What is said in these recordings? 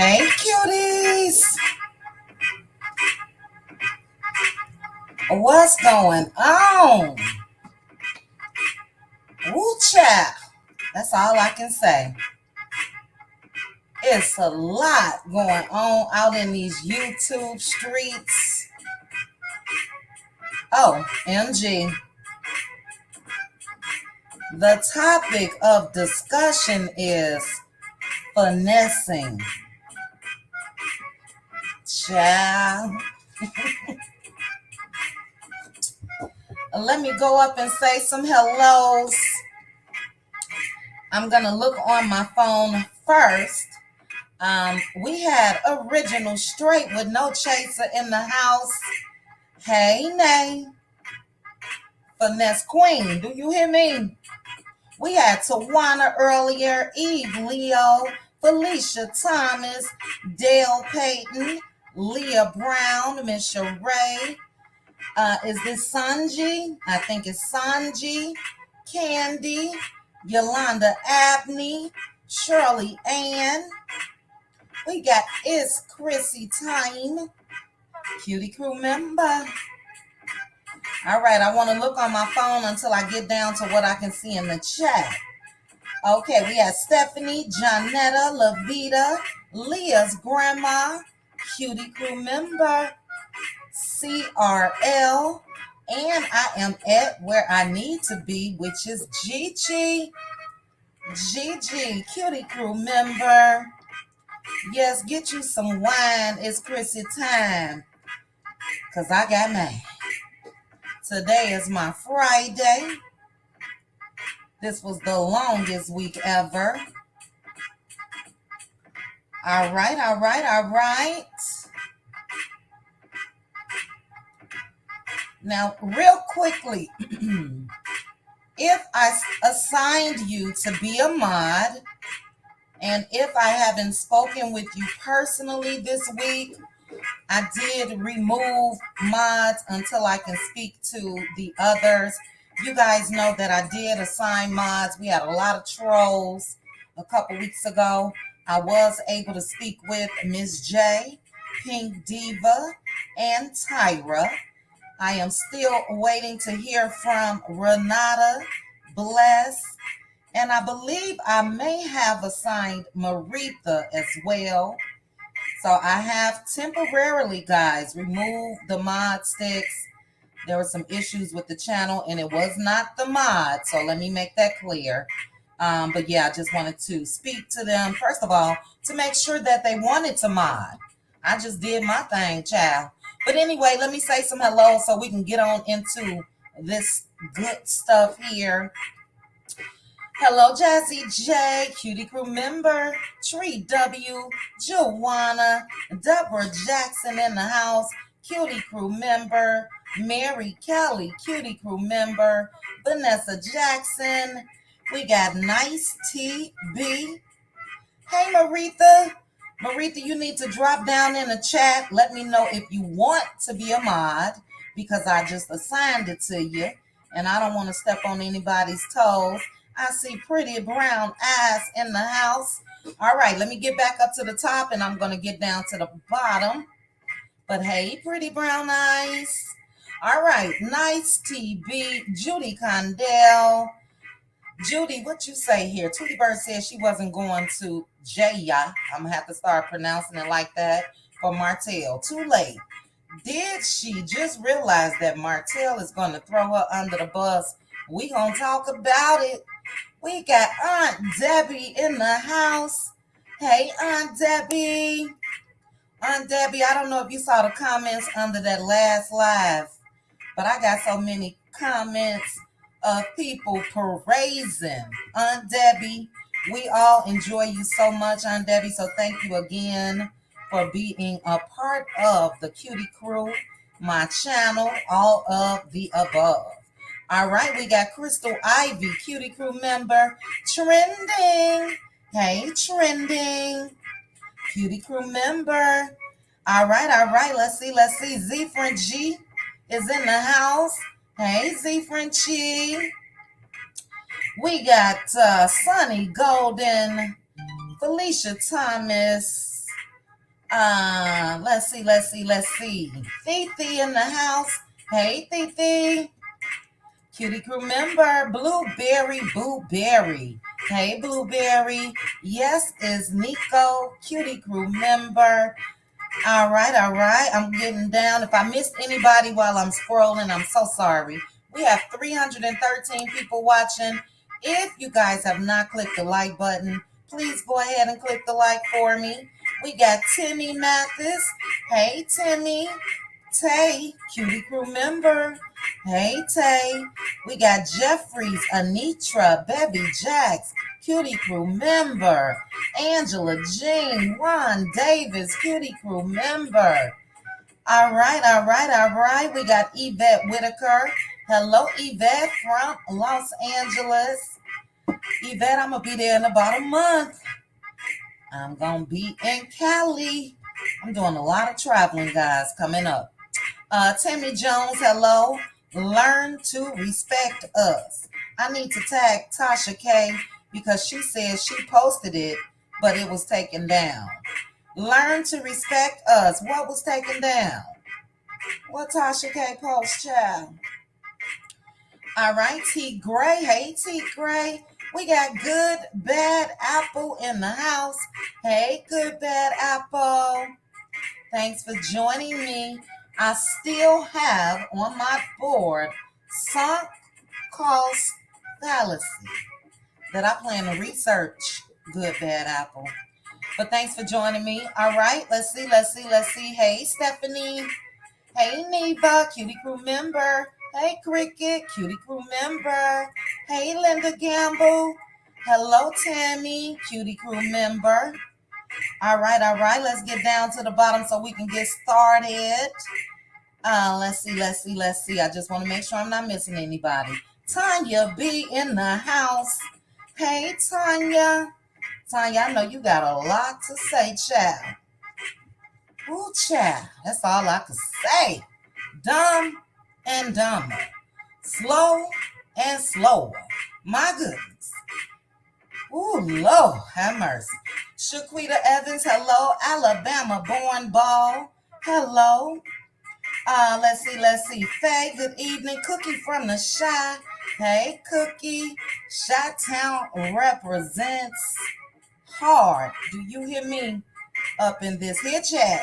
Hey, cuties. What's going on? Woo child. That's all I can say. It's a lot going on out in these YouTube streets. Oh, MG. The topic of discussion is finessing. Child. Let me go up and say some hellos. I'm going to look on my phone first. We had Original Straight with No Chaser in the house. Hey, Nay. Finesse Queen, do you hear me? We had Tawana earlier, Eve Leo, Felicia Thomas, Dale Payton, Leah Brown, Miss Sheree. Is this Sanji? I think it's Sanji. Candy, Yolanda Abney, Shirley Ann. We got It's Chrissy Time, Cutie Crew member. All right, I want to look on my phone until I get down to what I can see in the chat. Okay, we have Stephanie, Jonetta, Lavita, Leah's grandma, Cutie Crew member, CRL, and I am at where I need to be, which is Gigi, Cutie Crew member. Yes, get you some wine. It's Chrissy time, because I got mine. Today is my Friday. This was the longest week ever. All right. Now, real quickly, if I assigned you to be a mod, and if I haven't spoken with you personally this week, I did remove mods until I can speak to the others. You guys know that I did assign mods. We had a lot of trolls a couple weeks ago. I was able to speak with Miss J, Pink Diva, and Tyra. I am still waiting to hear from Renata, Bless, and I believe I may have assigned Maritha as well. So I have temporarily, guys, removed the mod sticks. There were some issues with the channel, and it was not the mod. So let me make that clear. But yeah, I just wanted to speak to them, first of all, to make sure that they wanted to mod. I just did my thing, child. But anyway, let me say some hello so we can get on into this good stuff here. Hello, Jazzy J, Cutie Crew member, Tree W, Joanna, Deborah Jackson in the house, Cutie Crew member, Mary Kelly, Cutie Crew member, Vanessa Jackson. We got Nice TB. Hey, Maritha. Maritha, you need to drop down in the chat. Let me know if you want to be a mod, because I just assigned it to you, and I don't want to step on anybody's toes. I see pretty brown eyes in the house. All right, let me get back up to the top, and I'm going to get down to the bottom. But hey, pretty brown eyes. All right, Nice TB, Judy Condell. Judy, what you say here? Tweety Bird said she wasn't going to Jaya. I'm going to have to start pronouncing it like that for Martell. Too late. Did she just realize that Martell is going to throw her under the bus? We going to talk about it. We got Aunt Debbie in the house. Hey, Aunt Debbie. Aunt Debbie, I don't know if you saw the comments under that last live, but I got so many comments of people praising Aunt Debbie. We all enjoy you so much, Aunt Debbie, so thank you again for being a part of the Cutie Crew, my channel, all of the above. All right, we got Crystal Ivy, Cutie Crew member, Trending. Hey, Trending. Cutie Crew member. All right. Let's see. Z-Friend G is in the house. Hey, Z-Friend G. We got Sunny Golden, Felicia Thomas, Let's see. Fifi in the house. Hey, Fifi. Cutie crew member, Blueberry Blueberry. Hey, Blueberry. Yes, is Nico, Cutie crew member. All right, all right. I'm getting down. If I missed anybody while I'm scrolling, I'm so sorry. We have 313 people watching. If you guys have not clicked the like button, please go ahead and click the like for me. We got Timmy Mathis. Hey, Timmy. Tay, Cutie crew member. Hey, Tay. We got Jeffries, Anitra, Bevy Jax, Cutie crew member. Angela Jean, Ron Davis, Cutie crew member. All right, all right, all right. We got Yvette Whitaker. Hello, Yvette from Los Angeles. Yvette, I'm going to be there in about a month. I'm going to be in Cali. I'm doing a lot of traveling, guys, coming up. Tammy Jones, hello. Learn to respect us. I need to tag Tasha K because she says she posted it, but it was taken down. Learn to respect us. What was taken down? What Tasha K post, child? All right, T Gray. Hey, T Gray. We got Good Bad Apple in the house. Hey, Good Bad Apple. Thanks for joining me. I still have on my board sunk cost fallacy that I plan to research. Good Bad Apple. But thanks for joining me. All right, let's see. Hey, Stephanie. Hey, Neva, Cutie crew member. Hey, Cricket, Cutie crew member. Hey, Linda Gamble. Hello, Tammy, Cutie crew member. All right. Let's get down to the bottom so we can get started. Let's see. I just want to make sure I'm not missing anybody. Tanya B in the house. Hey, Tanya. Tanya, I know you got a lot to say, child. Ooh, child. That's all I can say. Dumb and dumber. Slow and slower. My goodness. Ooh, Lord, have mercy. Shaquita Evans, hello. Alabama born ball. Hello. Let's see. Faye, good evening. Cookie from the Shy. Hey, Cookie. Chi-Town represents hard. Do you hear me up in this here chat?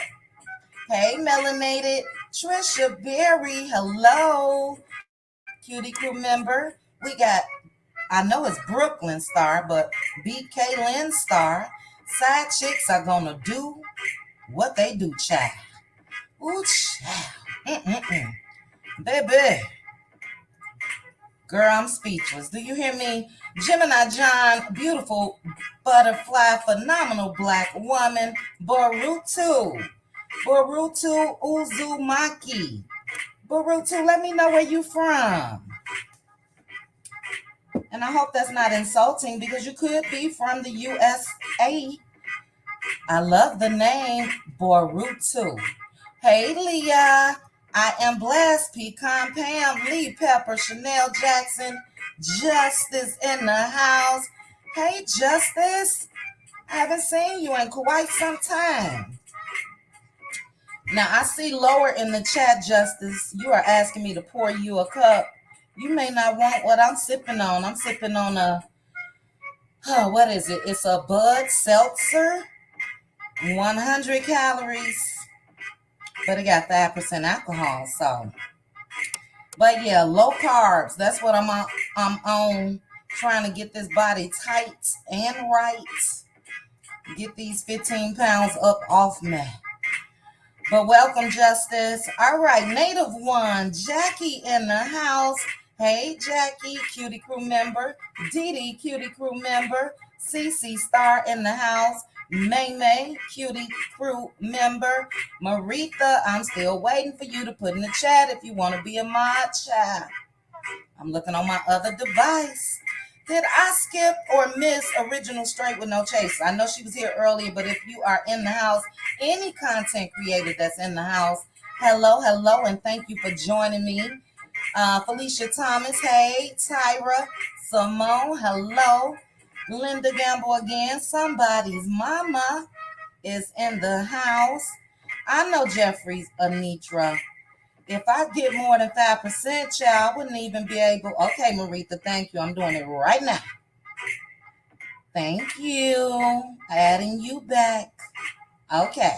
Hey, Melanated. Trisha Berry, hello. Cutie crew member. We got, I know it's Brooklyn Star, but BK Lynn Star. Side chicks are gonna do what they do, child. Ooh, child. Baby. Girl, I'm speechless. Do you hear me? Gemini John, beautiful butterfly, phenomenal black woman. Boruto Uzumaki. Boruto, let me know where you from. And I hope that's not insulting because you could be from the USA. I love the name Boruto. Hey, Leah. I am blessed. Pecan Pam, Lee Pepper, Chanel Jackson, Justice in the house. Hey, Justice. I haven't seen you in quite some time. Now, I see lower in the chat, Justice, you are asking me to pour you a cup. You may not want what I'm sipping on. I'm sipping on what is it? It's a Bud Seltzer, 100 calories, but it got 5% alcohol, so. But yeah, low carbs. That's what I'm on, trying to get this body tight and right. Get these 15 pounds up off me. But welcome, Justice. All right, Native One, Jackie in the house. Hey, Jackie, Cutie crew member. Dee Dee, Cutie crew member. CC Star in the house. May, Cutie crew member. Maritha, I'm still waiting for you to put in the chat if you want to be a mod, child. I'm looking on my other device. Did I skip or miss Original Straight with No Chase? I know she was here earlier, but if you are in the house, any content creator that's in the house, hello, and thank you for joining me. Felicia Thomas, hey. Tyra, Simone, hello. Linda Gamble again, somebody's mama. is in the house. I know Jeffrey's Anitra. If I get more than 5%, child, I wouldn't even be able. Okay, Maritha, thank you. I'm doing it right now. Thank you. Adding you back. Okay.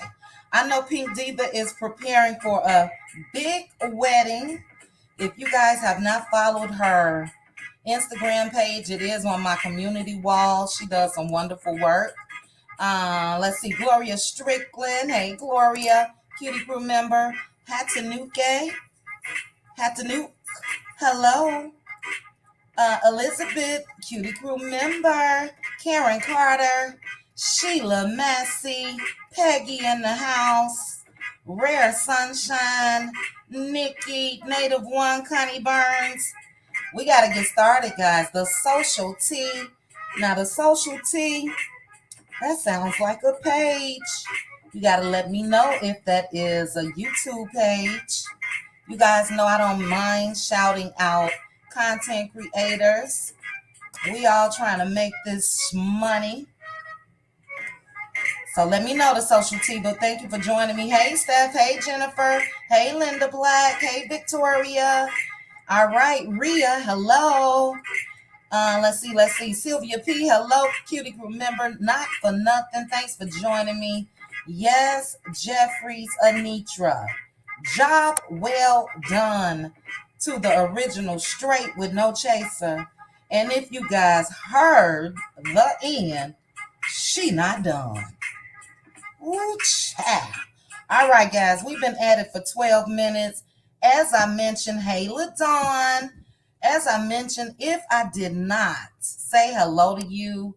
I know Pink Diva is preparing for a big wedding. If you guys have not followed her Instagram page, it is on my community wall. She does some wonderful work. Let's see, Gloria Strickland. Hey, Gloria, Cutie Crew member. Hatanuke. Hello. Elizabeth, Cutie Crew member. Karen Carter. Sheila Massey. Peggy in the house. Rare Sunshine. Nikki, Native One, Connie Burns. We got to get started, guys. The social tea. Now, the social tea, that sounds like a page. You got to let me know if that is a YouTube page. You guys know I don't mind shouting out content creators. We all trying to make this money. So let me know the social tea, but thank you for joining me. Hey, Steph. Hey, Jennifer. Hey, Linda Black. Hey, Victoria. All right, Rhea. Hello. Let's see. Sylvia P. Hello, Cutie Crew member. Not for nothing. Thanks for joining me. Yes, Jeffrey's Anitra. Job well done to the original Straight with No Chaser. And if you guys heard the end, she not done. Ooh, child. All right, guys, we've been at it for 12 minutes. As I mentioned, hey, LaDawn. As I mentioned, if I did not say hello to you,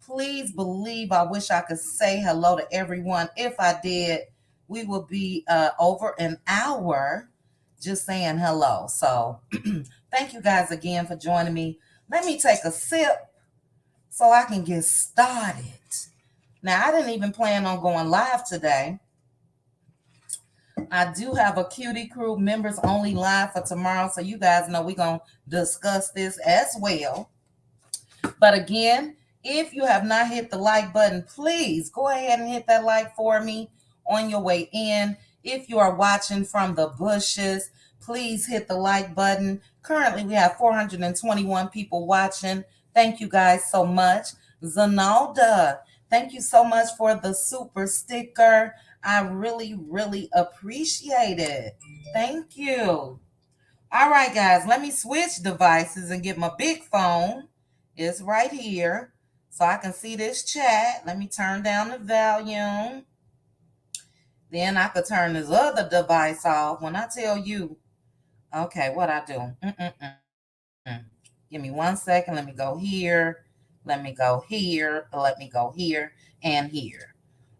please believe I wish I could say hello to everyone. If I did, we will be over an hour just saying hello. So thank you guys again for joining me. Let me take a sip so I can get started. Now, I didn't even plan on going live today. I do have a Cutie Crew members only live for tomorrow, so you guys know we're going to discuss this as well. But again, if you have not hit the like button, please go ahead and hit that like for me on your way in. If you are watching from the bushes, please hit the like button. Currently, we have 421 people watching. Thank you guys so much. Zanalda, thank you so much for the super sticker. I really, really appreciate it. Thank you. All right, guys, let me switch devices and get my big phone. It's right here so I can see this chat. Let me turn down the volume. Then I could turn this other device off. When I tell you, okay, what I do? Give me 1 second. Let me go here. Let me go here. Let me go here and here.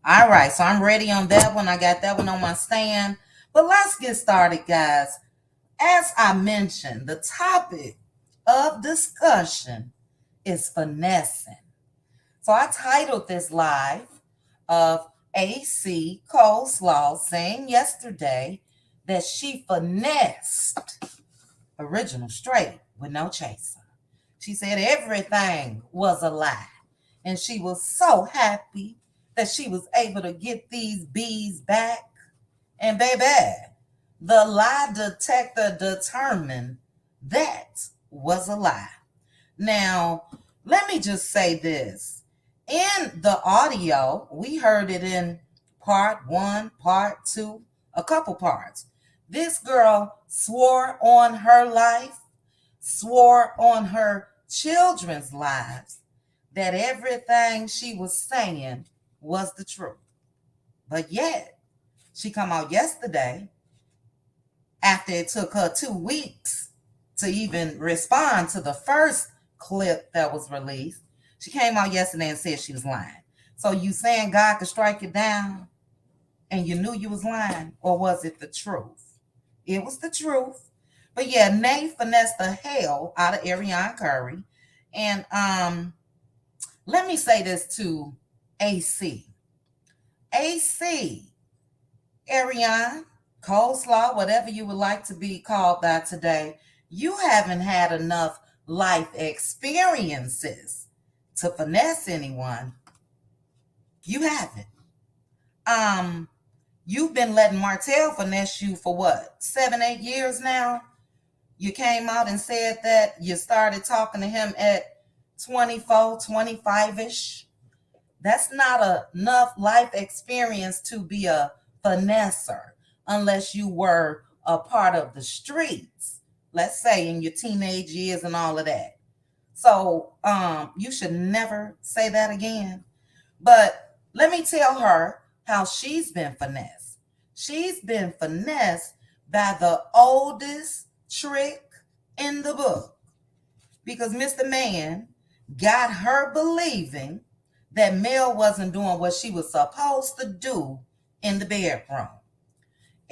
All right, so I'm ready on that one. I got that one on my stand. But let's get started, guys. As I mentioned, the topic of discussion is finessing. So I titled this live of AC Coleslaw saying yesterday that she finessed original Straight with No Chaser. She said everything was a lie. And she was so happy that she was able to get these bees back. And baby, the lie detector determined that was a lie. Now, let me just say this. In the audio, we heard it in part 1, part 2, a couple parts. This girl swore on her life, swore on her children's lives, that everything she was saying was the truth. But yet, she come out yesterday after it took her 2 weeks to even respond to the first clip that was released. She came out yesterday and said she was lying. So you saying God could strike you down and you knew you was lying, or was it the truth? It was the truth. But yeah, Nay finessed the hell out of Ariana Curry. And let me say this to AC. AC, Ariana, Coleslaw, whatever you would like to be called by today, you haven't had enough life experiences to finesse anyone. You haven't. You've been letting Martell finesse you for what, 7, 8 years now? You came out and said that you started talking to him at 24, 25-ish. That's not enough life experience to be a finesser unless you were a part of the streets, let's say in your teenage years and all of that. So you should never say that again. But let me tell her how she's been finessed. She's been finessed by the oldest trick in the book, because Mr. Man got her believing that Mel wasn't doing what she was supposed to do in the bedroom.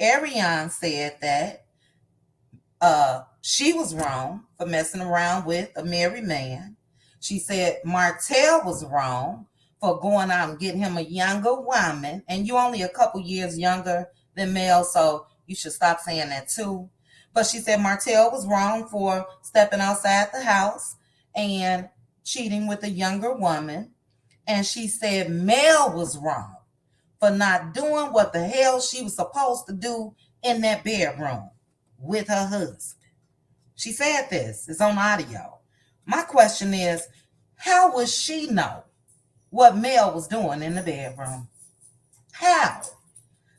Ariane said that she was wrong for messing around with a married man. She said Martell was wrong for going out and getting him a younger woman, and you only a couple years younger than Mel, so you should stop saying that too. But she said Martell was wrong for stepping outside the house and cheating with a younger woman. And she said Mel was wrong for not doing what the hell she was supposed to do in that bedroom with her husband. She said this. It's on audio. My question is, how would she know what Mel was doing in the bedroom? How?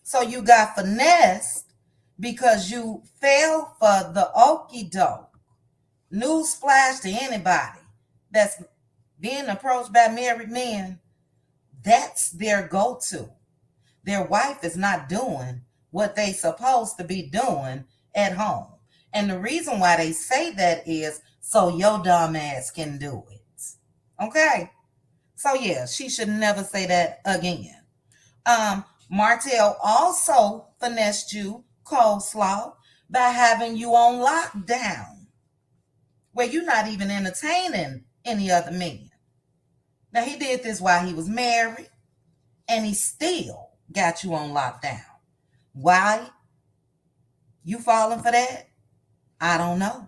So you got finessed because you fell for the okie doke. Newsflash to anybody that's being approached by married men. That's their go-to. Their wife is not doing what they supposed to be doing at home. And the reason why they say that is so your dumb ass can do it. Okay? So yeah, she should never say that again. Martell also finessed you, coleslaw, by having you on lockdown, where you're not even entertaining any other men. Now, he did this while he was married, and he still got you on lockdown. Why you falling for that? I don't know.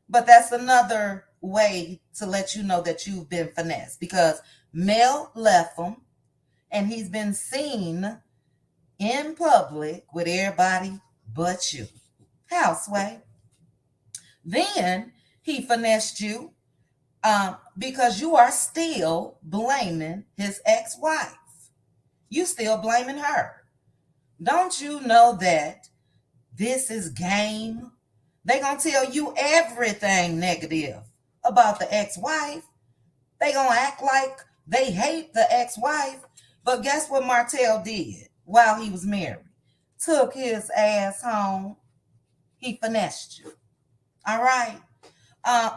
But that's another way to let you know that you've been finessed, because Mel left him, and he's been seen in public with everybody but you. Houseway. Then he finessed you because you are still blaming his ex-wife. You still blaming her. Don't you know that this is game? They gonna tell you everything negative about the ex-wife. They gonna act like they hate the ex-wife. But guess what Martell did while he was married? Took his ass home. He finessed you. All right.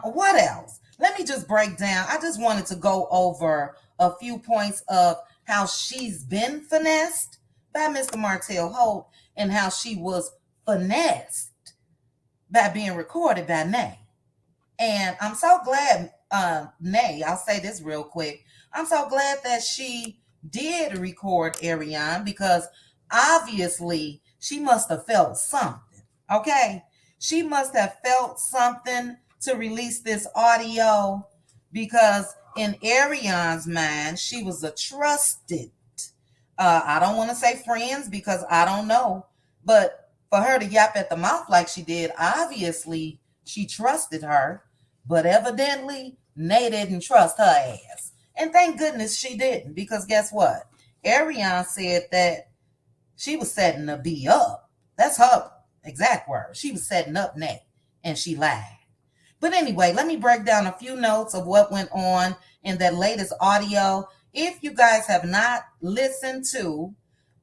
What else? Let me just break down. I just wanted to go over a few points of how she's been finessed by Mr. Martell Holt and how she was finessed by being recorded by Nay. And I'm so glad, Nay, I'll say this real quick. I'm so glad that she did record Ariane, because obviously she must have felt something. Okay? She must have felt something to release this audio, because in Ariane's mind, she was a trusted, I don't want to say friends because I don't know, but for her to yap at the mouth like she did, obviously she trusted her, but evidently Nay didn't trust her ass. And thank goodness she didn't, because guess what? Ariane said that she was setting the B up. That's her exact word. She was setting up Nay, and she lied. But anyway, let me break down a few notes of what went on in that latest audio. If you guys have not listened to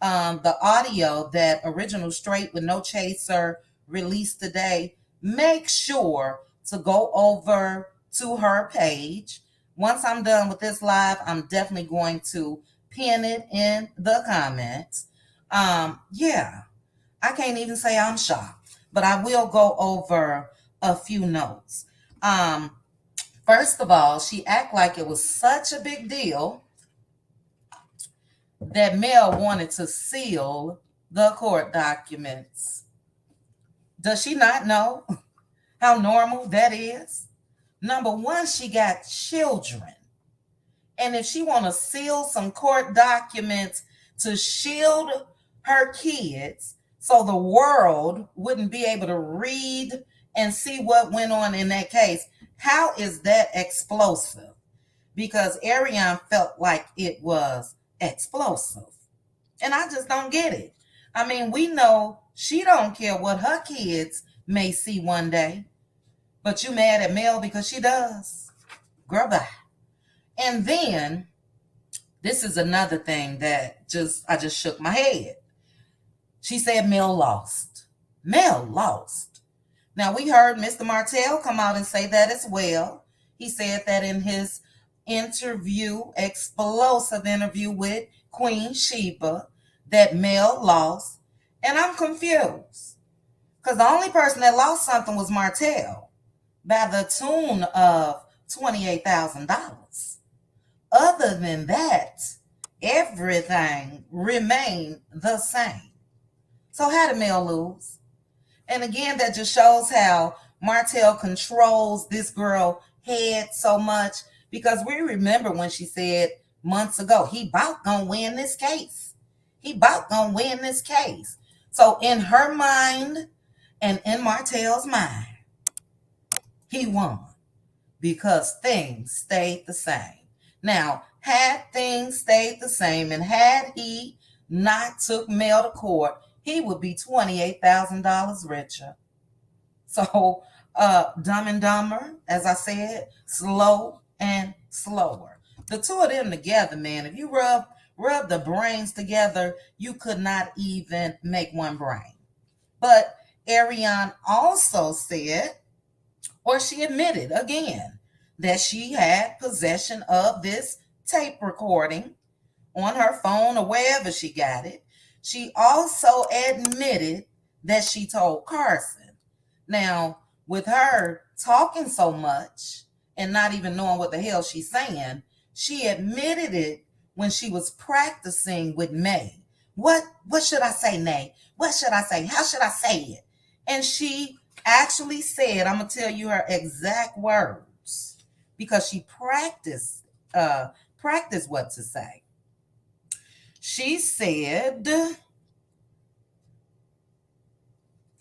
the audio that Original Straight with No Chaser released today, make sure to go over to her page. Once I'm done with this live, I'm definitely going to pin it in the comments. Yeah, I can't even say I'm shocked, but I will go over a few notes. First of all, she act like it was such a big deal that Mel wanted to seal the court documents. Does she not know how normal that is? Number one, she got children. And if she want to seal some court documents, to shield her kids so the world wouldn't be able to read and see what went on in that case. How is that explosive? Because Ariane felt like it was explosive. And I just don't get it. I mean, we know she don't care what her kids may see one day, but you mad at Mel because she does. Girl, bye. And then this is another thing that I just shook my head. She said Mel lost. Mel lost. Now we heard Mr. Martell come out and say that as well. He said that in his explosive interview with Queen Sheba, that Mel lost. And I'm confused. Because the only person that lost something was Martell by the tune of $28,000. Other than that, everything remained the same. So how did Mel lose? And again, that just shows how Martell controls this girl head so much, because we remember when she said months ago, he about gonna win this case. He about gonna win this case. So in her mind and in Martell's mind, he won because things stayed the same. Now, had things stayed the same and had he not took Mel to court, he would be $28,000 richer. So, Dumb and Dumber, as I said, slow and slower. The two of them together, man, if you rub the brains together, you could not even make one brain. But Ariane also said, or she admitted again, that she had possession of this tape recording on her phone or wherever she got it. She also admitted that she told Carson. Now, with her talking so much and not even knowing what the hell she's saying, she admitted it when she was practicing with May. What should I say, Nay? What should I say? How should I say it? And she actually said, I'm going to tell you her exact words, because she practiced what to say. She said that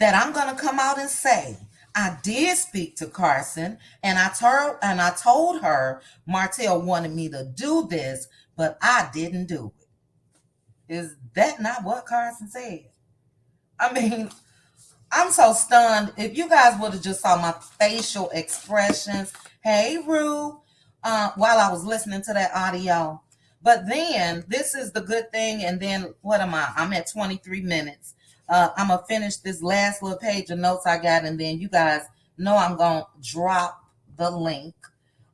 I'm going to come out and say, I did speak to Carson, and I told her Martell wanted me to do this, but I didn't do it. Is that not what Carson said? I mean, I'm so stunned. If you guys would have just saw my facial expressions, hey, Rue, while I was listening to that audio. But then, this is the good thing, and then what am I? I'm at 23 minutes. I'm going to finish this last little page of notes I got, and then you guys know I'm going to drop the link.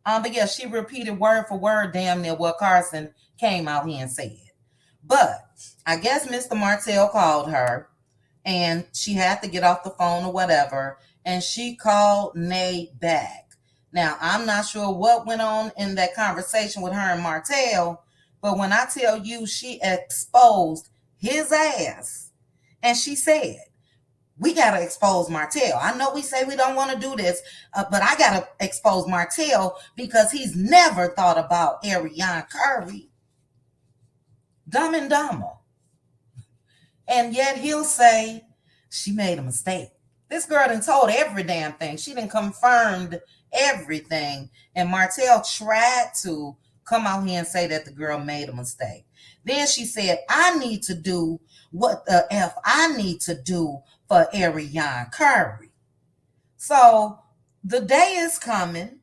But yeah, she repeated word for word damn near what Carson came out here and said. But I guess Mr. Martell called her, and she had to get off the phone or whatever, and she called Nay back. Now, I'm not sure what went on in that conversation with her and Martell, but when I tell you she exposed his ass, and she said, we got to expose Martell. I know we say we don't want to do this, but I got to expose Martell because he's never thought about Ariane Curry. Dumb and Dumber. And yet he'll say, she made a mistake. This girl done told every damn thing. She done confirmed everything. And Martell tried to come out here and say that the girl made a mistake. Then she said, I need to do what the F I need to do for Ariane Curry. So the day is coming.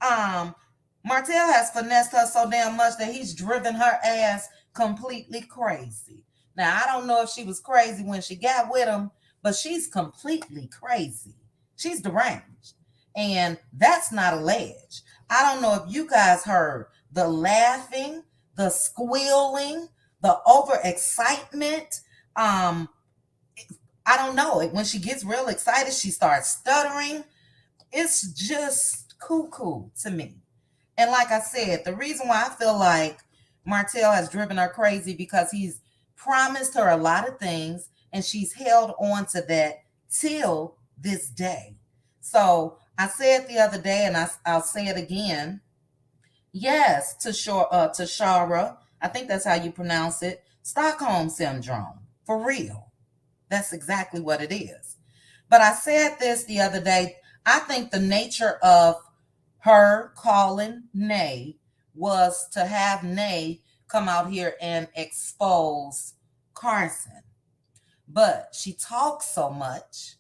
Martell has finessed her so damn much that he's driven her ass completely crazy. Now, I don't know if she was crazy when she got with him, but she's completely crazy. She's deranged. And that's not alleged. I don't know if you guys heard the laughing, the squealing, the overexcitement. I don't know. When she gets real excited, she starts stuttering. It's just cuckoo to me. And like I said, the reason why I feel like Martell has driven her crazy because he's promised her a lot of things and she's held on to that till this day. So I said the other day, and I'll say it again. Yes, to Shara. I think that's how you pronounce it. Stockholm syndrome, for real. That's exactly what it is. But I said this the other day. I think the nature of her calling Nay was to have Nay come out here and expose Carson. But she talks so much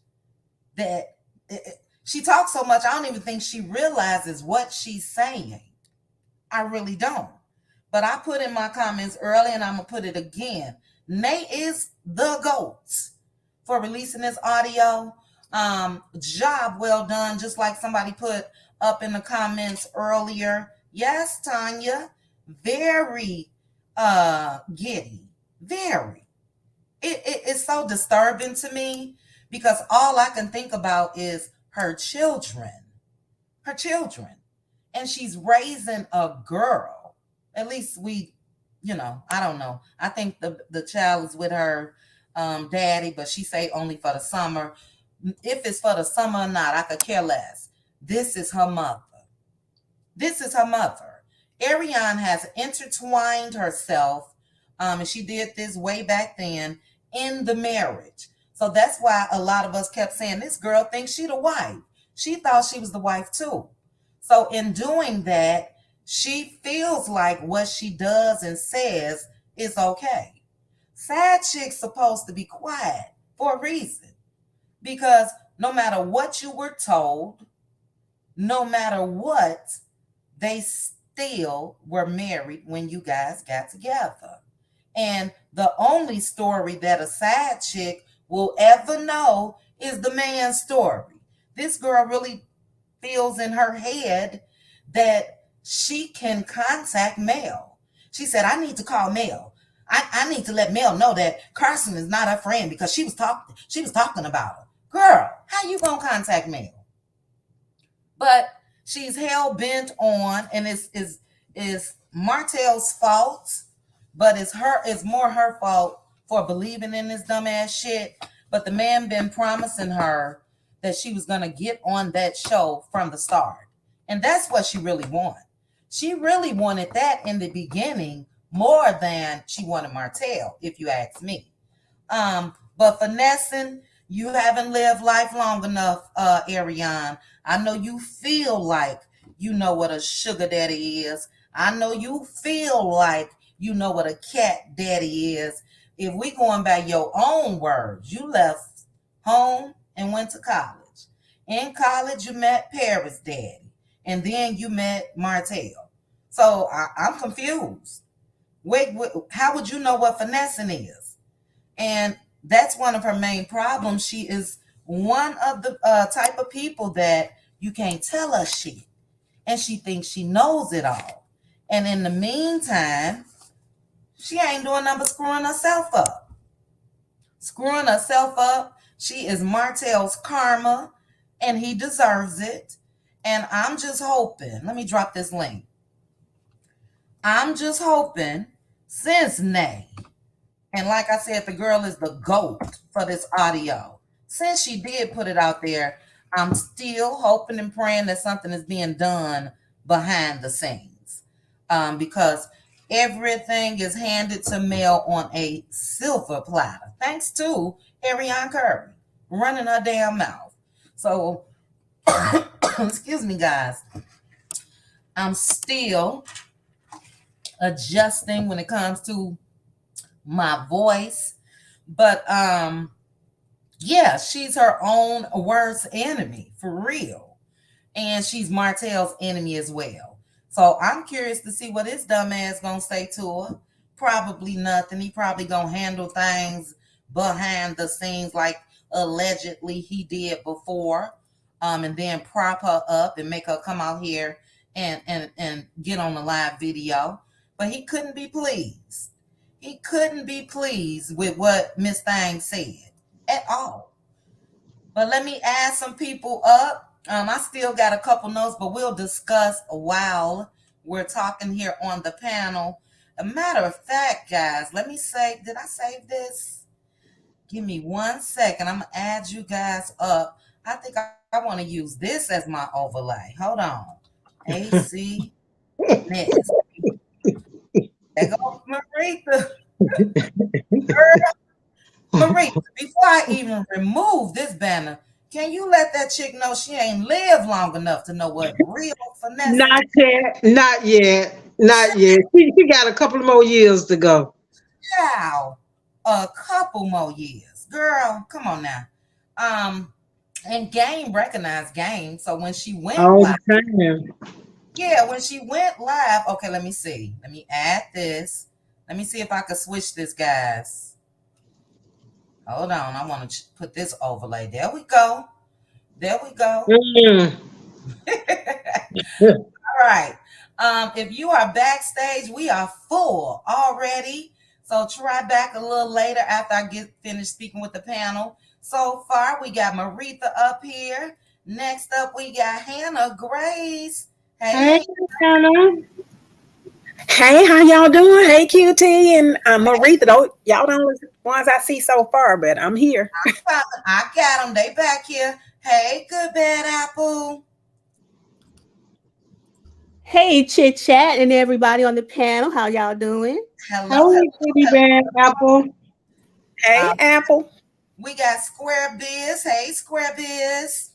that she talks so much, I don't even think she realizes what she's saying. I really don't. But I put in my comments early and I'm going to put it again. Nay is the GOAT for releasing this audio. Job well done, just like somebody put up in the comments earlier. Yes, Tanya, very giddy. Very. It's so disturbing to me because all I can think about is her children. Her children. And she's raising a girl. At least I don't know. I think the child is with her daddy, but she say only for the summer. If it's for the summer or not, I could care less. This is her mother. This is her mother. Ariane has intertwined herself, and she did this way back then in the marriage. So that's why a lot of us kept saying this girl thinks she the wife. She thought she was the wife too. So in doing that, she feels like what she does and says is okay. Sad chicks supposed to be quiet for a reason. Because no matter what you were told, no matter what, they still were married when you guys got together. And the only story that a side chick will ever know is the man's story. This girl really feels in her head that she can contact Mel. She said, I need to call Mel. I need to let Mel know that Carson is not her friend because she was talking about her. Girl, how you gonna contact Mel? But she's hell bent on, and it's Martell's fault, but it's more her fault for believing in this dumbass shit. But the man been promising her that she was gonna get on that show from the start. And that's what she really wanted. She really wanted that in the beginning more than she wanted Martell, if you ask me. But finessing, you haven't lived life long enough, Ariane. I know you feel like you know what a sugar daddy is. I know you feel like you know what a cat daddy is. If we going by your own words, you left home and went to college. In college, you met Paris daddy, and then you met Martell. So I'm confused. Wait, how would you know what finessing is? And that's one of her main problems. She is one of the type of people that you can't tell us shit. And she thinks she knows it all. And in the meantime, she ain't doing nothing but screwing herself up. Screwing herself up. She is Martell's karma, and he deserves it. And I'm just hoping, let me drop this link. I'm just hoping, since Nay, and like I said, the girl is the GOAT for this audio. Since she did put it out there, I'm still hoping and praying that something is being done behind the scenes. Because everything is handed to Mel on a silver platter. Thanks to Ariane Curry running her damn mouth. So, excuse me, guys. I'm still adjusting when it comes to my voice. But yeah, she's her own worst enemy, for real. And she's Martell's enemy as well. So I'm curious to see what his dumb ass gonna say to her. Probably nothing. He probably gonna handle things behind the scenes like allegedly he did before. And then prop her up and make her come out here and get on the live video. But he couldn't be pleased. He couldn't be pleased with what Miss Thang said at all. But let me add some people up. I still got a couple notes, but we'll discuss while we're talking here on the panel. A matter of fact, guys, let me say, did I save this? Give me 1 second. I'm going to add you guys up. I think I want to use this as my overlay. Hold on. AC Nest. There goes Marita. Marie, before I even remove this banner, can you let that chick know she ain't lived long enough to know what real finessing Not yet. Not yet. Not yet. She got a couple more years to go. child? A couple more years. Girl, come on now. Um, and game recognized game. So when she went All live, the time. yeah, when she went live, okay, let me see. Let me add this. Let me see if I could switch this, guys. Hold on. I want to put this overlay. There we go. There we go. Mm. All right. If you are backstage, we are full already. So try back a little later after I get finished speaking with the panel. So far, we got Maritha up here. Next up, we got Hannah Grace. Hey, Hey, Hannah. Anna. Hey, how y'all doing? Hey, QT and Maritha. Y'all the only ones I see so far, but I'm here. I got them. They back here. Hey, good bad apple. Hey, Chit Chat and everybody on the panel. How y'all doing? Hello, hello, Hey, Kitty hello. Bad Apple. Hey, Uh, Apple. we got Square Biz. Hey, Square Biz.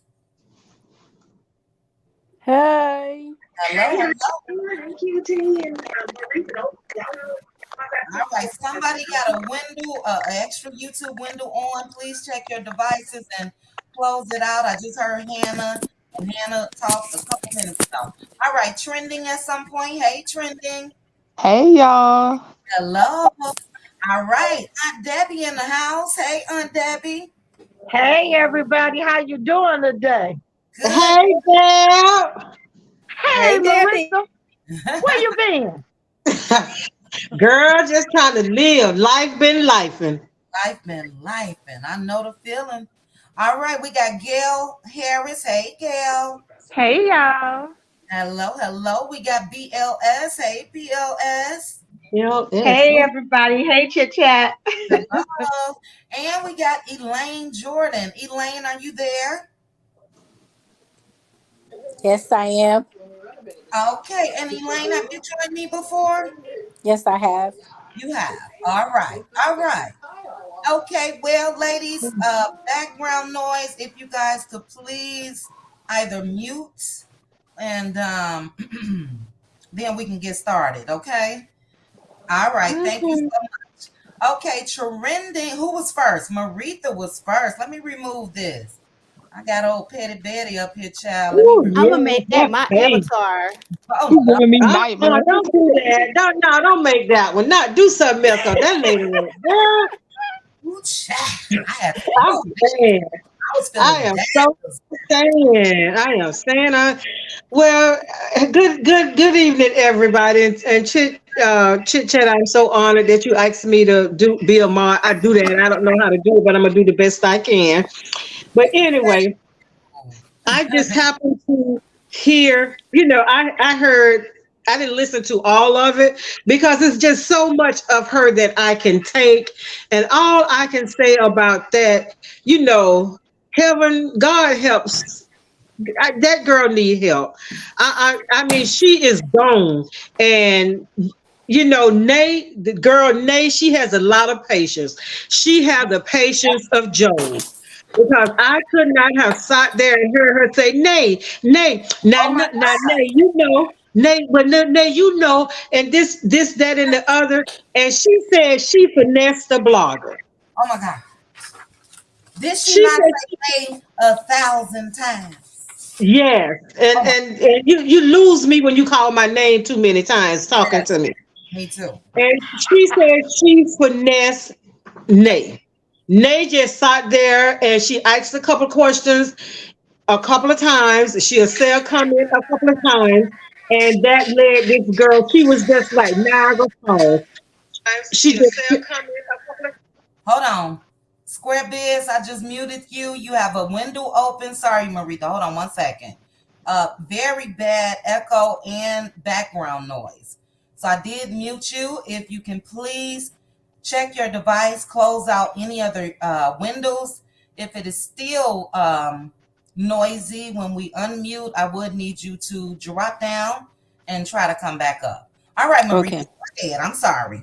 Hey. Hello, Hey, how hello. you doing? Hey, QT and Maritha. Y'all know the ones I All right, see. somebody got a window, an extra YouTube window on. Please check your devices and close it out. I just heard Hannah, and Hannah talked a couple minutes ago. All right, trending at some point. Hey, trending. Hey y'all. Hello. All right, Aunt Debbie in the house. Hey, Aunt Debbie. Hey everybody, how you doing today? Good. Hey, Dad. Hey Hey, Debbie. Marissa, where you been? Girl, just trying to live. Life been lifing. Life been life, and I know the feeling. All right, we got Gail Harris. Hey, Gail. Hey y'all. Hello, hello. We got BLS. Hey, BLS. Yes. Hey everybody, hey Chit Chat. Hello. And we got Elaine Jordan. Elaine, are you there? Yes, I am. Okay. And Elaine, have you joined me before? Yes, I have. You have. All right. All right. Okay. Well, ladies, background noise, if you guys could please either mute and then we can get started. Okay. All right. Thank you Mhm. so much. Okay. Trending. Who was first? Maritha was first. Let me remove this. I got old Petty Betty up here, child. Let me Oh, remove. I'm gonna yeah, make that that my face. avatar. Oh You no. giving me No, nightmares. don't do that. Don't make that one. Not do something else. Cause that lady went, girl, Ooh, child. I had to I'm remove that. saying. I was I feeling am so dangerous. saying. I am saying. Well, good evening, everybody. And chit chat. I'm so honored that you asked me to be a mod. I do that. I don't know how to do it, but I'm gonna do the best I can. But anyway, I just happened to hear, I heard, I didn't listen to all of it because it's just so much of her that I can take. And all I can say about that, heaven, God helps. That girl need help. I mean, she is gone. And Nay, the girl Nay, she has a lot of patience. She has the patience of Job. Because I could not have sat there and heard her say, Nay, Nay, now, Oh my now, God. Nay, Nay, but Nay, and this, that, and the other. And she said she finessed the blogger. Oh my God. Did she She not said, say "nay" 1,000 times? yes. Oh my, And you lose me when you call my name too many times talking yes, to me. me too. And she said she finessed Nay. Nay just sat there and she asked a couple questions a couple of times. She'll say a comment a couple of times. And that led this girl, she was just like Niagara Falls. She just, Hold on. Square Biz, I just muted you. You have a window open. Sorry, Marita. Hold on 1 second. Very bad echo and background noise. So I did mute you. If you can please check your device, close out any other windows. If it is still noisy when we unmute, I would need you to drop down and try to come back up. All right, Marita, Okay. go ahead. I'm sorry.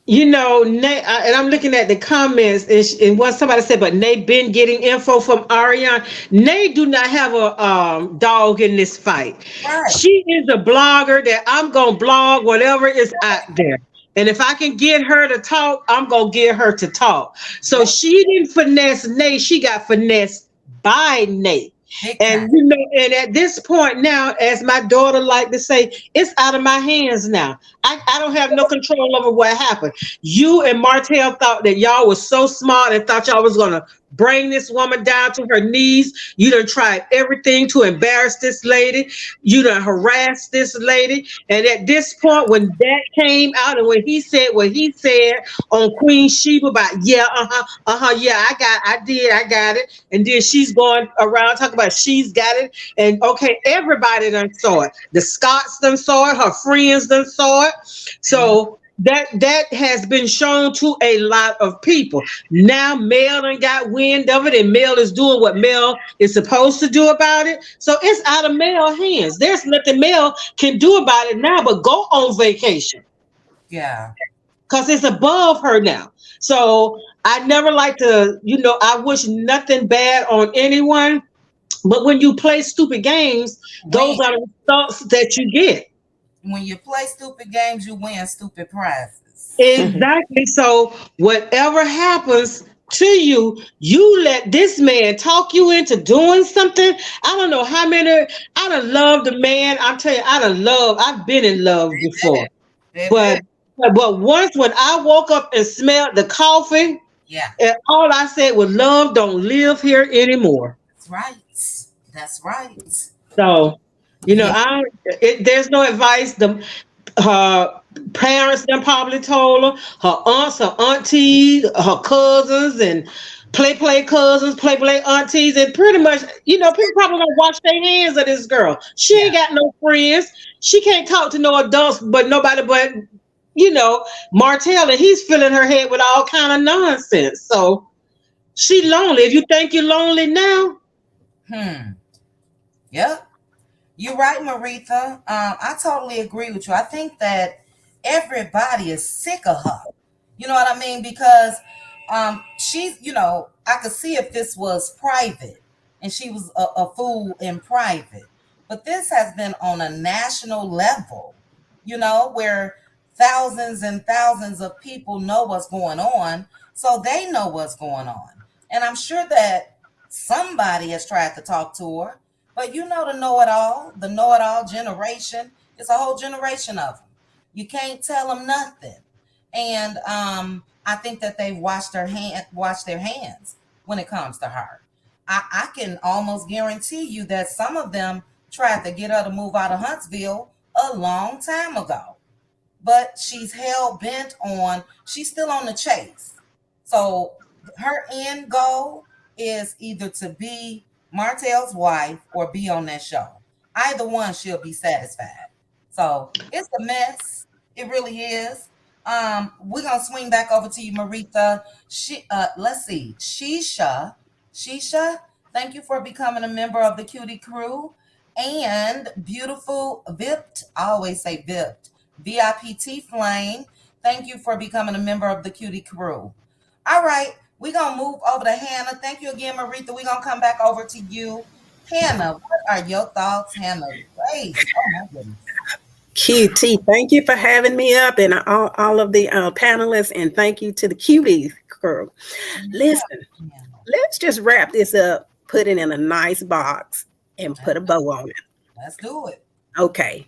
Nate, and I'm looking at the comments, and what somebody said, but Nate been getting info from Ariane. Nate do not have a dog in this fight. Right. She is a blogger that I'm gonna blog whatever is out there. And if I can get her to talk, I'm gonna get her to talk. So Yep. she didn't finesse Nate, she got finessed by Nate. Big And time. and at this point now, as my daughter like to say, it's out of my hands now. I don't have no control over what happened. You and Martell thought that y'all was so smart and thought y'all was gonna bring this woman down to her knees. You done tried everything to embarrass this lady. You done harassed this lady. And at this point, when that came out and when he said what he said on Queen Sheba about, yeah, yeah, I got it. And then she's going around talking about she's got it. And okay, everybody done saw it. The Scots done saw it. Her friends done saw it. So that has been shown to a lot of people. Now Mel done got wind of it, and Mel is doing what Mel is supposed to do about it. So it's out of Mel's hands. There's nothing Mel can do about it now but go on vacation. Yeah. Because it's above her now. So I never like to, I wish nothing bad on anyone. But when you play stupid games, those are the results that you get. When you play stupid games, you win stupid prizes. Exactly. So whatever happens to you, you let this man talk you into doing something. I don't know how many. I done loved the man. I'm telling you, I've been in love before. But once when I woke up and smelled the coffee, yeah, and all I said was, love don't live here anymore. That's right. That's right. So, Yeah. there's no advice. Her parents then probably told her, her aunts, her aunties, her cousins, and play cousins, play aunties, and pretty much, people probably gonna wash their hands of this girl. She ain't got no friends. She can't talk to no adults, but nobody but, Martell, and he's filling her head with all kind of nonsense. So she lonely. If you think you're lonely now. Yep. You're right, Maritha. I totally agree with you. I think that everybody is sick of her. You know what I mean? Because she's, I could see if this was private and she was a fool in private. But this has been on a national level, where thousands and thousands of people know what's going on. So they know what's going on. And I'm sure that somebody has tried to talk to her. But the know it all generation, it's a whole generation of them. You can't tell them nothing. And I think that they've washed their hands when it comes to her. I can almost guarantee you that some of them tried to get her to move out of Huntsville a long time ago. But she's she's still on the chase. So her end goal is either to be Martell's wife or be on that show. Either one, she'll be satisfied. So it's a mess. It really is. We're gonna swing back over to you, Maritha. Let's see. Shisha, thank you for becoming a member of the Cutie crew. And beautiful Vipt, I always say Vipt, VIPT Flame, thank you for becoming a member of the Cutie crew. All right, we're going to move over to Hannah. Thank you again, Maritha. We're going to come back over to you. Hannah, what are your thoughts, Hannah? Grace. Oh, my goodness. QT, thank you for having me up, and all of the panelists, and thank you to the Cuties crew. Listen, let's just wrap this up, put it in a nice box, and put a bow on it. Let's do it. Okay.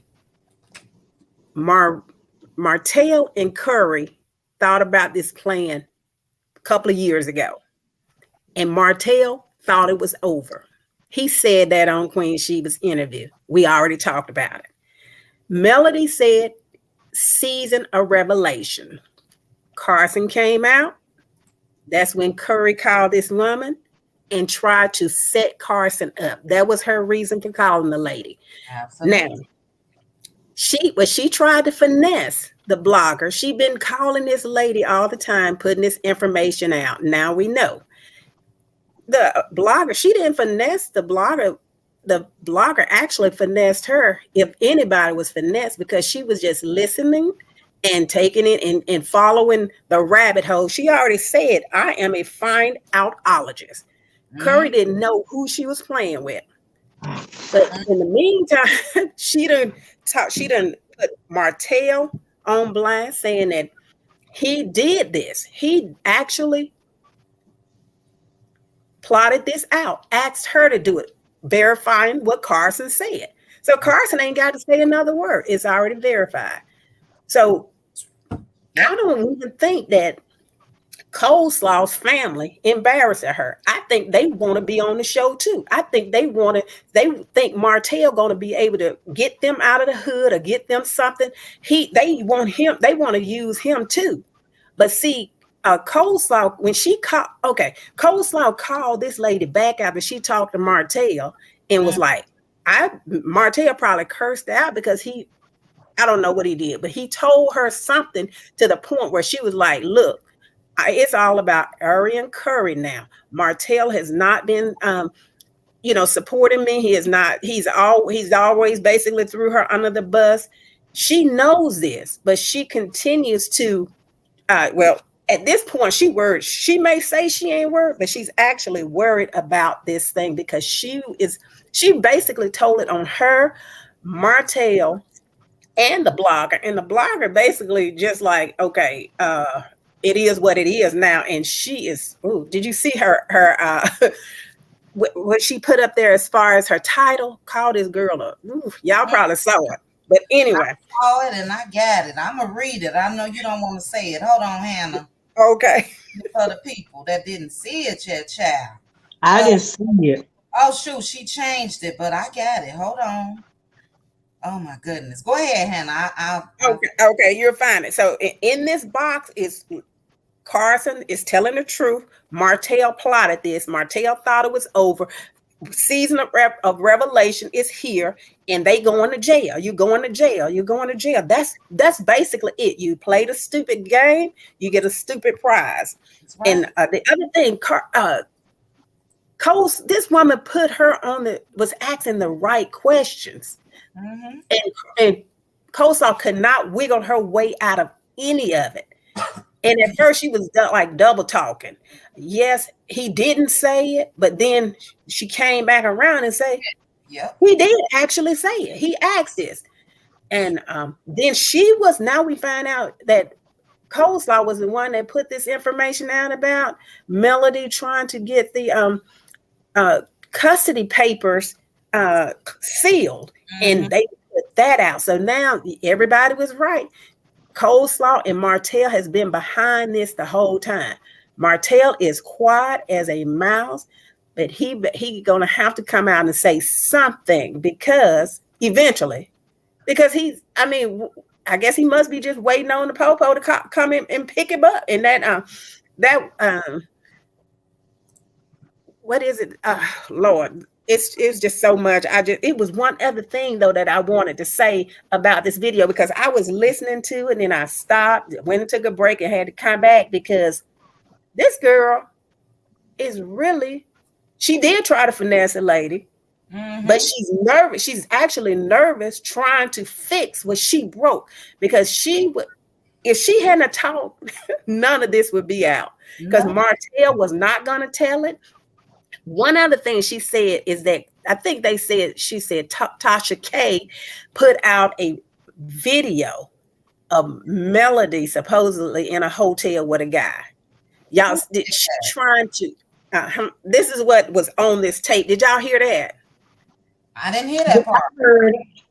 Martell and Curry thought about this plan a couple of years ago, and Martell thought it was over. He said that on Queen Sheba's interview. We already talked about it. Melody said, season of revelation. Carson came out. That's when Curry called this woman and tried to set Carson up. That was her reason for calling the lady. Absolutely. Now, she tried to finesse the blogger. She been calling this lady all the time, putting this information out. Now we know. The blogger, she didn't finesse the blogger. The blogger actually finessed her, if anybody was finessed, because she was just listening and taking it and following the rabbit hole. She already said, I am a find outalogist. Curry didn't know who she was playing with. But in the meantime, she done put Martell on blast, saying that he did this. He actually plotted this out, asked her to do it, verifying what Carson said. So Carson ain't got to say another word. It's already verified. So I don't even think that Coleslaw's family embarrassing her. I think they want to be on the show too. I think they think Martell going to be able to get them out of the hood or get them something. They want to use him too. But see, Coleslaw, when Coleslaw called this lady back after she talked to Martell and was like, Martell probably cursed out because I don't know what he did, but he told her something to the point where she was like, look, it's all about Arian Curry now. Martell has not been, supporting me. He's always basically threw her under the bus. She knows this, but she continues to, at this point, she may say she ain't worried, but she's actually worried about this thing because she basically told it on her, Martell, and the blogger. And the blogger basically just like, okay, it is what it is now. And she is, did you see her what she put up there as far as her title? Call this girl y'all probably saw it. But anyway. I saw it and I got it. I'm going to read it. I know you don't want to say it. Hold on, Hannah. Okay. For the people that didn't see it yet, child. I didn't see it. Oh, shoot. She changed it, but I got it. Hold on. Oh, my goodness. Go ahead, Hannah. Okay, you're fine. So in this box is Carson is telling the truth. Martell plotted this. Martell thought it was over. Season of revelation is here, and they going to jail. You going to jail. You're going to jail. That's basically it. You played a stupid game, you get a stupid prize. Right. And the other thing, this woman put her was asking the right questions, and Coleslaw could not wiggle her way out of any of it. And at first she was like double talking. Yes, he didn't say it, but then she came back around and said, "Yep, he did actually say it. He asked this." And then now we find out that Coleslaw was the one that put this information out about Melody trying to get the custody papers sealed. And they put that out. So now everybody was right. Coleslaw and Martell has been behind this the whole time. Martell is quiet as a mouse, but he gonna have to come out and say something because I guess he must be just waiting on the popo to come in and pick him up. And what is it? Lord, it's just so much. It was one other thing though that I wanted to say about this video because I was listening to it and then I stopped, went and took a break and had to come back because this girl she did try to finesse a lady, but she's nervous. She's actually nervous trying to fix what she broke because if she hadn't talked, none of this would be out because Martell was not going to tell it. One other thing she said is that I think she said Tasha K put out a video of Melody supposedly in a hotel with a guy. Y'all trying to, this is what was on this tape. Did y'all hear that? I didn't hear that part.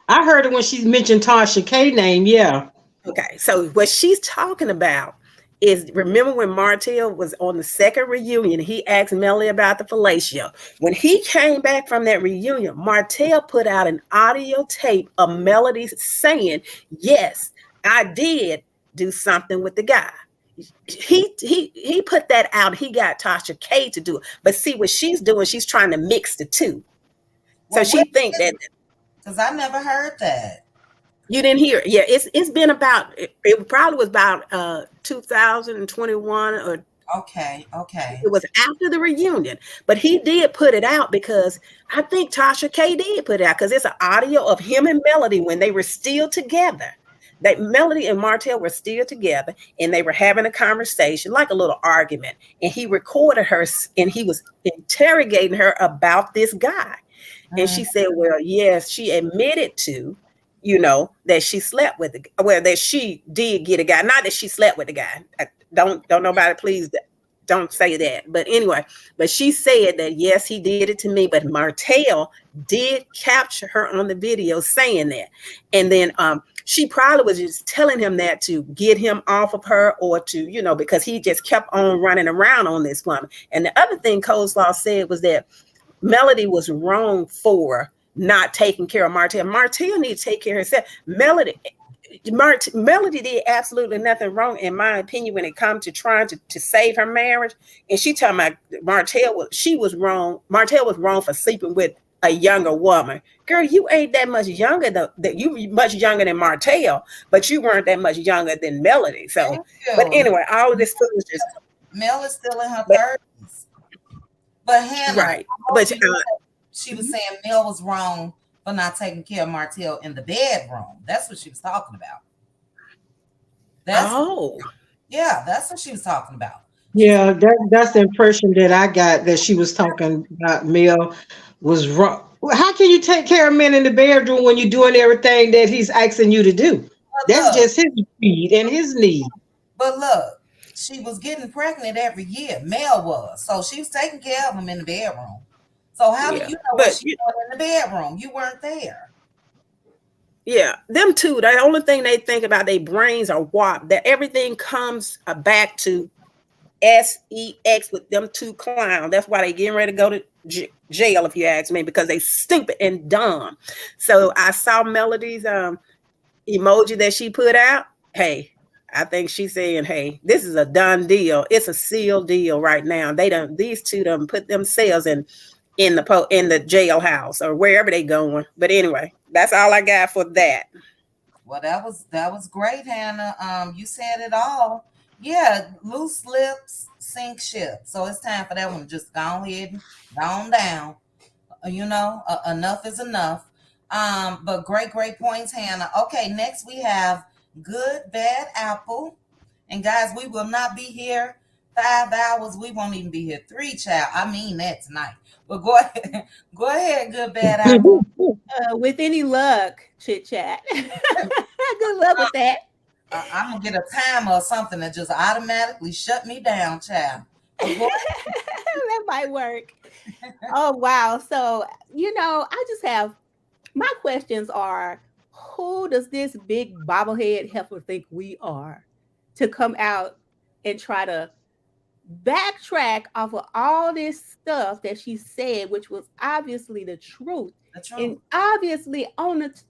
I heard it when she mentioned Tasha K name. Yeah. Okay. So what she's talking about is, remember when Martell was on the second reunion, he asked Melody about the fellatio. When he came back from that reunion, Martell put out an audio tape of Melody saying, yes, I did do something with the guy. He put that out. He got Tasha K to do it. But see what she's doing, she's trying to mix the two. So she think that, because I never heard that. You didn't hear it. Yeah, it's been about, it probably was about 2021 or okay. It was after the reunion, but he did put it out because I think Tasha K did put it out because it's an audio of him and Melody when they were still together. that Melody and Martell were still together, and they were having a conversation, like a little argument. And he recorded her, and he was interrogating her about this guy. And she said, well, yes, she admitted to, that she slept with that she did get a guy. Not that she slept with the guy. Don't nobody please don't say that. But anyway, but she said that yes, he did it to me. But Martell did capture her on the video saying that. And then she probably was just telling him that to get him off of her, or to, because he just kept on running around on this woman. And the other thing Coleslaw said was that Melody was wrong for not taking care of Martell. Martell needs to take care of herself. Melody did absolutely nothing wrong, in my opinion, when it comes to trying to save her marriage. And she talking about Martell was wrong. Martell was wrong for sleeping with a younger woman. Girl, you ain't that much younger you much younger than Martell, but you weren't that much younger than Melody. So, but anyway, all of this was just Mel is still in her 30s. But Hannah, right. But she was saying Mel was wrong for not taking care of Martell in the bedroom. That's what she was talking about. That's what she was talking about. Yeah, that's the impression that I got, that she was talking about Mel was wrong. How can you take care of men in the bedroom when you're doing everything that he's asking you to do? That's just his greed and his need. But look, she was getting pregnant every year. Mel was. So she was taking care of him in the bedroom. So how do you know what she was in the bedroom? You weren't there. Yeah, them two, the only thing they think about, their brains are warped. That everything comes back to sex with them two clowns. That's why they getting ready to go to jail, if you ask me, because they stupid and dumb. So I saw Melody's emoji that she put out. Hey, I think she's saying, hey, this is a done deal. It's a sealed deal right now. These two done put themselves in the jailhouse or wherever they going. But anyway, that's all I got for that. Well, that was great, Hannah. You said it all. Yeah, loose lips sink ship. So it's time for that one to just go ahead and go on down. Enough is enough. But great points, Hannah. Okay, next we have Good Bad Apple. And guys, we will not be here 5 hours. We won't even be here 3, child. I mean that tonight. But go ahead, Good Bad Apple. With any luck, chit chat. Good luck with that. I'm gonna get a timer or something that just automatically shut me down, child. That might work. Oh wow. So I just have, my questions are, who does this big bobblehead heifer think we are to come out and try to backtrack off of all this stuff that she said, which was obviously the truth. And obviously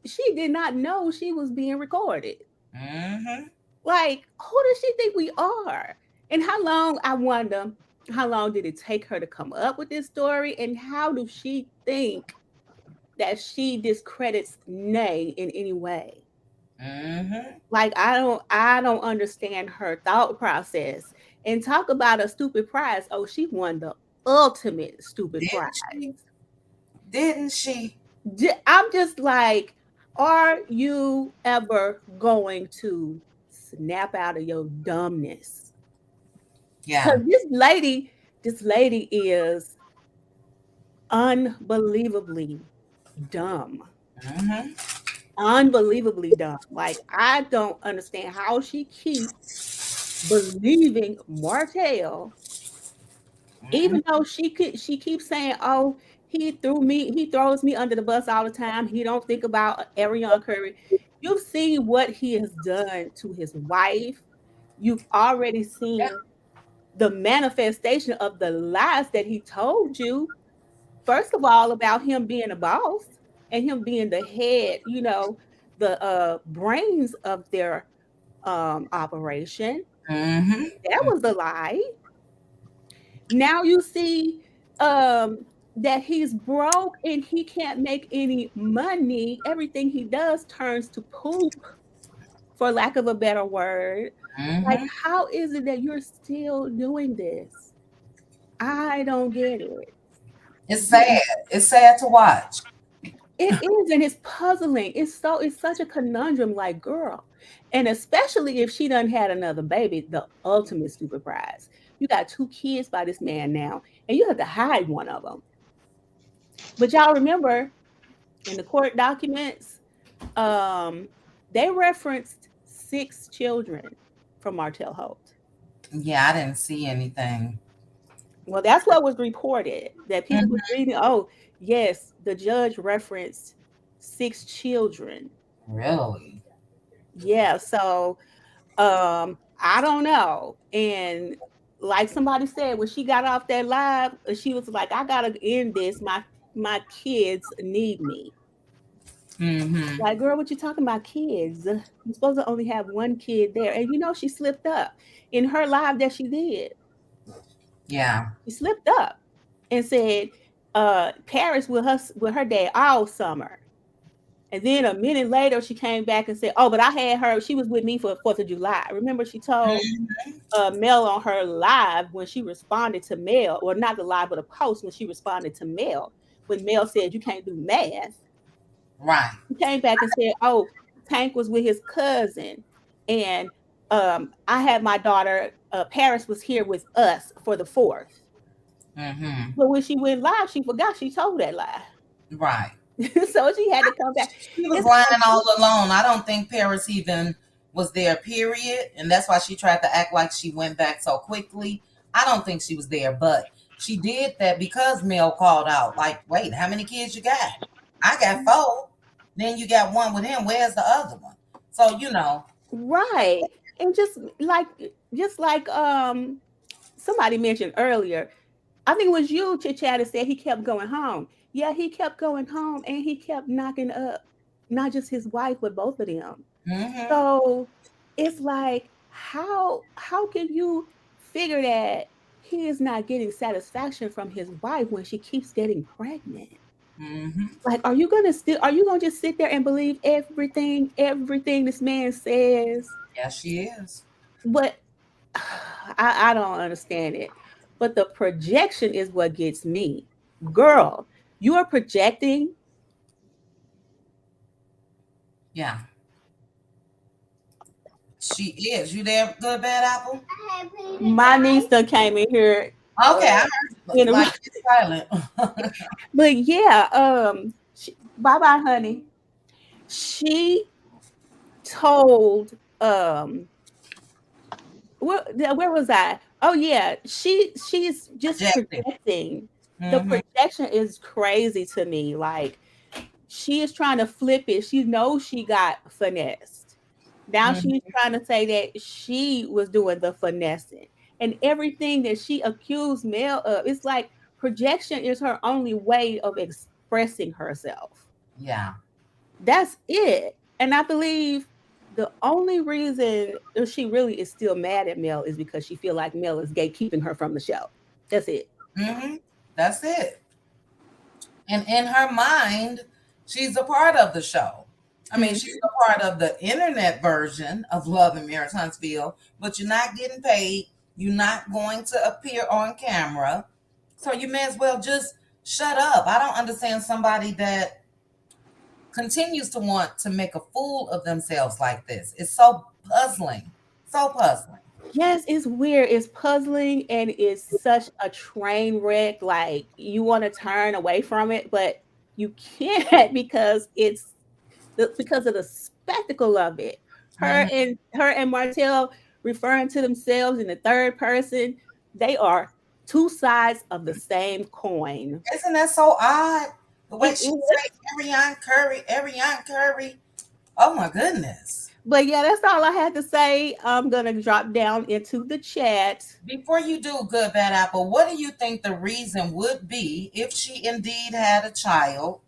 she did not know she was being recorded. Mm-hmm. Like, who does she think we are? And I wonder, how long did it take her to come up with this story? And how does she think that she discredits Nay in any way? Mm-hmm. Like, I don't understand her thought process. And talk about a stupid prize. Oh, she won the ultimate stupid prize. Didn't she? I'm just like, are you ever going to snap out of your dumbness? Yeah. Because this lady is unbelievably dumb. Mm-hmm. Unbelievably dumb. Like, I don't understand how she keeps believing Martell, even though she keeps saying, oh, he throws me under the bus all the time. He don't think about Ariana Curry. You've seen what he has done to his wife. You've already seen the manifestation of the lies that he told you. First of all, about him being a boss and him being the head, the brains of their operation. Mm-hmm. That was the lie. Now you see that he's broke and he can't make any money. Everything he does turns to poop, for lack of a better word. Mm-hmm. Like, how is it that you're still doing this? I don't get it. It's sad. It's sad to watch. It is, and it's puzzling. It's such a conundrum. Like, girl, And especially if she done had another baby, the ultimate stupid prize. You got 2 kids by this man now, and you have to hide one of them. But y'all remember in the court documents, they referenced 6 children from Martell Holt. Yeah, I didn't see anything. Well, that's what was reported. That people Mhm. was reading. Oh, yes, the judge referenced 6 children. Really? Yeah, so I don't know. And like somebody said, when she got off that live, she was like, I gotta end this. My kids need me. Mm-hmm. Like, girl, what you talking about kids? You're supposed to only have one kid there. And she slipped up in her live that she did. Yeah. She slipped up and said, Paris with her dad all summer. And then a minute later, she came back and said, "Oh, but I had her. She was with me for 4th of July." Remember, she told Mm-hmm. Mel on her live when she responded to Mel, or not the live, but a post when she responded to Mel. When Mel said, "You can't do math," Right. he came back and said, "Oh, Tank was with his cousin, and I had my daughter. Paris was here with us for the 4th." Mm-hmm. But when she went live, she forgot she told that lie. Right. So she had to come back. She was It's lying like, all alone. I don't think Paris even was there, period. And that's why she tried to act like she went back so quickly. I don't think she was there, but she did that because Mel called out, like, wait, how many kids you got? I got 4. Then you got one with him. Where's the other one? So, right. And just like somebody mentioned earlier, I think it was you, Chit Chat, said he kept going home. Yeah, he kept going home and he kept knocking up not just his wife, but both of them. mm-hmm. So it's like, how can you figure that he is not getting satisfaction from his wife when she keeps getting pregnant? Mm-hmm. Like, are you gonna just sit there and believe everything this man says? Yeah, she is. But I don't understand it. But the projection is what gets me. Girl, you are projecting. Yeah, she is. You there, good bad apple? My niece done came in here Okay, I heard in a, like it's silent. but yeah, bye bye, honey. She told where was I? Oh yeah, she's just Projecting. projecting. The Mm-hmm. projection is crazy to me. Like, she is trying to flip it. She knows she got finessed. Now she's Mm-hmm. trying to say that she was doing the finessing. And everything that she accused Mel of, it's like projection is her only way of expressing herself. Yeah. That's it. And I believe the only reason she really is still mad at Mel is because she feel like Mel is gatekeeping her from the show. That's it. Mm-hmm. That's it. And in her mind, she's a part of the show. I mean, Mhm. she's a part of the internet version of Love and Marriage Huntsville, but you're not getting paid. You're not going to appear on camera. So you may as well just shut up. I don't understand somebody that continues to want to make a fool of themselves like this. It's so puzzling. So puzzling. Yes, it's weird. It's puzzling and it's such a train wreck. Like, you want to turn away from it, but you can't because of the spectacle of it. Her Mhm. and her and Martell referring to themselves in the third person, they are two sides of the same coin. Isn't that so odd? The way It she is. say Ariane Curry. Oh my goodness. But yeah, that's all I had to say. I'm gonna drop down into the chat. Before you do, good bad apple, what do you think the reason would be if she indeed had a child?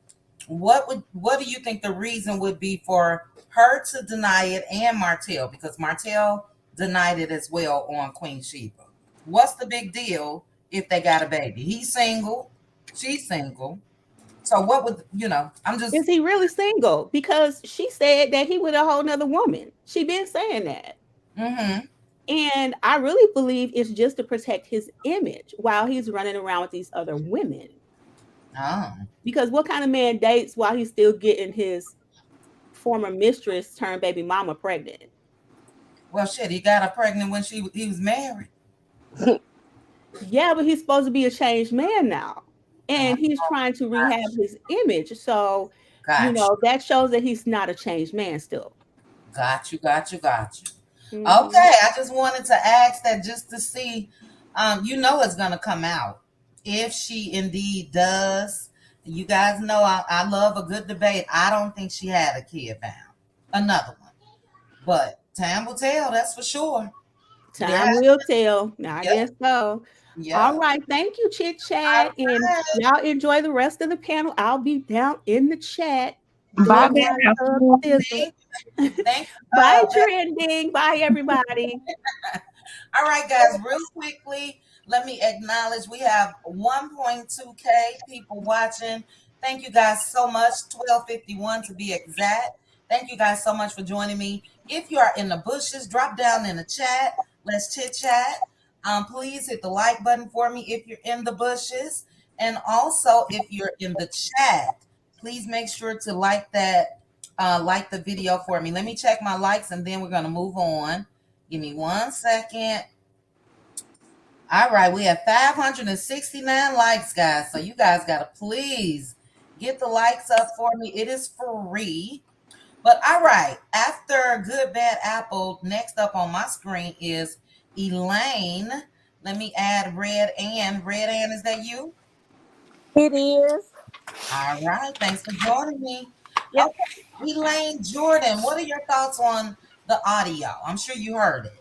What do you think the reason would be for her to deny it and Martell? Because Martell denied it as well on Queen Sheba. What's the big deal if they got a baby? He's single, she's single. So what would I'm just Is he really single? Because she said that he with a whole nother woman. She been saying that. mm-hmm. And I really believe it's just to protect his image while he's running around with these other women. Oh. Because what kind of man dates while he's still getting his former mistress turned baby mama pregnant. Well, shit, he got her pregnant when he was married. Yeah, but he's supposed to be a changed man now. Oh, And he's trying to rehab gosh. his image. So, Got that shows that he's not a changed man still. Got you, got you, got you. Hmm. Okay, I just wanted to ask that just to see. It's gonna come out if she indeed does. You guys know I love a good debate. I don't think she had a kid bound, another one, but time will tell. That's for sure. Yeah, Time will tell. I yep, guess so. All yep. right. Thank you, Chit All Chat. And right. y'all enjoy the rest of the panel. I'll be down in the chat Bye, doing my bye. thizzle. Thank, thank Bye, trending. Bye, everybody. All right, guys, real quickly, let me acknowledge we have 1.2K people watching. Thank you guys so much. 1251 to be exact. Thank you guys so much for joining me. If you are in the bushes, drop down in the chat. Let's chit chat. Please hit the like button for me if you're in the bushes. And also, if you're in the chat, please make sure to like the video for me. Let me check my likes and then we're going to move on. Give me 1 second. All right, we have 569 likes, guys. So you guys got to please get the likes up for me. It is free. But all right, after Good Bad Apple, next up on my screen is Elaine. Let me add Red Ann. Red Ann, is that you? It is. All right, thanks for joining me. Yep. Okay, Elaine Jordan, what are your thoughts on the audio? I'm sure you heard it.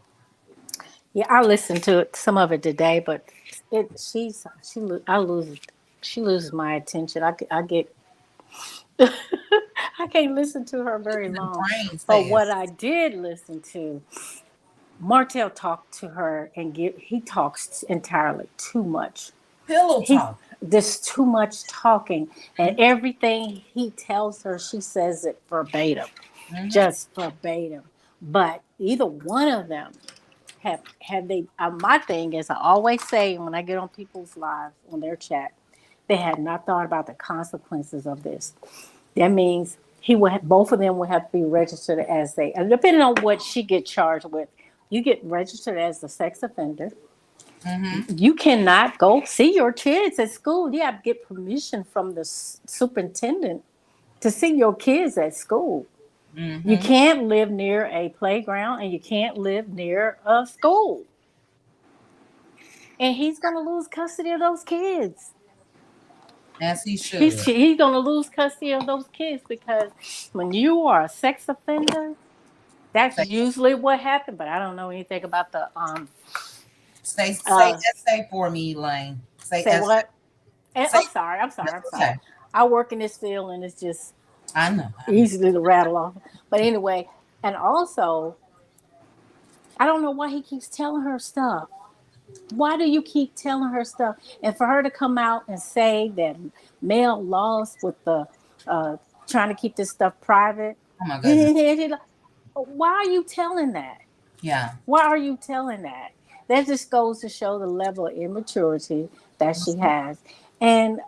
Yeah, I listened to it, some of it today, but I lose she loses my attention. I get I can't listen to her very The long. brain But what I says. did listen to, Martell talked to her he talks entirely too much. Pillow He talk. There's too much talking, and everything he tells her, she says it verbatim, Mm-hmm. just verbatim. But either one of them have they. My thing is, I always say when I get on people's lives on their chat, they had not thought about the consequences of this. That means both of them would have to be registered as and depending on what she get charged with, you get registered as a sex offender. Mm-hmm. You cannot go see your kids at school. You have to get permission from the superintendent to see your kids at school. You Mm-hmm. can't live near a playground and you can't live near a school. And he's going to lose custody of those kids. As he He's, should. he's going to lose custody of those kids because when you are a sex offender, that's Say, usually what happened. But I don't know anything about the say uh essay for me, Elaine. Say say essay. what? And Say I'm that's sorry. okay. I work in this field and it's just I know. I know. easily to rattle off. But anyway, and also, I don't know why he keeps telling her stuff. Why do you keep telling her stuff? And for her to come out and say that Mel lost with the uh, trying to keep this stuff private, Oh my goodness. why are you telling that? Yeah. Why are you telling that? That just goes to show the level of immaturity that she has. And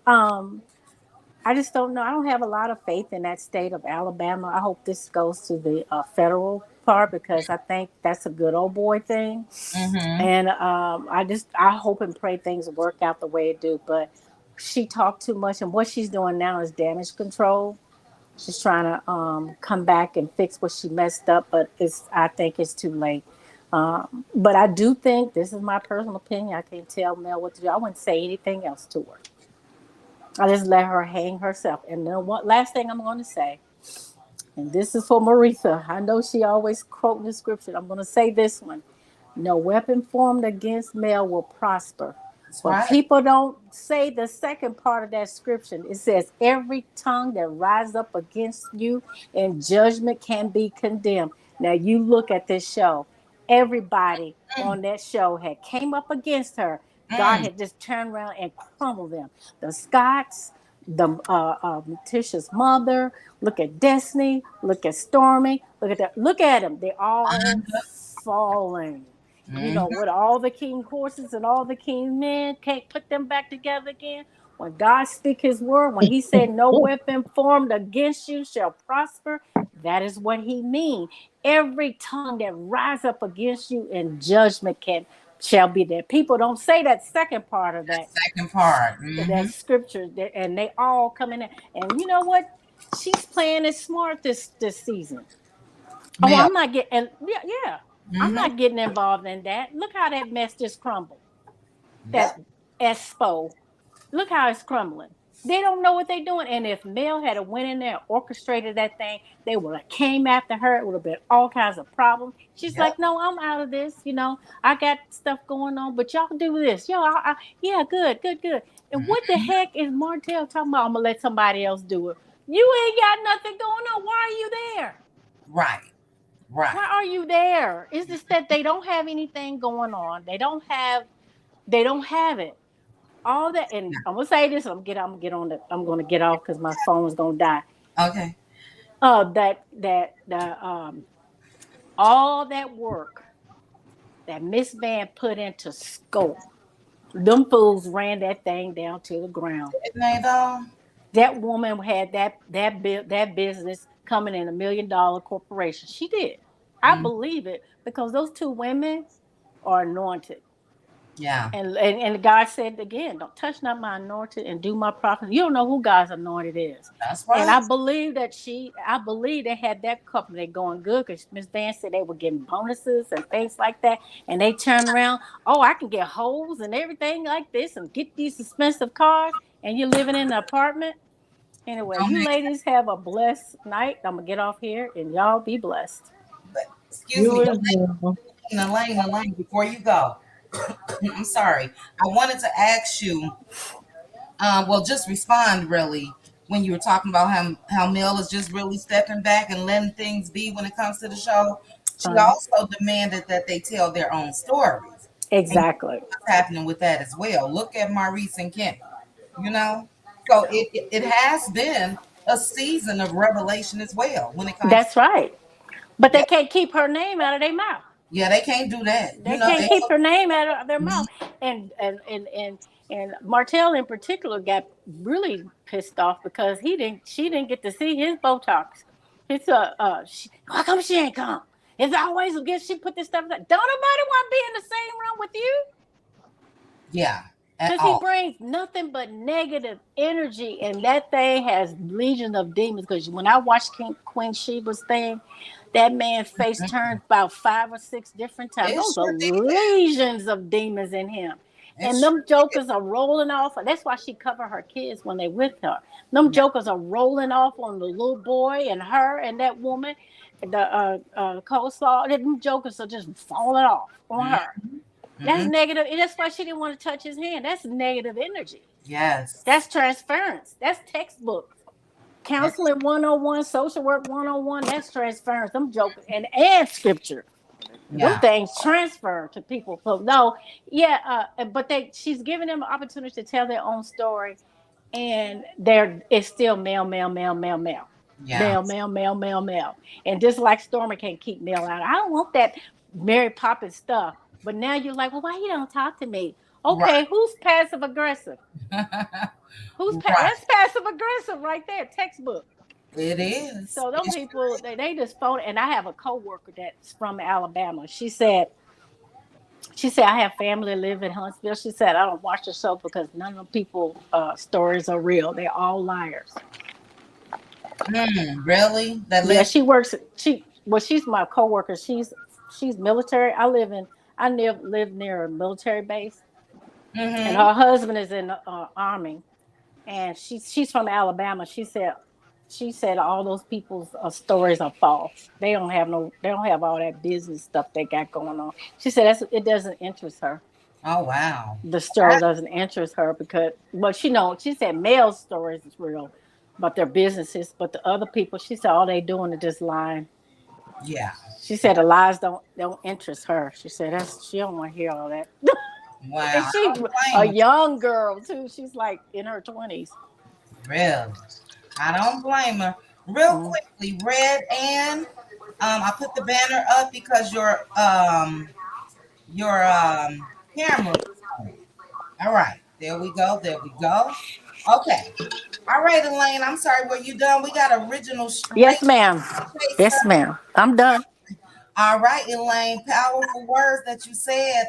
I just don't know. I don't have a lot of faith in that state of Alabama. I hope this goes to the federal part because I think that's a good old boy thing. Mm-hmm. And I hope and pray things work out the way it do. But she talked too much, and what she's doing now is damage control. She's trying to come back and fix what she messed up, but I think it's too late. But I do think this is my personal opinion. I can't tell Mel what to do. I wouldn't say anything else to her. I just let her hang herself. And then one last thing I'm going to say, and this is for Maritha. I know she always quoting the scripture. I'm going to say this one. No weapon formed against Mel will prosper. That's But right. people don't say the second part of that scripture. It says, every tongue that rises up against you in judgment can be condemned. Now you look at this show. Everybody Mm, on that show had came up against her. God mm, had just turned around and crumbled them. The Scotts, the Tisha's mother. Look at Destiny. Look at Stormy. Look at that. Look at them. They're all falling. You mm, know, with all the king horses and all the king men, can't put them back together again. When God speak his word, when he said no weapon formed against you shall prosper, That is what he mean. Every tongue that rise up against you in judgment can shall be there. People don't say that second part of that Second part. scripture, and they all come in there. And you know what? She's playing it smart this season. Oh, Mel. I'm not getting. Yeah, yeah. I'm Mm-hmm. not getting involved in that. Look how that mess just crumbled. That Yep. Expo. Look how it's crumbling. They don't know what they're doing. And if Mel had a went in there and orchestrated that thing, they would have came after her. It would have been all kinds of problems. She's Yep. like, no, I'm out of this. I got stuff going on, but y'all do this. Yeah, good, good, good. And what the Mhm. heck is Martell talking about? I'm gonna let somebody else do it. You ain't got nothing going on. Why are you there? Right. Why Right. are you there? It's just that they don't have anything going on. They don't have it. All that, and I'm gonna say this. I'm gonna get off because my phone's gonna die. Okay. That all that work that Miss Van put into scope, them fools ran that thing down to the ground. Didn't they though? That woman had that business coming in $1 million corporation. She did. I Mm, believe it because those two women are anointed. yeah. And God said again, don't touch not my anointed and do my prophets. You don't know who God's anointed is. That's And right. I believe they had that company going good because Miss Van said they were getting bonuses and things like that. And they turned around, oh, I can get holes and everything like this and get these expensive cars. And you're living in an apartment. Anyway, Don't you make, ladies have a blessed night. I'm going to get off here and y'all be blessed. but, excuse me, You as well. Elaine, before you go, I'm sorry. I wanted to ask you, well, just respond really when you were talking about how Mel is just really stepping back and letting things be when it comes to the show. She Uh, also demanded that they tell their own stories. And exactly. what's happening with that as well. Look at Maurice and Kim, you know? So it has been a season of revelation as well when it comes to, That's right. But yeah, they can't keep her name out of their mouth. yeah, they can't do that. They can't They keep her name out of their Mhm. mouth. And Martell in particular got really pissed off because she didn't get to see his Botox. It's how come she ain't come? It's always against she put this stuff. Don't nobody want to be in the same room with you. Yeah, at Because he all. brings nothing but negative energy, and that thing has legions of demons. Because when I watched Queen Sheba's thing, that man's face Mhm. turned about 5 or 6 different times. It Those are sure did. legions of demons in him. It And sure them did. jokers are rolling off. That's why she cover her kids when they with her. Them Yeah. jokers are rolling off on the little boy and her and that woman. The coleslaw. Them jokers are just falling off on her. Mhm. That's Mhm. negative. That's why she didn't want to touch his hand. That's negative energy. Yes. That's transference. That's textbook. That's Counseling 101, social work 101, that's transference. Them jokers and scripture. Them yeah. things transfer to people. So no, yeah, but she's giving them an opportunity to tell their own story, and it's still male, male, male, male, male. Yeah. Male, male, male, male, male. And just like Stormy can't keep male out. I don't want that Mary Poppins stuff. But now you're like, well, why you don't talk to me? Okay, Right. who's passive aggressive? Right. That's passive aggressive right there, textbook. It is. So them It people, sure they just phone. And I have a coworker that's from Alabama. She said I have family live in Huntsville. She said I don't watch the show because none of the people stories are real. They're all liars. really? That Yeah, live? she works. She's my coworker. She's military. I live near a military base, and Mm-hmm. her husband is in the army. And she's from Alabama. She said all those people's stories are false. They don't have all that business stuff they got going on. She said it doesn't interest her. Oh wow. The story doesn't interest her because, but she said male stories is real, but their businesses. But the other people, she said all they doing is just lying. Yeah. She said the lies don't interest her. She don't want to hear all that. And Wow. I she's don't a blame her. young girl too. She's like in her 20s. Really. I don't blame her. Real Mm. quickly, Red and I put the banner up because your camera was on. All right. There we go. There we go. Okay. All right, Elaine. I'm sorry. Were you done? We got original Yes, straight ma'am. Yes, chaser. ma'am. I'm done. All right, Elaine. Powerful words that you said.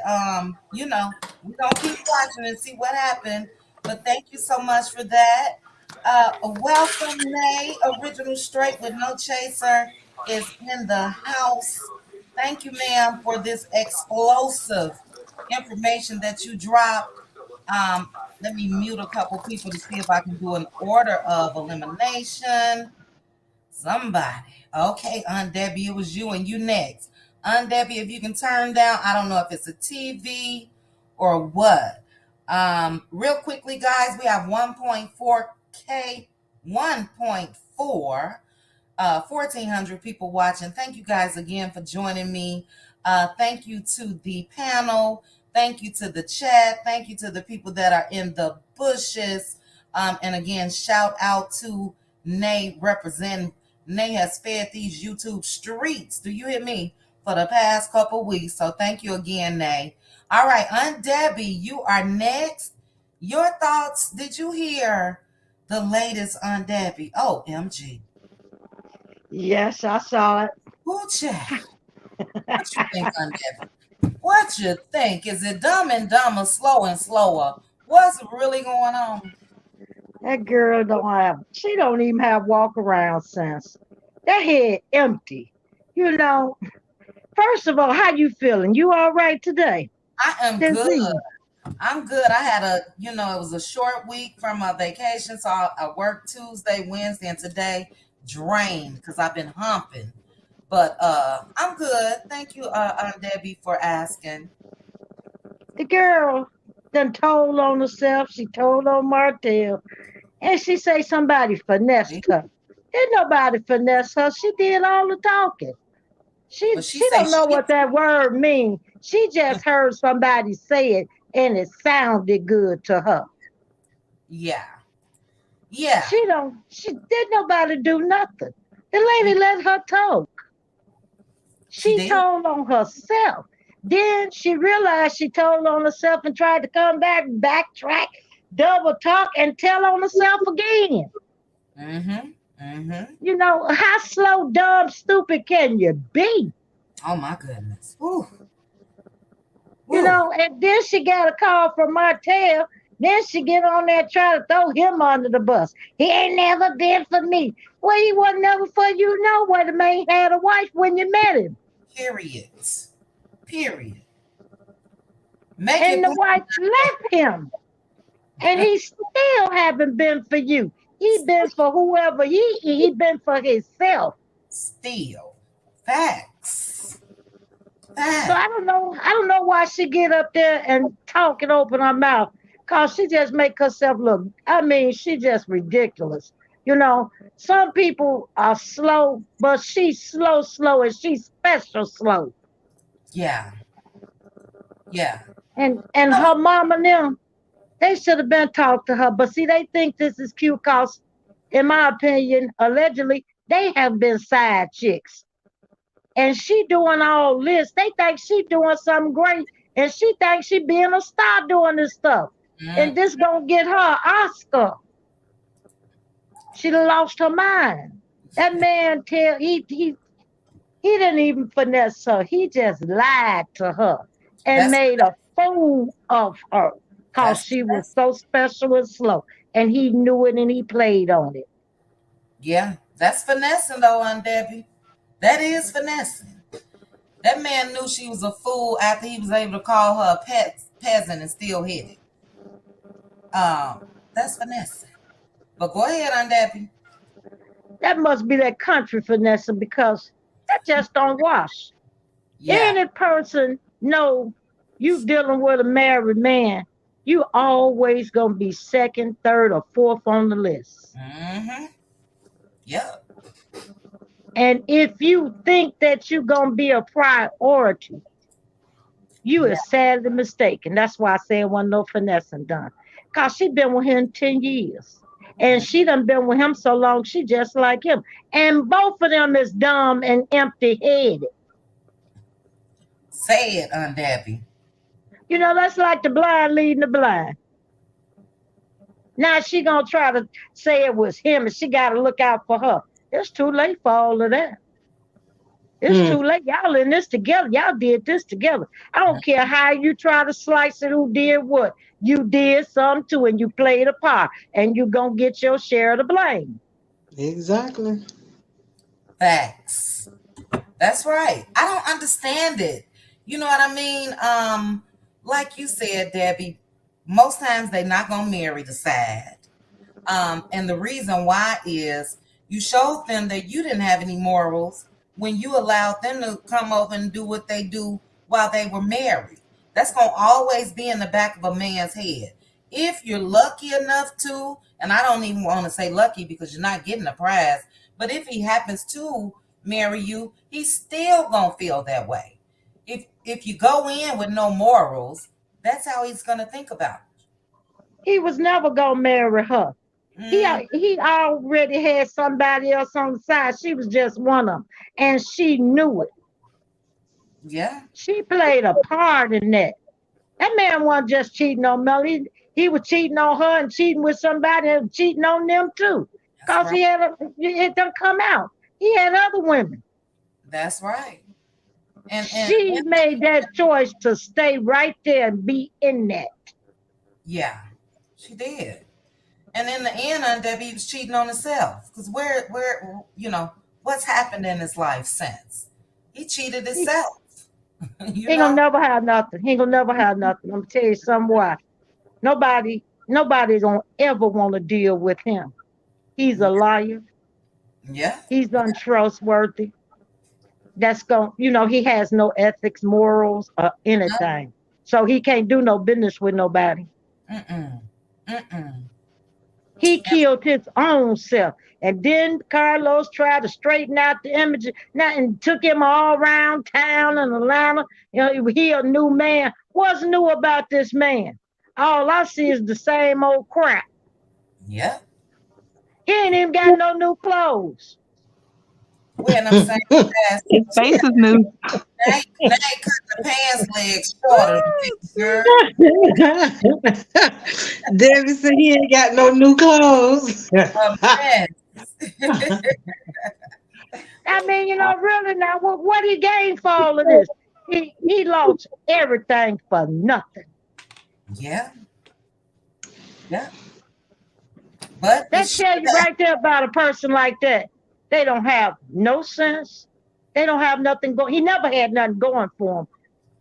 We're gonna keep watching and see what happened. But thank you so much for that. Welcome, Nay. Original straight with no chaser is in the house. Thank you, ma'am, for this explosive information that you dropped. Um, Let me mute a couple people to see if I can do an order of elimination. Somebody. Okay, Aunt Debbie, it was you and you next. Aunt Debbie, if you can turn down, I don't know if it's a TV or what. Real quickly, guys, we have 1.4K, 1.4 1,400 people watching. Thank you guys again for joining me. Thank you to the panel. Thank you to the chat. Thank you to the people that are in the bushes. And again, shout out to Nay representing. Nay has fed these YouTube streets. Do you hear me? For the past couple weeks. So thank you again, Nay. All right, Aunt Debbie, you are next. Your thoughts? Did you hear the latest, Aunt Debbie? OMG. Yes, I saw it. Ooh, child. What you think, Aunt Debbie? What you think? Is it dumb and dumber, slow and slower? What's really going on? That girl she don't even have walk around sense. That head empty. You know, first of all, how you feeling? You all right today? I am This good. evening. I'm good. I had it was a short week from my vacation. So I worked Tuesday, Wednesday, and today drained because I've been humping. But I'm good. Thank you, Aunt Debbie, for asking. The girl done told on herself. She told on Martell. And she say somebody See? finessed her. Didn't nobody finesse her. She did all the talking. She But she she say don't know she, what that word means. She just heard somebody say it and it sounded good to her. yeah. Yeah. She did nobody do nothing. The lady Mm, let her talk. she She did. told on herself. Then she realized she told on herself and tried to come back, backtrack, double talk, and tell on herself again. Mm-hmm. Mm-hmm. You know, how slow, dumb, stupid can you be? Oh my goodness. Ooh. You Ooh. know, and then she got a call from Martell. Then she get on there trying to throw him under the bus. He ain't never been for me. Well, he wasn't never for you. No, where the man had a wife when you met him, Period. Period. Make and it the plain. wife left him, and he still haven't been for you. He been for whoever he been for himself. Still. Facts. So Facts. I don't know why she get up there and talk and open her mouth. Cause she just make herself look. I mean, she just ridiculous. You know, some people are slow, but she's slow, and she's special slow. Yeah. Yeah. And Oh, her mom and them, they should have been talked to her. But see, they think this is cute cause, in my opinion, allegedly, they have been side chicks. And she doing all this. They think she doing something great, and she thinks she being a star doing this stuff. And mm, this gonna get her an Oscar. She done lost her mind. That man he didn't even finesse her. He just lied to her and that's made a fool of her because that's she was that's so special and slow. And he knew it and he played on it. yeah. That's finessing though, Aunt Debbie. That is finessing. That man knew she was a fool after he was able to call her a peasant and still hit it. That's finessing. But go ahead, Aunt Debbie. That must be that country finesse because that just don't wash. Yeah. Any person know you dealing with a married man, you always gonna be second, third, or fourth on the list. Mm-hmm. Yep. And if you think that you're gonna be a priority, you Yeah. is sadly mistaken. That's why I say it wasn't no finessing done. Cause she been with him 10 years. And Mm. she done been with him so long, she just like him. And both of them is dumb and empty headed. Say it, Aunt Debbie. You know, that's like the blind leading the blind. Now she gonna try to say it was him, and she got to look out for her. It's too late for all of that. It's too late. Y'all in this together. Y'all did this together. I don't care how you try to slice it, who did what. You did something too, and you played a part, and you gonna get your share of the blame. Exactly. Facts. That's right. I don't understand it. You know what I mean? Like you said, Debbie, most times they're not gonna marry the side. And the reason why is you showed them that you didn't have any morals when you allowed them to come over and do what they do while they were married. That's going to always be in the back of a man's head. If you're lucky enough to, and I don't even want to say lucky because you're not getting a prize, but if he happens to marry you, he's still going to feel that way. If you go in with no morals, that's how he's going to think about He was never gonna marry her. it. He already had somebody else on the side. She was just one of them, and she knew it. Yeah, She played a part in that. That man wasn't just cheating on Melly. He was cheating on her and cheating with somebody and cheating on them too. that's Cause right. it done come out. He had other women. That's right. And She made that choice to stay right there and be in that. yeah, she did. And in the end, Aunt Debbie was cheating on himself. Because what's happened in his life since? He cheated He, himself, you he ain't gonna know? never have nothing. He ain't gonna never have nothing. I'm gonna tell you something why. Nobody gonna ever want to deal with him. He's a liar. Yeah, He's untrustworthy. That's going, he has no ethics, morals, or anything. So he can't do no business with nobody. mm-mm, mm-mm. He killed his own self. And then Carlos tried to straighten out the image now and took him all around town in Atlanta. He a new man. What's new about this man? All I see is the same old crap. Yeah. He ain't even got no new clothes. Wearing them same pants. His face is new. Now he cut the pants legs shorter, girl. Debbie said he ain't got no new clothes. A mess. I mean, really now, what he gained for all of this? He lost everything for nothing. Yeah, yeah. But it That should tell you have. right there about a person like that. They don't have no sense. They don't have nothing going. He never had nothing going for him.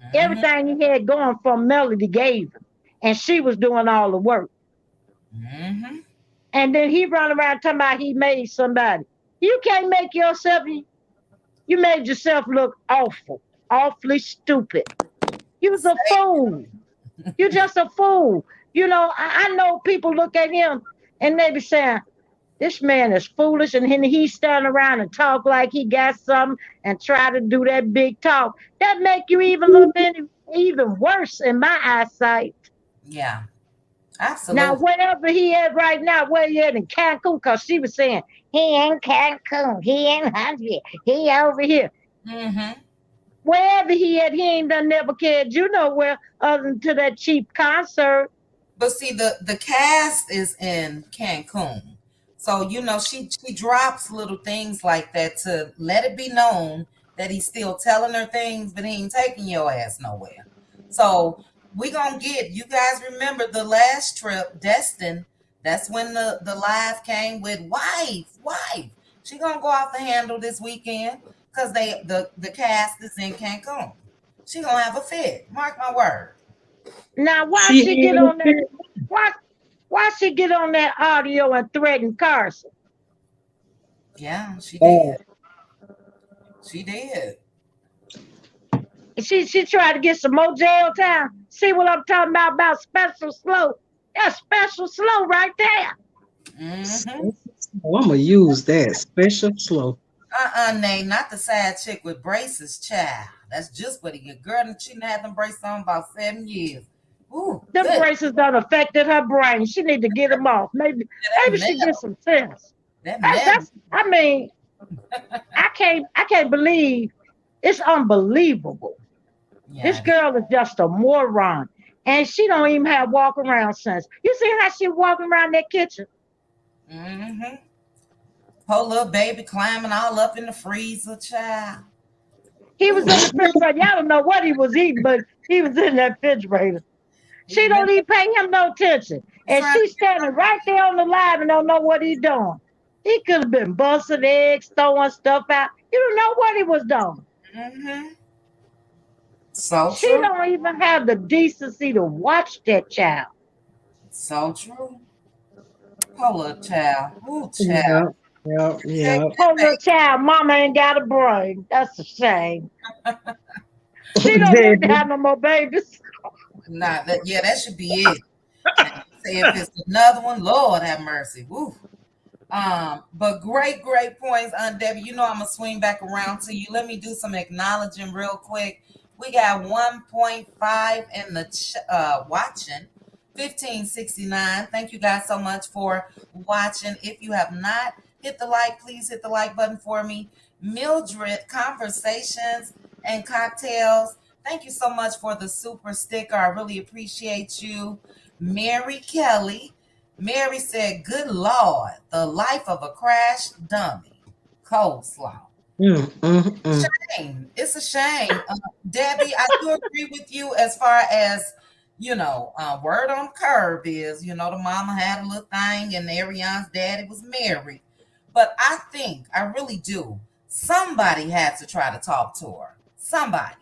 Mm-hmm, Everything he had going for him, Melody gave him, and she was doing all the work. mm-hmm. And then he run around talking about he made somebody. You can't make yourself. You made yourself look awful, awfully stupid. You was a fool. You're just a fool. I know people look at him and they be saying, this man is foolish, and then he stand around and talk like he got something and try to do that big talk. That make you even look even worse in my eyesight. Yeah, Now, absolutely. wherever he at right now, where he at in Cancun, because she was saying, he in Cancun, he in Huntsville, he over here. Mm-hmm. Wherever he at, he ain't done never cared you nowhere other than to that cheap concert. But see, the cast is in Cancun, so she drops little things like that to let it be known that he's still telling her things, but he ain't taking your ass nowhere. So we gonna get you guys. Remember the last trip, Destin? That's when the live came with wife. She gonna go off the handle this weekend because the cast is in Cancun. She gonna have a fit. Mark my word. Now, why She she get ain't on that? Why why she get on that audio and threaten Carson? Yeah, she oh, did. She did. She tried to get some more jail time. See what I'm talking about special slow? That's special slow right there. Mm-hmm. I'm gonna use that special slow. Nay, not the side chick with braces, child. That's just what he get. Girl, and she done had them braces on about 7 years. Ooh, Them good. braces done affected her brain. She need to get them off. That Maybe she get metal. some sense. That That's metal. I mean, I can't believe it's unbelievable. Yeah, This it is. girl is just a moron. And she don't even have walk around sense. You see how she walking around that kitchen? Mm-hmm. Poor little baby climbing all up in the freezer, child. He was Ooh, in the refrigerator. Y'all don't know what he was eating, but he was in that refrigerator. he She really don't even pay him no attention. And trying to she's standing right there on the live and don't know what he's doing. He could have been busting eggs, throwing stuff out. You don't know what he was doing. get. Mm-hmm. So She true. don't even have the decency to watch that child. So true. Poor little child. Ooh, child. Yeah, yeah, Check yeah. that Poor little baby. child, mama ain't got a brain. That's a shame. She don't need to Debbie. have no more babies. Nah, that yeah, that should be it. Now, say if it's another one, Lord have mercy. Woo. But great points, Aunt Debbie. You know I'm gonna swing back around to you. Let me do some acknowledging real quick. We got 1.5 in the watching. 1569. Thank you guys so much for watching. If you have not hit the like, please hit the like button for me. Mildred Conversations and Cocktails. Thank you so much for the super sticker. I really appreciate you. Mary Kelly. Mary said, "Good Lord, the life of a crash dummy." Coleslaw. Mm. Shame. It's a shame. Debbie, I do agree with you as far as, word on curve is, the mama had a little thing and Ariana's daddy was married. But I really do, somebody had to try to talk to her. Somebody.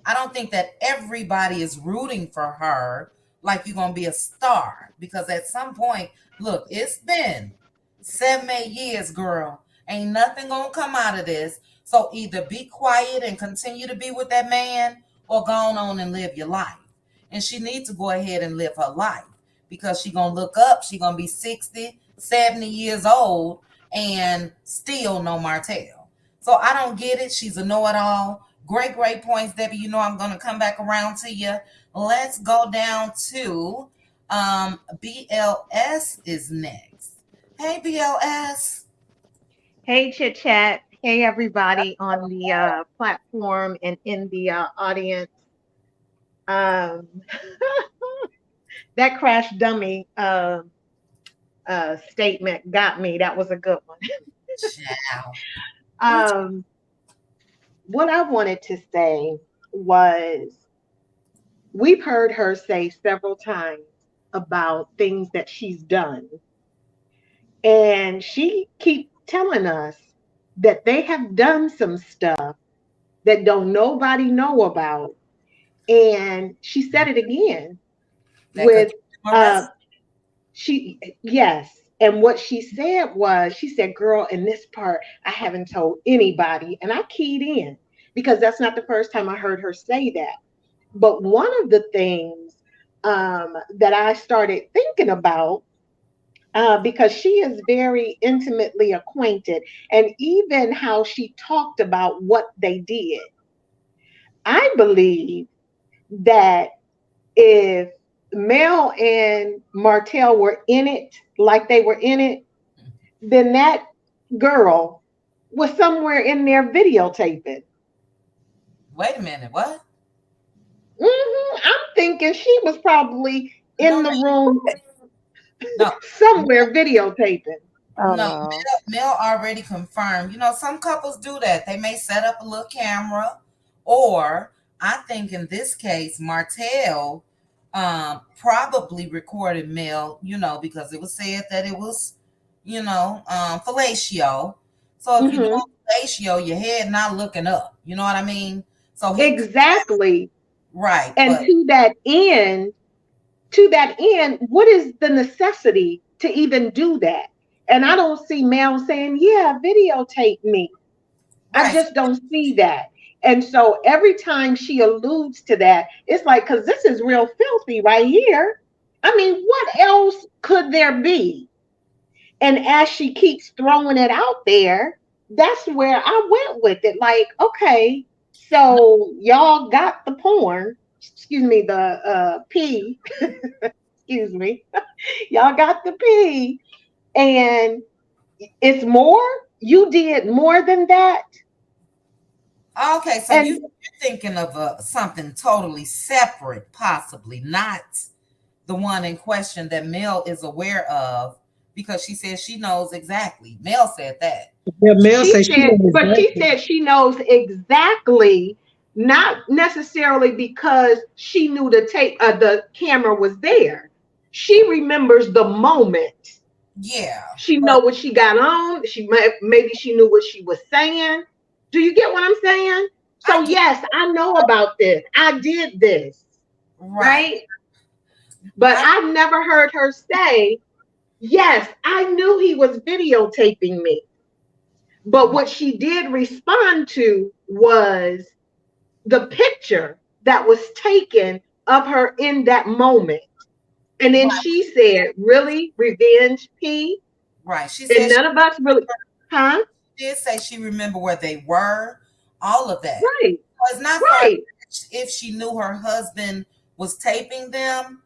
I don't think that everybody is rooting for her like you're gonna be a star. Because at some point, look, it's been 7, 8 years, girl. Ain't nothing gonna come out of this. So either be quiet and continue to be with that man, or go on and live your life. And she needs to go ahead and live her life, because she gonna look up, she gonna be 60, 70 years old and still no Martell. So I don't get it. She's a know-it-all. Great points, Debbie. You know I'm going to come back around to you. Let's go down to BLS is next. Hey, BLS. Hey, Chit Chat. Hey, everybody on the platform and in the audience. Um, that crash dummy statement got me. That was a good one. Ciao. What I wanted to say was we've heard her say several times about things that she's done. And she keeps telling us that they have done some stuff that don't nobody know about. And she said it again That could with keep them uh arrested. yes. And what she said was, she said, girl, in this part, I haven't told anybody. And I keyed in because that's not the first time I heard her say that. But one of the things that I started thinking about, because she is very intimately acquainted, and even how she talked about what they did. I believe that if Mel and Martell were in it like they were in it, then that girl was somewhere in there videotaping. Wait a minute. What? I'm thinking she was probably No, in the room no, somewhere videotaping. Oh no. no. Mel already confirmed. Some couples do that. They may set up a little camera, or I think in this case, Martell probably recorded Mel, because it was said that it was, fellatio. So if you're Hmm. doing fellatio, your head not looking up. You know what I mean? So he could, Exactly. right, And but to that end, what is the necessity to even do that? And I don't see Mel saying, yeah, videotape me. I right. just don't see that. And so every time she alludes to that, it's like, because this is real filthy right here. I mean, what else could there be? And as she keeps throwing it out there, that's where I went with it. Like, okay, so y'all got the porn, excuse me, the P, excuse me, y'all got the P, and it's more. You did more than that. Okay, so And you're thinking of something totally separate, possibly not the one in question that Mel is aware of, because she says she knows exactly. Mel said that. Yeah, Mel she says she said, knows but she exactly. said she knows exactly, not necessarily because she knew the camera was there. She remembers the moment. Yeah, She know but what she got on. Maybe she knew what she was saying. Do you get what I'm saying? So I get yes, I know about this. I did this, right. right? But I I've never heard her say, yes, I knew he was videotaping me. But what she did respond to was the picture that was taken of her in that moment. And then right, she said, really, revenge, P? right. She And said none of us really, huh? she did say she remember where they were, all of that. Right, So it's not far right. if she knew her husband was taping them.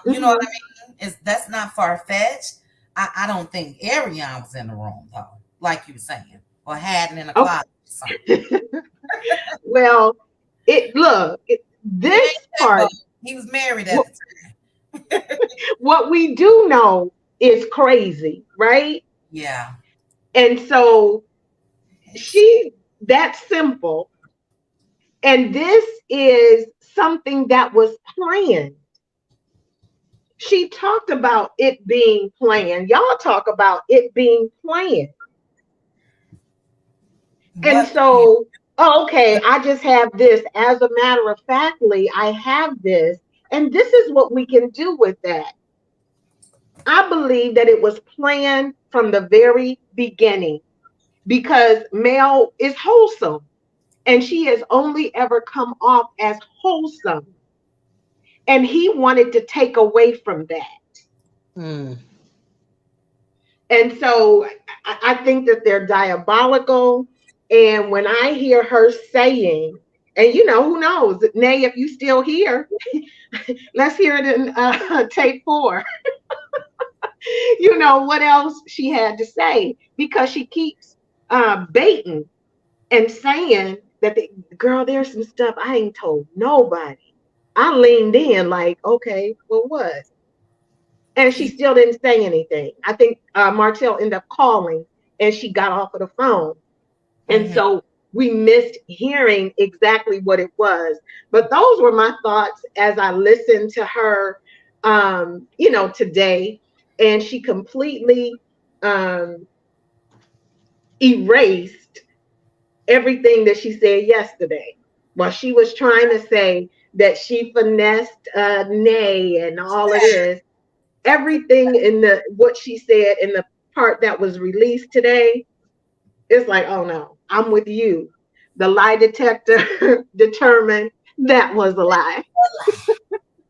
You know what Hmm. I mean? Is that's not far fetched. I don't think Ariane was in the room though, like you were saying, or had it in a Okay. closet or something. Well, He this ain't that bold. part, He was married at what, the time. what we do know is crazy, right? Yeah. And so she, that's simple. And this is something that was planned. She talked about it being planned. Y'all talk about it being planned. And What? so, oh, okay, I just have this. As a matter of factly, I have this. And this is what we can do with that. I believe that it was planned from the very beginning because Mel is wholesome and she has only ever come off as wholesome. And he wanted to take away from that. Mm. And so I think that they're diabolical. And when I hear her saying, and who knows, Nay, if you still here, let's hear it in tape 4. What else she had to say, because she keeps baiting and saying that girl, there's some stuff I ain't told nobody. I leaned in like, okay, well, what? And she still didn't say anything. I think Martell ended up calling and she got off of the phone. And Mm-hmm. so we missed hearing exactly what it was. But those were my thoughts as I listened to her, today. And she completely um, erased everything that she said yesterday. While she was trying to say that she finessed Nay and all of this, everything in the what she said in the part that was released today, it's like, oh no, I'm with you. The lie detector determined that was a lie.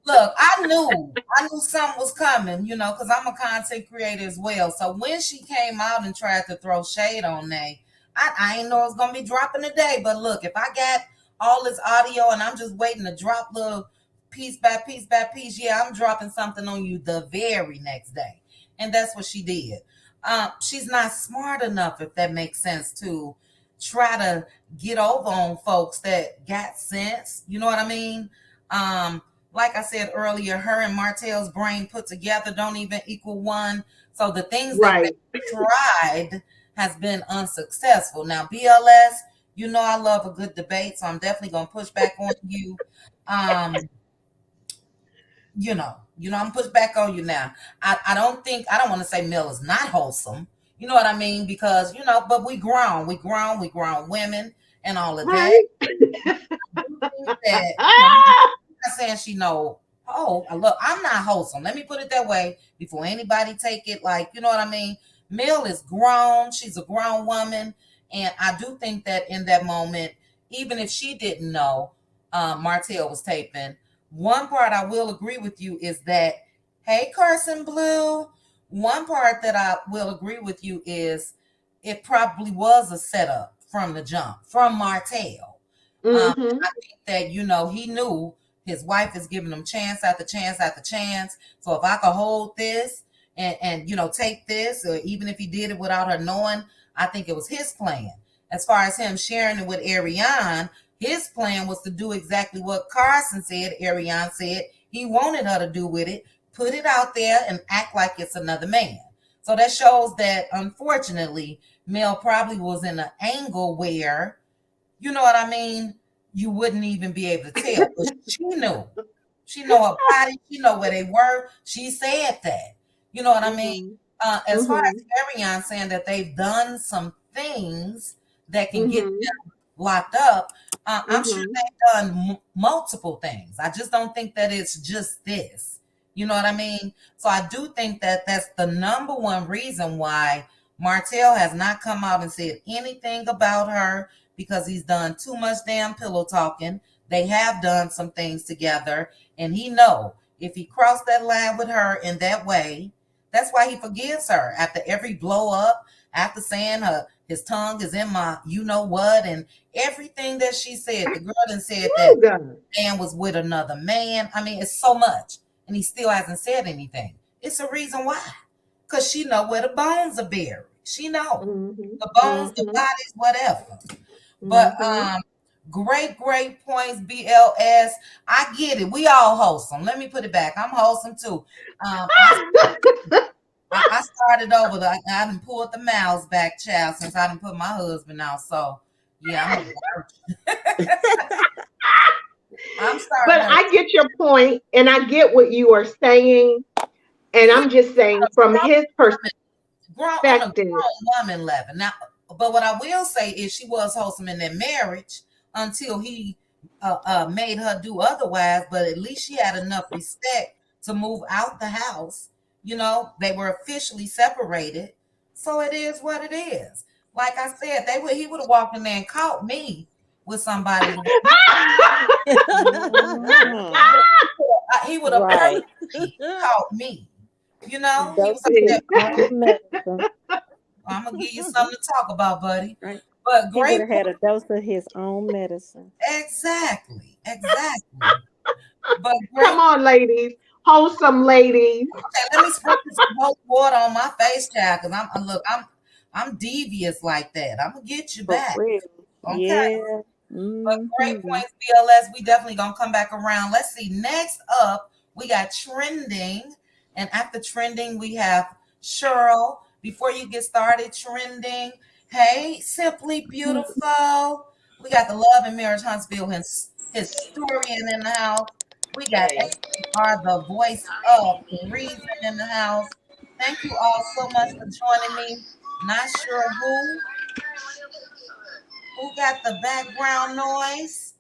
Look, I knew something was coming, because I'm a content creator as well. So when she came out and tried to throw shade on Nay, I didn't know it was gonna be dropping today. But look, if I got all this audio and I'm just waiting to drop little piece by piece by piece, yeah, I'm dropping something on you the very next day. And that's what she did. She's not smart enough, if that makes sense, to try to get over on folks that got sense. You know what I mean? Like I said earlier, her and Martell's brain put together don't even equal one. So the things that they Right. tried has been unsuccessful. Now, BLS, I love a good debate, so I'm definitely gonna push back on you. Um, I'm push back on you now. I don't want to say Mill is not wholesome. You know what I mean? Because, but we grown women and all of that. Right. I do think that, Ah! not saying she know. Oh, look, I'm not wholesome. Let me put it that way before anybody take it like, you know what I mean? Mill is grown. She's a grown woman. And I do think that in that moment, even if she didn't know Martell was taping, one part I will agree with you is that, hey, Carson Blue, one part that I will agree with you is it probably was a setup from the jump, from Martell. Mm-hmm. I think that, he knew his wife is giving him chance after chance after chance. So if I could hold this and take this, or even if he did it without her knowing, I think it was his plan. as far as him sharing it with Ariane, his plan was to do exactly what Carson said, Ariane said he wanted her to do with it, put it out there and act like it's another man. So that shows that, unfortunately, Mel probably was in an angle where, you know what I mean, you wouldn't even be able to tell. But she knew. She know her body. She know where they were. She said that. You know what I mean? As far as Ariane saying that they've done some things that can get them locked up, I'm sure they've done multiple things. I just don't think that it's just this. You know what I mean? So I do think that that's the number one reason why Martell has not come out and said anything about her, because he's done too much damn pillow talking. They have done some things together, and he know if he crossed that line with her in that way, that's why he forgives her after every blow up, after saying his tongue is in my you know what, and everything that she said. The girl done said that man was with another man. I mean, it's so much, and he still hasn't said anything. It's a reason why, because she know where the bones are buried. She know the bones, the bodies, whatever. But great points, BLS. I get it. We all wholesome. Let me put it back. I'm wholesome too. I started over. I done pulled the mouths back, child, since I done put my husband out. So yeah, I'm sorry. But I get your point, and I get what you are saying, and I'm just saying from his perspective. On a grown woman level. Now, but what I will say is she was wholesome in their marriage until he made her do otherwise. But at least she had enough respect to move out the house. You know, they were officially separated. So it is what it is. Like I said, he would have walked in there and caught me with somebody. He would have personally caught me. You know, I'm gonna give you something to talk about, buddy. Right. But great, he would have had a dose of his own medicine. Exactly. But come on, ladies, wholesome ladies. Okay, let me sprinkle some holy water on my face, child, because I'm devious like that. I'm gonna get you back. Okay. Yeah. But great points, BLS. We definitely gonna come back around. Let's see. Next up, we got trending, and after trending, we have Cheryl. Before you get started, trending. Hey, Simply Beautiful. We got the Love and Marriage Huntsville historian in the house. We got AR, the voice of reason in the house. Thank you all so much for joining me. Not sure who got the background noise.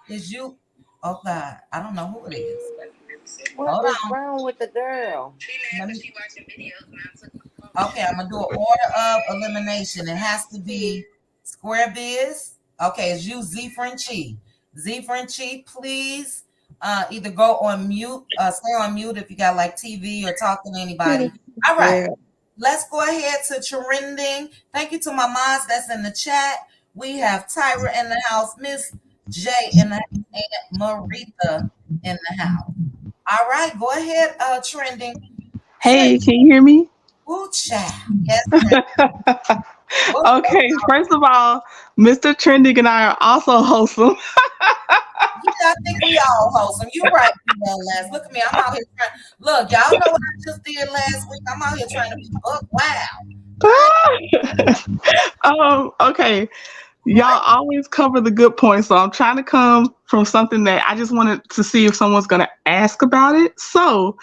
Is you? Oh God, I don't know who it is. What is wrong with the girl? Okay, I'm gonna do an order of elimination. It has to be Square Biz. Okay, it's you, Zfrenchie. Zfrenchie, please either go on mute, stay on mute if you got like TV or talking to anybody. All right, let's go ahead to trending. Thank you to my moms that's in the chat. We have Tyra in the house, Miss J in the house, and Marita in the house. All right, go ahead, trending. Hey, can you hear me? Ooh, child. Yes. Okay, first of all, Mr. Trending and I are also wholesome. Yeah, I think we all wholesome. You're right, BLS. Look at me. I'm out here trying. Look, y'all know what I just did last week. I'm out here trying to be buck wild. Okay. Y'all always cover the good points, so I'm trying to come from something that I just wanted to see if someone's going to ask about it. So,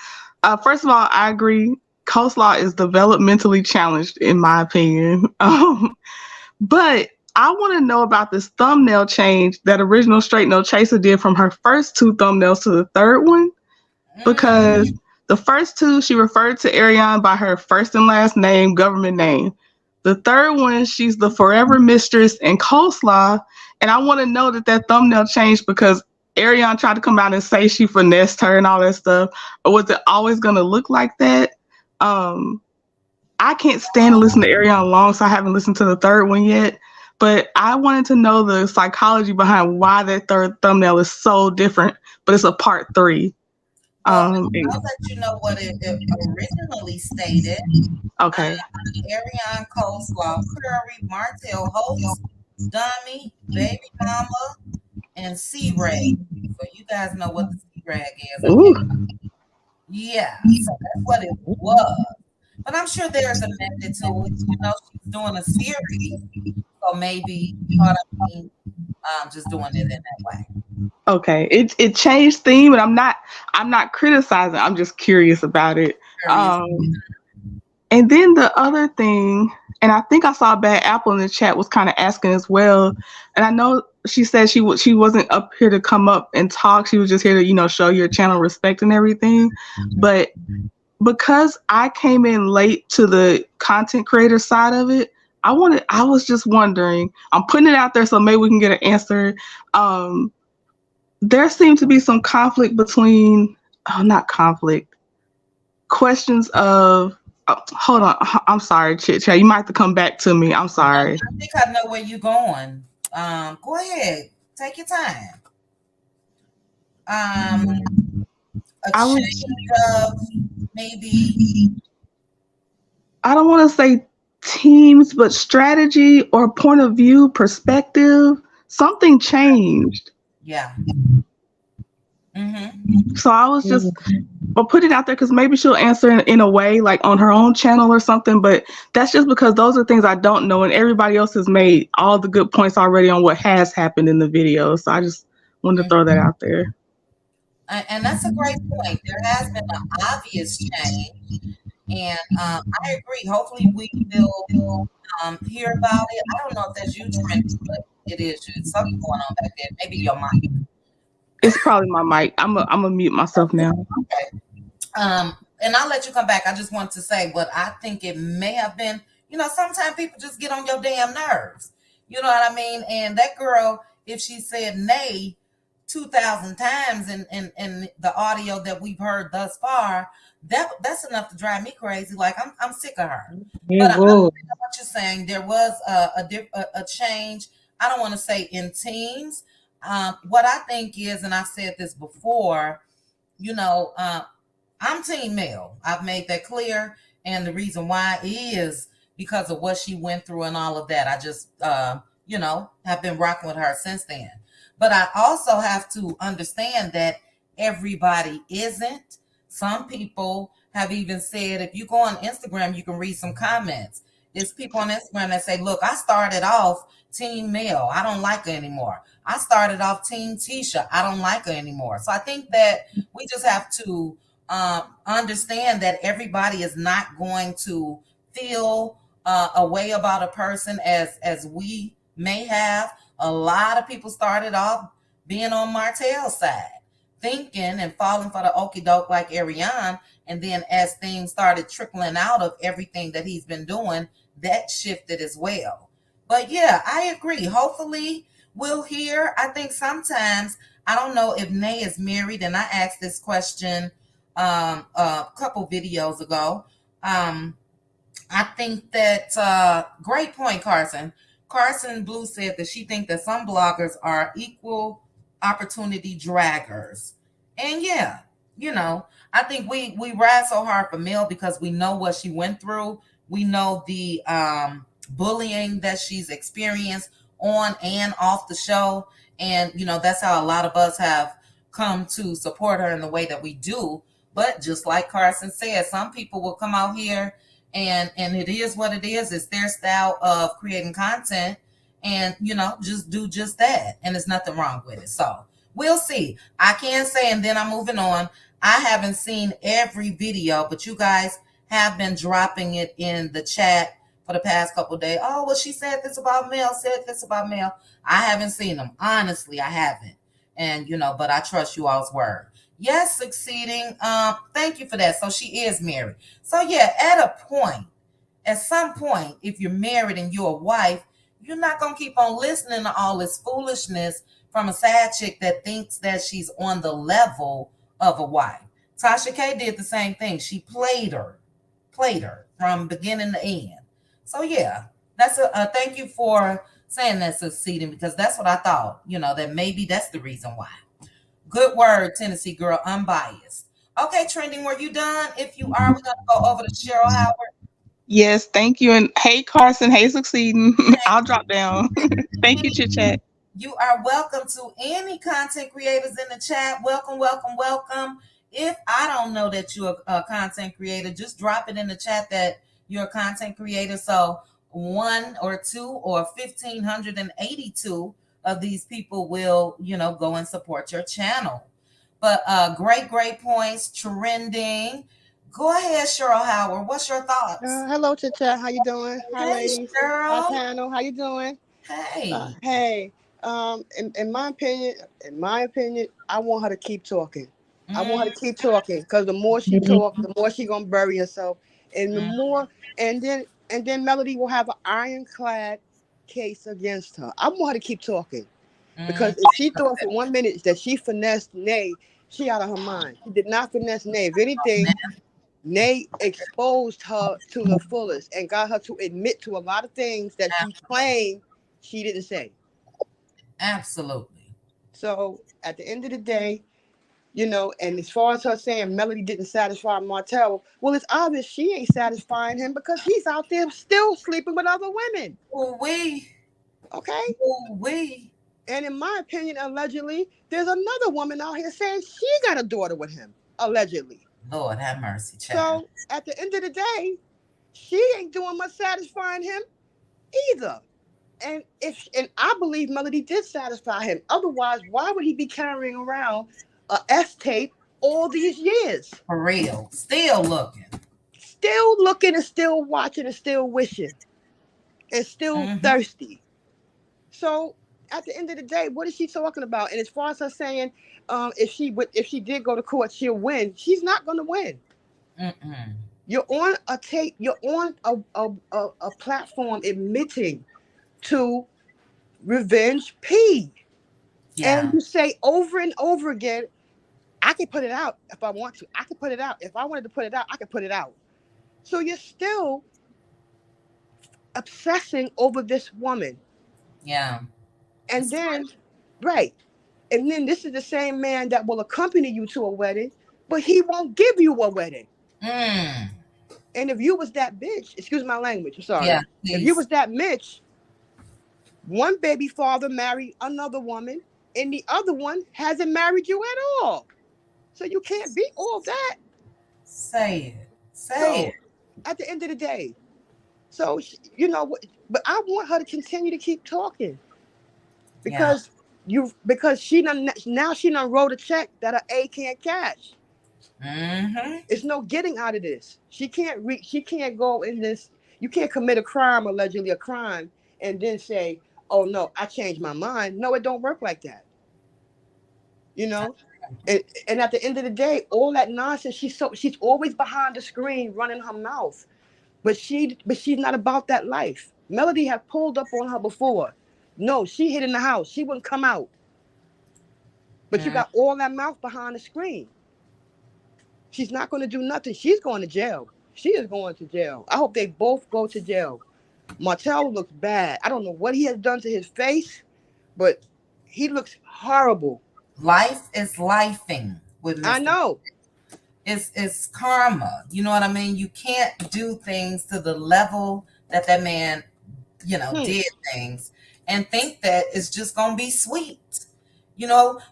first of all, I agree. Coleslaw is developmentally challenged, in my opinion. But I want to know about this thumbnail change that original Straight No Chaser did from her first two thumbnails to the third one. Because the first two, she referred to Ariane by her first and last name, government name. The third one, she's the forever mistress and Coleslaw. And I want to know that thumbnail changed because Ariane tried to come out and say she finessed her and all that stuff. Or was it always going to look like that? I can't stand to listen to Ariane long, so I haven't listened to the third one yet. But I wanted to know the psychology behind why that third thumbnail is so different, but it's a part 3. I'll let you know what it originally stated. Okay. Ariane Coleslaw Curry Martell host Dummy, Baby Mama, and C-Rag. So you guys know what the C-Rag is, okay? Ooh. Yeah, so that's what it was. But I'm sure there's a method to it. She's doing a series, so maybe, you know what I mean? Just doing it in that way. Okay. It changed theme, and I'm not criticizing. I'm just curious about it. Curious. Um, and then the other thing, and I think I saw Bad Apple in the chat was kind of asking as well. And I know she said she wasn't up here to come up and talk. She was just here to show your channel respect and everything. But because I came in late to the content creator side of it, I was just wondering. I'm putting it out there so maybe we can get an answer. Um, there seemed to be some conflict between, not conflict, questions of, hold on, I'm sorry, Chit Chat, you might have to come back to me. I'm sorry. I think I know where you're going. Go ahead. Take your time. A I was, change of maybe, I don't want to say teams, but strategy or point of view, perspective, something changed. yeah. Mm-hmm. So I was just, I'll put it out there because maybe she'll answer in a way like on her own channel or something. But that's just because those are things I don't know, and everybody else has made all the good points already on what has happened in the video. So I just wanted to throw that out there. And that's a great point. There has been an obvious change, and I agree. Hopefully, we will hear about it. I don't know if that's you trending, but it is you. It's something going on back there. Maybe your mic. It's probably my mic. I'm gonna mute myself now. Okay. And I'll let you come back. I just want to say what I think it may have been. Sometimes people just get on your damn nerves. You know what I mean? And that girl, if she said nay 2,000 times in the audio that we've heard thus far, that's enough to drive me crazy. Like I'm sick of her. But I understand what you're saying. There was a change. I don't want to say in teams. What I think is, and I've said this before, I'm team male. I've made that clear. And the reason why is because of what she went through and all of that. I just, have been rocking with her since then. But I also have to understand that everybody isn't. Some people have even said, if you go on Instagram, you can read some comments. There's people on Instagram that say, look, I started off team male. I don't like her anymore. I started off team Tisha. I don't like her anymore. So I think that we just have to understand that everybody is not going to feel a way about a person as we may have. A lot of people started off being on Martell's side, thinking and falling for the okie doke like Ariane. And then as things started trickling out of everything that he's been doing, that shifted as well. But yeah, I agree. Hopefully we'll hear. I think sometimes, I don't know if Nay is married, and I asked this question a couple videos ago. I think that great point, Carson. Carson Blue said that she thinks that some bloggers are equal opportunity draggers. And yeah, I think we ride so hard for Mel because we know what she went through. We know the bullying that she's experienced on and off the show. And, that's how a lot of us have come to support her in the way that we do. But just like Carson said, some people will come out here and it is what it is. It's their style of creating content and, just do just that. And there's nothing wrong with it. So we'll see. I can say, and then I'm moving on. I haven't seen every video, but you guys have been dropping it in the chat for the past couple of days. Oh, well, she said this about Mel, said this about Mel. I haven't seen them. Honestly, I haven't. And, but I trust you all's word. Yes, succeeding. Thank you for that. So she is married. So yeah, at some point, if you're married and you're a wife, you're not going to keep on listening to all this foolishness from a side chick that thinks that she's on the level of a wife. Tasha K did the same thing. She played her from beginning to end. So yeah, that's thank you for saying that, succeeding, because that's what I thought, that maybe that's the reason why. Good word, Tennessee girl, unbiased. Okay, Trending, were you done? If you are, we're going to go over to Cheryl Howard. Yes, thank you. And hey, Carson, hey, Succeeding. I'll drop down. Thank you, Chit Chat. You are welcome to any content creators in the chat. Welcome, welcome, welcome. If I don't know that you're a content creator, just drop it in the chat that you're a content creator. So one or two or 1,582 of these people will, go and support your channel. But great points, trending. Go ahead, Cheryl Howard. What's your thoughts? Hello, Chit Chat. How you doing? Hi, Hey, ladies. Hi, Cheryl. panel. How you doing? Hey. Hey. In my opinion, I want her to keep talking. I want her to keep talking because the more she talk, the more she gonna bury herself, and the Mm, more, and then Melody will have an ironclad case against her. I want her to keep talking mm, because if she thought for 1 minute that she finessed Nay, she out of her mind. She did not finesse Nay. If anything, Nate exposed her to the fullest and got her to admit to a lot of things that she claimed she didn't say. absolutely. So at the end of the day, and as far as her saying Melody didn't satisfy Martell, well, it's obvious she ain't satisfying him because he's out there still sleeping with other women. Ooh wee. Okay? Ooh wee. And in my opinion, allegedly, there's another woman out here saying she got a daughter with him, allegedly. Lord have mercy, child. So at the end of the day, she ain't doing much satisfying him either. And I believe Melody did satisfy him. Otherwise, why would he be carrying around a S tape all these years? For real. Still looking. Still looking and still watching and still wishing and still Mm-hmm. thirsty. So at the end of the day, what is she talking about? And as far as her saying, if she did go to court, she'll win. She's not going to win. Mm-mm. You're on a tape. You're on a platform admitting to revenge P. And Yeah. you say over and over again, I can put it out if I want to. I can put it out. If I wanted to put it out, I could put it out. So you're still obsessing over this woman. Yeah. And It's then, right. And then this is the same man that will accompany you to a wedding, but he won't give you a wedding. mm. And if you was that bitch, excuse my language, I'm sorry. Yeah, If you please. was that Mitch, one baby father married another woman, and the other one hasn't married you at all. So you can't beat all that. Say it. Say it. So at the end of the day, so but I want her to continue to keep talking Yeah. because she done now she done wrote a check that a A can't cash. Mm-hmm. It's no getting out of this. She can't go in this. You can't commit a crime, allegedly a crime, and then say, "Oh no, I changed my mind." No, it don't work like that. You know. And at the end of the day, all that nonsense. She's always behind the screen, running her mouth. But she's not about that life. Melody had pulled up on her before. No, she hid in the house. She wouldn't come out. But you Mm. got all that mouth behind the screen. She's not going to do nothing. She's going to jail. She is going to jail. I hope they both go to jail. Martell looks bad. I don't know what he has done to his face, but he looks horrible. Life is lifing with I Mr. know. It's karma. You know what I mean? You can't do things to the level that man, Hmm. did things and think that it's just gonna be sweet.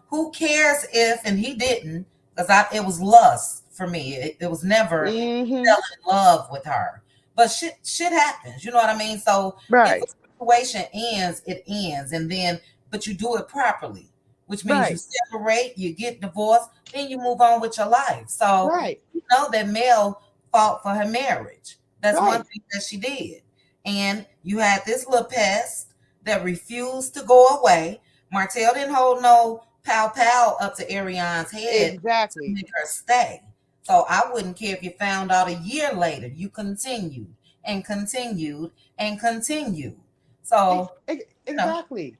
Who cares if, and he didn't, because it was lust for me. It was never Mm-hmm. fell in love with her. But shit happens, you know what I mean? So if a Right. situation ends, it ends. And then, but you do it properly, which means you Right. separate, you get divorced, then you move on with your life. So Right. you know that Mel fought for her marriage. That's one Right. thing that she did. And you had this little pest that refused to go away. Martell didn't hold no pow pow up to Arion's head to Exactly. make her stay. So I wouldn't care if you found out a year later. You continued and continued and continued. So, you know, Exactly.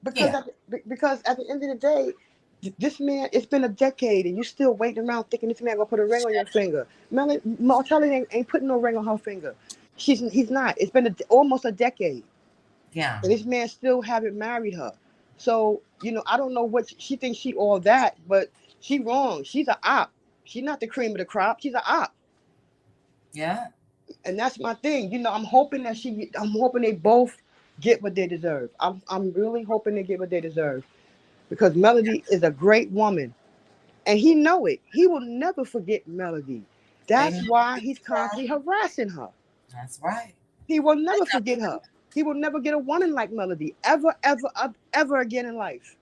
Because yeah, at, because at the end of the day, this man, it's been a decade and you still waiting around thinking this man gonna put a ring on your finger. Martelli ain't putting no ring on her finger. He's not. It's been almost a decade. yeah, And this man still haven't married her. So, I don't know what she thinks she all that, but she wrong. She's a op. She's not the cream of the crop. She's a op. yeah. And that's my thing. I'm hoping I'm hoping they both get what they deserve. I'm really hoping they get what they deserve because Melody is a great woman, and he know it. He will never forget Melody. They That's never why get he's started. constantly harassing her. That's right. He will never forget her. He will never get a woman like Melody ever, ever, ever again in life.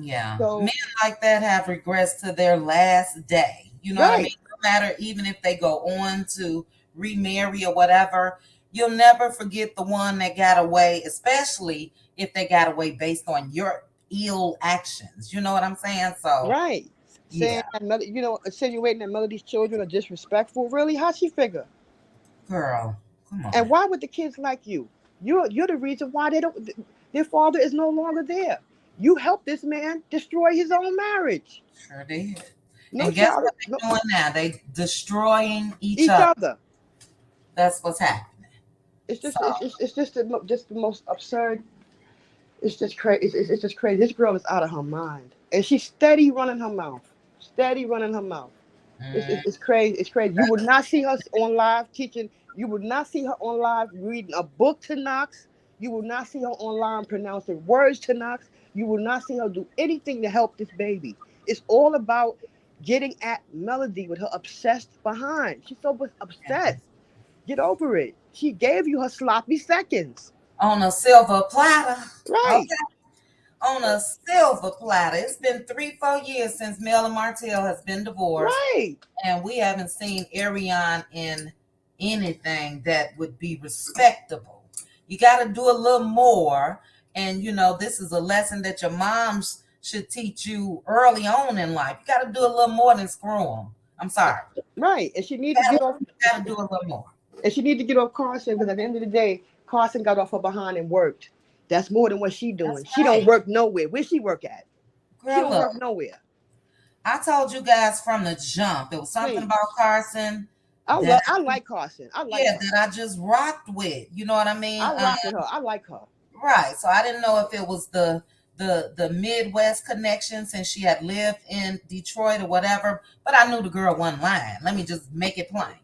Yeah. Men So like that have regrets to their last day. You know what I mean? right, No matter, even if they go on to remarry or whatever, you'll never forget the one that got away, especially if they got away based on your ill actions. You know what I'm saying? So, right. yeah, Saying that insinuating that Melody's children are disrespectful. Really, how she figure? girl, come on. And why would the kids like you? You're the reason why they don't. Their father is no longer there. You helped this man destroy his own marriage. Sure did. No And guess child, what no, they're doing now? They destroying each each other. other. That's what's happening. It's So, just it's just the most absurd. It's just crazy. It's just crazy. This girl is out of her mind, and she's steady running her mouth, steady running her mouth. mm, It's crazy. It's crazy. You would not see her on live teaching. You would not see her on live reading a book to Knox. You will not see her online pronouncing words to Knox. You will not see her do anything to help this baby. It's all about getting at Melody with her obsessed behind. She's so obsessed. Get over it. She gave you her sloppy seconds. on a silver platter. Right. Okay. On a silver platter. It's been 3, 4 years since Mel and Martell has been divorced, Right. and we haven't seen Ariane in anything that would be respectable. You got to do a little more, and this is a lesson that your moms should teach you early on in life. You got to do a little more than screw them. I'm sorry. Right. And she You need to get off. got to do a little more. And she need to get off Carson because at the end of the day, Carson got off her behind and worked. That's more than what she That's doing. She don't right. work nowhere. Where she work at? She Girl, don't look, work nowhere. I told you guys from the jump. It was something Please. about Carson that I like Carson. I like yeah, her. that I just rocked with. You know what I mean? I rock with her. I like her. Right. So I didn't know if it was the Midwest connection since she had lived in Detroit or whatever, but I knew the girl wasn't lying. Let me just make it plain.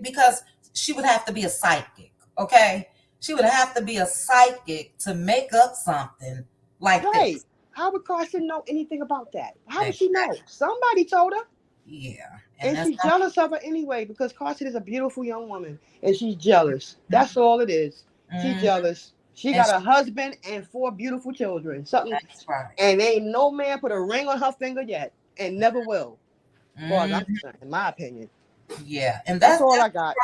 Because she would have to be a psychic, okay? She would have to be a psychic to make up something like Right. this. How would Carson know anything about that? How would she Exactly. know? Somebody told her. Yeah. And And that's she's jealous of her anyway because Carson is a beautiful young woman and she's jealous. That's all it is. She's mm, jealous. She and got a husband and 4 beautiful children. Something, that's right. and ain't no man put a ring on her finger yet and never will. As far as I'm Mm, concerned, in my opinion. yeah. And That's that's all I got.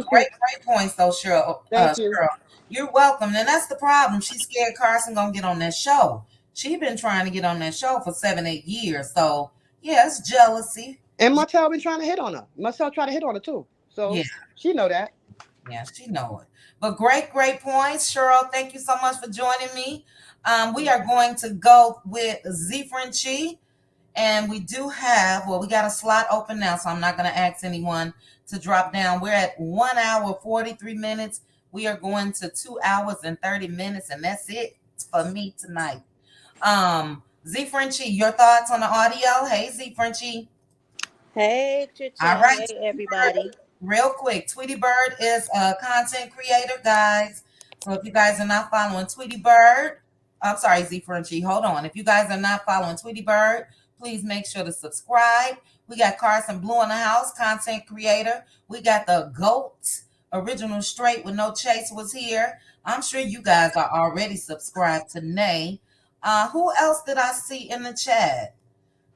great points, though, Cheryl. Thank you. Cheryl. You're welcome. And that's the problem. She's scared Carson gonna get on that show. She been trying to get on that show for 7, 8 years. So yeah, it's jealousy. And Martell been trying to hit on her. Martell tried to hit on her too. Yeah, So she know that. yeah, she know it. But great points, Cheryl. Thank you so much for joining me. We are going to go with Z Frenchie. And we do have, well, we got a slot open now, so I'm not going to ask anyone to drop down. We're at 1 hour, 43 minutes. We are going to 2 hours and 30 minutes, and that's it for me tonight. Z Frenchie, your thoughts on the audio? Hey, Z Frenchie. Hey, chit All chat. right, Hey, Tweety everybody. Bird, real quick. Tweety Bird is a content creator, guys. So if you guys are not following Tweety Bird, I'm sorry, Z Frenchie, hold on. If you guys are not following Tweety Bird, please make sure to subscribe. We got Carson Blue in the house, content creator. We got the GOAT, original straight with no chase was here. I'm sure you guys are already subscribed to Nay. Who else did I see in the chat?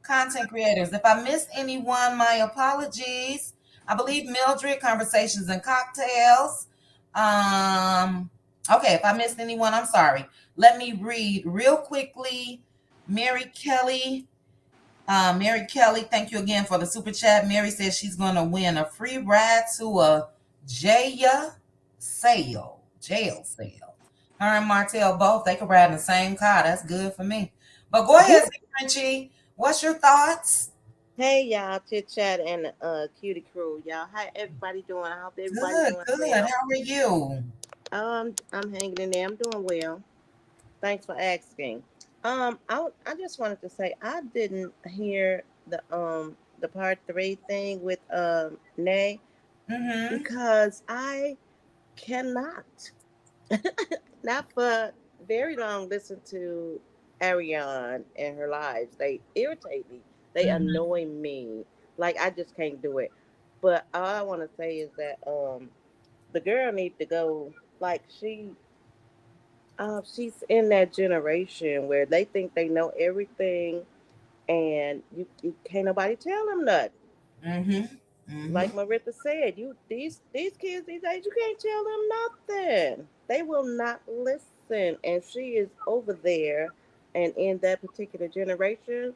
Content creators. If I missed anyone, my apologies. I believe Mildred, Conversations and Cocktails. Okay, if I missed anyone, I'm sorry. Let me read real quickly. Mary Kelly. Mary Kelly, thank you again for the super chat. Mary says she's going to win a free ride to a jail sale. Her and Martell both, they could ride in the same car. That's good for me. But go ahead, Frenchie. What's your thoughts? Hey, y'all, chit chat and cutie crew, y'all. How everybody doing? I hope everybody Good, doing good. How well. are you? I'm hanging in there. I'm doing well. Thanks for asking. I just wanted to say I didn't hear the part 3 thing with Nay. Mm-hmm. because I cannot, not for very long, listen to Ariane and her lives. They irritate me. They Mm-hmm. annoy me. Like I just can't do it. But all I want to say is that the girl needs to go. Like she's in that generation where they think they know everything, and you can't nobody tell them nothing. Mm-hmm. Mm-hmm. Like Maritha said, you these kids these days, you can't tell them nothing. They will not listen. And she is over there and in that particular generation.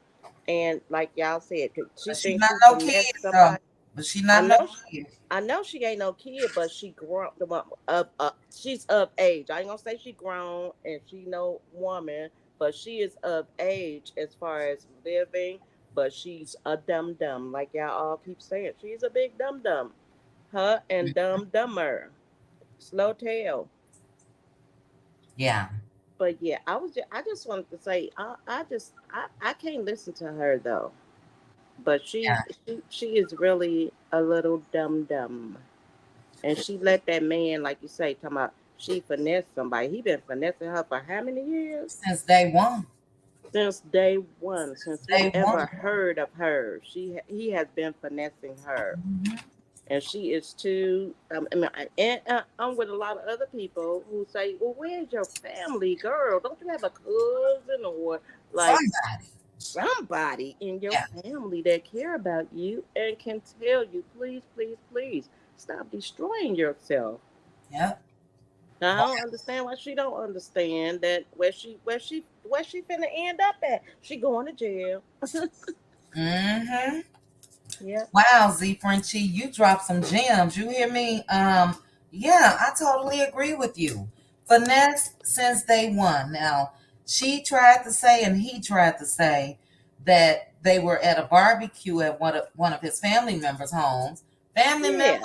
And like y'all said, she But she thinks not she no kid finessed though. somebody. But she I not no know kid. I know she ain't no kid, but she grown she's of age. I ain't gonna say she grown and she no woman, but she is of age as far as living. But she's a dum dum, like y'all all keep saying. She's a big dum dum. Her and Dumb Dumber, Slow Tail. Yeah. But yeah, I just wanted to say I can't listen to her though. But Yeah. she is really a little dum dum. And she let that man, like you say, talking about she finessed somebody. He been finessing her for how many years? Since day one. Since day one, since we Day one. ever heard of her, he has been finessing her, Mm-hmm. and she is too. And I'm with a lot of other people who say, "Well, where's your family, girl? Don't you have a cousin or like Somebody. somebody in your Yeah. family that care about you and can tell you, please, please, please, stop destroying yourself." Yep. Now, I Wow. don't understand why she don't understand that where she finna end up at. She going to jail. Mm-hmm. Yeah. Wow, Z Frenchie, you dropped some gems. You hear me? Yeah, I totally agree with you. Finesse since day one. Now, she tried to say and he tried to say that they were at a barbecue at one of his family members' homes. Family member Yeah.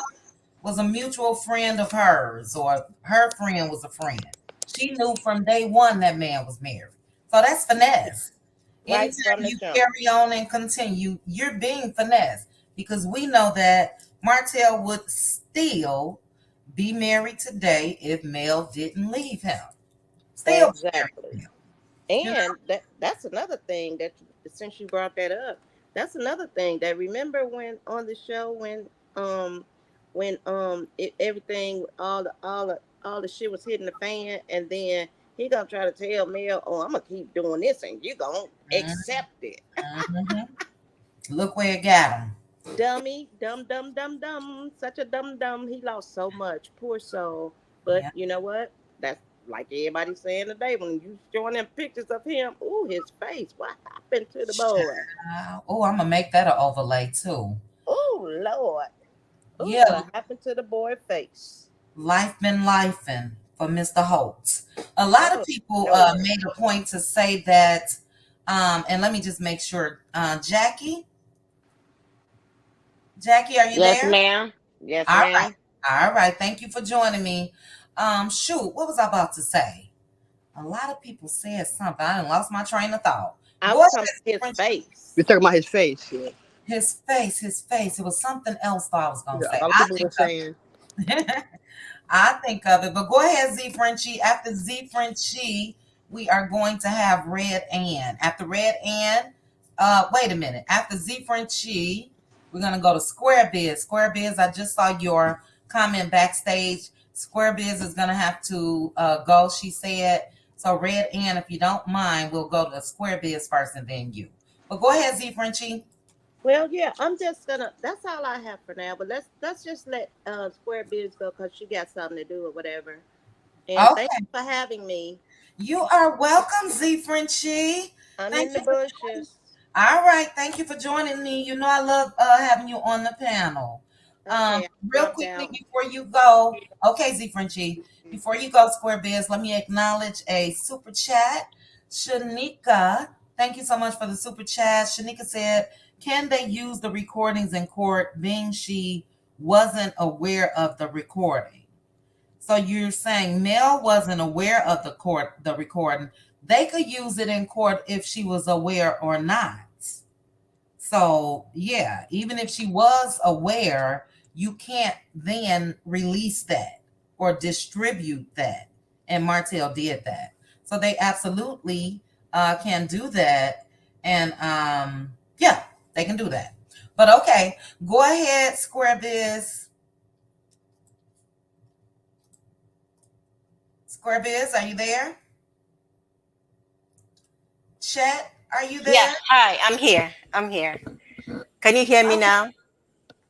was a mutual friend of hers, or her friend was a friend. She knew from day one that man was married. So that's finesse. Right Anytime from the you jump. carry on and continue, you're being finessed because we know that Martell would still be married today if Mel didn't leave him. Still be married Exactly. to him. You know? And that's another thing that since you brought that up, that's another thing that remember when on the show everything all the shit was hitting the fan, and then he gonna try to tell Mel, "Oh, I'm gonna keep doing this, and you gonna accept it." Mm-hmm. Look where it got him. Dummy, dumb, dumb, dumb, dumb, such a dumb, dumb. He lost so much, poor soul. But Yeah. you know what? That's like everybody saying today when you showing them pictures of him. Ooh, his face. What happened to the boy? Oh, I'm gonna make that an overlay too. Oh Lord. Ooh, Yeah, what happened to the boy face? life been lifing for Mr. Holtz. A lot of Oh people Lord. made a point to say that, and let me just make sure. Jackie, are you Yes, there? ma'am. Yes, All right, ma'am. all right. Thank you for joining me. Shoot, what was I about to say? A lot of people said something. I done lost my train of thought. I Go was talking ahead, about his Frenchie. face. We're talking about his face. Yeah. His face, his face. It was something else that I was gonna Yeah, a say. lot of I people think were saying, of it. I think of it. But go ahead, Z Frenchie. After Z Frenchie, we are going to have Red Ann. After Red Ann, wait a minute. After Z Frenchie, we're gonna go to Square Biz. Square Biz, I just saw your comment backstage. Square Biz is gonna have to go, she said. So Red Ann, if you don't mind, we'll go to Square Biz first and then you. But go ahead, Z Frenchie. Well, yeah, I'm just gonna. That's all I have for now. But let's just let Square Biz go because she got something to do or whatever. And thank Okay. you for having me. You are welcome, Z Frenchie. I'm Thank in the you for joining. bushes. All right, thank you for joining me. You know I love having you on the panel. Okay, I Real dropped quickly down. before you go, okay, Z Frenchie, before you go, Square Biz, let me acknowledge a super chat. Shanika, thank you so much for the super chat. Shanika said, "Can they use the recordings in court, being she wasn't aware of the recording?" So you're saying Mel wasn't aware of the recording. They could use it in court if she was aware or not. So yeah, even if she was aware, you can't then release that or distribute that. And Martell did that. So they absolutely can do that. And yeah, they can do that. But okay, go ahead, Square Biz. Square Biz, are you there? Chet, are you Yeah, there? hi, I'm here. I'm here. Can you hear me Okay, now?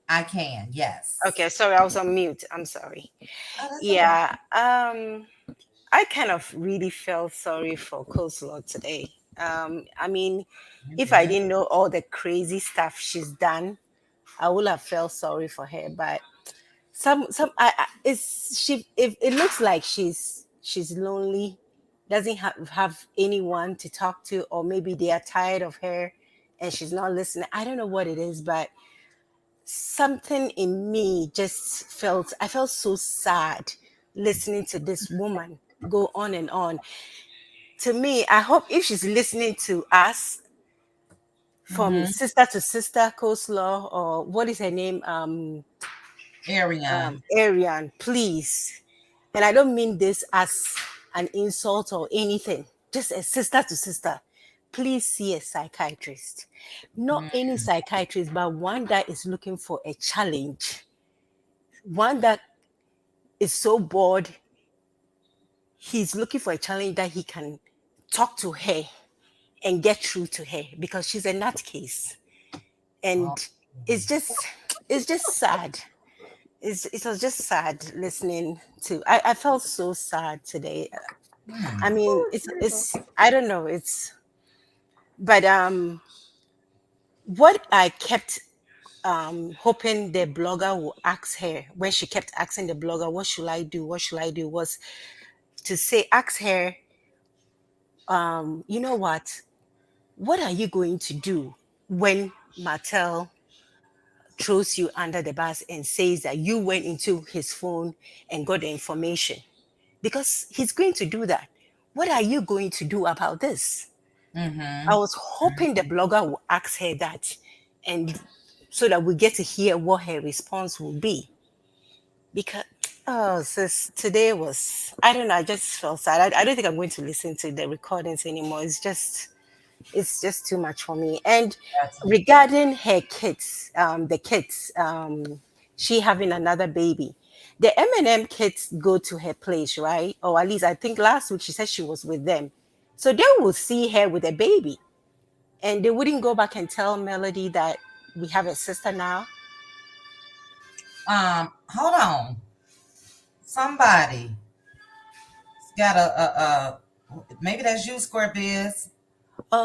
I can, yes. Okay, sorry, I was on mute. I'm sorry. Oh, that's okay. Yeah, I kind of really felt sorry for Coleslaw today. I mean, You if I did. didn't know all the crazy stuff she's done, I would have felt sorry for her. But it's she. If it looks like she's lonely, doesn't have anyone to talk to, or maybe they are tired of her, and she's not listening. I don't know what it is, but something in me just I felt so sad listening to this woman go on and on. To me, I hope if she's listening to us from Mm-hmm. sister to sister coleslaw, or what is her name, Ariane. Ariane, please. And I don't mean this as an insult or anything, just a sister to sister. Please see a psychiatrist. Not Mm, any psychiatrist, but one that is looking for a challenge, one that is so bored, he's looking for a challenge that he can talk to her and get through to her, because she's a nutcase. oh, And it's just it's just sad. It was just sad listening to. I felt so sad today. I hmm. mean, it's I don't know. But what I kept hoping the blogger will ask her, when she kept asking the blogger, "What should I do? What should I do?" was to say, ask her, you know what are you going to do when Martel throws you under the bus and says that you went into his phone and got the information? Because he's going to do that. What are you going to do about this? I Mm-hmm. was hoping the blogger would ask her that, and so that we get to hear what her response will be. Because sis, today was, I don't know, I just felt sad. I don't think I'm going to listen to the recordings anymore. It's just too much for me. And That's regarding her kids, she having another baby, the M&M kids go to her place, right? Or at least I think last week she said she was with them. So they will see her with a baby, and they wouldn't go back and tell Melody that we have a sister now. hold on. Somebody got maybe that's you, Square Biz.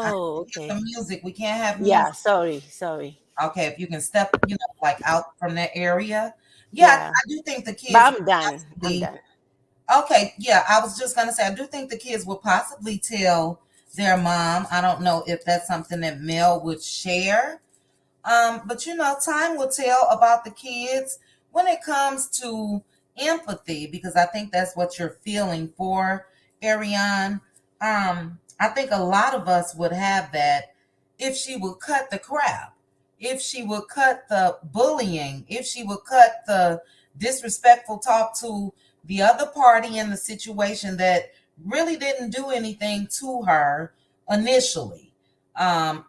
I Oh, can't get the okay. music. We can't have music. Yeah, sorry. Okay, if you can step, like out from that area. Yeah, Yeah, I do think the but kids I'm done. I'm possibly. done. Okay, yeah, I was just gonna say I do think the kids will possibly tell their mom. I don't know if that's something that Mel would share. But time will tell about the kids when it comes to empathy, because I think that's what you're feeling for, Ariane. I think a lot of us would have that if she would cut the crap, if she would cut the bullying, if she would cut the disrespectful talk to the other party in the situation that really didn't do anything to her initially.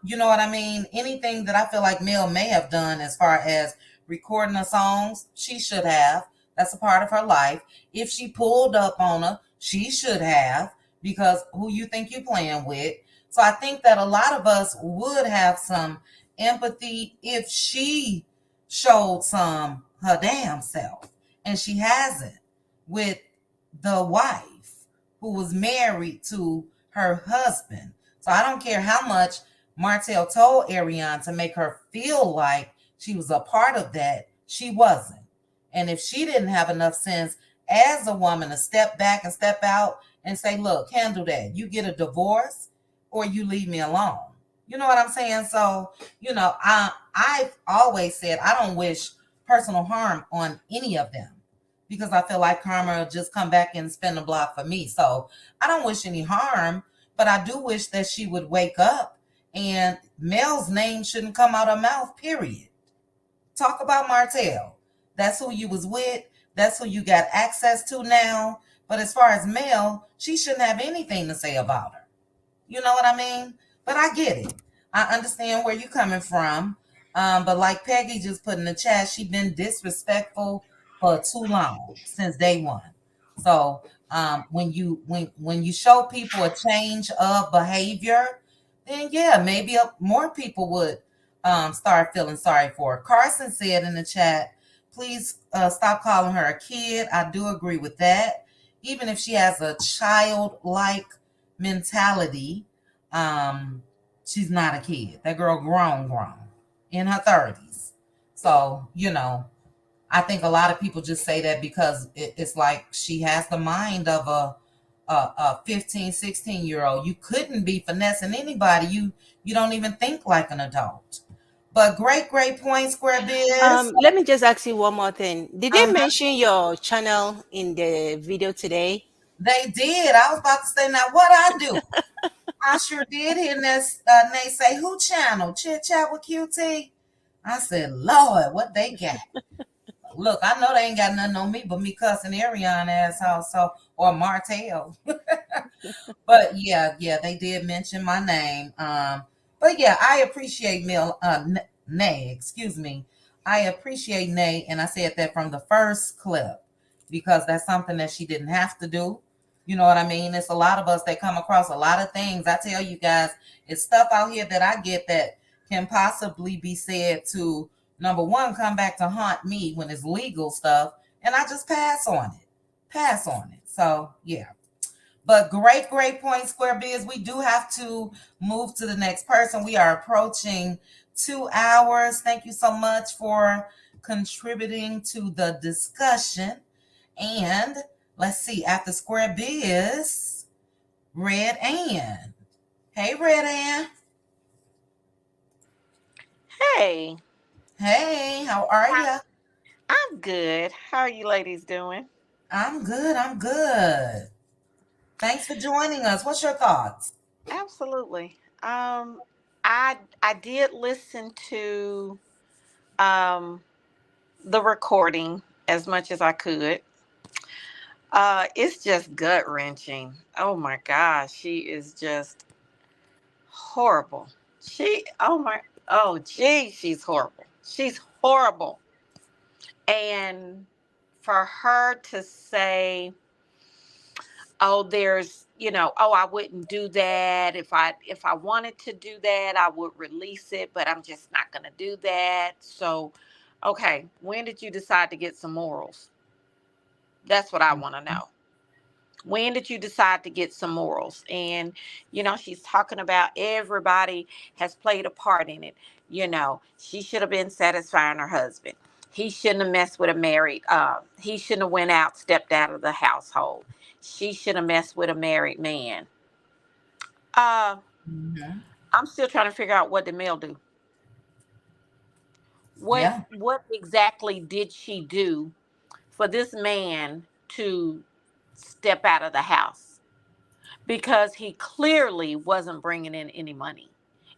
You know what I mean? Anything that I feel like Mel may have done as far as recording the songs, she should have. That's a part of her life. If she pulled up on her, she should have, because who you think you playing with. So I think that a lot of us would have some empathy if she showed some her damn self. And she hasn't, with the wife who was married to her husband. So I don't care how much Martell told Ariane to make her feel like she was a part of that. She wasn't. And if she didn't have enough sense as a woman to step back and step out and say, look, handle that. You get a divorce or you leave me alone. You know what I'm saying? So, I've always said I don't wish personal harm on any of them, because I feel like karma will just come back and spin the block for me. So I don't wish any harm, but I do wish that she would wake up and Mel's name shouldn't come out of her mouth, period. Talk about Martell. That's who you was with. That's who you got access to now. But as far as Mel, she shouldn't have anything to say about her. You know what I mean? But I get it. I understand where you're coming from. But like Peggy just put in the chat, she been disrespectful for too long, since day one. So when you show people a change of behavior, then yeah, maybe more people would start feeling sorry for her. Carson said in the chat, please stop calling her a kid. I do agree with that. Even if she has a childlike mentality, she's not a kid. That girl grown in her 30s. So, I think a lot of people just say that because it's like she has the mind of a 15, 16-year-old. You couldn't be finessing anybody. You don't even think like an adult. But great point, Square Biz. Let me just ask you one more thing. Did they Uh-huh. mention your channel in the video today? They did. I was about to say, now what I do? I sure did hear Nate say, who channel? Chit Chat with QT? I said, Lord, what they got? Look, I know they ain't got nothing on me but me cussing Ariana asshole, or Martell. But yeah, they did mention my name. But yeah, I appreciate Nay, excuse me. I appreciate Nay, and I said that from the first clip because that's something that she didn't have to do. You know what I mean? It's a lot of us that come across a lot of things. I tell you guys, it's stuff out here that I get that can possibly be said to, number one, come back to haunt me when it's legal stuff, and I just pass on it. Pass on it. So yeah. But great point, Square Biz. We do have to move to the next person. We are approaching 2 hours. Thank you so much for contributing to the discussion. And let's see, after Square Biz, Red Ann. Hey, Red Ann. Hey, Hey, how are Hi. you? I'm good. How are you ladies doing? I'm good. I'm good. Thanks for joining us. What's your thoughts? Absolutely. I did listen to um the recording as much as I could. It's just gut wrenching. Oh my gosh, she is just horrible. Oh gee, she's horrible. She's horrible. And for her to say, oh, there's, oh, I wouldn't do that. If I wanted to do that, I would release it, but I'm just not going to do that. So okay, when did you decide to get some morals? That's what I want to know. When did you decide to get some morals? And she's talking about everybody has played a part in it. She should have been satisfying her husband. He shouldn't have messed with a married. He shouldn't have went out, stepped out of the household. She should have messed with a married man. Uh, Mhm. I'm still trying to figure out what did Mel do. What Yeah. what exactly did she do for this man to step out of the house? Because he clearly wasn't bringing in any money.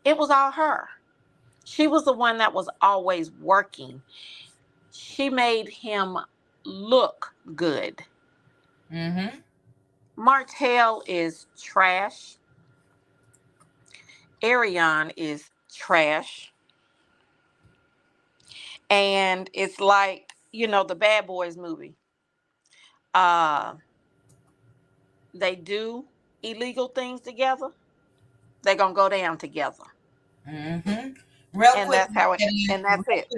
It was all her. She was the one that was always working. She made him look good. Mm-hmm. Martell is trash. Ariane is trash. And it's like, the Bad Boys movie. Uh, they do illegal things together. They're going to go down together. Mm-hmm. Real And quick, that's how it, and that's it.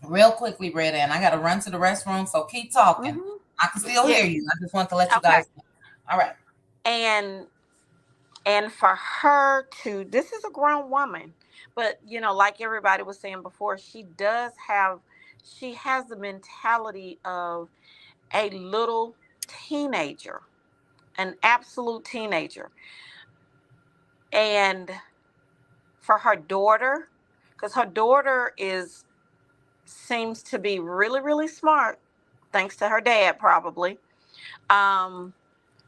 real quickly, Red Ann. I got to run to the restroom, so keep talking. Mm-hmm. I can still Yeah. hear you. I just want to let you Okay. guys know. All right. And for her to, this is a grown woman, but like everybody was saying before, she has the mentality of a little teenager, an absolute teenager. And for her daughter, because her daughter seems to be really, really smart, thanks to her dad probably. um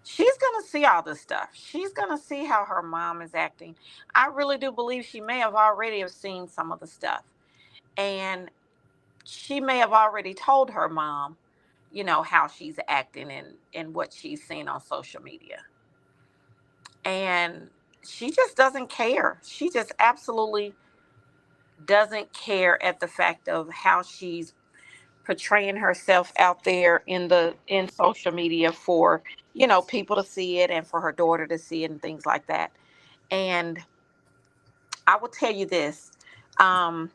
She's going to see all this stuff. She's going to see how her mom is acting. I really do believe she may have already have seen some of the stuff. And she may have already told her mom, how she's acting and what she's seen on social media. And she just doesn't care. She just absolutely doesn't care at the fact of how she's portraying herself out there in social media for, people to see it and for her daughter to see it and things like that. And I will tell you this, um,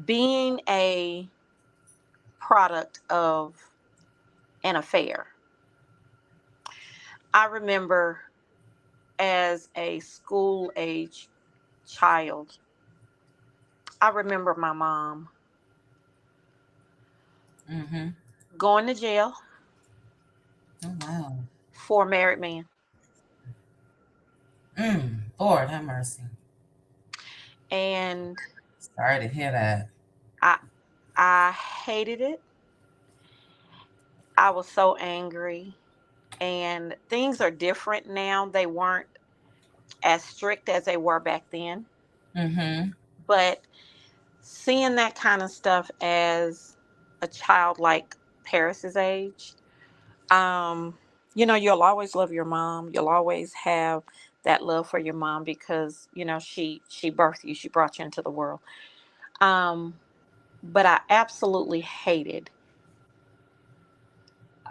being a product of an affair, I remember as a school age child, I remember my mom Mm-hmm. going to jail Oh, wow. for a married man. Lord have mercy. And Sorry to hear that. I I hated it. I was so angry. And things are different now. They weren't as strict as they were back then. Mm-hmm. But seeing that kind of stuff as a child like Paris's age, you'll always love your mom. You'll always have that love for your mom because, she birthed you, she brought you into the world. Um, but I absolutely hated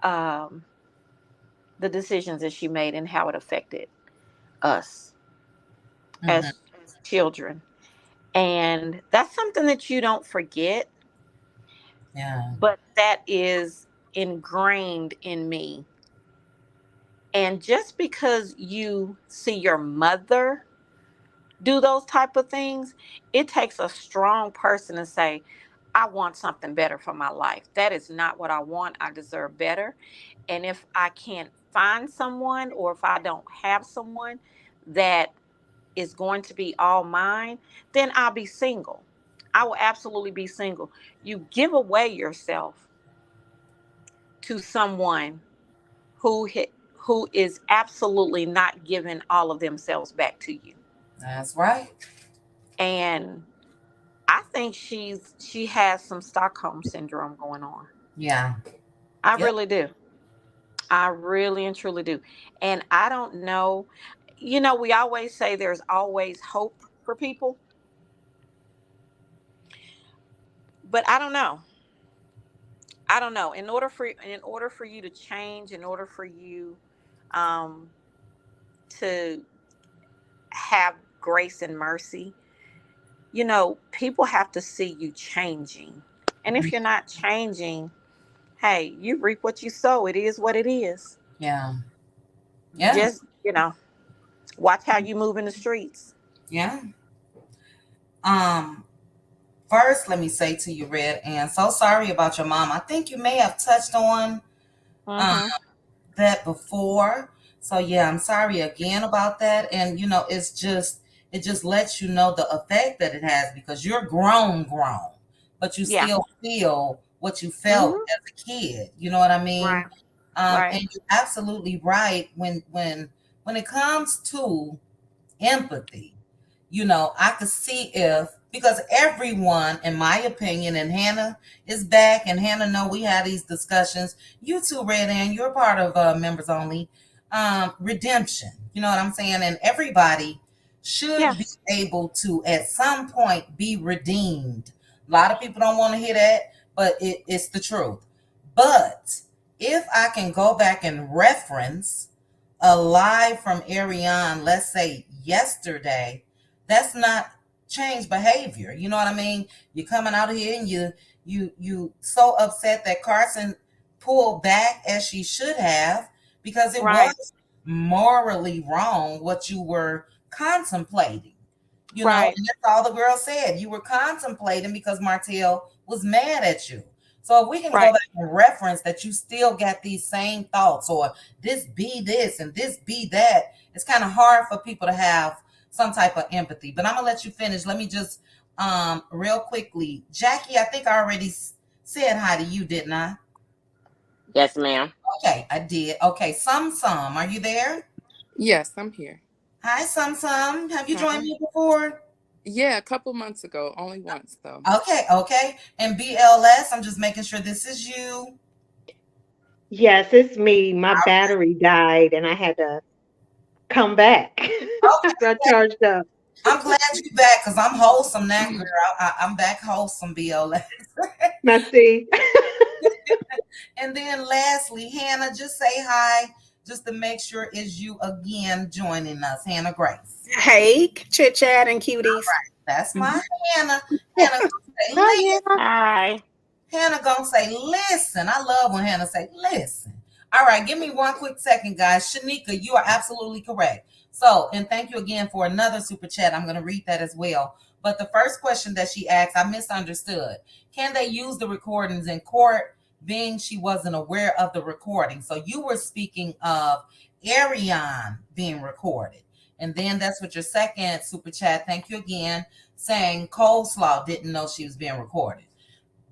um, the decisions that she made and how it affected us Mm-hmm. as children. And that's something that you don't forget, Yeah. but that is ingrained in me. And just because you see your mother do those type of things, it takes a strong person to say, I want something better for my life. That is not what I want. I deserve better. And if I can't find someone, or if I don't have someone that is going to be all mine, then I'll be single. I will absolutely be single. You give away yourself to someone who who is absolutely not giving all of themselves back to you. That's right. And I think she has some Stockholm syndrome going on. Yeah. I Yep. really do. I really and truly do. And I don't know, we always say there's always hope for people, but I don't know. I don't know. In order for you to change, in order for you um to have grace and mercy, people have to see you changing. And if you're not changing, hey, you reap what you sow. It is what it is. Yeah. Yeah. Just, watch how you move in the streets. Yeah. Um, First, let me say to you, Red, and so sorry about your mom. I think you may have touched on um, Mm-hmm. that before. So yeah, I'm sorry again about that. And it just lets you know the effect that it has because you're grown, but you Yeah. still feel what you felt Mm-hmm. as a kid. You know what I mean? Right. Right. And you're absolutely right when it comes to empathy. I could see if because everyone, in my opinion, and Hannah is back, and Hannah know we had these discussions. You too, Red Ann, you're part of members only. Redemption. You know what I'm saying? And everybody should be Yes. able to at some point be redeemed. A lot of people don't want to hear that, but it's the truth. But if I can go back and reference a lie from Ariane, let's say yesterday, that's not change behavior. You know what I mean? You're coming out of here and you so upset that Carson pulled back as she should have because it Right. was morally wrong what you were contemplating. Right. And that's all the girl said. You were contemplating because Martell was mad at you. So if we can go Right. back and reference that you still got these same thoughts or this be this and this be that, it's kind of hard for people to have some type of empathy. But I'm gonna let you finish. Let me just real quickly. Jackie, I think I already said hi to you, didn't I? Yes, ma'am. Okay, I did. Okay, some. Are you there? Yes, I'm here. Hi, some. Have you joined Hi. me before? Yeah, a couple months ago, only once though. Okay, okay. And BLS, I'm just making sure this is you. Yes, it's me. My battery died and I had to come back. So I Okay, charged up. I'm glad you back because I'm wholesome now, girl. I'm back wholesome, BLS. Now see, And then lastly, Hannah, just say hi, just to make sure is you again joining us, Hannah Grace. Hey, chit chat and cuties. That's my Mhm. Hannah. Hannah say, Hi, listen. Hannah. Hi. Hannah gonna say, listen. I love when Hannah say, listen. All right, give me one quick second, guys. Shanika, you are absolutely correct. So, and thank you again for another super chat. I'm gonna read that as well. But the first question that she asked, I misunderstood. Can they use the recordings in court? Being she wasn't aware of the recording. So you were speaking of Ariane being recorded. And then that's what your second super chat. Thank you again. Saying Coleslaw didn't know she was being recorded.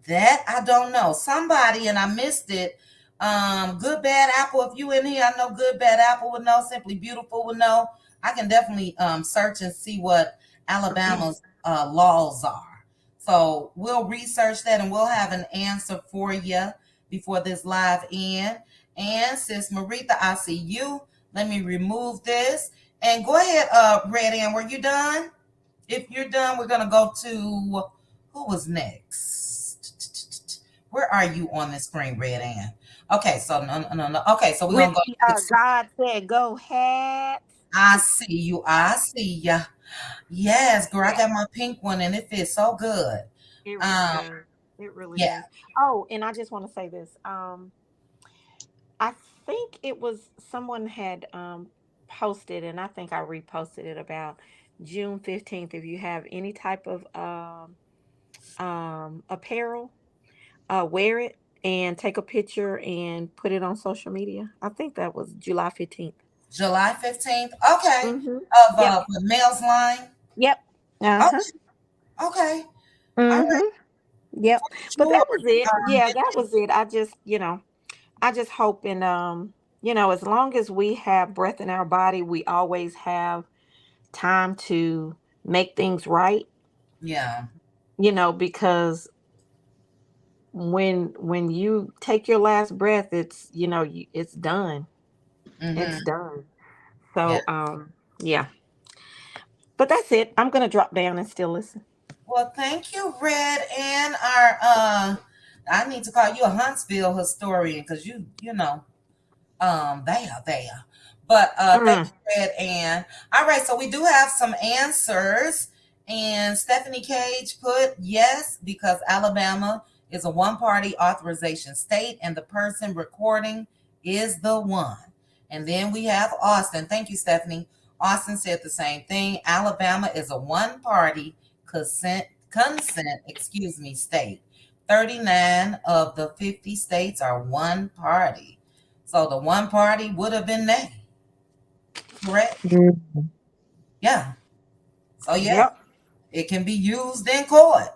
That I don't know. Somebody and I missed it. Good Bad Apple. If you in here, I know Good Bad Apple would know. Simply Beautiful would know. I can definitely search and see what Alabama's laws are. So we'll research that and we'll have an answer for you before this live end. And sis Marita, I see you. Let me remove this and go ahead. Red Ann, were you done? If you're done, we're gonna go to who was next. Where are you on the screen, Red Ann? Okay, so no. Okay, so we're With gonna go the to God said go ahead. I see you. I see ya. Yes, girl, I Yeah, got my pink one and it fits so good. it really Um, does. It really yeah, does. Oh, and I just want to say this. I think it was someone had posted, and I think I reposted it about June 15th. If you have any type of apparel, wear it and take a picture and put it on social media. I think that was July 15th. July 15th. Okay. Mm-hmm. Of Yep. the male's line. Yep. Uh-huh. Okay, okay. All right, Mm-hmm. Yep. for But sure. that was it. Yeah, that was it. I just hope and as long as we have breath in our body, we always have time to make things right, Yeah. because when you take your last breath, it's done. Mm-hmm. It's done. Yeah. So yeah. But that's it. I'm gonna drop down and still listen. Well, thank you, Red, and our I need to call you a Huntsville historian because you know there. But thank Mm. you, Red Ann. All right, so we do have some answers. And Stephanie Cage put yes, because Alabama is a one-party authorization state, and the person recording is the one. And then we have Austin. Thank you, Stephanie. Austin said the same thing. Alabama is a one-party state. 39 of the 50 states are one party. So the one party would have been nay. Correct? Mm. Yeah. So yeah, Yep. it can be used in court.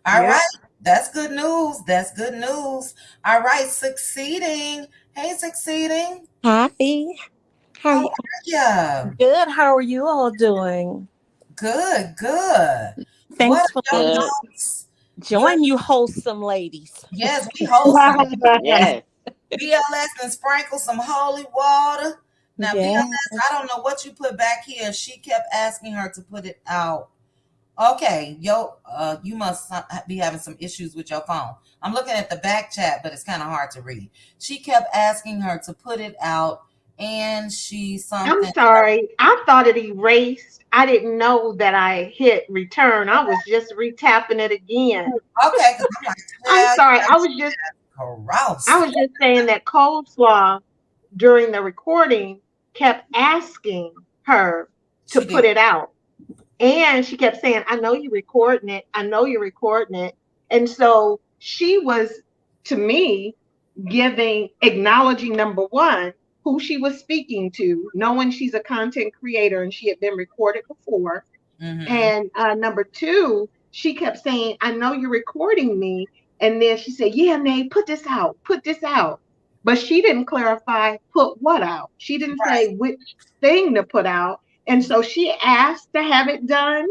All right. Yep. That's good news. That's good news. All right. Succeeding. Hey, succeeding. Hi, how How you? are you? Good. How are you all doing? Good, good. What Thanks for are your letting me Good. thoughts? Your join you, wholesome ladies. yes, we wholesome. Yes. BLS and sprinkle some holy water. Now, Yeah. BLS, I don't know what you put back here. She kept asking her to put it out. Okay, you must be having some issues with your phone. I'm looking at the back chat, but it's kind of hard to read. She kept asking her to put it out, and she I'm something. sorry. I thought it erased. I didn't know that I hit return. I was just retapping it again. Okay, because I'm like, I'm yeah, sorry. I gross. was just saying that Coleslaw during the recording kept asking her to She put did. it out. And she kept saying, I know you're recording it. I know you're recording it. And so she was, to me, acknowledging number one, who she was speaking to, knowing she's a content creator and she had been recorded before. Mm-hmm. And number two, she kept saying, I know you're recording me. And then she said, yeah, Nay, put this out, put this out. But she didn't clarify, put what out. She didn't say Right. which thing to put out. And so she asked to have it done.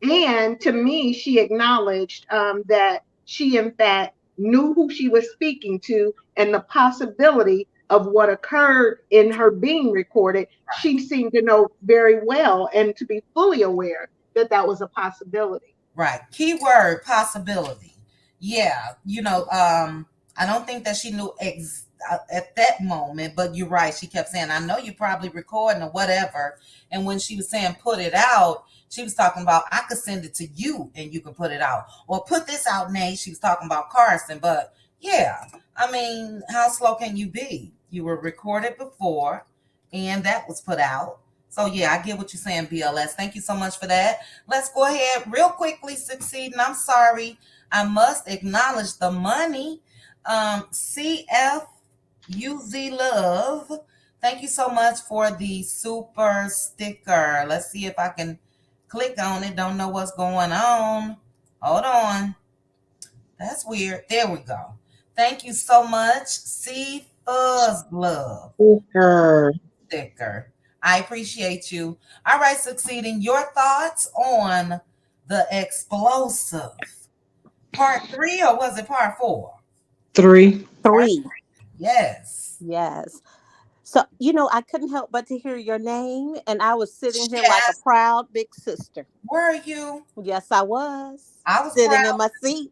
And to me, she acknowledged that she, in fact, knew who she was speaking to and the possibility of what occurred in her being recorded. She seemed to know very well and to be fully aware that that was a possibility. Right. Keyword possibility. Yeah. I don't think that she knew at that moment, but you're right. She kept saying, I know you're probably recording or whatever. And when she was saying put it out, she was talking about I could send it to you and you can put it out. Or put this out, Nate. She was talking about Carson. But yeah, I mean, how slow can you be? You were recorded before and that was put out. So yeah, I get what you're saying, BLS. Thank you so much for that. Let's go ahead real quickly, Succeeding. I'm sorry. I must acknowledge the money. CF Love. Thank you so much for the super sticker. Let's see if I can click on it. Don't know what's going on. Hold on. That's weird. There we go. Thank you so much. C Fuzz Love Her. sticker. I appreciate you. All right, Succeeding. Your thoughts on the explosive part 3, or was it part 4? 3. Three. Yes. Yes. So, I couldn't help but to hear your name, and I was sitting here like a Yes. proud big sister. Were you? Yes, I was. I was Sitting in proud. my seat.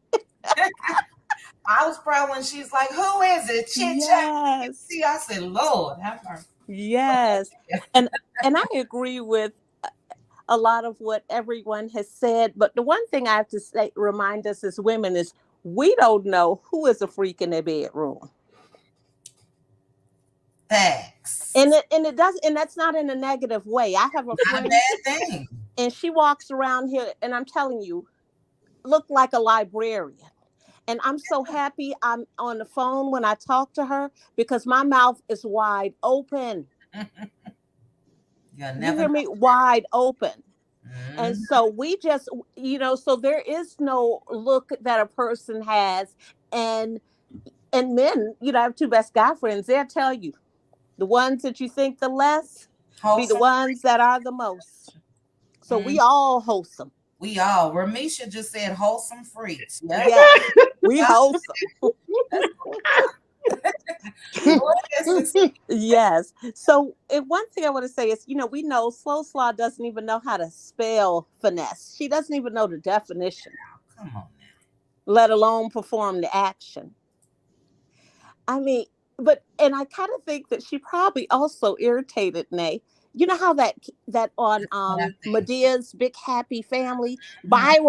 I was proud when she's like, "Who is it?" Chit chat. Yes. See, I said, "Lord, have mercy." Yes. And I agree with a lot of what everyone has said, but the one thing I have to say, remind us as women, is we don't know who is a freak in their bedroom. Facts. And it does, and that's not in a negative way. I have a Not a friend, bad thing. and she walks around here, and I'm telling you, look like a librarian. And I'm so happy I'm on the phone when I talk to her, because my mouth is wide open. You'll You never hear know. me? Wide open. And Mhm. so we just, so there is no look that a person has. And men, I have two best guy friends. They'll tell you, the ones that you think the less be the Wholesome. ones that are the most. So we Mm. all wholesome. We all. Ramisha just said wholesome freaks. Yep. Yes, we wholesome. That's go ahead, Succeed. Yes. So, and one thing I want to say is, we know Slow Slaw doesn't even know how to spell finesse. She doesn't even know the definition, Come on now. let alone perform the action. I mean, and I kind of think that she probably also irritated Nay. You know how that on What I think. Medea's Big Happy Family, Mhm. Byron.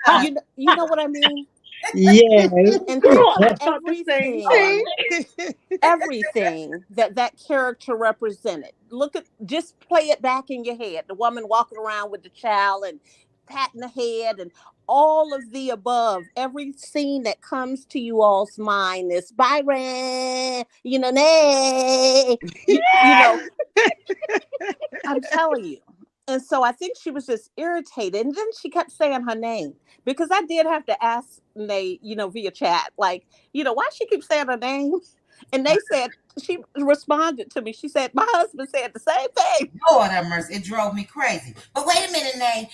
Ah, You know what I mean? Yes. And think of Thought the same Lord. everything that character represented. Just play it back in your head. The woman walking around with the child and patting the head and all of the above. Every scene that comes to you all's mind is Byron, nay. I'm telling you. And so I think she was just irritated. And then she kept saying her name, because I did have to ask Nate, via chat, like, why she keep saying her name? And they said, she responded to me. She said, my husband said the same thing. Lord have mercy. It drove me crazy. But wait a minute, Nay.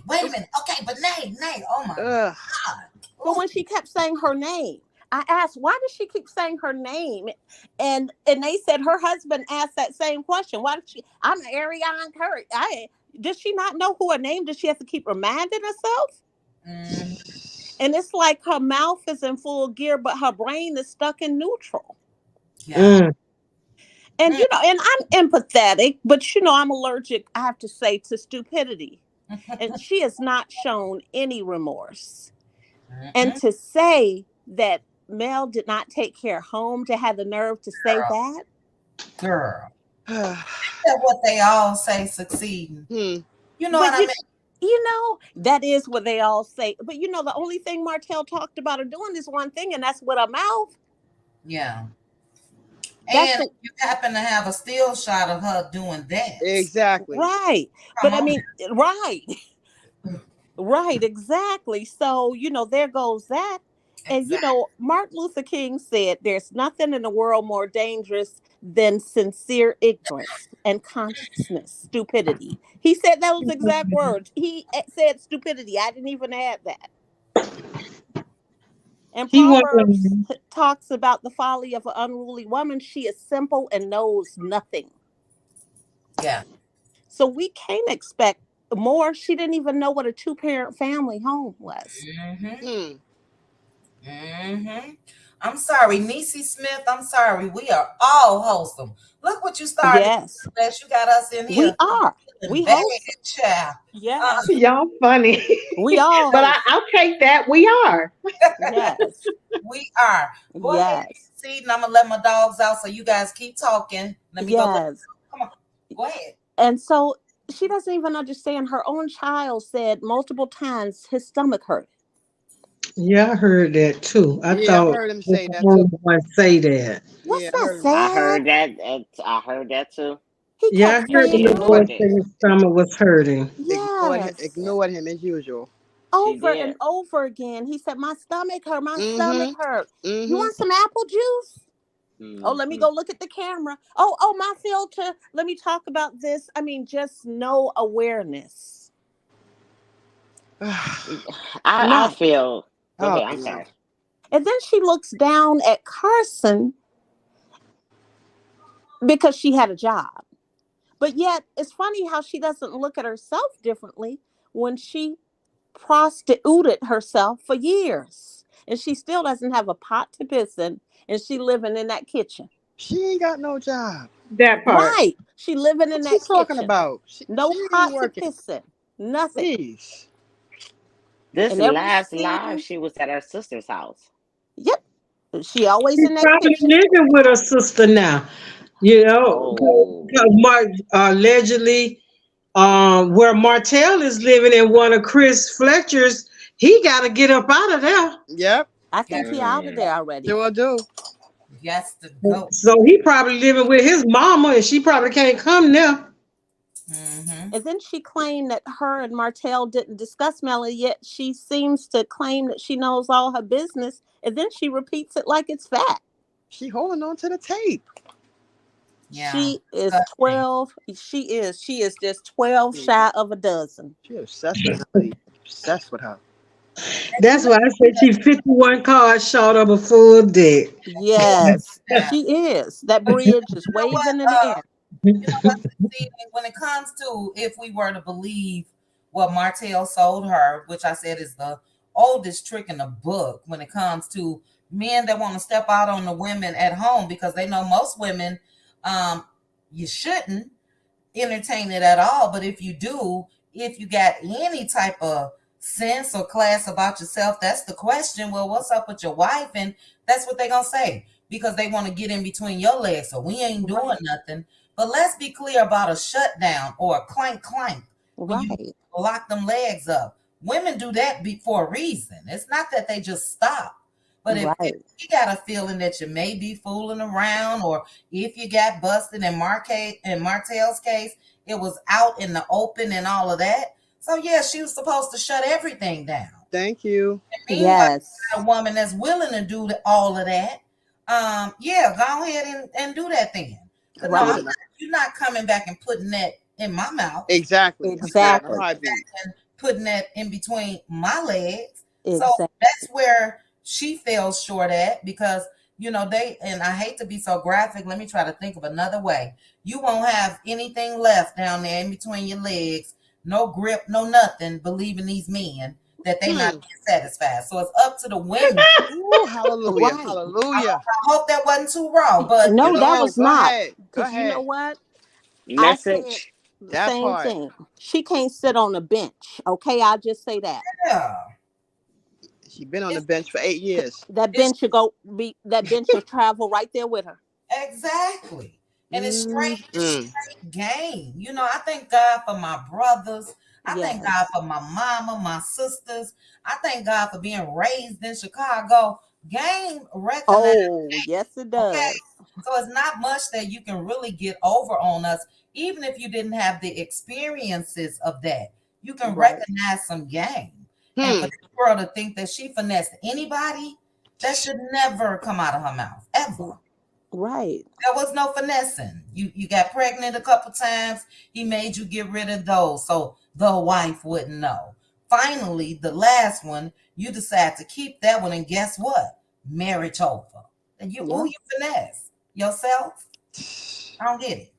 Wait a minute. Okay, but Nay. Oh my Ugh. God. But Ooh. when she kept saying her name, I asked, why does she keep saying her name? And they said her husband asked that same question. Why did she? I'm Ariane Curry. Does she not know who her name? Does she have to keep reminding herself? Mhm. And it's like her mouth is in full gear, but her brain is stuck in neutral. Yeah. Mm. And and I'm empathetic, but I'm allergic, I have to say, to stupidity. And she has not shown any remorse. And Mm-mm. to say that Mel did not take care of home, to have the nerve to say Girl. that. Girl. That's what they all say succeeding. Hmm. You know what But I mean? that is what they all say. But the only thing Martell talked about her doing is one thing, and that's with her mouth. Yeah. That's And the you happen to have a still shot of her doing that. Exactly. right. Come But I on. mean, right. Right, exactly. So, there goes that. And Exactly. Martin Luther King said, "There's nothing in the world more dangerous than sincere ignorance and consciousness, stupidity." He said those exact words. He said stupidity. I didn't even add that. And He Proverbs wanted. talks about the folly of an unruly woman. She is simple and knows nothing. Yeah. So we can't expect more. She didn't even know what a two-parent family home was. Mm-hmm. Hmm. Mm-hmm. I'm sorry, Niecy Smith. I'm sorry. We are all wholesome. Look what you started. Yes, Unless you got us in we here are. feeling We bad, host. child. Yes, Y'all funny. we all But host. I'll take that. We are. Yes, We are. Go ahead, yes, see, and I'm gonna let my dogs out so you guys keep talking. Let me go. yes. Come on. Go ahead. And so she doesn't even understand. Her own child said multiple times his stomach hurt. Yeah, I heard that too. I Yeah, I thought heard him the say that too. only one say that. Yeah, What's I that heard him. I sad? heard that. I heard that too. He Yeah, I kept heard And the saying she little it. boy ignored say it. his stomach was hurting. Yes. Ignored him as usual. She Over did. and over again. He said, "My stomach hurt. My stomach Mm-hmm. hurt. You Mm-hmm. want some apple juice? Oh, let me Hmm. go look at the camera. Oh, my filter. Let me talk about this." I mean, just no awareness. I None. feel. Go Oh ahead. I'm no. sorry. And then she looks down at Carson because she had a job. But yet, it's funny how she doesn't look at herself differently when she prostituted herself for years. And she still doesn't have a pot to piss in, and she living in that kitchen. She ain't got no job. That part. Right. She living in What's she that talking kitchen. about? No She ain't pot to working. piss in. Nothing. Please. This And ever last live, since, she was at her sister's house. yep, she always She's in that probably kitchen. living with her sister now. Oh. Because Mark allegedly, where Martell is living in one of Chris Fletcher's, he got to get up out of there. Yep. I Yeah. think he out of Mm. there already. Sure do. Yes to go. So he probably living with his mama, and she probably can't come now. Mm-hmm. And then she claimed that her and Martell didn't discuss Melanie, yet she seems to claim that she knows all her business. And then she repeats it like it's fact. She holding on to the tape. Yeah. She is Disgusting. 12. She is just 12 shy of a dozen. She obsessed with Melody. Obsessed with her. And you That's know, why I said she 51 cards short of a full deck. Yes, yeah. she is. That bridge is You know what? waving in the air. You know what? See, when it comes to if we were to believe what Martell sold her, which I said is the oldest trick in the book, when it comes to men that want to step out on the women at home because they know most women, um, you shouldn't entertain it at all. But if you do, if you got any type of sense or class about yourself, that's the question. Well, what's up with your wife? And that's what they're gonna say because they want to get in between your legs. So we ain't doing nothing. But let's be clear about a shutdown or a clank clank when you Right, lock them legs up. Women do that for a reason. It's not that they just stop. But if right, you got a feeling that you may be fooling around, or if you got busted in Martell's case, it was out in the open and all of that. So yeah, she was supposed to shut everything down. Thank you. Meanwhile, yes, a woman that's willing to do all of that, yeah, go ahead and do that then. But no, right, you're not coming back and putting that in my mouth. Exactly. You're not Exactly. exactly, Heartbeat. putting that in between my legs. So exactly, that's where she fell short at because they, and I hate to be so graphic. Let me try to think of another way. You won't have anything left down there in between your legs, no grip, no nothing, believing these men that they not Hmm. being satisfied. So it's up to the women. Ooh, hallelujah. right. Hallelujah. I hope that wasn't too raw, but No, that No, was go not. ahead. Go Because you know ahead. what? I said Message. the That same part. thing. She can't sit on a bench. Okay, I'll just say that. yeah, She been on the it's bench for 8 years. That it's bench should go be that bench will travel right there with her. exactly. And it's Mm-hmm. straight game. I thank God for my brothers. I thank God Yes. for my mama, my sisters. I thank God for being raised in Chicago. Game recognize, Oh, yes, it okay? does. So it's not much that you can really get over on us, even if you didn't have the experiences of that. You can Right. recognize some game. And for Hmm. this girl to think that she finessed anybody, That should never come out of her mouth, ever. Right. There was no finessing. You got pregnant a couple times. He made you get rid of those so the wife wouldn't know. Finally, the last one, you decide to keep that one, and guess what? Marriage over. And who Yep. you finesse? Yourself? I don't get it.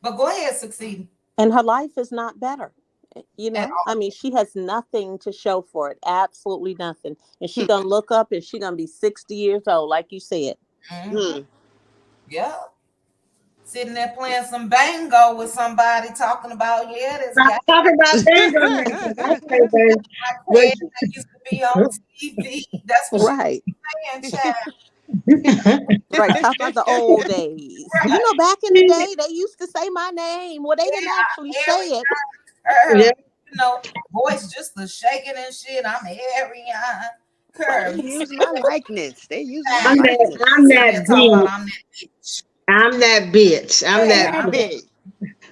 But go ahead, succeed. And her life is not better. At I mean, she has nothing to show for it. Absolutely nothing. And she Hmm. gonna look up and she gonna be 60 years old, like you said. all. Hmm. Yeah. Sitting there playing some bango with somebody talking about, yeah, this Stop guy talking about bingo now. Okay, baby. But that used to be on TV. That's what she Right. was saying, child. Right. Talk about the old days. Back in the day, they used to say my name. Well, they didn't actually Yeah, say it. Ariana yeah, Curve. Voice just the shaking and shit. I'm Ariana They Curve. You use my likeness. They use my I'm that. I'm likeness. sitting there that talking about bitch. I'm that bitch. I'm that bitch. I'm Hey, that. That big.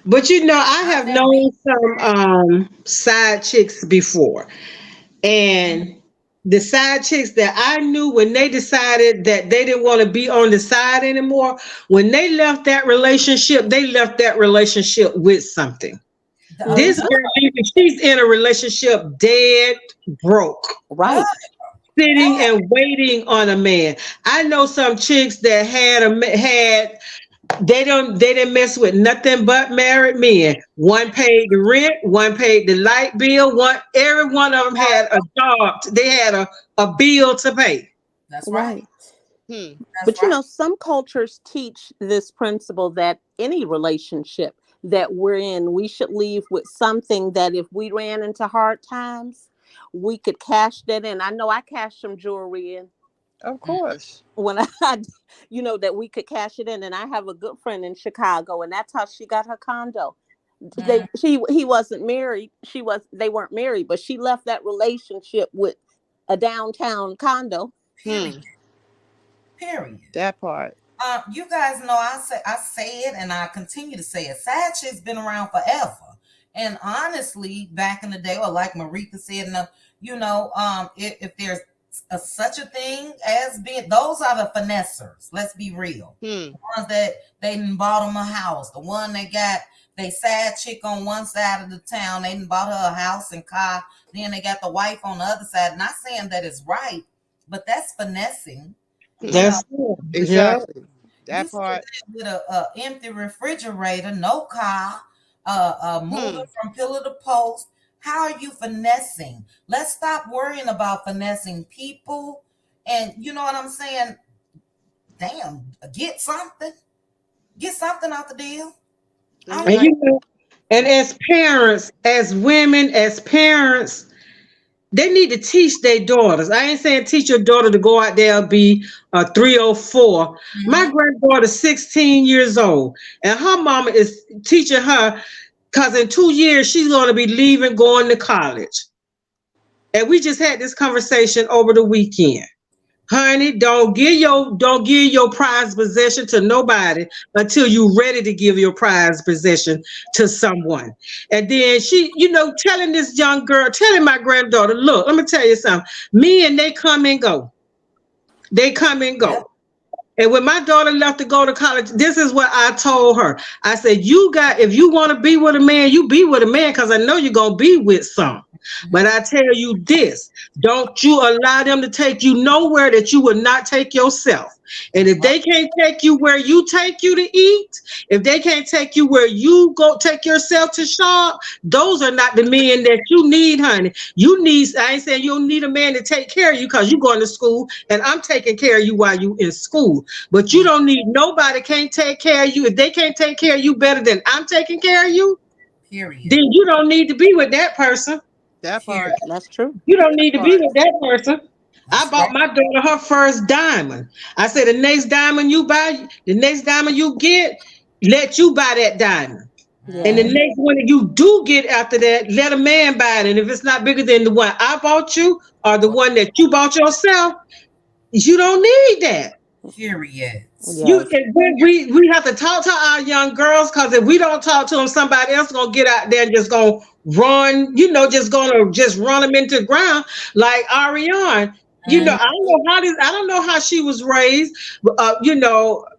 But I I'm have that bitch. known some side chicks before, and the side chicks that I knew when they decided that they didn't want to be on the side anymore, when they left that relationship, they left that relationship with something. This Hmm. Duh. girl, she's in a relationship dead broke, Duh. Right. sitting Duh. and waiting on a man. I know some chicks that had they didn't mess with nothing but married men. One paid the rent, one paid the light bill, every one of them had a job. They had a bill to pay. That's right. Right. Hmm. That's But right. some cultures teach this principle that any relationship that we're in, we should leave with something that if we ran into hard times, we could cash that in. I know I cashed some jewelry in Of course. when that we could cash it in. And I have a good friend in Chicago, and that's how she got her condo. Mm, He wasn't married. They weren't married, but she left that relationship with a downtown condo. period. Hmm. Period. That part. You guys know I say it and I continue to say it. Sad shit's been around forever. And honestly, back in the day, or like Marika said, if there's such a thing as being, those are the finessers. Let's be real. Hmm. The ones that they done bought them a house. The one that got they sad chick on one side of the town. They done bought her a house and car. Then they got the wife on the other side. Not saying that it's right, but that's finessing. You Hmm. know, That's it. Yeah. Exactly. you That sit part. there with a empty refrigerator, no car, moving Hmm. from pillar to post. How are you finessing? Let's stop worrying about finessing people. And you know what I'm saying? Damn, get something out the deal. I'm And Hmm. like, and as parents, as women, as parents, they need to teach their daughters. I ain't saying teach your daughter to go out there and be a 304. My mhm, granddaughter's 16 years old, and her mama is teaching her because in 2 years she's going to be leaving, going to college. And we just had this conversation over the weekend. Honey, don't give your prized possession to nobody until you're ready to give your prized possession to someone. And then she, telling this young girl, telling my granddaughter, look, let me tell you something. Men, they come and go. They come and yep, go. And when my daughter left to go to college, this is what I told her. I said, if you want to be with a man, you be with a man because I know you're going to be with some. But mhm, I tell you this, don't you allow them to take you nowhere that you would not take yourself. And that's if right. they can't take you where you take you to eat, if they can't take you where you go take yourself to shop, those are not the men that you need, honey. I ain't saying you don't need a man to take care of you because you're going to school and I'm taking care of you while you in school. But you Mhm, don't need nobody can't take care of you. If they can't take care of you better than I'm taking care of you, period. then you don't need to be with that person. That Period. part. That's true. You don't That need to be part. with that person. I That's right. bought my daughter her first diamond. I said the next diamond you buy, the next diamond you get, let you buy that diamond. And the Mhm, Yes. next one that you do get after that, let a man buy it. And if it's not bigger than the one I bought you or the one that you bought yourself, you don't need that. period. You Yes. and we have to talk to our young girls because if we don't talk to them, somebody else gonna get out there and just gonna run, just gonna just run them into the ground like Ariane. Mhm. I don't know how she was raised.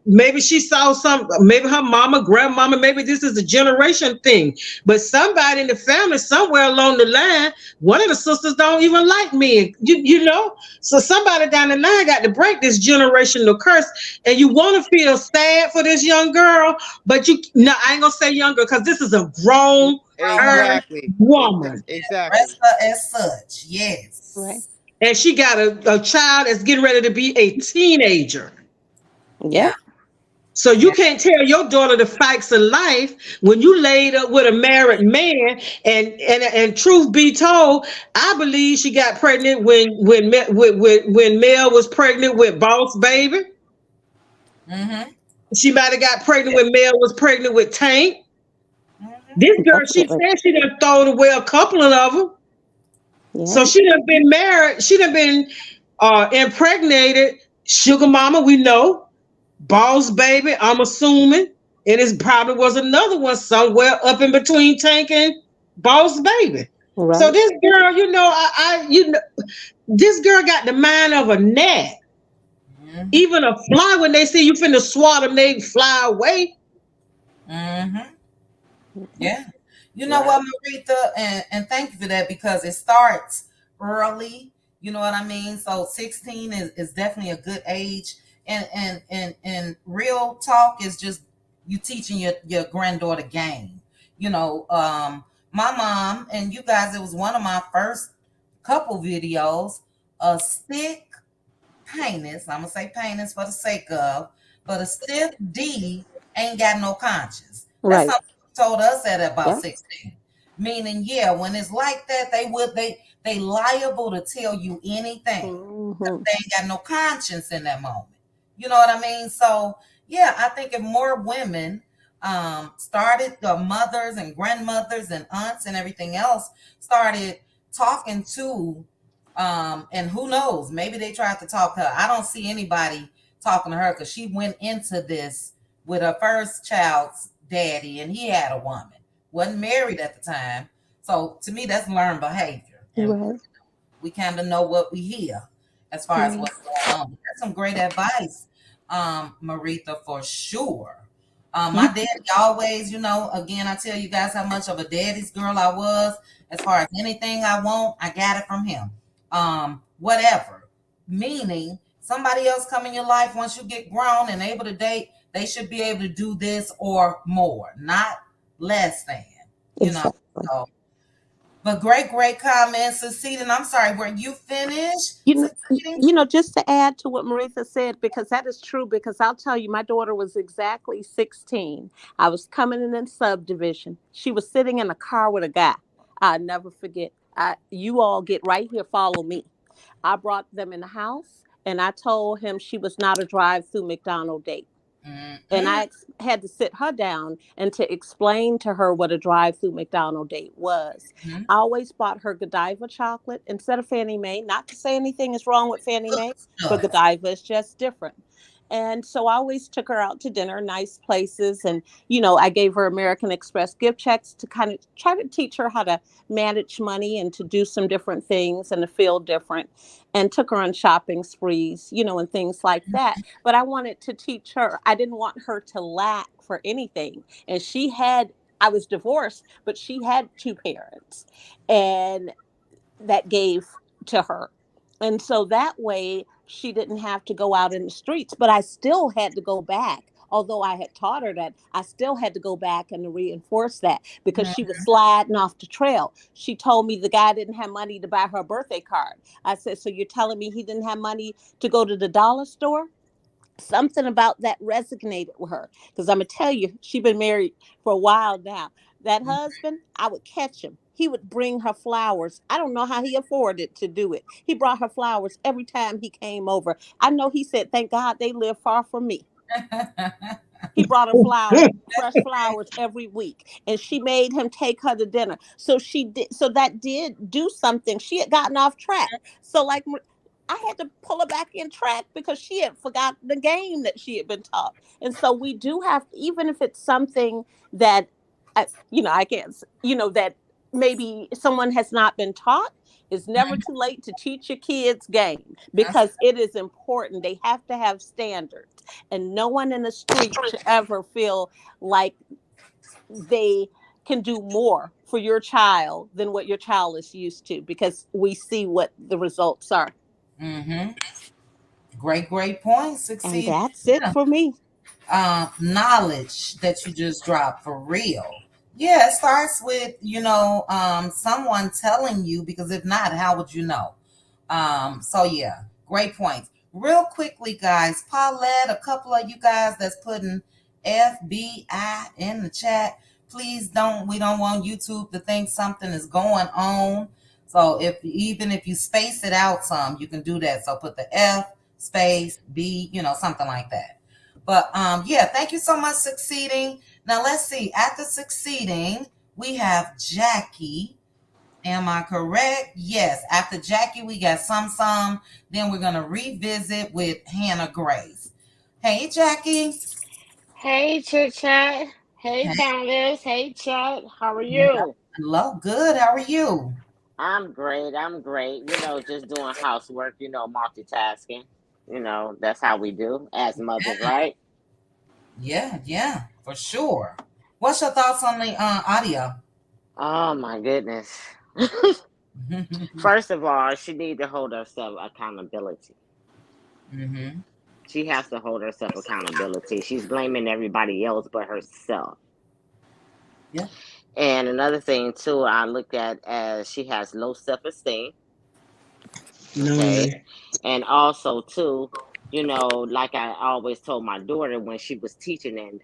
Maybe she saw maybe her mama, grandmama, maybe this is a generation thing. But somebody in the family, somewhere along the line, one of the sisters don't even like men. So somebody down the line got to break this generational curse. And you want to feel sad for this young girl, but no, I ain't gonna say young girl because this is a grown her Exactly. woman. Exactly. Dress her as such. Right. Yes. And she got a child that's getting ready to be a teenager. Yeah. Yep. So you Yeah. can't tell your daughter the facts of life when you laid up with a married man. And truth be told, I believe she got pregnant when Mel was pregnant with Boss Baby. Mhm. She might have got pregnant when Mel was pregnant with Tank. Mhm. This girl, she Definitely. said she done thrown away a couple of them. So Yeah. she done been married. She done been impregnated. Sugar Mama, we know. Boss Baby, I'm assuming. And it probably was another one somewhere up in between Tank and Boss Baby. So Right. this girl, this girl got the mind of a gnat. Mhm. Even a fly, when they see you finna swat them, they fly away. Mhm. Yep. Yeah. You know Right. what, Maritha, and thank you for that because it starts early. You know what I mean? So 16 is definitely a good age. And real talk is just you teaching your granddaughter game. You know, my mom and you guys, it was one of my first couple videos, a stick paintings. I'm gonna say paintings for the sake of, but a stiff D ain't got no conscience. That's Right. something you told us at about Yep. 16. Meaning, yeah, when it's like that, they liable to tell you anything. Hmm. They ain't got no conscience in that moment. You know what I mean? So yeah, I think if more women started, the mothers and grandmothers and aunts and everything else started talking to and who knows, maybe they tried to talk to her. I don't see anybody talking to her because she went into this with her first child's daddy and he had a woman, wasn't married at the time. So to me that's learned behavior, and Right. we kind of know what we hear as far as Yeah. what's going on. That's some great advice, Maritha, for sure. My daddy always, again, I tell you guys how much of a daddy's girl I was. As far as anything I want, I got it from him. Whatever. Meaning, somebody else come in your life once you get grown and able to date, they should be able to do this or more, not less than. You know. Exactly. So but great comments, Succeeding. I'm sorry, were you finished? You know, Succeeding? just to add to what Maritha said, because that is true, because I'll tell you, my daughter was exactly 16. I was coming in subdivision. She was sitting in a car with a guy. I'll never forget. You all get right here, follow me. I brought them in the house and I told him she was not a drive through McDonald date. And Mm-mm. I had to sit her down and to explain to her what a drive-through McDonald date was. Mhm. I always bought her Godiva chocolate instead of Fannie Mae. Not to say anything is wrong with Fannie Good Mae, but stuff. Godiva is just different. And so I always took her out to dinner, nice places. And, I gave her American Express gift checks to kind of try to teach her how to manage money and to do some different things and to feel different. And took her on shopping sprees, and things like that. But I wanted to teach her. I didn't want her to lack for anything. And I was divorced, but she had two parents. And that gave to her. And so that way she didn't have to go out in the streets, but I still had to go back. Although I had taught her that, I still had to go back and reinforce that because she was sliding off the trail. She told me the guy didn't have money to buy her a birthday card. I said, "So you're telling me he didn't have money to go to the dollar store?" Something about that resonated with her, because I'm gonna tell you, she's been married for a while now. That husband, I would catch him, he would bring her flowers. I don't know how he afforded to do it. He brought her flowers every time he came over. I know he said, "Thank God they live far from me." He brought her flowers, fresh flowers every week, and she made him take her to dinner. So she did. So that did do something. She had gotten off track. So like, I had to pull her back in track because she had forgotten the game that she had been taught. And so we do have, even if it's something that, I can't, that maybe someone has not been taught, it's never too late to teach your kids game, because it is important. They have to have standards, and no one in the street should ever feel like they can do more for your child than what your child is used to, because we see what the results are. Mm-hmm. Great point. And Succeed. that's it Yeah. for me. Knowledge that you just dropped for real. Yeah, it starts with, someone telling you, because if not, how would you know? So yeah, great points. Real quickly, guys, Paulette, a couple of you guys that's putting FBI in the chat. Please don't, we don't want YouTube to think something is going on. So even if you space it out some, you can do that. So put the F space B, something like that. But yeah, thank you so much, Succeeding. Now let's see. After Succeeding, we have Jackie. Am I correct? Yes. After Jackie, we got some. Then we're gonna revisit with Hannah Grace. Hey, Jackie. Hey, chit chat. Hey, Hey. panelists. Hey, chat. How are you? Hello. Good. How are you? I'm great. I'm great. Just doing housework, multitasking. That's how we do as mothers, right? Yeah, for sure. What's your thoughts on the audio? Oh, my goodness. First of all, she need to hold herself accountability. Mm-hmm. She has to hold herself accountability. She's blaming everybody else but herself. Yeah. And another thing too, I look at as she has low self-esteem. Okay. Normally. And also too, like I always told my daughter when she was teaching in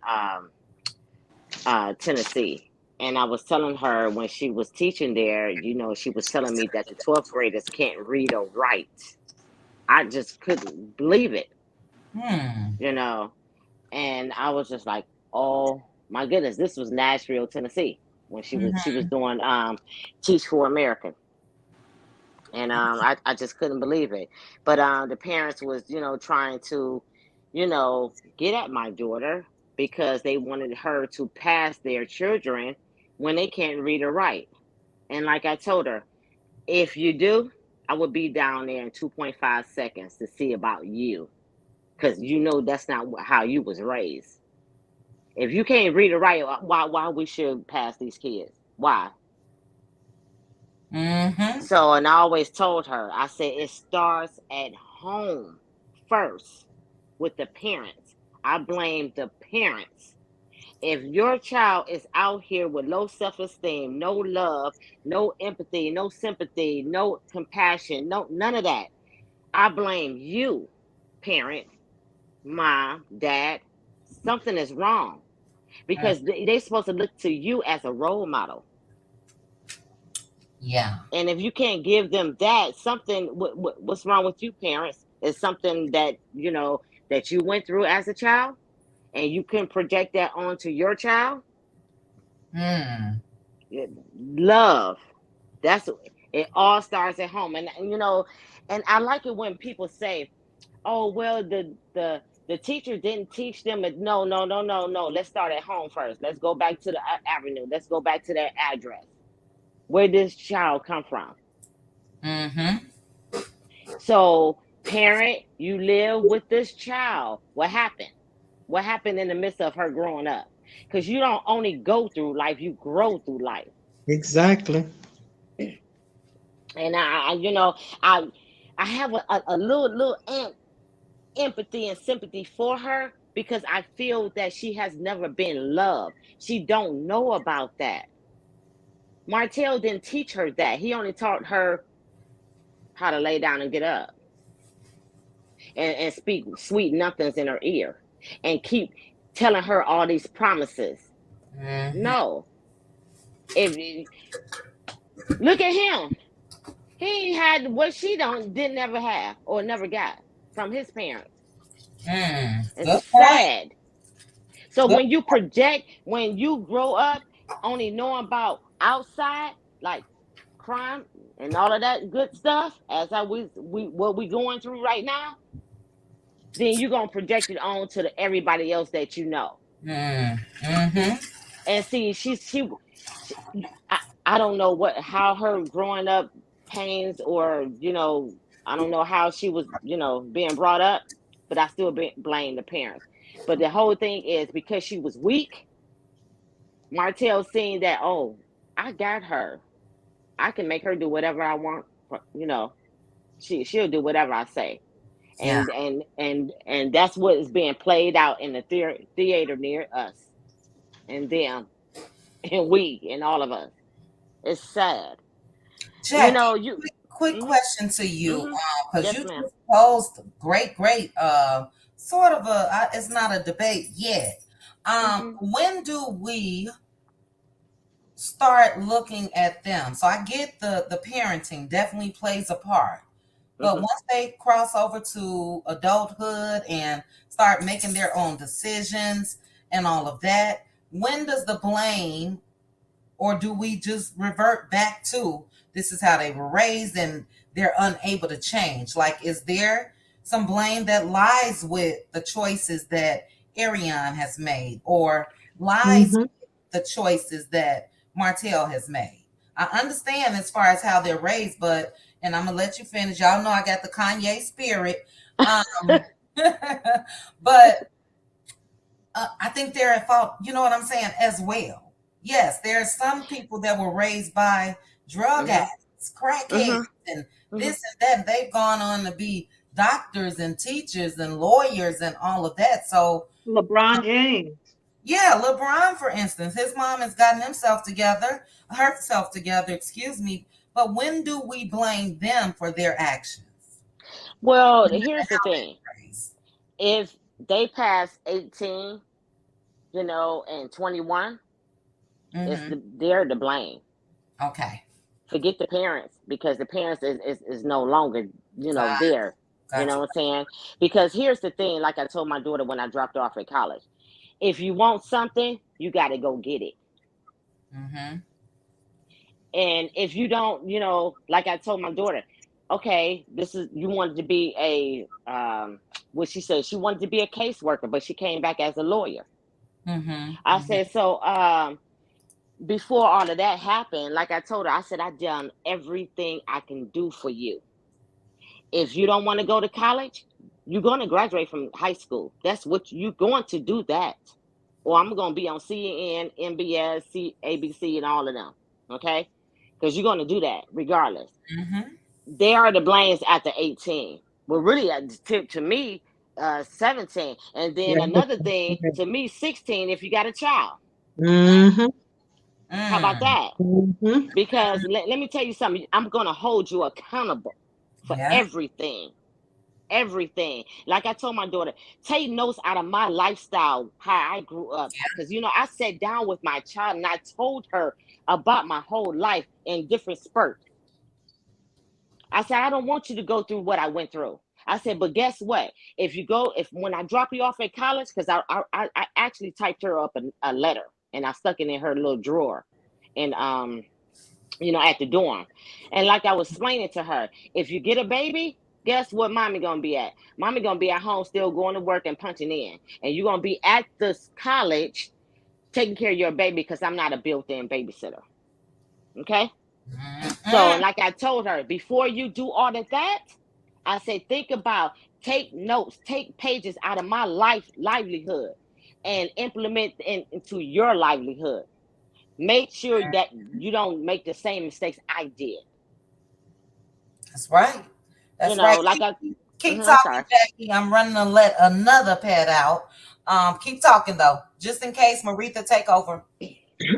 Tennessee. And I was telling her when she was teaching there, she was telling me that the 12th graders can't read or write. I just couldn't believe it, Hmm. you know. And I was just like, oh my goodness, this was Nashville, Tennessee, when she was Mm-hmm. doing Teach for America. And I just couldn't believe it. But the parents was, trying to, get at my daughter because they wanted her to pass their children when they can't read or write. And like I told her, if you do, I would be down there in 2.5 seconds to see about you, because that's not how you was raised. If you can't read or write, why we should pass these kids? Why? Mm-hmm. So, and I always told her, I said, it starts at home first with the parents. I blame the parents. If your child is out here with low self esteem, no love, no empathy, no sympathy, no compassion, no none of that, I blame you, parent, mom, dad. Something is wrong because they're supposed to look to you as a role model. Yeah. And if you can't give them that, something, what's wrong with you, parents? Is something that that you went through as a child, and you can project that onto your child. Hmm. Love. That's it. All starts at home, and and I like it when people say, "Oh, well, the teacher didn't teach them." No, no, no, no, no. Let's start at home first. Let's go back to the avenue. Let's go back to their address. Where did this child come from? Mm-hmm. So, parent, you live with this child. What happened? What happened in the midst of her growing up? Because you don't only go through life, you grow through life. Exactly. And I I have a little empathy and sympathy for her because I feel that she has never been loved. She don't know about that. Martell didn't teach her that. He only taught her how to lay down and get up, and speak sweet nothings in her ear and keep telling her all these promises. Mm-hmm. No. If look at him. He had what she don't didn't ever have or never got from his parents. It's Good point. sad. So Good. when you project, when you grow up only knowing about outside, like crime and all of that good stuff, as I we what we going through right now, then you're gonna project it on to everybody else that you know. Mm-hmm. And see, she I, I don't know how her growing up pains, or I don't know how she was being brought up, but I still blame the parents. But the whole thing is because she was weak. Martell seeing that, oh, I got her. I can make her do whatever I want. She'll do whatever I say, Yeah. and that's what is being played out in the theater near us, and them, and we, and all of us. It's sad. Jackie, You. quick Mhm. question to you, Mhm. because Yes, you ma'am. just posed great, sort of it's not a debate yet. Mhm. When do we start looking at them? So I get the parenting definitely plays a part, but Mhm. once they cross over to adulthood and start making their own decisions and all of that, when does the blame, or do we just revert back to this is how they were raised and they're unable to change? Like, is there some blame that lies with the choices that Ariane has made, or lies Mm-hmm. with the choices that Martell has made? I understand as far as how they're raised, but, and I'm gonna let you finish. Y'all know I got the Kanye spirit. But I think they're at fault, you know what I'm saying, as well. Yes, there are some people that were raised by drug Mhm. addicts, crackheads, Mhm. and Mhm. this and that. And they've gone on to be doctors and teachers and lawyers and all of that. So, LeBron James. yeah, LeBron, for instance, his mom has gotten herself together, excuse me. But when do we blame them for their actions? Well, here's the thing: Raised. if they pass 18, and 21, they're to blame. Okay, Forget the parents, because the parents is no longer got, there. You got know you. what I'm saying? Because here's the thing: like I told my daughter when I dropped her off at college, if you want something, you got to go get it. Mm-hmm. And if you don't, like I told my daughter, okay, this is, you wanted to be what she said, she wanted to be a caseworker, but she came back as a lawyer. Mm-hmm. I Mm-hmm. said, so before all of that happened, like I told her, I said, I've done everything I can do for you. If you don't want to go to college, you're going to graduate from high school. That's what you're going to do, that. Or I'm going to be on CNN, NBS, ABC, and all of them. Okay? Because you're going to do that regardless. Mm-hmm. They are the blames after 18. Well, really, to me, 17. And then another thing, to me, 16 if you got a child. Mm-hmm. How about Mm. that? Mm-hmm. Because let me tell you something. I'm going to hold you accountable for Yeah. everything. Everything. Like I told my daughter, take notes out of my lifestyle, how I grew up. Because, I sat down with my child and I told her about my whole life in different spurts. I said, I don't want you to go through what I went through. I said, but guess what? If when I drop you off at college, because I actually typed her up a letter and I stuck it in her little drawer, and at the dorm. And like I was explaining to her, if you get a baby, guess what mommy gonna be at? Mommy gonna be at home still going to work and punching in. And you're gonna be at this college taking care of your baby, because I'm not a built-in babysitter. Okay? So, Mm-mm. and like I told her, before you do all of that, I said, think about, take notes, take pages out of my livelihood and implement into your livelihood. Make sure that you don't make the same mistakes I did. That's right. That's right. Like Keep I'm talking, sorry. Jackie. I'm running to let another pet out. Keep talking though, just in case Maritha take over.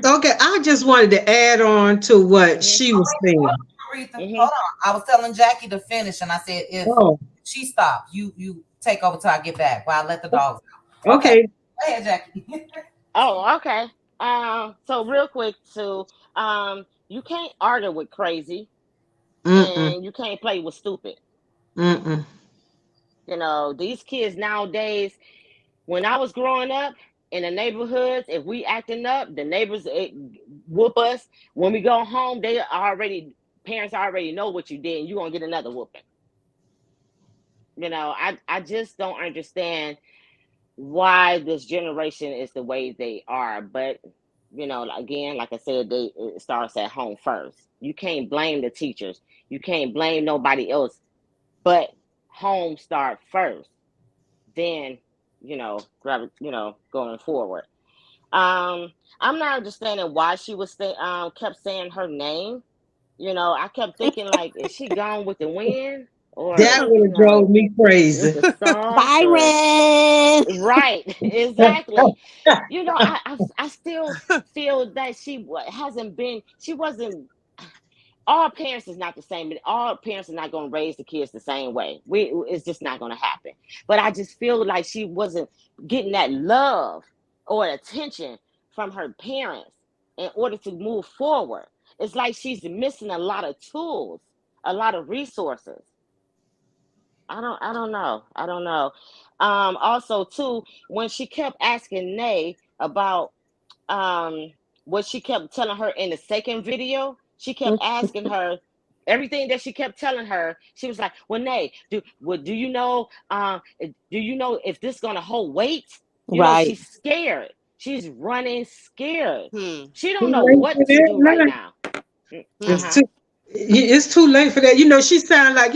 Okay, I just wanted to add on to what Hmm. she was saying. Maritha, Hmm. hold on. I was telling Jackie to finish, and I said if Oh, she stops, you take over till I get back. While I let the dogs out. Okay. okay. Go ahead, Jackie. Oh, okay. So real quick, too, you can't argue with crazy, Mm-mm. and you can't play with stupid. Mm-mm. These kids nowadays, when I was growing up in the neighborhoods, if we acting up, the neighbors whoop us. When we go home, parents already know what you did, and you're gonna get another whooping. I just don't understand why this generation is the way they are. But Again, like I said, it starts at home first. You can't blame the teachers. You can't blame nobody else, but home start first. Then, going forward. I'm not understanding why she was kept saying her name. I kept thinking like, is she gone with the wind, or That would have drove me with crazy. the sauce, or Byron. right? Exactly. I still feel that hasn't been. She wasn't. All parents is not the same. All parents are not going to raise the kids the same way. It's just not going to happen. But I just feel like she wasn't getting that love or attention from her parents in order to move forward. It's like she's missing a lot of tools, a lot of resources. I don't know. Also too, when she kept asking Nay about um what she kept telling her in the second video, she kept asking her everything that she kept telling her. She was like, well, Nay, do you know if this gonna hold weight? Right. She's scared. She's running scared. Hmm. She don't Too know late for what to that do right now. now. Hmm. It's Uh-huh. too late for that. She sound like,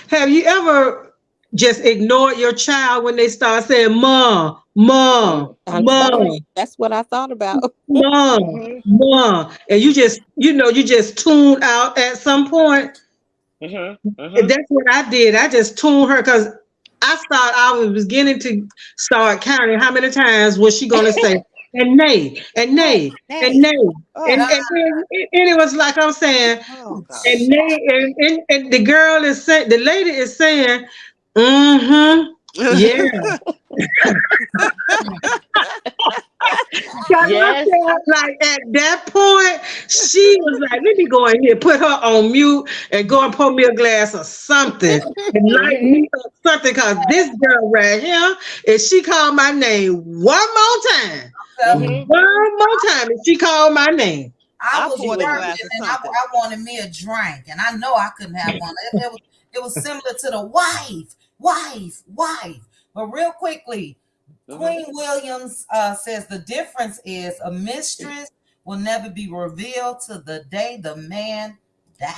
have you ever just ignored your child when they start saying mom, mom, I'm telling you, mom, that's what I thought about. mom, Mhm. mom, and you just tune out at some point? Mhm. And Mhm. that's what I did. I just tuned her because I was beginning to start counting how many times was she gonna say and nay and Nay, nay and nay. nay Oh, and it was like I'm saying oh and gosh. nay and the girl is saying, the lady is saying, mm-hmm, yeah. Because I Yes. felt like at that point, she was like, let me go in here, put her on mute, and go and pour me a glass of something and light Mhm. me up something. Because this girl right here, if she called my name Mhm. one more time, if she called my name, I I was She poured a would. working glass of and something. I wanted me a drink, and I know I couldn't have one. It was similar to the wife. But real quickly, Mhm. Queen Williams says the difference is a mistress will never be revealed to the day the man died.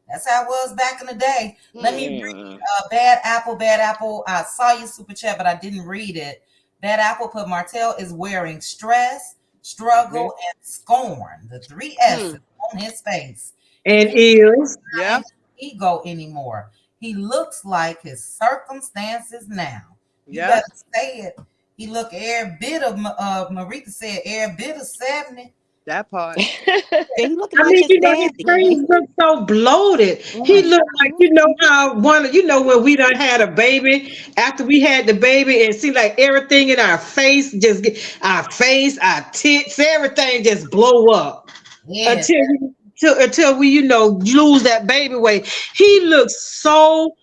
That's how it was back in the day. Let me Hmm. read Mm. Bad Apple. Bad Apple. I saw your super chat, but I didn't read it. Bad Apple put Martell is wearing stress, struggle, Mhm. and scorn. The three Hmm. S's on his face. He and can't is, Yeah. hide his ego anymore. He looks like his circumstances now. You Yep. better say it. He look every bit of Marita said every bit of 70. That part. Yeah, he looking I like mean, his his daddy. face looked so bloated. He Hmm. looked like, how when we done had a baby, after we had the baby, and see like everything in our face, our face, our tits, everything just blow up Yes, until we, lose that baby weight. He looks so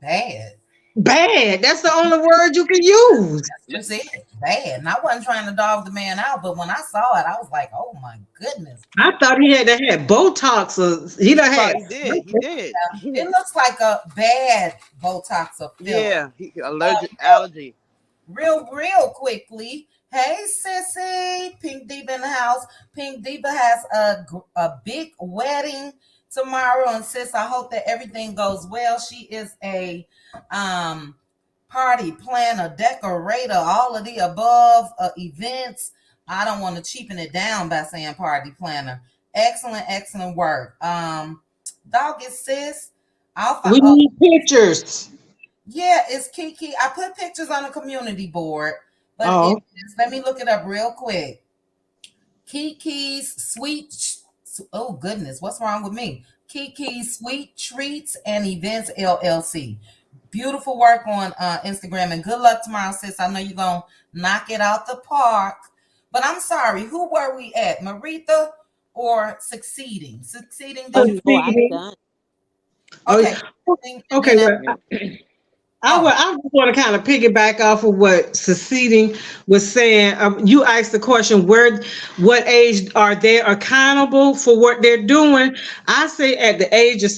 bad. bad. That's the only word you can use. That's just it. Bad. And I wasn't trying to dog the man out, but when I saw it, I was like, oh my goodness. I thought he had to have Botox, or he done had Probably did. He did. It looks like a bad Botox or filler. Yeah. He allergic allergy. Real quickly. Hey, sissy. Pink Diva in the house. Pink Diva has a big wedding tomorrow. And sis, I hope that everything goes well. She is a um party planner, decorator, all of the above events. I don't want to cheapen it down by saying party planner. Excellent work. Dog is sis. I'll We need pictures. yeah, it's Kiki. I put pictures on the community board, but Oh, let me look it up real quick. Kiki's Sweet. Oh goodness, what's wrong with me? Kiki's Sweet Treats and Events LLC. Beautiful work on Instagram, and good luck tomorrow, sis. I know you're gonna knock it out the park. But I'm sorry, who were we at? Maritha or Succeeding? Succeeding, did you? Oh, I'm succeeding. done. Oh, Okay. And okay. then Well, Mhm. Oh, I just want to kind of piggyback off of what Seceding was saying. You asked the question, what age are they accountable for what they're doing? I say at the age of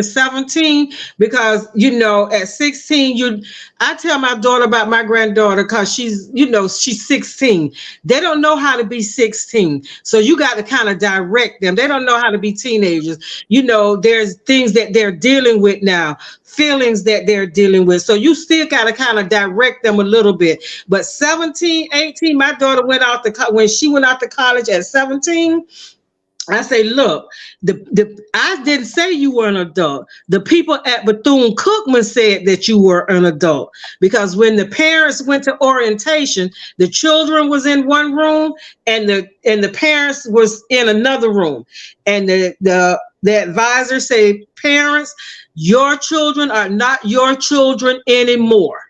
17, because at 16, I tell my daughter about my granddaughter because she's 16. They don't know how to be 16. So you got to kind of direct them. They don't know how to be teenagers. There's things that they're dealing with now, feelings that they're dealing with. So you still got to kind of direct them a little bit. But 17, 18, my daughter when she went out to college at 17, I say, look, I didn't say you were an adult. The people at Bethune-Cookman said that you were an adult, because when the parents went to orientation, the children was in one room and the parents was in another room, and the advisor said, parents, your children are not your children anymore.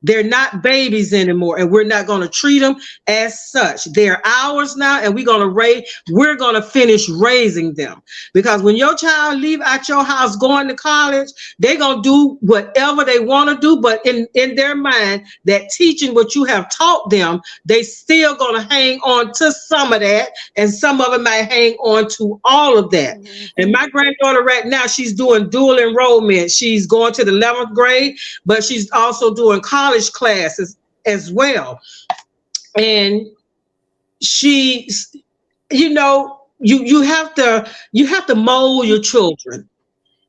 They're not babies anymore, and we're not going to treat them as such. They're ours now, and we're going to finish raising them. Because when your child leave out your house going to college, they're going to do whatever they want to do, but in their mind, that teaching what you have taught them, they still going to hang on to some of that, and some of them might hang on to all of that. Mm-hmm. And my granddaughter right now, she's doing dual enrollment. She's going to the 11th grade, but she's also doing college classes as well. And she's, you have to mold your children.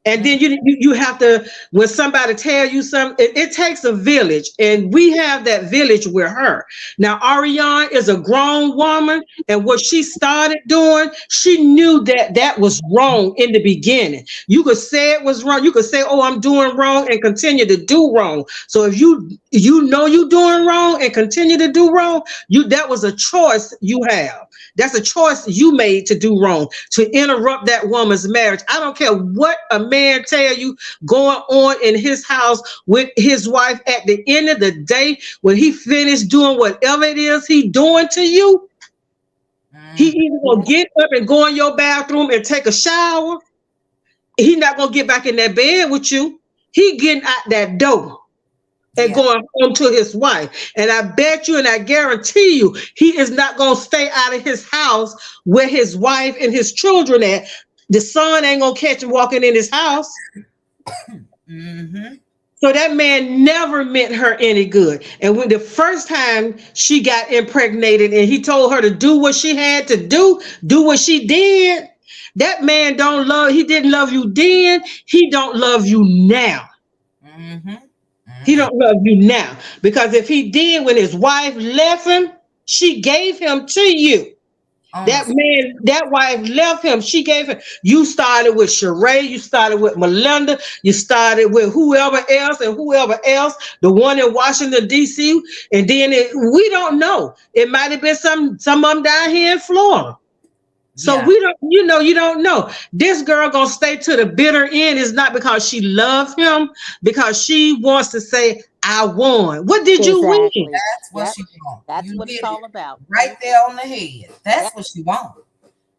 And then you have to, when somebody tell you something, it takes a village, and we have that village with her. Now, Ariane is a grown woman, and what she started doing, she knew that was wrong in the beginning. You could say it was wrong. You could say, oh, I'm doing wrong, and continue to do wrong. So if you know you're doing wrong and continue to do wrong, that was a choice you have. That's a choice you made to do wrong, to interrupt that woman's marriage. I don't care what a man tell you going on in his house with his wife. At the end of the day, when he finished doing whatever it is he doing to you, he either gonna get up and go in your bathroom and take a shower. He not gonna get back in that bed with you. He getting out that door and going home to his wife. And I bet you and I guarantee you, he is not going to stay out of his house where his wife and his children at. The son ain't going to catch him walking in his house. Mm-hmm. So that man never meant her any good. And when the first time she got impregnated and he told her to do what she had to do what she did, that man he didn't love you then. He don't love you now. Mm-hmm. He don't love you now, because if he did when his wife left him, she gave him to you. That wife left him. She gave him. You started with Sheree. You started with Melinda. You started with whoever else, the one in Washington, D.C. And then we don't know. It might have been some of them down here in Florida. So we don't, you don't know. This girl gonna stay to the bitter end is not because she loves him, because she wants to say, I won. What did you win? That's what she wants. That's what it's all about. Right there on the head. That's what she wants.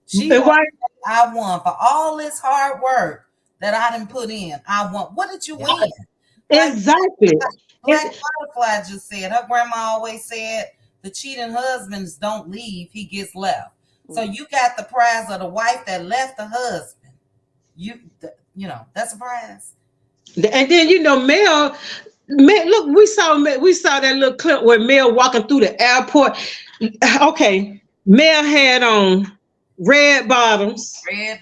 She wants to say, I won for all this hard work that I didn't put in. I won. What did you win? Exactly. Black Butterfly just said, her grandma always said, the cheating husbands don't leave, he gets left. So you got the prize of the wife that left the husband. That's a prize. And then Mel, look, we saw that little clip where Mel walking through the airport. Okay, Mel had on red bottoms, Christian,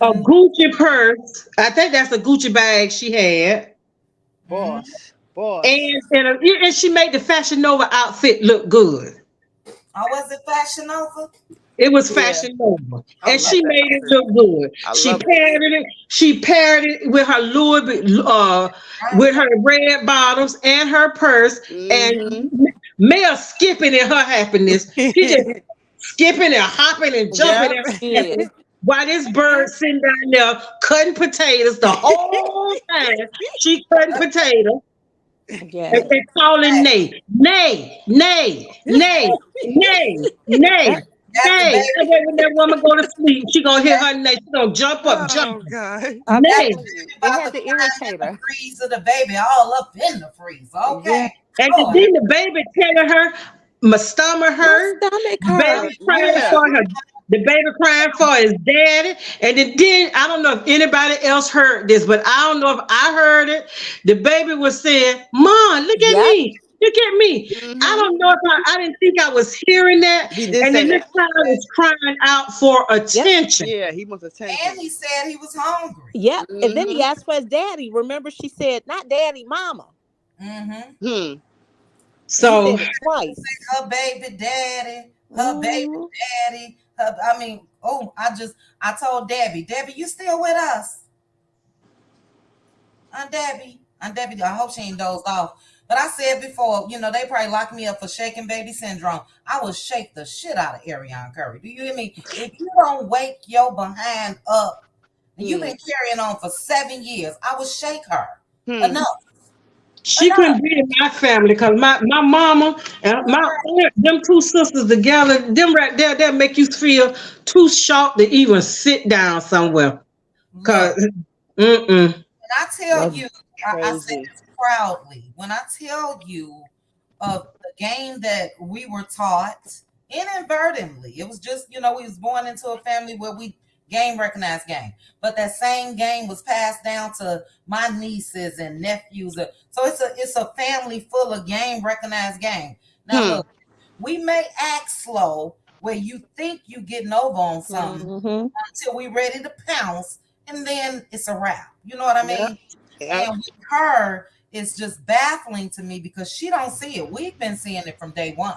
a Gucci purse. I think that's a Gucci bag she had. Boss. And she made the Fashion Nova outfit look good. Oh, was it Fashion Nova? It was Fashion Nova, and she made it look good. She paired it with her with her red bottoms and her purse, and Mel skipping in her happiness. She just skipping and hopping and jumping while this bird sitting down there cutting potatoes the whole time. She cutting potatoes. And calling nay. After Hey, baby, I bet when that woman go to sleep, she gonna hear her name. She gonna jump up, Oh jumping. God. I'm after Nay. telling baby you, it about had to to climb irritate in the her. freezer, the baby all up in the freezer. Yeah. Okay. And Lord, then the baby telling her, my stomach My hurt. stomach The baby hurt. crying Yeah. for her. The baby crying for his daddy. And then I don't know if anybody else heard this, but I don't know if I heard it. The baby was saying, Mom, look at Yep. me. Look at me. I Mm-hmm. don't know if I didn't think I was hearing that. He did And say then this that. child is crying out for Yep. attention. Yeah, he wants and attention. he said he was hungry. Yep. And then he Mm-hmm. asked for his daddy. Remember, she said, not daddy, mama. Mm-hmm. Hmm. She So said it twice. Her baby daddy, her baby Hmm. daddy. I mean, oh, I told Debbie, you still with us? Aunt Debbie, I hope she ain't dozed off. But I said before, they probably locked me up for shaking baby syndrome. I will shake the shit out of Ariane Curry. Do you hear me? If you don't wake your behind up, and you've Hmm. been carrying on for 7 years, I will shake her. Hmm. Enough. she Enough. couldn't be in my family because my mama and my aunt, them two sisters together, them right there, that make you feel too short to even sit down somewhere. Look. Cause mm-mm. I tell That's you, I say crazy. this proudly. When I tell you of the game that we were taught inadvertently, it was just, we was born into a family where we game recognized game. But that same game was passed down to my nieces and nephews. So it's a family full of game recognized game. Now Hmm. look, we may act slow where you think you getting over on something Hmm. until we ready to pounce, and then it's a wrap. You know what I Yep. mean? Yep. And with her, it's just baffling to me because she don't see it. We've been seeing it from day one.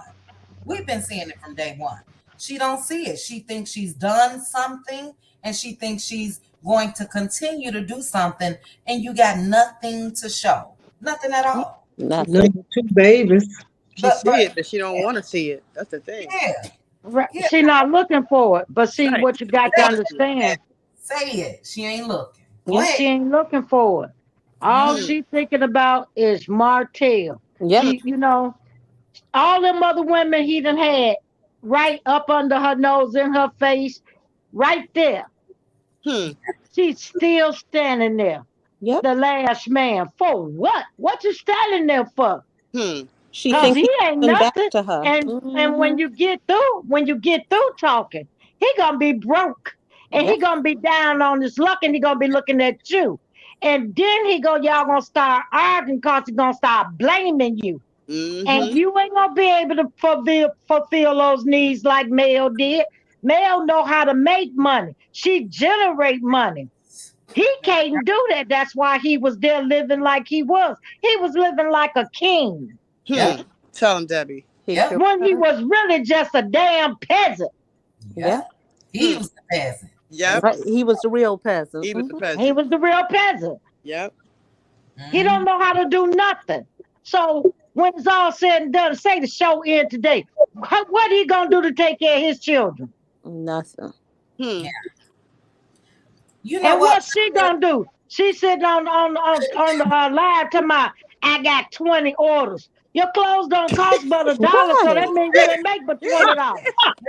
We've been seeing it from day one. She don't see it. She thinks she's done something, and she thinks she's going to continue to do something, and you got nothing to show. Nothing at all. Nothing. Number two babies. She But see it, but she don't want to see it. That's the thing. yeah, Right. yeah. She not looking for it. But see Right. what you got to Say Exactly. understand. it. Say it. She ain't looking. Go Yeah. ahead. She ain't looking for it. All Mhm. Hmm. she thinking about is Martell. Yep. Hmm. All them other women he done had right up under her nose, in her face, right there. Hmm. She's still standing there. Yep. The last man. For what? What you standing there for? Hmm. She Cause think he he's ain't coming back nothing. to her. And Hmm. when you get through talking, he gonna be broke. And he Yep. gonna be down on his luck, and he gonna be looking at you. And then y'all gonna start arguing because he gonna start blaming you. And Mm-hmm. you ain't gonna be able to fulfill those needs like Mel did. Mel know how to make money. She generate money. He can't do that. That's why he was there living like he was. He was living like a king Hmm. Yep. Tell him, Debbie. He Yep. sure when he was. was really just a damn peasant. Yep. Yep. He Hmm. was the peasant. Yep. That's Right. He was the real peasant. He was the He peasant. was the real peasant. Yep. He don't Mhm. know how to do nothing. So when it's all said and done, say the show end today. What he gonna do to take care of his children? Nothing. Hmm. Yeah. You know And what? what's she gonna do? She sitting on the live talking about, I got 20 orders. Your clothes don't cost but $1, so that Right. means you ain't make but $20.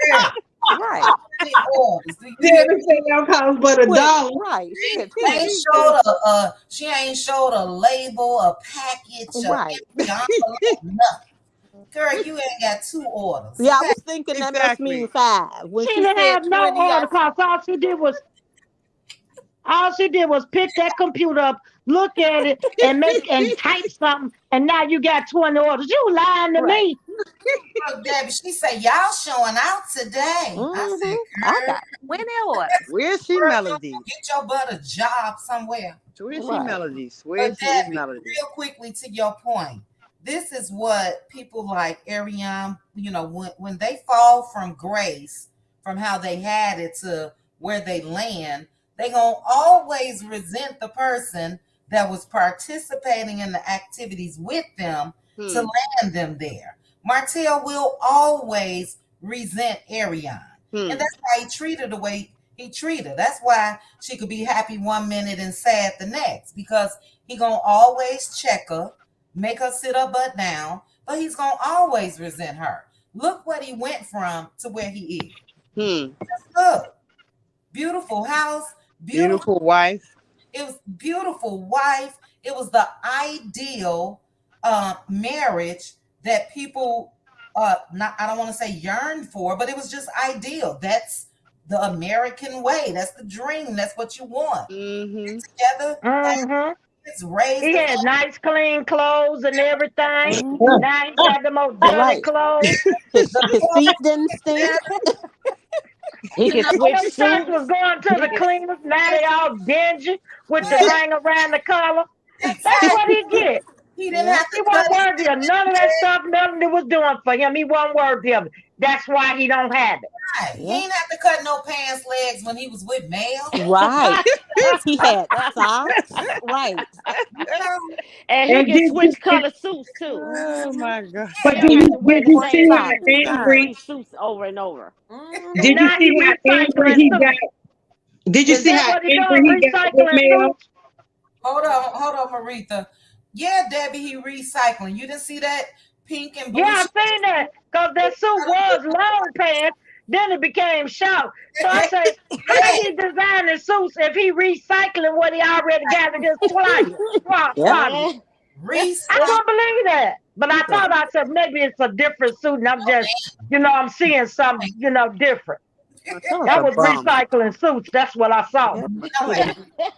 Yeah. Right. 20 orders. Do you hear? Debbie said that cost but a 20. dollar. Right. She said She ain't 20. showed a label, a package, a Right. empty envelope, nothing. Girl, you ain't got 2 orders, Yeah, I okay? was thinking that must mean Exactly. 5. When She she didn't said have no 20, I order because all she did was pick that computer up, look at it, and type something, and now you got 20 orders. You lying to right. me. Look, Debbie, she said, y'all showing out today. I said, I girl, got 20 orders. Where's she, girl, Melody? get your butt a job somewhere. Where's she, Right. Melody? Where But she is, Debbie, Melody? real quickly to your point, this is what people like Ariane, when they fall from grace, from how they had it to where they land, they gonna always resent the person that was participating in the activities with them to Hmm. land them there. Martell will always resent Ariane. And Hmm. that's why he treated her the way he treated her. That's why she could be happy one minute and sad the next, because he gonna always check her, make her sit her butt down, but he's gonna always resent her. Look what he went from to where he is. Hmm. Look, beautiful house, beautiful. Beautiful wife. It was beautiful wife. It was the ideal marriage that people not I don't want to say yearned for, but it was just ideal. That's the American way. That's the dream. That's what you want. Mm-hmm. Get together, have Mm-hmm. kids, raise He the had nice, clean clothes and everything. Mhm. Now he got the most dirty Right. clothes. His clothes, feet didn't stink. He can All switch them shirts was suits. going to He the can. cleaners. Now they all dingy with the ring around the collar. That's what exactly. he get. He didn't Yeah. have He to cut wasn't his worthy of none of that stuff Melody was doing for him. He wasn't worthy of it. That's why he don't have it. hair. He Yeah. ain't have to cut no pants legs when he was with Mel. Right. He had socks. Right. You know, And he And can did you, switch color suits too. Oh my God. but He did don't have you, to wear did the you White see same how socks. angry? three suits over and over. And Did you now Mhm. see he how angry recycling he suits. got? Did you Is see that how what he angry doing? he got with Recycling Mel? suits? hold on, Maritha. Yeah, Debbie, he recycling. You didn't see that pink and Yeah, blue I shirt? seen that. Because that suit was long pants. Then it became short. So I say, how Yeah, he designing suits if he recycling what he already got and just Yep. swap it? I recycling. couldn't believe that. But I thought I said maybe it's a different suit and I'm just, I'm seeing something, different. Marcella's That a was bum. recycling suits. That's what I saw. Yeah. No,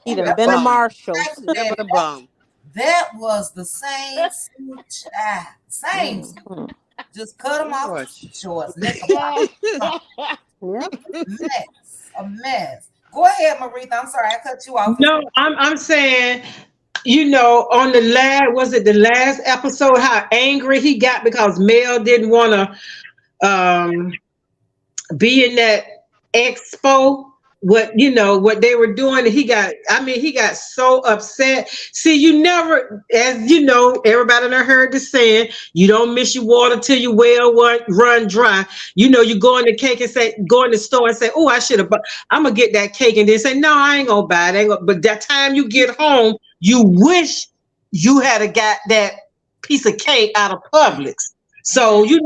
He A done been to bum. Marshall's. recycling, Nothing Debbie. but a bum. That was the same suit, child. Same suit. Mhm. Just cut them off the Lord. shorts, knickerbocker. Yep. Mess, a mess. Go ahead, Maritha. I'm sorry I cut you off. No, I'm saying, on the last, was it the last episode, how angry he got because Mel didn't want to be in that expo, what they were doing. He got so upset. See, you never, as you know, everybody done heard the saying, you don't miss your water till your well run dry. You go in the store and say, oh, I'm gonna get that cake, and then say, no, I ain't gonna buy it. But that time you get home, you wish you had a got that piece of cake out of Publix. So he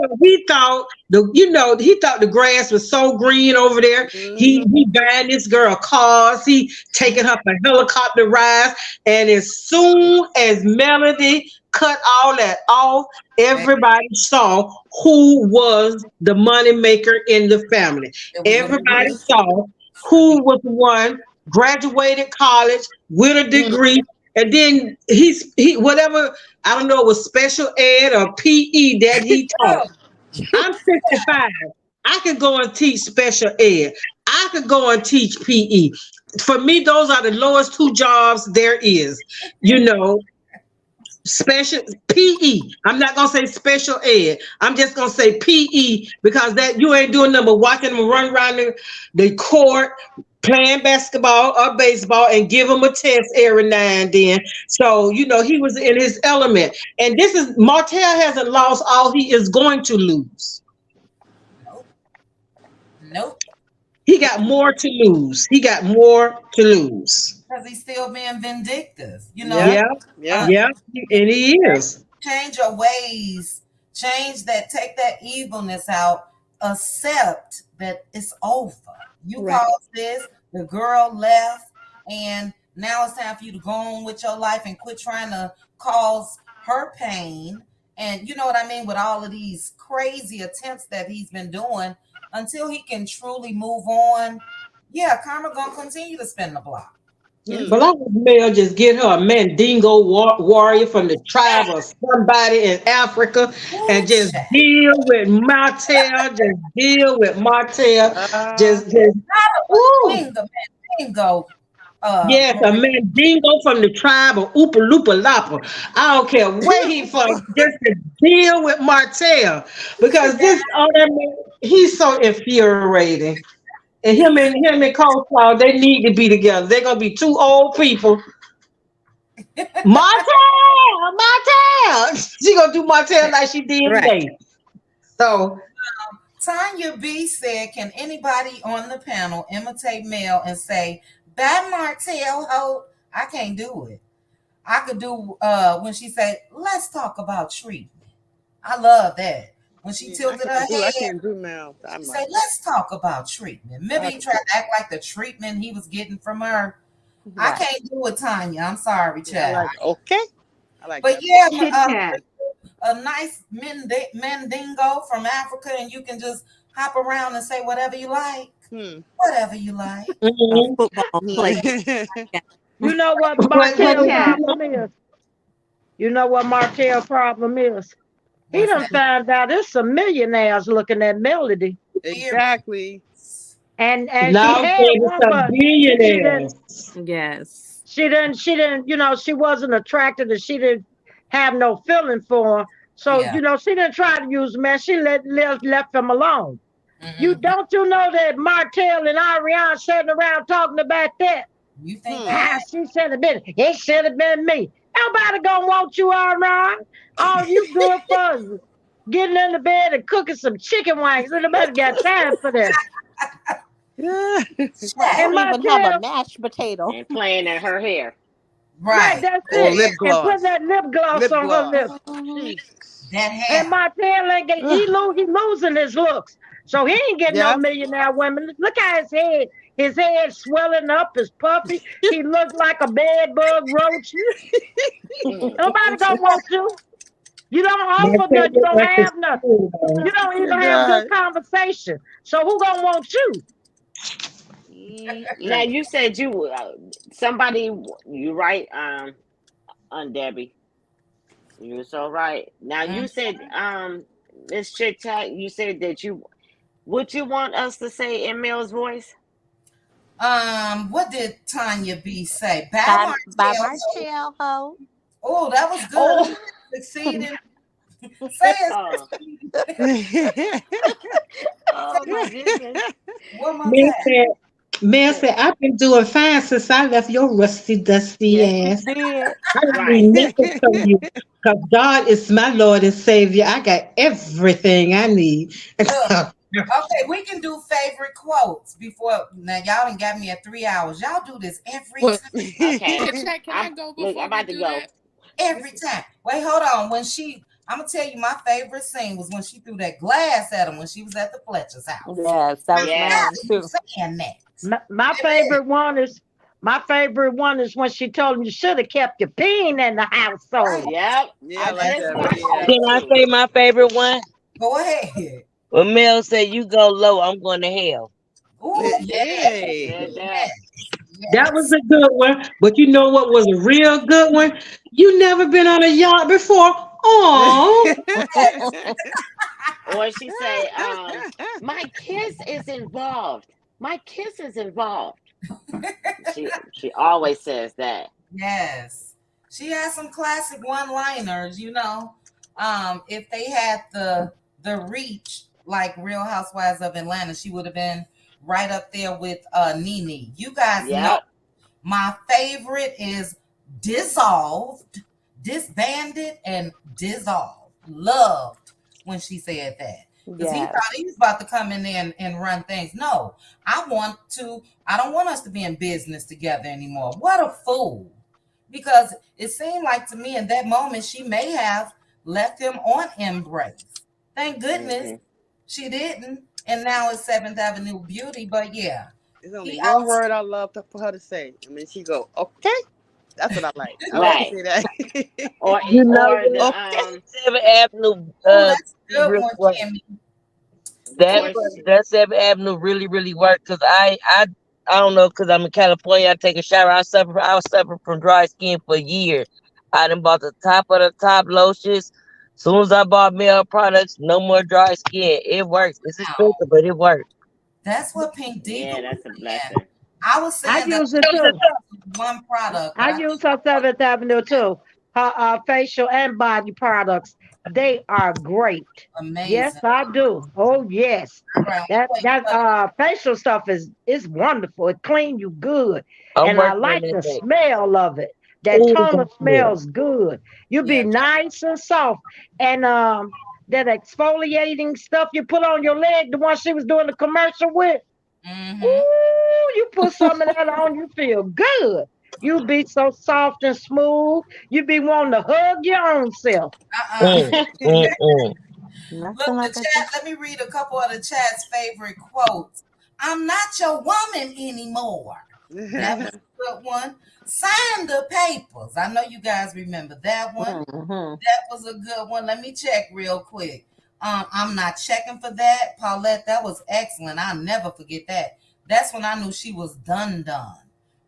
thought the grass was so green over there. He Mm-hmm. he buying this girl cars. He taking her for helicopter rides. And as soon as Melody cut all that off, everybody saw who was the money maker in the family. It was a Everybody Marie. saw who was the one graduated college with a Mm. degree. And then he whatever, I don't know, it was special ed or PE that he taught. Oh, I'm 65. I could go and teach special ed. I could go and teach PE. For me, those are the lowest two jobs there is. You know, special PE. I'm not gonna say special ed. I'm just gonna say PE because that you ain't doing nothing but watching them run around the court playing basketball or baseball and give them a test every now and then. So, he was in his element. And this is Martell hasn't lost all he is going to lose. nope. Nope. He got more to lose. He got more to lose. Because he's still being vindictive. Yep. Yeah, Uh, Yep. yeah, and he is. change your ways, change that, take that evilness out, accept that it's over. You Right. caused this, the girl left, and now it's time for you to go on with your life and quit trying to cause her pain. And you know what I mean, with all of these crazy attempts that he's been doing until he can truly move on. Yeah, karma gonna continue to spin the block. Yes. But I want Mel just get her a Mandingo warrior from the tribe or somebody in Africa Ooh, and just child. deal with Martell. Just deal with Martell. Uh, Just, woo. Bingo, Yes, a Marie. Mandingo from the tribe of Oopa Loopa Lapa. I don't care where he from, just to deal with Martell. Because he's so infuriating. And him and Coleslaw, they need to be together. They're gonna be two old people. Martell. She gonna do Martell like she did Right. Nate. So Tanya B said, "Can anybody on the panel imitate Mel and say, 'Bye, Martell Hope'? I can't do it. I could do when she said, 'Let's talk about treatment.' I love that. when she Yeah, tilted her I head. can't do mouth. She I'm said, like, let's talk about treatment. Maybe I he tried to act like the treatment he was getting from her. I Right. can't do it, Tanya. I'm sorry, I child. like okay. I like But that. yeah, Chit chat. a nice mandingo from Africa, and you can just hop around and say whatever you like. Hmm. Whatever you like. A Mhm. football player. Yeah. You know what But Martell you problem is? You know what Martell problem is? He What's done that? found out there's some millionaires looking at Melody. Period. Exactly. And she now, had baby, one, some but she didn't billionaires. Yes. she didn't, she wasn't attracted and she didn't have no feeling for him. So, Yeah. she didn't try to use him, man. She left him alone. You Hmm. don't you know that Martell and Ariana sitting around talking about that? You think Hmm. How that? she should have been. It should have been me. Nobody gonna want you, Ariana. All you good for is getting in the bed and cooking some chicken wings. Nobody got time for that. Right. And Don't even have a Martell, mashed potato. And playing in her hair. right, Right. that's Or it. lip And putting gloss. that lip gloss Lip on her gloss. lips. Mhm. Jesus. That And hair. Martell ain't get, Ugh. he losing his looks. So he ain't getting no Yep. millionaire women. Look how his head swelling up, is puffy. He looked like a bed bug roach. Mm. Nobody gonna want you. You don't offer Martell nothing. You look don't like a have nothing. school, You don't Oh even have good God. conversation. So who gonna want you? Now Mm-mm. you said somebody you right on Debbie. You're so right. Now you Mm. said Miss Chit Chat, you said that you want us to say in Mel's voice? What did Tanya B say? Bow By Martell. Martell Ho. Oh, that was good. Oh, Succeeding. Say it, oh, succeeding. oh my goodness. One more Man time. said, man said, I've been doing fine since I left your rusty, dusty Yes, you ass. did. I don't Right. need nothing from you because God is my Lord and Savior. I got everything I need. Look. Okay, we can do favorite quotes before. Now, y'all done got me at 3 hours. Y'all do this every Well, time. Okay. Chit Chat, can I go I'm before we about to do go. that? Every time. Wait, hold on. I'm gonna tell you my favorite scene was when she threw that glass at him when she was at the Fletcher's house. Yes, that was Now mine Yes. you too. saying that, My baby? favorite one is when she told him you should have kept your peen in the Right. household. Yep. Yeah, I I like That's just that. what. watched Yeah. that Can I too. say my favorite one? Go ahead. When Mel said, "You go low, I'm going to hell." Ooh, Mm, yeah, she Hey. said that. yes, That was yes. a good one. But you know what was a real good one? You never been on a yacht before? Oh, Or she say, my kiss is involved. My kiss is involved. She always says that. Yes. She has some classic one-liners, If they had the reach like Real Housewives of Atlanta, she would have been right up there with Nene. You guys know Yep. my favorite is dissolved, disbanded, and dissolved. Loved when she said that. Because he Yes. thought he was about to come in there and run things. No, I don't want us to be in business together anymore. What a fool. Because it seemed like to me in that moment she may have left him on embrace. Thank goodness Hmm. she didn't. And now it's Seventh Avenue Beauty. But yeah, There's only he one out. word I love for her to say. I mean, she go, okay. That's what I like. I like to Right. say that. You know Or the what? Okay. Seventh Avenue Oh, that's a really, good really one, work. Kimmy. That Kim. or she, that Seventh Avenue really, really worked because I don't know because I'm in California. I take a shower. I was suffering from dry skin for years. I done bought the top of the top lotions. Soon as I bought male products, no more dry skin. It works. It's Wow. expensive, but it works. That's what Pink Diva yeah, was that's a saying. blessing. I was I saying that use it too. one product, but I I use her Seventh Avenue too. Her facial and body products, they are great. Yes, amazing. I do. Oh yes. All right, That facial stuff is wonderful. It clean you good. I'm And I working on like that the thing. smell of it. That Oh, toner that's good. smells good. You yeah. be nice and soft. And that exfoliating stuff you put on your leg, the one she was doing the commercial with. Mm-hmm. Ooh, you put some of that on, you feel good. You be so soft and smooth. You be wanting to hug your own self. Uh-uh. Mm, mm, mm. Nothing Look, the like a chat, let me read a couple of the chat's favorite quotes. I'm not your woman anymore. That was a good one. Sign the papers. I know you guys remember that one. Mm-hmm. That was a good one. Let me check real quick. I'm not checking for that. Paulette, that was excellent. I'll never forget that. That's when I knew she was done.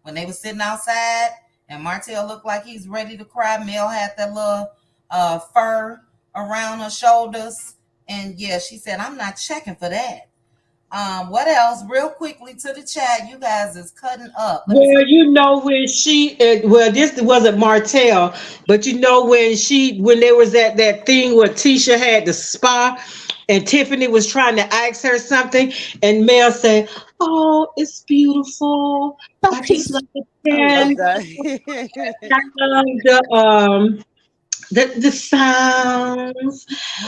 When they were sitting outside and Martell looked like he's ready to cry. Mel had that little fur around her shoulders. And yeah, she said, I'm not checking for that. What else? Real quickly to the chat. You guys is cutting up. Let me see. Well, when this wasn't Martell, but when they was at that thing where Tisha had the spa and Tiffany was trying to ask her something, and Mel said, "Oh, it's beautiful. So I just love peaceful. the I love candles. that. I love the sounds.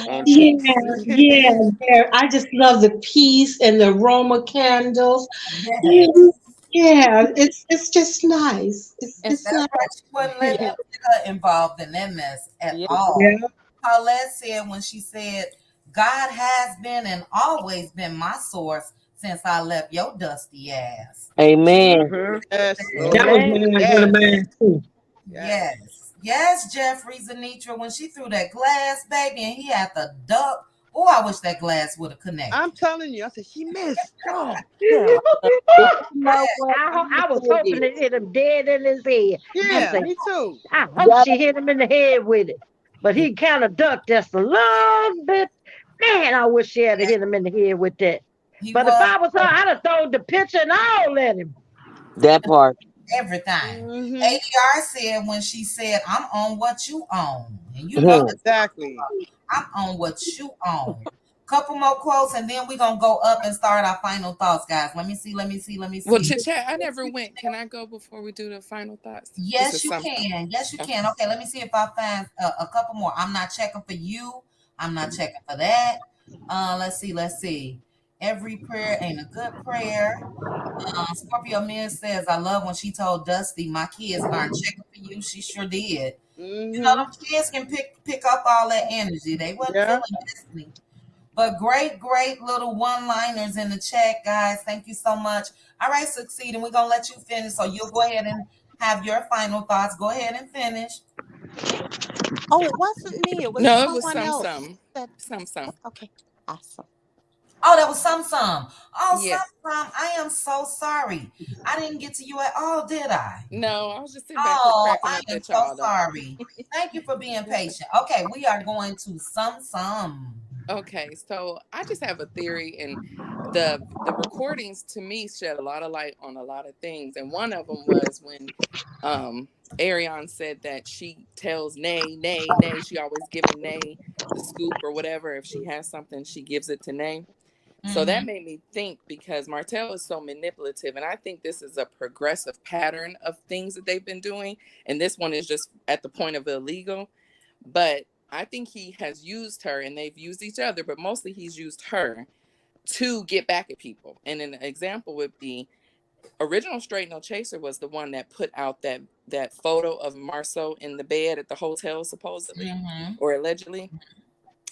And Mhm. Yeah, peace. yeah. I just love the peace and the aroma candles. Yeah, Yes. yeah. It's just nice. And It's That's nice. right. She wasn't letting yeah, them get her involved in that mess at yeah. all. Yeah. Paulette said when she said, God has been and always been my source since I left your dusty ass. Amen. Mm-hmm. Yes, That Lord. was Amen. one of Yes. mine too. Yes. Yes. Yes, Jeffrey Zanitra, when she threw that glass, baby, and he had the duck. Oh, I wish that glass would have I'm connected. telling you, I said, she missed. Oh, Yeah. And you know what? I'm gonna I was say hoping to this. hit him dead in his head. I yeah, say, me too. I hope Yeah. she hit him in the head with it. But he kind of ducked just a little bit. Man, I wish she had hit him in the head with that. He But if was I was her, I'd have thrown the picture and all at him. That part. everything. Mm-hmm. ADR said when she said, I'm on what you own. And you know Mhm. that's what I'm talking Exactly. about. I'm on what you own. Couple more quotes and then we're gonna go up and start our final thoughts, guys. Let me Well, see. Chit Chat, I never went. Can I go before we do the final thoughts? This Yes, is you something. can. Yes, you Okay. can. Okay, let me see if I find a couple more. I'm not checking for you. I'm not checking for that. Let's see. Every prayer ain't a good prayer. Scorpio Man says, I love when she told Dusty, my kids aren't checking for you. She sure did. You know, Mm-hmm. them kids can pick up all that energy. They wasn't Yeah. feeling Destiny. But great little one-liners in the chat, guys. Thank you so much. All right, Succeed, and we're gonna let you finish. So you'll go ahead and have your final thoughts. Go ahead and finish. Oh, it wasn't me. It was No, it was someone else some. that. Some. Okay, awesome. Oh, that was some. Oh, Yeah. some. I am so sorry. I didn't get to you at all, did I? No, I was just sitting back here Oh, cracking I up am at so y'all though. sorry. Thank you for being patient. Okay, we are going to some. Okay, so I just have a theory, and the recordings to me shed a lot of light on a lot of things, and one of them was when um Ariane said that she tells Nay. She always giving Nay the scoop or whatever. If she has something, she gives it to Nay. So that Mm-hmm. made me think because Martell is so manipulative, and I think this is a progressive pattern of things that they've been doing, and this one is just at the point of illegal. But I think he has used her, and they've used each other, but mostly he's used her to get back at people. And an example would be original Straight No Chaser was the one that put out that photo of Marceau in the bed at the hotel, supposedly Mm-hmm. or allegedly,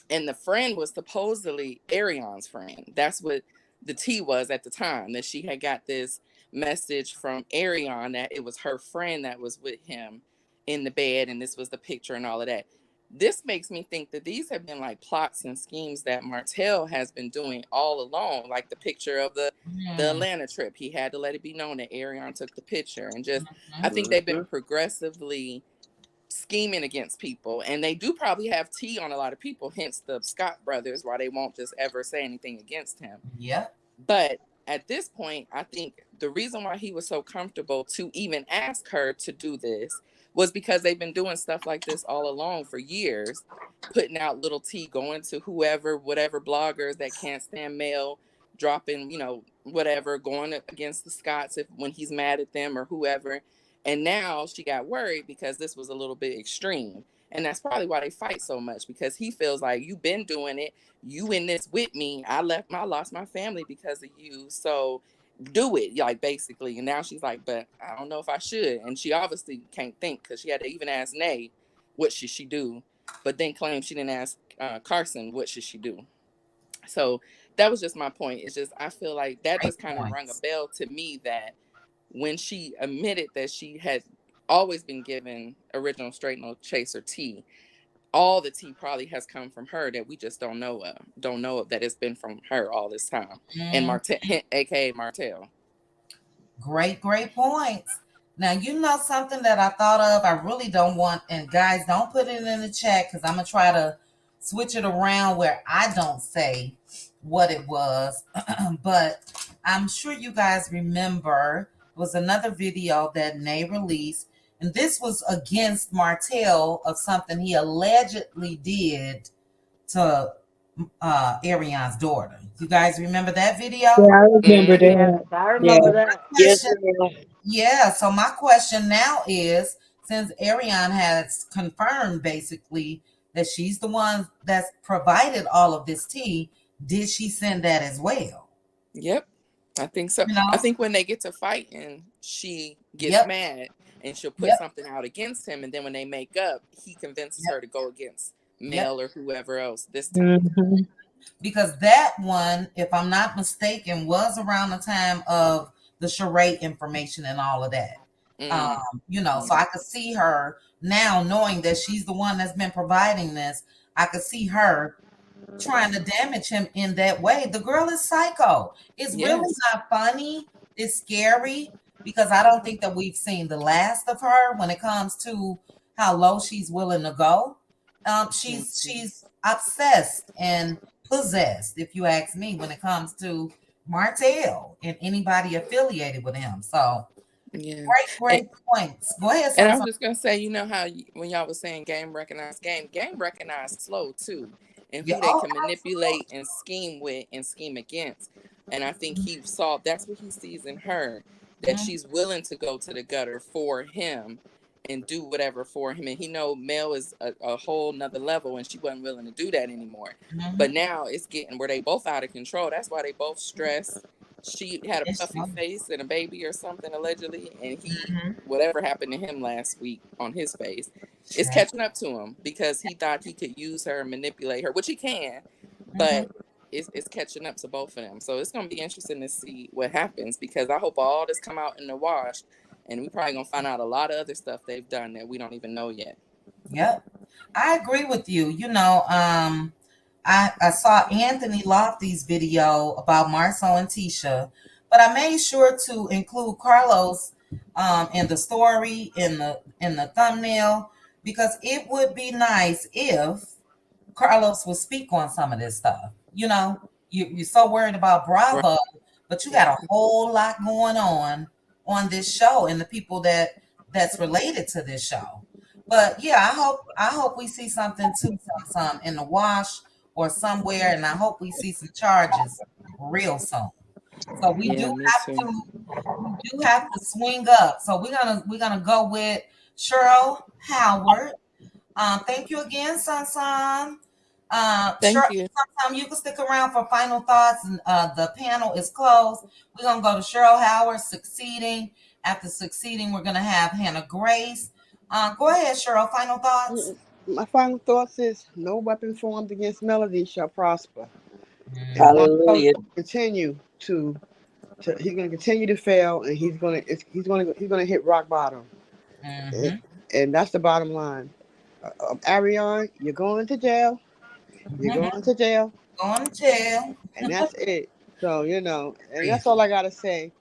and the friend was supposedly Arion's friend. That's what the T was at the time, that she had got this message from Arion that it was her friend that was with him in the bed, and this was the picture and all of that. This makes me think that these have been like plots and schemes that Martell has been doing all along, like the picture of the Mm-hmm. Atlanta trip. He had to let it be known that Arion took the picture, and just I think they've been Mm-hmm. progressively scheming against people, and they do probably have tea on a lot of people, hence the Scott brothers, why they won't just ever say anything against him. Yep. But at this point, I think the reason why he was so comfortable to even ask her to do this was because they've been doing stuff like this all along for years, putting out little tea, going to whoever, whatever bloggers that can't stand male, dropping, whatever, going against the Scots if when he's mad at them or whoever. And now she got worried because this was a little bit extreme. And that's probably why they fight so much, because he feels like you've been doing it, you in this with me. I lost my family because of you. So do it, like basically. And now she's like, but I don't know if I should. And she obviously can't think because she had to even ask Nay, what should she do? But then claim she didn't ask Carson, what should she do? So that was just my point. It's just I feel like that Great just kind of rung a points. bell to me that when she admitted that she had always been given original straight no chaser tea, all the tea probably has come from her that we just don't know of that it's been from her all this time. And Mm, Martell, aka Martell. great points. Now, you know something that I thought of. I really don't want, and guys, don't put it in the chat because I'm going to try to switch it around where I don't say what it was. But I'm sure you guys remember it was another video that Nay released, and this was against Martell of something he allegedly did to Arion's daughter. You guys remember that Yeah, video? I remember Mm-hmm. Yes, that. I Yeah. remember My that. Yes, question, ma'am. yeah. So my question now is, since Ariane has confirmed basically that she's the one that's provided all of this tea, did she send that as well? Yep. I think so. You I know? think when they get to fighting, she gets Yep. mad and she'll put Yep. something out against him. And then when they make up, he convinces her Yep. to go against Yep. Mel or whoever else this time. Hmm. Because that one, if I'm not mistaken, was around the time of the charade information and all of that. Mm. So I could see her now knowing that she's the one that's been providing this. I could see her trying to damage him in that way. The girl is psycho. It's really Yes. not funny. It's scary because I don't think that we've seen the last of her when it comes to how low she's willing to go. Mhm. She's obsessed and possessed, if you ask me, when it comes to Martell and anybody affiliated with him. So Yeah. great points. Go ahead, And son. I was just gonna say, you know how when y'all was saying game recognize game, game recognize slow too, and Yeah. who they Oh, can manipulate and scheme with and scheme against. And I think he saw that's what he sees in her, that absolutely. she's willing to go to the gutter for him and do whatever for him. And he know Mel is a whole nother level, and she wasn't willing to do that anymore. But Mhm. now it's getting where they both out of control. That's why they both stressed. She had a It's puffy slow. face and a baby or something allegedly, and he Mhm. whatever happened to him last week on his face is Yeah. catching up to him because he thought he could use her and manipulate her, which he can, Mhm. but it's catching up to both of them. So it's gonna be interesting to see what happens because I hope all this come out in the wash, and we probably gonna find out a lot of other stuff they've done that we don't even know yet. Yep. I agree with you. I saw Anthony Lofty's video about Marcel and Tisha, but I made sure to include Carlos in the story in the thumbnail because it would be nice if Carlos would speak on some of this stuff. You're so worried about Right. Bravo, but you got Yeah. a whole lot going on this show and the people that's related to this show. But yeah, I hope we see something too, some in the wash or somewhere, and I hope we see some charges real soon. So Yeah, me too. we do have to swing up. So we're gonna go with Cheryl Howard. Thank you again, Sun. Sure, Thank you. sometime you can stick around for final thoughts, and the panel is closed. We're gonna go to Cheryl Howard, succeeding. After succeeding, we're gonna have Hannah Grace. Go ahead, Cheryl. Final thoughts. My final thoughts is no weapon formed against Melody shall prosper. And Mm, Marco Hallelujah. continue to he's going to continue to fail, and he's going to hit rock bottom, and, mm-hmm, and that's the bottom line. Ariane, you're going to jail. You're mm-hmm. going to jail, Going to jail. and that's it. So and Agree. that's all I gotta say.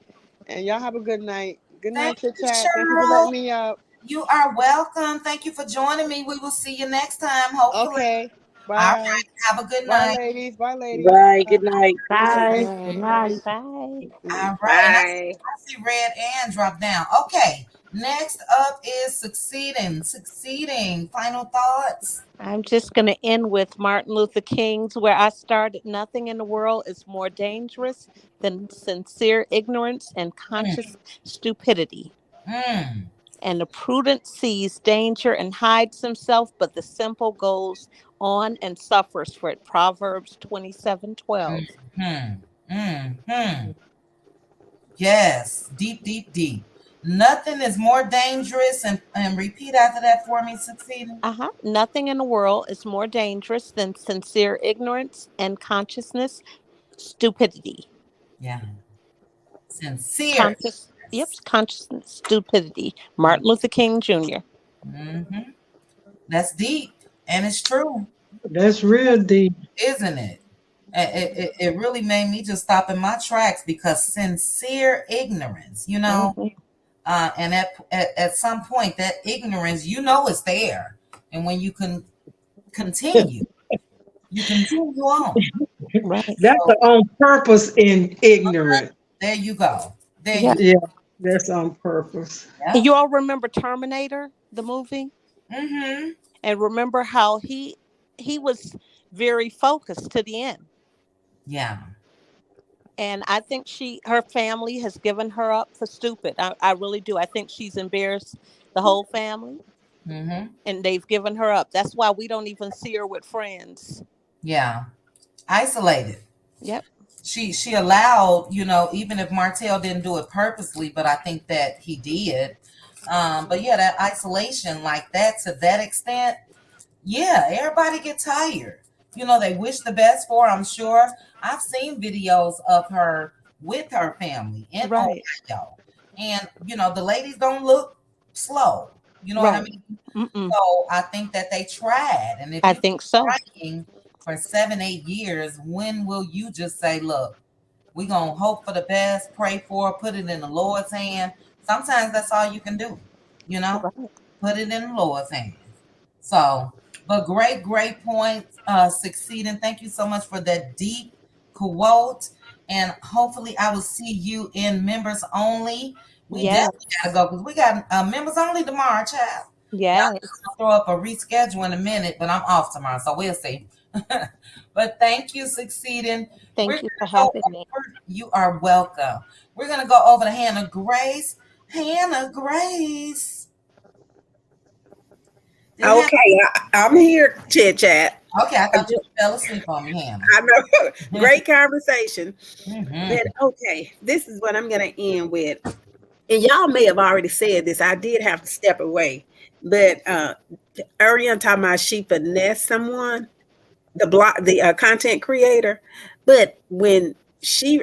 And y'all have a good night. Good Thank night, chit you, chat. Thank you for Cheryl. letting me up. You are welcome. Thank you for joining me. We will see you next time, hopefully. Okay, All bye. right. Have a good Bye, night. ladies. Bye, ladies. Bye. Bye. Good night. Bye. Good Bye. night. Bye. All right. And Bye. I see Red and drop down. Okay. Next up is succeeding. Succeeding. Final thoughts. I'm just going to end with Martin Luther King's Where I Started. Nothing in the world is more dangerous than sincere ignorance and Mm, conscious stupidity. mm, And the prudent sees danger and hides himself, but the simple goes on and suffers for it. Proverbs 27:12. mm, mm, mm. Yes. Deep, deep, deep. Nothing is more dangerous, and repeat after that for me, succeeding. Uh-huh. Nothing in the world is more dangerous than sincere ignorance and consciousness stupidity. Yeah. Sincere. Conscious, yep, consciousness stupidity. Martin Luther King Jr. Mm-hmm. That's deep, and it's true, That's real deep. isn't it? It really made me just stop in my tracks because sincere ignorance, Hmm. and at some point that ignorance, is there, and when you can continue, you continue on. Right. That's So the on purpose in ignorant. there you go. There Yeah. you. Yeah, that's on purpose. And Yeah. you all remember Terminator, the movie? Mm-hmm. And remember how he was very focused to the end. Yeah. And I think her family has given her up for stupid. I really do. I think she's embarrassed the whole family, Mm-hmm. and they've given her up. That's why we don't even see her with friends. Yeah. Isolated. Yep. She allowed, even if Martell didn't do it purposely, but I think that he did. But yeah, that isolation like that to that extent, yeah, everybody get tired. They wish the best for her, I'm sure. I've seen videos of her with her family in Right. Ohio. And, the ladies don't look slow. You know what I Right. mean? Mm-mm. So I think that they tried. And if I you've think so. been trying for 7, 8 years, when will you just say, look, we're going to hope for the best, pray for it, put it in the Lord's hand? Sometimes that's all you can do, you know? Right. Put it in the Lord's hands. So, but great points, succeeding. Thank you so much for that deep quote. And hopefully, I will see you in members only. We definitely Yes. gotta go because we got members only tomorrow, child. Y'all Yes. gonna throw up a reschedule in a minute, but I'm off tomorrow, so we'll see. But thank you, succeeding. We're Thank you for gonna go having me. over. You are welcome. We're gonna go over to Hannah Grace. Hannah Grace. Did Hannah Okay, I'm here, chit chat. Okay, I thought you fell asleep on me, Hannah. I know, great conversation. But Mm-hmm. okay, this is what I'm going to end with. And y'all may have already said this. I did have to step away. But earlier on talking about she finessed someone, the content creator. But when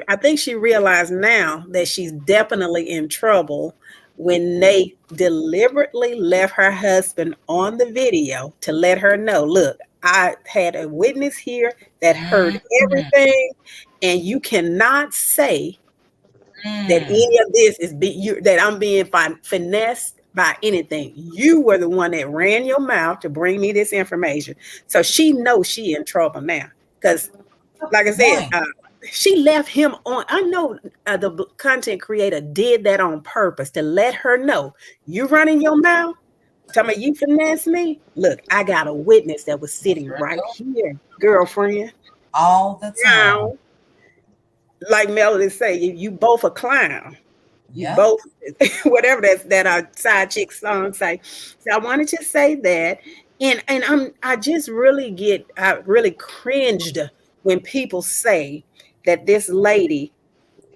I think she realized now that she's definitely in trouble when they deliberately left her husband on the video to let her know, look, I had a witness here that heard Mm-hmm. everything, and you cannot say that Mm. any of this that I'm being finessed by anything. You were the one that ran your mouth to bring me this information. So she knows she in trouble now. Because, like I said, Point. she left him on. I know the content creator did that on purpose to let her know you running your mouth. Tell me you finesse me. Look, I got a witness that was sitting Sure right do. here, girlfriend. All the time. Now, like Melody say, you both a clown. You Yep. both, whatever that our side chick song say. So I wanted to say that, and I just I really cringed when people say that this lady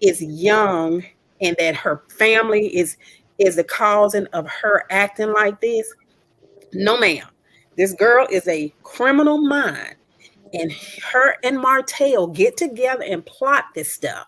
is young and that her family is the causing of her acting like this. No, ma'am. This girl is a criminal mind, and her and Martell get together and plot this stuff.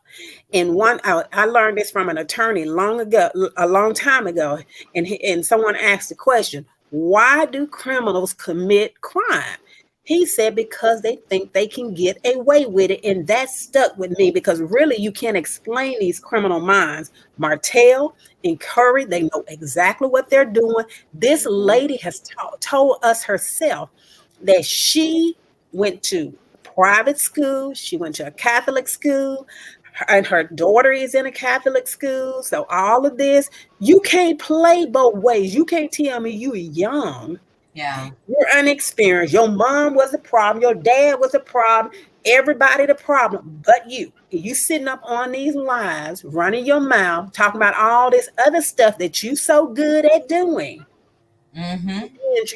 And I learned this from an attorney a long time ago, and someone asked the question, why do criminals commit crime? He said because they think they can get away with it, and that stuck with me because really you can't explain these criminal minds. Martell and Curry, they know exactly what they're doing. This lady has told us herself that she went to private school, she went to a Catholic school, and her daughter is in a Catholic school. So all of this, you can't play both ways. You can't tell me you young, Yeah. you're unexperienced. Your mom was a problem, your dad was a problem, everybody the problem, but you. You sitting up on these lives, running your mouth, talking about all this other stuff that you so good at doing. Mm-hmm.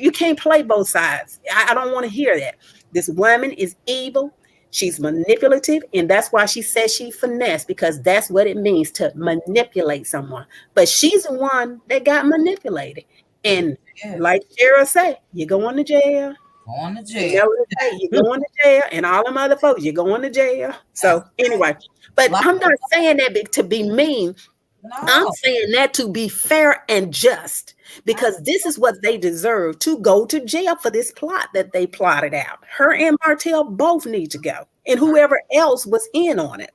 You can't play both sides. I don't want to hear that. This woman is evil. She's manipulative, and that's why she says she finessed, because that's what it means to manipulate someone. But she's the one that got manipulated. And Yeah. like Cheryl say, you're going to jail. Going to And jail. Melody say, you're going to jail. And all them other folks, you're going to jail. That's So anyway, but like, I'm not saying that to be mean. I'm no. saying that to be fair and just, because this is what they deserve, to go to jail for this plot that they plotted out. Her and Martell both need to go, and whoever else was in on it.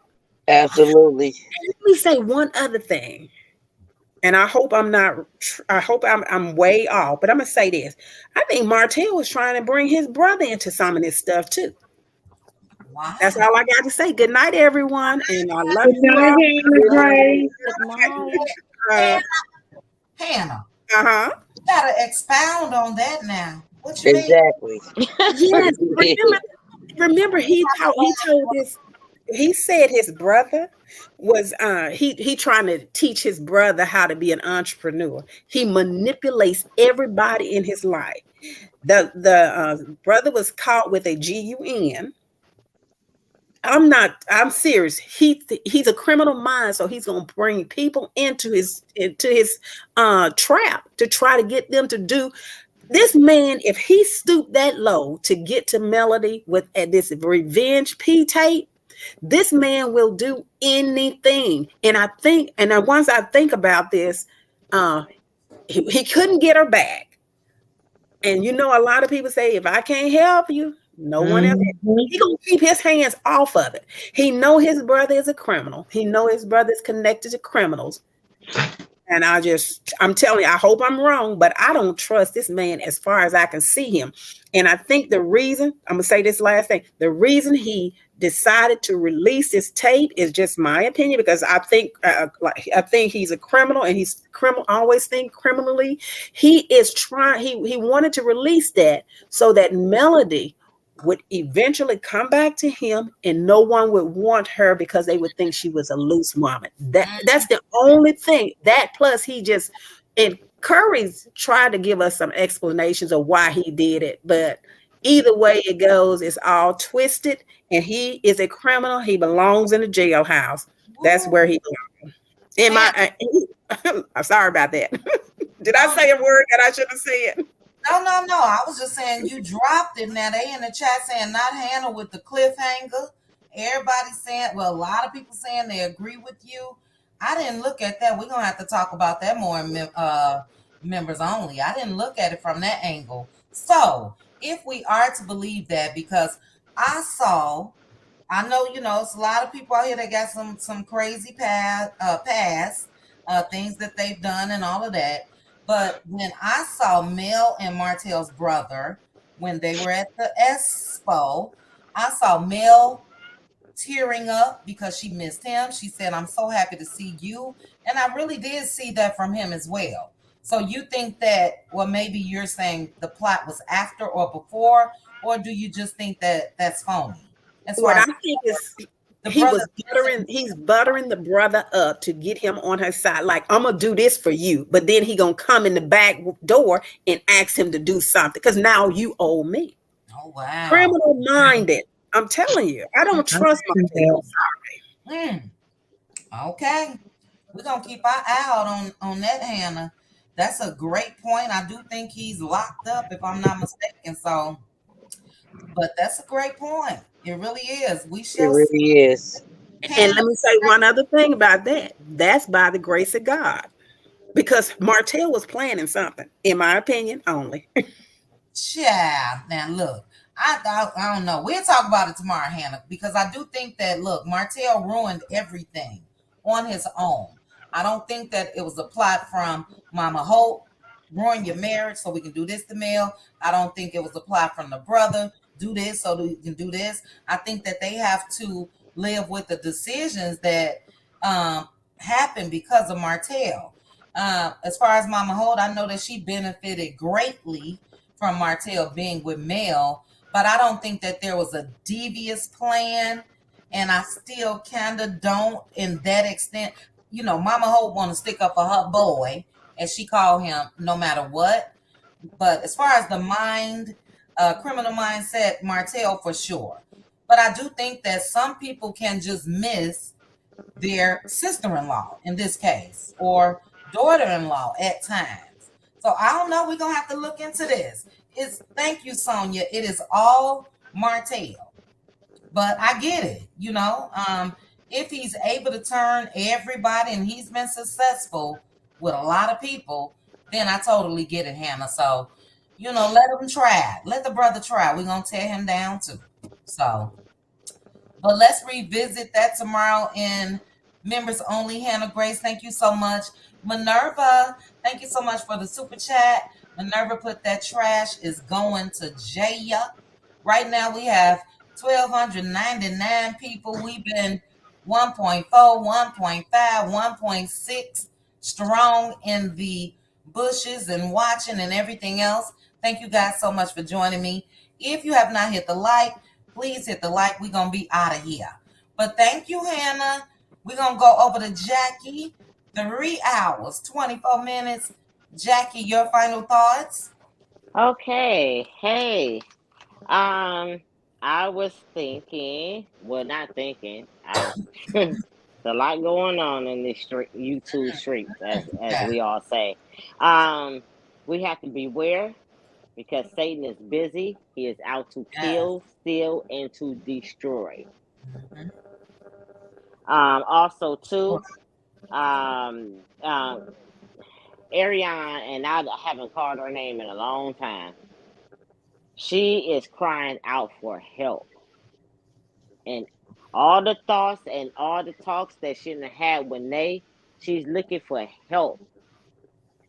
Absolutely. And let me say one other thing, and I hope I'm not. I hope I'm way off, but I'm gonna say this. I think Martell was trying to bring his brother into some of this stuff too. Wow. That's all I got to say. Good night, everyone, and I love Good you night, all. Hannah Grace. Good night. Uh Hannah, huh. you gotta expound on that now. What you mean? Exactly. Yes, remember he told this, he said his brother was he trying to teach his brother how to be an entrepreneur. He manipulates everybody in his life. The brother was caught with a GUN. I'm serious. He's a criminal mind, so he's gonna bring people into his trap to try to get them to do this. Man, if he stooped that low to get to Melody with this revenge P tape, this man will do anything. And I think, and then once I think about this, he couldn't get her back. And a lot of people say, if I can't help you, no one else. Mhm. He gonna keep his hands off of it. He know his brother is a criminal. He know his brother is connected to criminals. And I'm telling you, I hope I'm wrong, but I don't trust this man as far as I can see him. And I think the reason, I'm going to say this last thing, the reason he decided to release this tape is just my opinion, because I think he's a criminal, and he's criminal, always think criminally. He is trying, he wanted to release that so that Melody would eventually come back to him, and no one would want her because they would think she was a loose woman. That's the only thing. That plus and Curry's tried to give us some explanations of why he did it, but either way it goes, it's all twisted, and he is a criminal. He belongs in a jailhouse. That's where he belongs. I'm sorry about that. Did I say a word that I shouldn't have said? No. I was just saying you dropped it. Now they in the chat saying not Hannah with the cliffhanger. Everybody saying, well, a lot of people saying they agree with you. I didn't look at that. We're gonna have to talk about that more in members only. I didn't look at it from that angle. So if we are to believe that, because I know it's a lot of people out here that got some crazy past things that they've done and all of that. But when I saw Mel and Martell's brother when they were at the expo, I saw Mel tearing up because she missed him. She said, "I'm so happy to see you," and I really did see that from him as well. So you think that, well, maybe you're saying the plot was after or before, or do you just think that that's phony? As far What I as think is the he brother, was he's buttering the brother up to get him on her side. Like, I'm gonna do this for you, but then he gonna come in the back door and ask him to do something because now you owe me. oh wow, Criminal minded. I'm telling you, I don't trust Martell. okay, we're gonna keep our eye out on that, Hannah. That's a great point. I do think he's locked up, if I'm not mistaken. So, but that's a great point. It really is. We It shall see. really is. And Hannah, let me say one other thing about that. That's by the grace of God. Because Martell was planning something, in my opinion, only. child. Now look, I don't know. We'll talk about it tomorrow, Hannah, because I do think that look, Martell ruined everything on his own. I don't think that it was a plot from Mama Hope, ruin your marriage so we can do this to Mel. I don't think it was a plot from the brother, do this so we can do this. I think that they have to live with the decisions that happen because of Martell. As far as Mama Holt, I know that she benefited greatly from Martell being with Mel, but I don't think that there was a devious plan, and I still kind of don't in that extent. Mama Hope want to stick up for her boy, and she called him no matter what. But as far as the criminal mindset, Martell for sure. But I do think that some people can just miss their sister-in-law in this case, or daughter-in-law at times. So I don't know. We're gonna have to look into this. It's thank you, Sonia. It is all Martell. But I get it, if he's able to turn everybody and he's been successful with a lot of people, then I totally get it, Hannah. So, let him try. Let the brother try. We're gonna tear him down too. So, but let's revisit that tomorrow in members only. Hannah Grace, thank you so much. Minerva, thank you so much for the super chat. Minerva put that trash is going to Jaya. Right now we have 1,299 people. We've been 1.4, 1.5, 1.6 strong in the bushes and watching and everything else. Thank you guys so much for joining me. If you have not hit the like, please hit the like. We're going to be out of here. But thank you, Hannah. We're going to go over to Jackie. 3 hours, 24 minutes. Jackie, your final thoughts? Okay. Hey. I was thinking, well, not thinking. There's a lot going on in these YouTube streets, as we all say. We have to beware because Satan is busy. He is out to kill, steal, and to destroy. Also, too, Ariane, and I haven't called her name in a long time. She is crying out for help. And all the thoughts and all the talks that she had with Nay, she's looking for help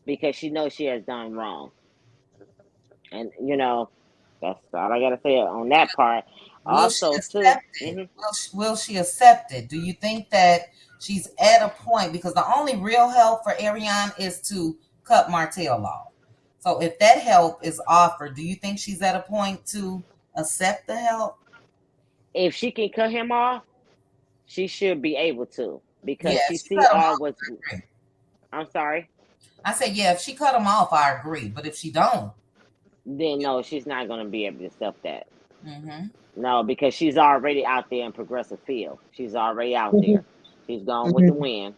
because she knows she has done wrong. And that's all I gotta say on that part. Will she Also, too, accept it? Will she accept it? Do you think that she's at a point, because the only real help for Ariane is to cut Martell off. So if that help is offered, do you think she's at a point to accept the help? if she can cut him off, she should be able to Yeah, because she if she see cut him all off, what's. I agree. I'm sorry. I said, yeah, if she cut him off, I agree. But if she don't, Then no, she's not gonna be able to accept that. mm-hmm. No, because she's already out there in progressive field. She's already out Mhm, there. She's gone with the mhm.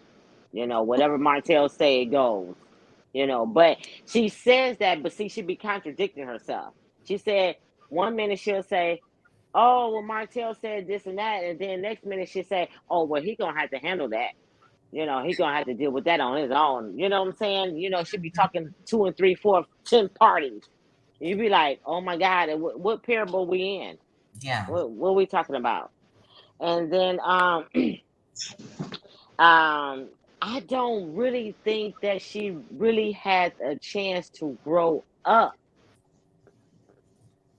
wind. Whatever Martell say, it goes. But she says that, but see, she be contradicting herself. She said one minute she'll say, "Oh, well, Martell said this and that," and then next minute she'll say, "Oh, well, he gonna have to handle that. He gonna have to deal with that on his own." You know what I'm saying? She'll be talking 2 and 3, 4, 10 parties. You'd be like, "Oh my God, what parable we in? Yeah. What are we talking about?" And then I don't really think that she really had a chance to grow up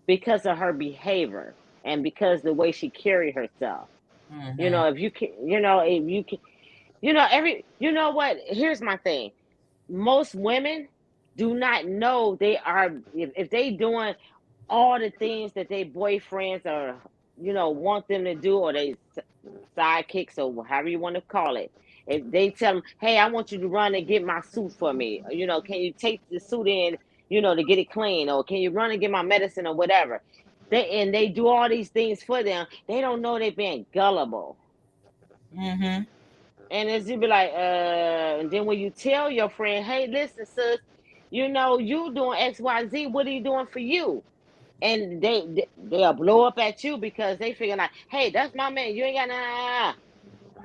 because of her behavior and because the way she carried herself. Mm-hmm. If you can, if you can, what? Here's my thing. Most women do not know they are, if they doing all the things that their boyfriends or want them to do, or they sidekicks, or however you want to call it. If they tell them, "Hey, I want you to run and get my suit for me," can you take the suit in, to get it clean, or can you run and get my medicine or whatever. They do all these things for them. They don't know they're being gullible. Mm-hmm. And it's you be like, and then when you tell your friend, "Hey, listen, sis, you doing XYZ, what are you doing for you?" And they'll blow up at you because they figure like, "Hey, that's my man. You ain't got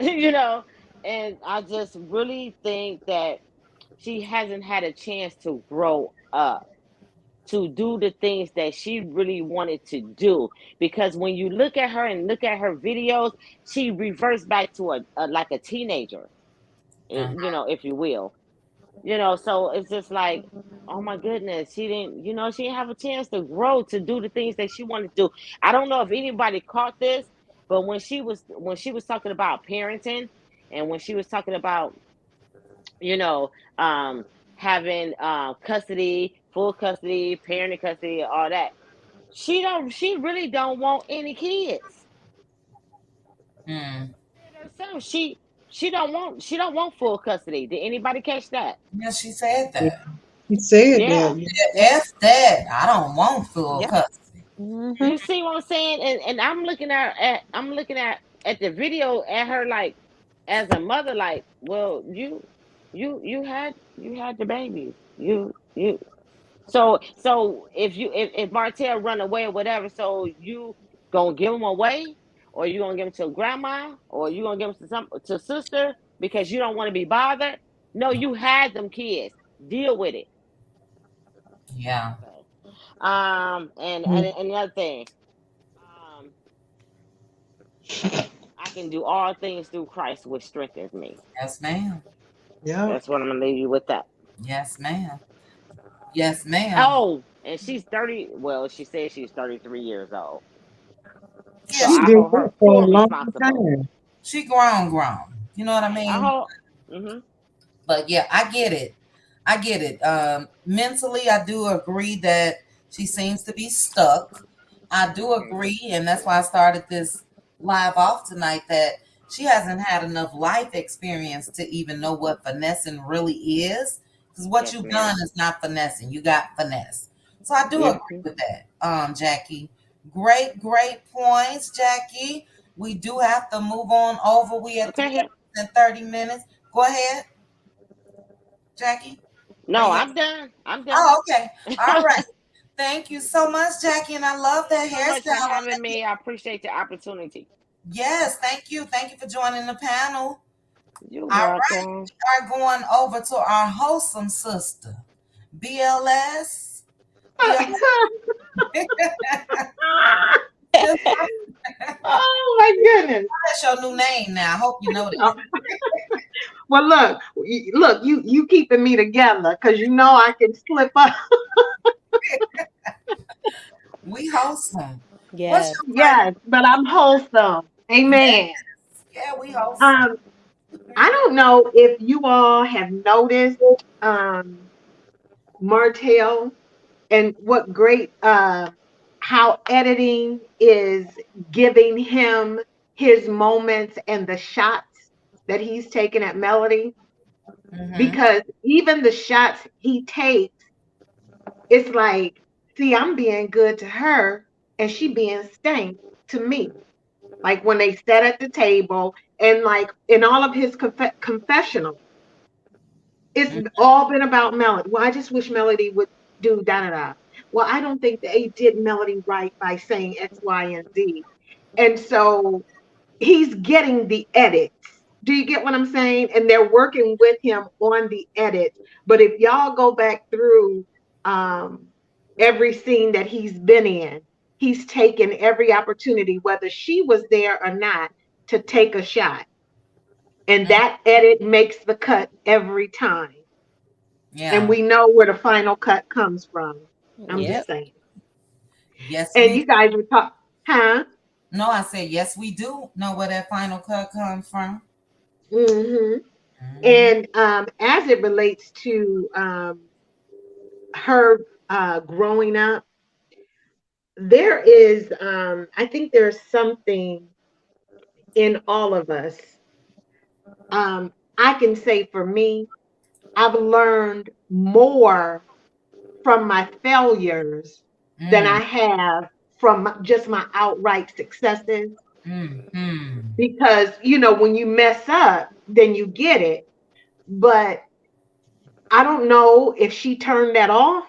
nah." And I just really think that she hasn't had a chance to grow up to do the things that she really wanted to do, because when you look at her and look at her videos, she reverts back to a like a teenager, if you will. So it's just like, oh my goodness, she didn't have a chance to grow to do the things that she wanted to do. I don't know if anybody caught this, but when she was talking about parenting, and when she was talking about, you know, having custody, full custody, parenting custody, all that, she really don't want any kids. Mm. Herself, she don't want full custody. Did anybody catch that? Yeah, she said Yeah, that. he said Yeah. that. Yeah, F that. I don't want full Yep. custody. Mm-hmm. You see what I'm saying? And I'm looking at the video at her like as a mother, like, well, you had the babies. So if Martell run away or whatever, so you gonna give him away, or you gonna give him to grandma, or you gonna give him to to sister because you don't want to be bothered? No, you had them kids. Deal with it. Yeah. Okay. And the other thing, um, I can do all things through Christ, which strengthens me. Yes, ma'am. Yeah. That's what I'm gonna leave you with that. Yes, ma'am. Yes, ma'am. Oh, and she's 30. Well, she said she's 33 years old. So Yeah, She I did hold that her for full a long responsible. time. she grown, grown. You know what I Right. I mean? hold. Mm-hmm. But yeah, I get it. I get it. Mentally, I do agree that she seems to be stuck. I do agree, and that's why I started this live off tonight, that she hasn't had enough life experience to even know what finessing really is. Because what Yes, you've done ma'am. is not finessing, you got finesse. So I do agree Mm-hmm. with that, Jackie. Great, great points, Jackie. We do have to move on over. We at 3 Okay. Here. hours and 30 minutes. Go ahead. Jackie, are No, you? I'm done. I'm done. Oh, okay. All right. Thank you so much, Jackie, and I love Thank that you so much for hairstyle. having me. I appreciate the opportunity. Yes, thank you. Thank you for joining the panel. You're All right, welcome. we are going over to our wholesome sister, BLS. BLS. Just Oh my goodness. that's your new name now. I hope you know Oh, that. well, look, you keeping me together because you know I can slip up. We wholesome. What's Yes. your first? Yes, but I'm wholesome. Yes, Amen. yeah, we wholesome. Um, I don't know if you all have noticed Martell and what great how editing is giving him his moments and the shots that he's taken at Melody, Mm-hmm. because even the shots he takes, it's like, see, I'm being good to her and she being stank to me. Like when they sat at the table and like in all of his confessionals, it's all been about Melody. Well, I just wish Melody would do da da da. Well, I don't think they did Melody right by saying X, Y, and Z. And so he's getting the edits. Do you get what I'm saying? And they're working with him on the edits. But if y'all go back through um, every scene that he's been in, he's taken every opportunity, whether she was there or not, to take a shot. And Mm-hmm. that edit makes the cut every time. And Yeah. we know where the final cut comes from. I'm Yes. just Yep. saying. Yes, And we. you guys were talking, huh? No, I said yes, we do know where that final cut comes from. Hmm. Mm-hmm. And as it relates to her growing up, there is, I think there's something in all of us. I can say for me, I've learned more from my failures than Mm, I have from just my outright successes. mm. Because, when you mess up, then you get it. But I don't know if she turned that off,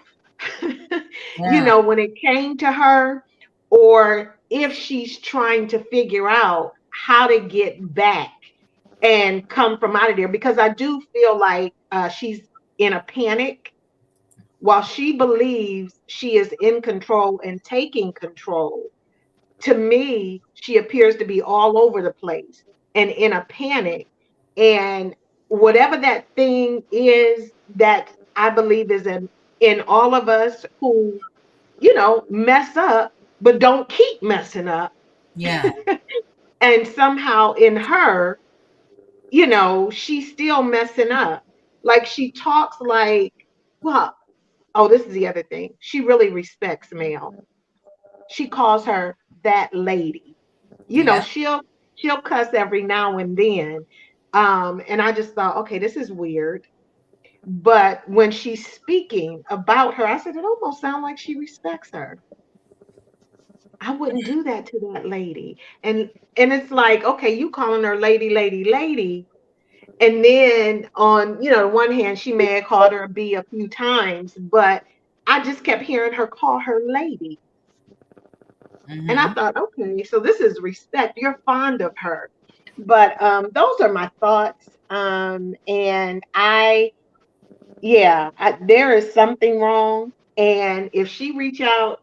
Yeah, when it came to her, or if she's trying to figure out how to get back and come from out of there. Because I do feel like she's in a panic. While she believes she is in control and taking control, to me, she appears to be all over the place and in a panic. And whatever that thing is that I believe is in all of us who, mess up, but don't keep messing up. yeah, And somehow in her, she's still messing up. Like she talks like, well, oh, this is the other thing. She really respects Mel. She calls her that lady. yeah, She'll cuss every now and then. And I just thought, okay, this is weird. But when she's speaking about her, I said it almost sounds like she respects her. I wouldn't do that to that lady. And it's like, okay, you calling her lady, lady, lady. And then on, the one hand, she may have called her a B a few times, but I just kept hearing her call her lady. And I Mm-hmm. thought, okay, so this is respect. You're fond of her. But those are my thoughts. And there is something wrong. And if she reach out,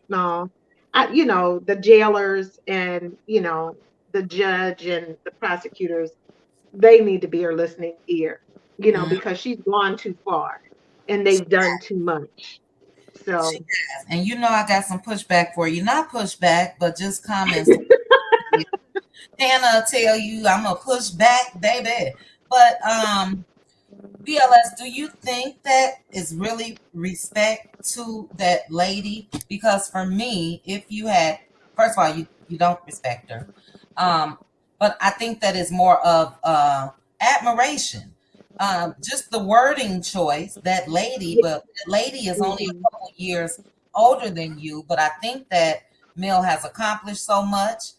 no, the jailers and, the judge and the prosecutors, they need to be her listening ear, Mm-hmm. because she's gone too far and She, they've done too much. she So, has. And I got some pushback for you. Not pushback, but just comments. Hannah tell you I'm a push back, baby. But BLS, do you think that is really respect to that lady? Because for me, if you had, first of all, you don't respect her, um, but I think that is more of admiration. Just the wording choice. That lady, yeah, but that lady is only hmm a couple years older than you. But I think that Mel has accomplished so much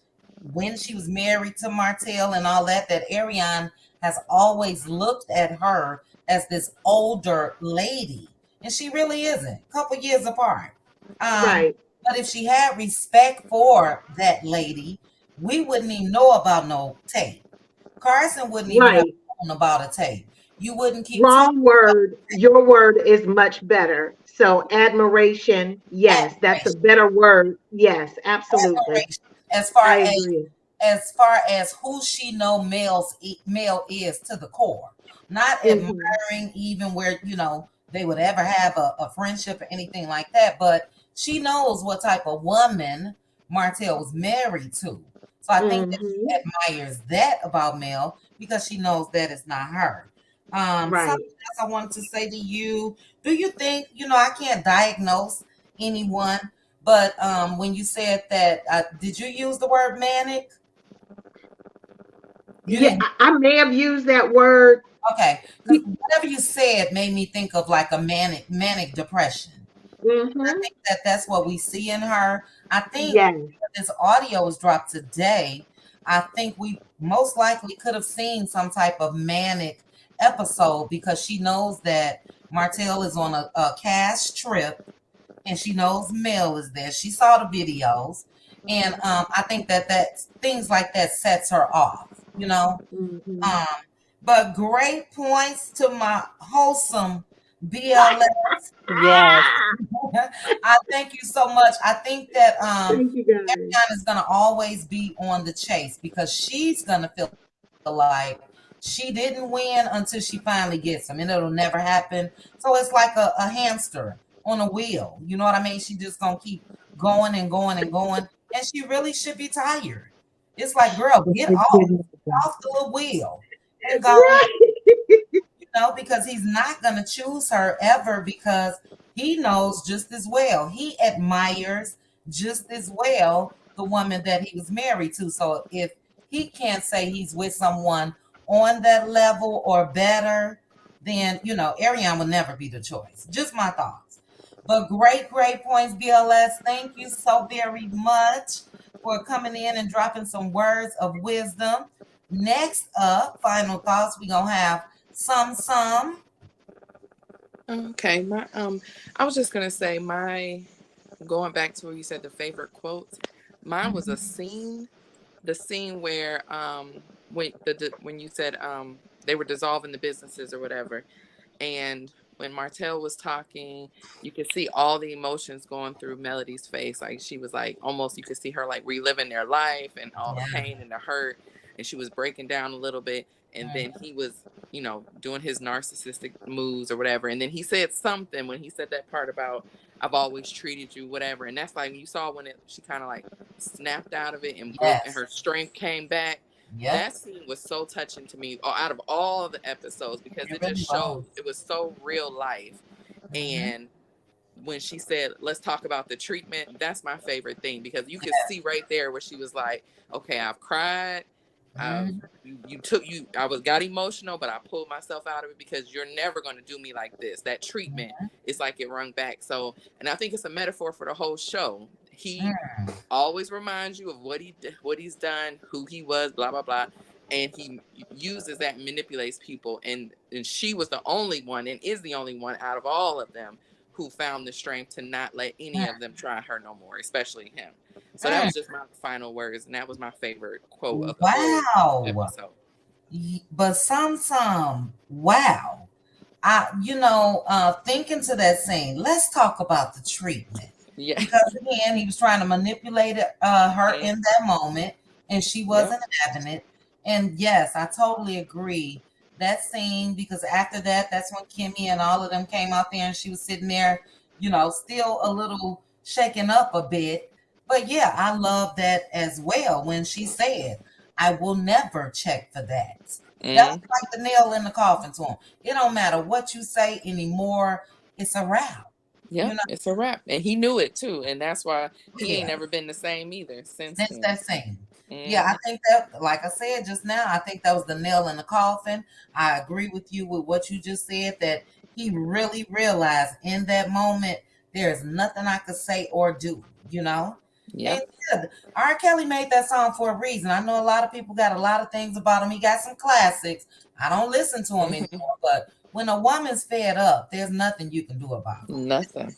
when she was married to Martell and all that. That Ariane has always looked at her as this older lady, and she really isn't. A couple years apart. Um, right, but if she had respect for that lady, we wouldn't even know about no tape. Carson wouldn't even have right. known about a tape. You wouldn't keep talking Wrong word. Your word is much better. So, admiration, yes, that's a admiration. better word. Yes, absolutely. Admiration. As far I as agree. who she know Mel is to the core, not Hmm admiring even where they would ever have a friendship or anything like that, but she knows what type of woman Martell was married to. So I think that hmm she admires that about Mel because she knows that it's not her. Something Right. else I wanted to say to you: do you think I can't diagnose anyone? But when you said that, did you use the word manic? You Yeah, didn't. I may have used that word. Okay, because whatever you said made me think of like a manic depression. I Mm-hmm. think that that's what we see in her. I think Yes. if this audio was dropped today, I think we most likely could have seen some type of manic episode because she knows that Martell is on a cash trip and she knows Mel is there. She saw the videos, and I think that things like that sets her off. You know, hmm um, but great points to my wholesome BLS. Yes. I thank you so much. I think that Thank you, guys. Ariana is gonna always be on the chase because she's gonna feel like she didn't win until she finally gets them, and it'll never happen. So it's like a hamster on a wheel. You know what I mean? She just gonna keep going and going and going, and she really should be tired. It's like, girl, get off the little wheel and go, because he's not going to choose her ever because he knows just as well. He admires just as well the woman that he was married to. So if he can't say he's with someone on that level or better, then, Ariane will never be the choice. Just my thoughts. But great, great points, BLS. Thank you so very much for coming in and dropping some words of wisdom. Next up, final thoughts, we're going to have some. Okay, I was just gonna say my going back to where you said the favorite quotes. Mine was a Mhm. scene, the scene where when you said they were dissolving the businesses or whatever, and when Martell was talking, you could see all the emotions going through Melody's face. Like she was like almost you could see her like reliving their life and all the Yeah. pain and the hurt, and she was breaking down a little bit. And then Mhm. he was, doing his narcissistic moves or whatever. And then he said something when he said that part about I've always treated you whatever. And that's like you saw when she kind of like snapped out of it and broke and Yes. her strength came back. Yep. That scene was so touching to me out of all the episodes because It it just really showed was. it was so real life. Mhm. And when she said let's talk about the treatment, that's my favorite thing because you could see Yes. right there where she was like, okay, I've cried, I've Mhm. you I was got emotional, but I pulled myself out of it because you're never going to do me like this. That treatment is like it rung back. So, and I think it's a metaphor for the whole show. He Mm, always reminds you of what he's done, who he was, blah blah blah, and he uses that and manipulates people. And she was the only one, and is the only one out of all of them who found the strength to not let any of them try her no more, especially him. So that mm. was just my final words, and that was my favorite quote of the whole Wow. episode. But some, wow. Thinking to that scene, let's talk about the treatment. Yeah. Because again, he was trying to manipulate her Mhm. in that moment, and she Yep. wasn't having it. And yes, I totally agree. That scene, because after that, that's when Kimmy and all of them came out there, and she was sitting there, still a little shaken up a bit. But yeah, I love that as well when she said, I will never check for that. That was Mm. like the nail in the coffin to him. It don't matter what you say anymore. It's a wrap. You Yep, know, it's a wrap, and he knew it too, and that's why he ain't yeah. never been the same either since Since then. that scene. Yeah, I Hmm. think that, like I said just now, I think that was the nail in the coffin. I agree with you with what you just said, that he really realized in that moment there's nothing I could say or do. And Yep. yeah, R. Kelly made that song for a reason. I know a lot of people got a lot of things about him. He got some classics. I don't listen to him Hmm. anymore, but when a woman's fed up, there's nothing you can do about Nothing. it.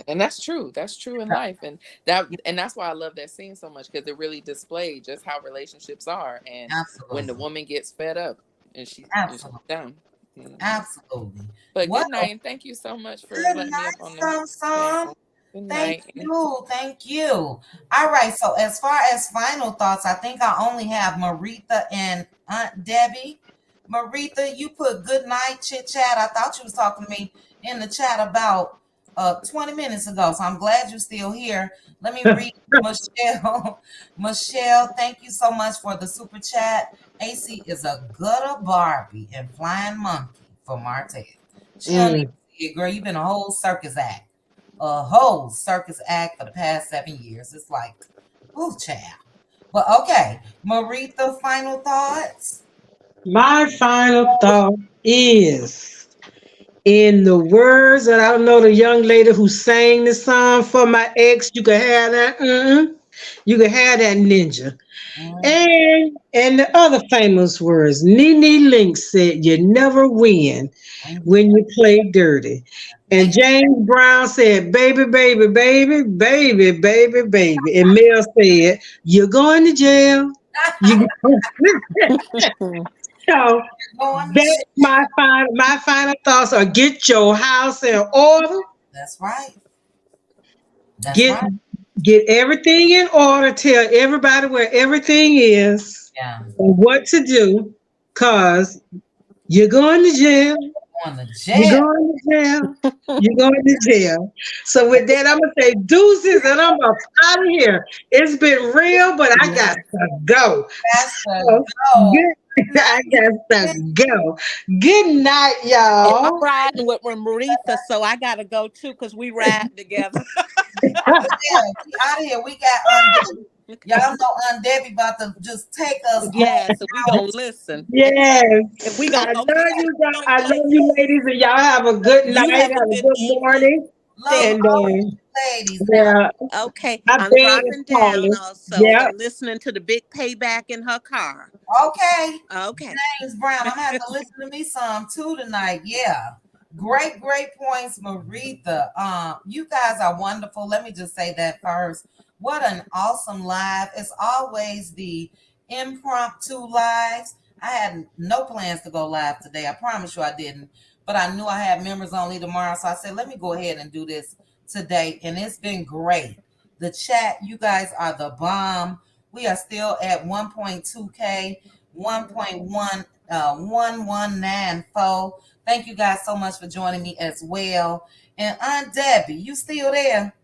And that's true. That's true in life, and that's why I love that scene so much, because it really displayed just how relationships are, and when the Absolutely. woman gets fed up and she's Absolutely. done. Hmm. Absolutely. But Well, good night, and thank you so much for good letting me up night, on the some. panel. Good Thank night. you. Thank you. All right. So, as far as final thoughts, I think I only have Maritha and Aunt Debbie. Maritha, you put good night chit chat. I thought you was talking to me in the chat about 20 minutes ago. So, I'm glad you're still here. Let me read Michelle. Michelle, thank you so much for the super chat. AC is a gutter Barbie and flying monkey for Martell. She don't need Mm. to see it, girl. You've been a whole circus act for the past 7 years. It's like, ooh, child. But okay, Maritha, final thoughts? My final thought is, in the words that I don't know, the young lady who sang the song for my ex, you can have that. You can have that ninja. Mm, And the other famous words, Nene Link said, "You never win mm, when you play dirty." And James Brown said, "Baby, baby, baby, baby, baby, baby." And Mel said, "You're going to jail. You going to jail." So going to that's jail. my final thoughts are: get your house in order, That's right. That's get right. get everything in order, tell everybody where everything is Yeah. and what to do, cause you're going to jail. Going to You're jail. going to jail. You're going to jail. So with that, I'm gonna say deuces, and I'm out of here. It's been real, but I got to go. That's the So go. good. Good I got to night. go. Good night, And I'm y'all. riding with Maritha, so I gotta go too because we ride together. Yeah, we out of here. We got Aunt Debbie. Y'all know Aunt Debbie about to just take us Yeah, home so we gonna out. listen. And Yes. we I gonna okay, love so you we guys. gonna I play. love you ladies, and y'all have a good You night. have a Have a good good evening. morning. Love Thank And all you. you ladies now. yeah, Okay, my I'm bed is dropping down calling. also Yep. and listening to the big payback in her car. Okay. Okay. James Brown. I'm gonna have to listen to me some too tonight. Yeah. Great points, Maritha. You guys are wonderful. Let me just say that first. What an awesome live. It's always the impromptu lives. I had no plans to go live today. I promise you I didn't. But I knew I had members only tomorrow. So I said, let me go ahead and do this today. And it's been great. The chat, you guys are the bomb. We are still at 1.2K, 1.1194. Thank you guys so much for joining me as well. And Aunt Debbie, you still there?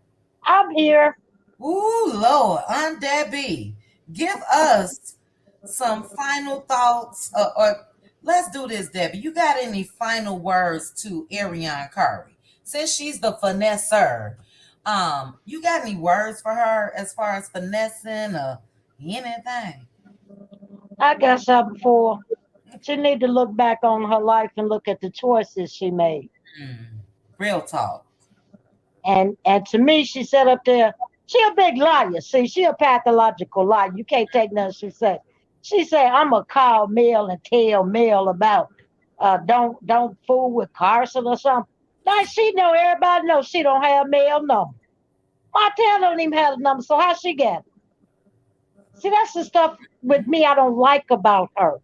I'm here. Ooh, Lord, Aunt Debbie, give us some final thoughts. Or let's do this, Debbie. You got any final words to Ariane Curry? Since she's the finesser, you got any words for her as far as finessing or anything? I got something for her. She need to look back on her life and look at the choices she made. Hmm, real talk. And to me, she sat up there She a big liar. See, she a pathological liar. You can't take nothing she said. She said, I'm gonna call Mel and tell Mel about don't fool with Carson or something. Like she know everybody knows she don't have Mel number. Martell don't even have the number, so how she get it? See, that's the stuff with me I don't like about her.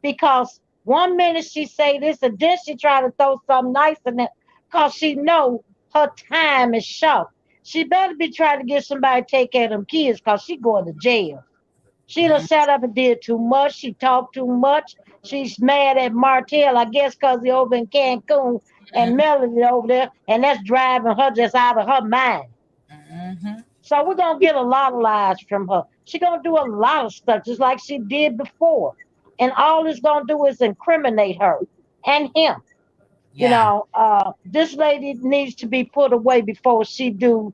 Because one minute she say this and then she try to throw something nice in there because she know her time is short. She better be trying to get somebody to take care of them kids because she going to jail. She done Mm, sat up and did too much. She talked too much. She's mad at Martell, I guess, because he over in Cancun and mm, Melody over there, and that's driving her just out of her mind. mm, So we're gonna get a lot of lies from her. She gonna do a lot of stuff just like she did before, and all it's gonna do is incriminate her and him. yeah, This lady needs to be put away before she do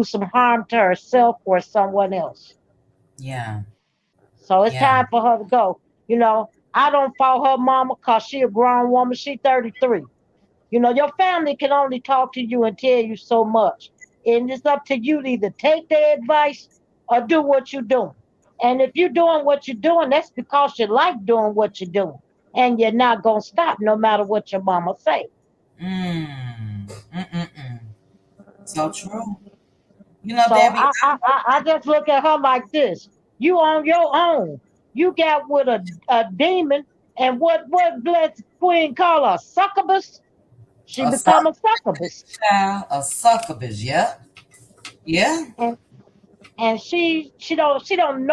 some harm to herself or someone else. yeah, So it's yeah. time for her to go. I don't fault her mama because she a grown woman. She 33. Your family can only talk to you and tell you so much. And it's up to you to either take their advice or do what you're doing. And if you're doing what you're doing, that's because you like doing what you're doing. And you're not going to stop no matter what your mama say. Mm, mm. So true. So Debbie. I just look at her like this. You on your own. You got with a demon. And what blessed queen call her? Succubus? She A become sucker a succubus. child, a succubus. Yeah, yeah. And and she don't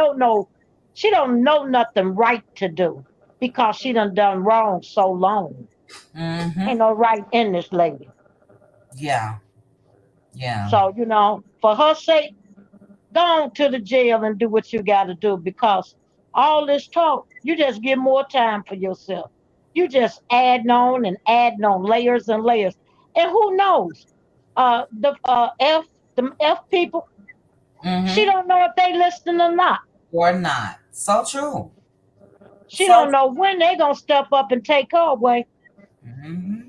know nothing right to do because she done wrong so long. Ain't Mm-hmm. no right in this lady. Yeah, yeah. So for her sake, go on to the jail and do what you got to do because all this talk, you just get more time for yourself. You just adding on layers and layers, and who knows? The F people, she Mm-hmm. don't know if they listening or not. Or not. So true. She So don't know when they gonna step up and take her away. true. Mm-hmm.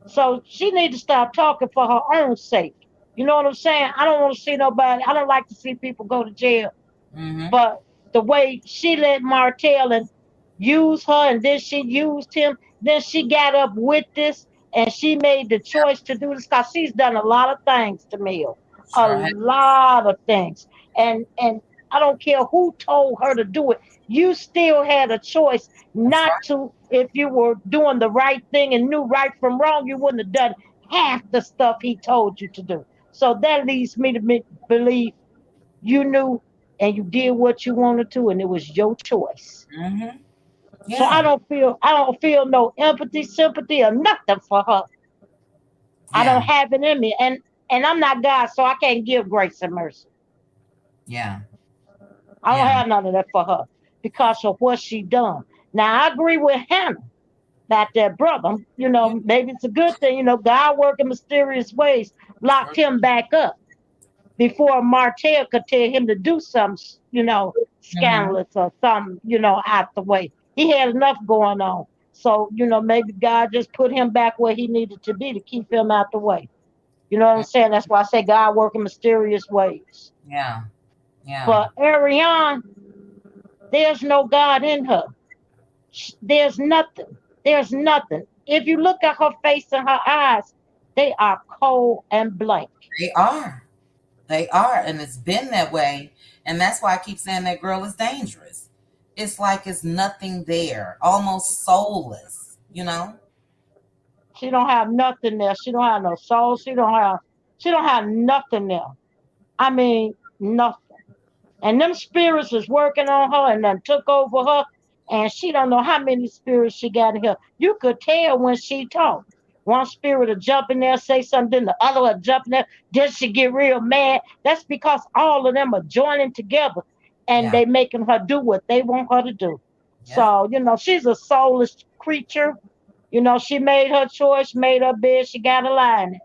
So she need to stop talking for her own sake. You know what I'm saying? I don't want to see nobody. I don't like to see people go to jail. Mm-hmm. But the way she let Martell and use her, and then she used him, then she got up with this, and she made the choice to do this because she's done a lot of things to Mill, a Sure. lot of things, and I don't care who told her to do it. You still had a choice That's not right. to. If you were doing the right thing and knew right from wrong, you wouldn't have done half the stuff he told you to do. So that leads me to believe you knew and you did what you wanted to, and it was your choice. Mm-hmm. So I Yeah, don't feel I don't feel no empathy, sympathy, or nothing for her. I don't yeah, have it in me, and I'm not God, so I can't give grace and mercy. yeah, I don't yeah. have none of that for her because of what she done. Now I agree with Hannah about that brother. Yeah. Maybe it's a good thing. God working mysterious ways locked Sure. him back up before Martell could tell him to do something, Mm-hmm. scandalous or something, out the way. He had enough going on. So, maybe God just put him back where he needed to be to keep him out the way. You know what I'm saying? That's why I say God working mysterious ways. Yeah, yeah. But Ariane, there's no God in her. There's nothing. There's nothing. If you look at her face and her eyes, they are cold and blank. They are. They are, and it's been that way. And that's why I keep saying that girl is dangerous. It's like it's nothing there, almost soulless. She don't have nothing there. She don't have no soul. She don't have nothing there. I mean, nothing. And them spirits is working on her and then took over her. And she don't know how many spirits she got in her. You could tell when she talked. One spirit would jump in there, say something, then the other would jump in there. Then she get real mad. That's because all of them are joining together and Yeah, they making her do what they want her to do. yeah, So, she's a soulless creature. She made her choice, made her bed, she got a line.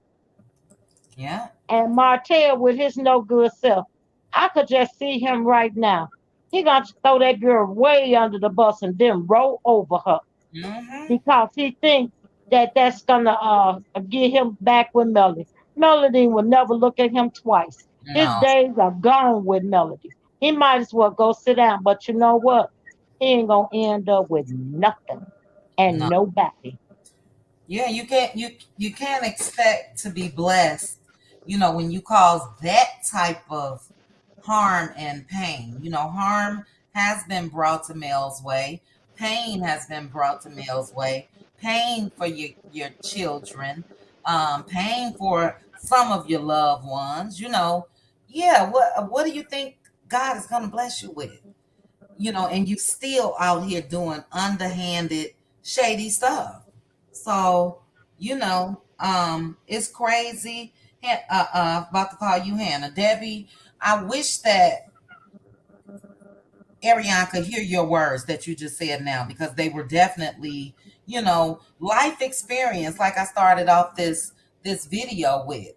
yeah. And Martell with his no good self. I could just see him right now. He gonna throw that girl way under the bus and then roll over her Mm-hmm. because he think that that's gonna get him back with Melody. Melody will never look at him twice. His No, days are gone with Melody. He might as well go sit down. But you know what? He ain't gonna end up with nothing and no. nobody. Yeah, you can't expect to be blessed, when you cause that type of harm and pain. Harm has been brought to Mel's way. Pain has been brought to Mel's way. Pain for your children. Pain for some of your loved ones. Yeah. What do you think God is gonna bless you with? And you still out here doing underhanded, shady stuff. So, it's crazy. About to call you Hannah. Debbie, I wish that Ariane could hear your words that you just said now because they were definitely, life experience. Like I started off this video with.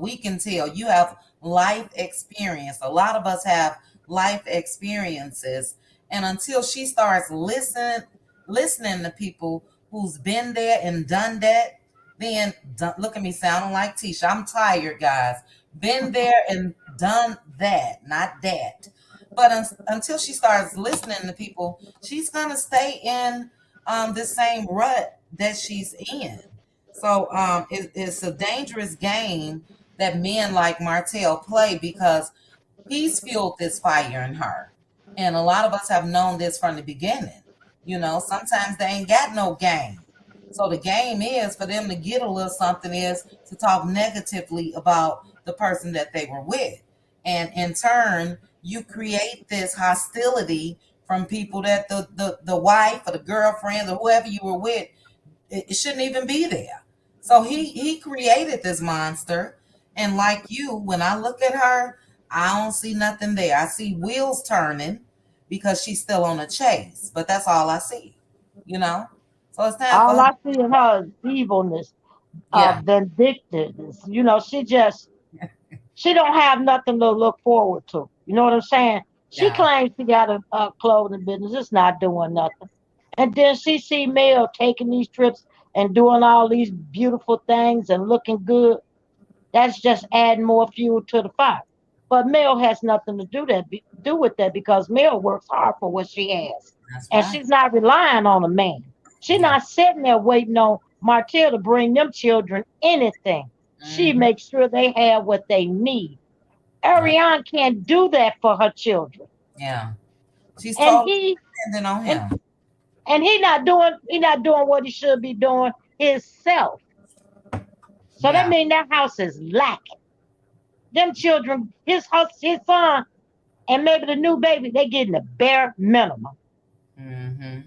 We can tell you have life experience. A lot of us have life experiences, and until she starts listening to people who's been there and done that, then look at me sounding like Tisha. I'm tired, guys. Been there and done that, not that. But until she starts listening to people, she's gonna stay in the same rut that she's in. So it's a dangerous game that men like Martell play because he's fueled this fire in her. And a lot of us have known this from the beginning. Sometimes they ain't got no game. So the game is for them to get a little something is to talk negatively about the person that they were with. And in turn, you create this hostility from people that the wife or the girlfriend or whoever you were with, it shouldn't even be there. So he created this monster. And like you, when I look at her, I don't see nothing there. I see wheels turning because she's still on a chase, but that's all I see, you know? So it's time for All her. I see in her is evilness, Yeah, vindictiveness. She don't have nothing to look forward to. You know what I'm saying? She yeah, claims she got a clothing business. It's not doing nothing. And then she see Mel taking these trips and doing all these beautiful things and looking good. That's just adding more fuel to the fire. But Mel has nothing to do with that because Mel works hard for what she has, that's and right. she's not relying on a man. She's Yeah. not sitting there waiting on Martell to bring them children anything. She Hmm. makes sure they have what they need. Yep. Ariane can't do that for her children, Yeah. She's and totally he dependent on and him. and he not doing what he should be doing himself. So that Yeah. means that house is lacking. Them children, his son, and maybe the new baby, they getting the bare minimum. Hmm.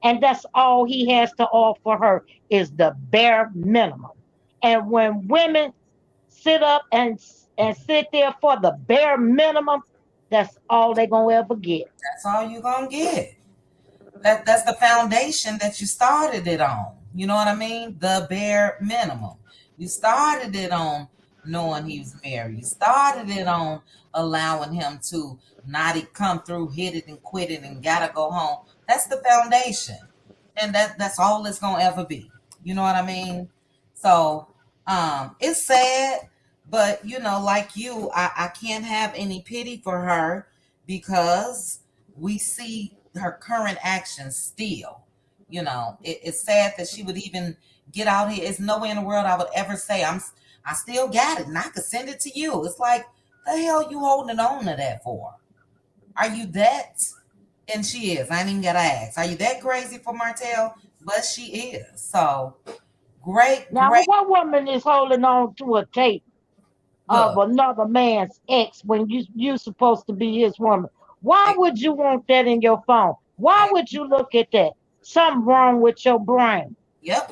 And that's all he has to offer her is the bare minimum. And when women sit up and sit there for the bare minimum, that's all they gonna ever get. That's all you're gonna get. That's the foundation that you started it on. You know what I mean? The bare minimum. You started it on knowing he was married. You started it on allowing him to not come through, hit it and quit it and gotta go home. That's the foundation. And that's all it's gonna ever be. You know what I mean? So it's sad, but like you, I can't have any pity for her because we see her current actions still. It's sad that she would even get out here. It's nowhere in the world I would ever say I still got it and I could send it to you. It's like the hell you holding on to that for? Are you that? And she is. I ain't even gotta ask. Are you that crazy for Martell? But she is. So great, Now, great. what woman is holding on to a tape of Look, another man's ex when you supposed to be his woman? Why it, would you want that in your phone? Why would you look at that? Something wrong with your brain. yep.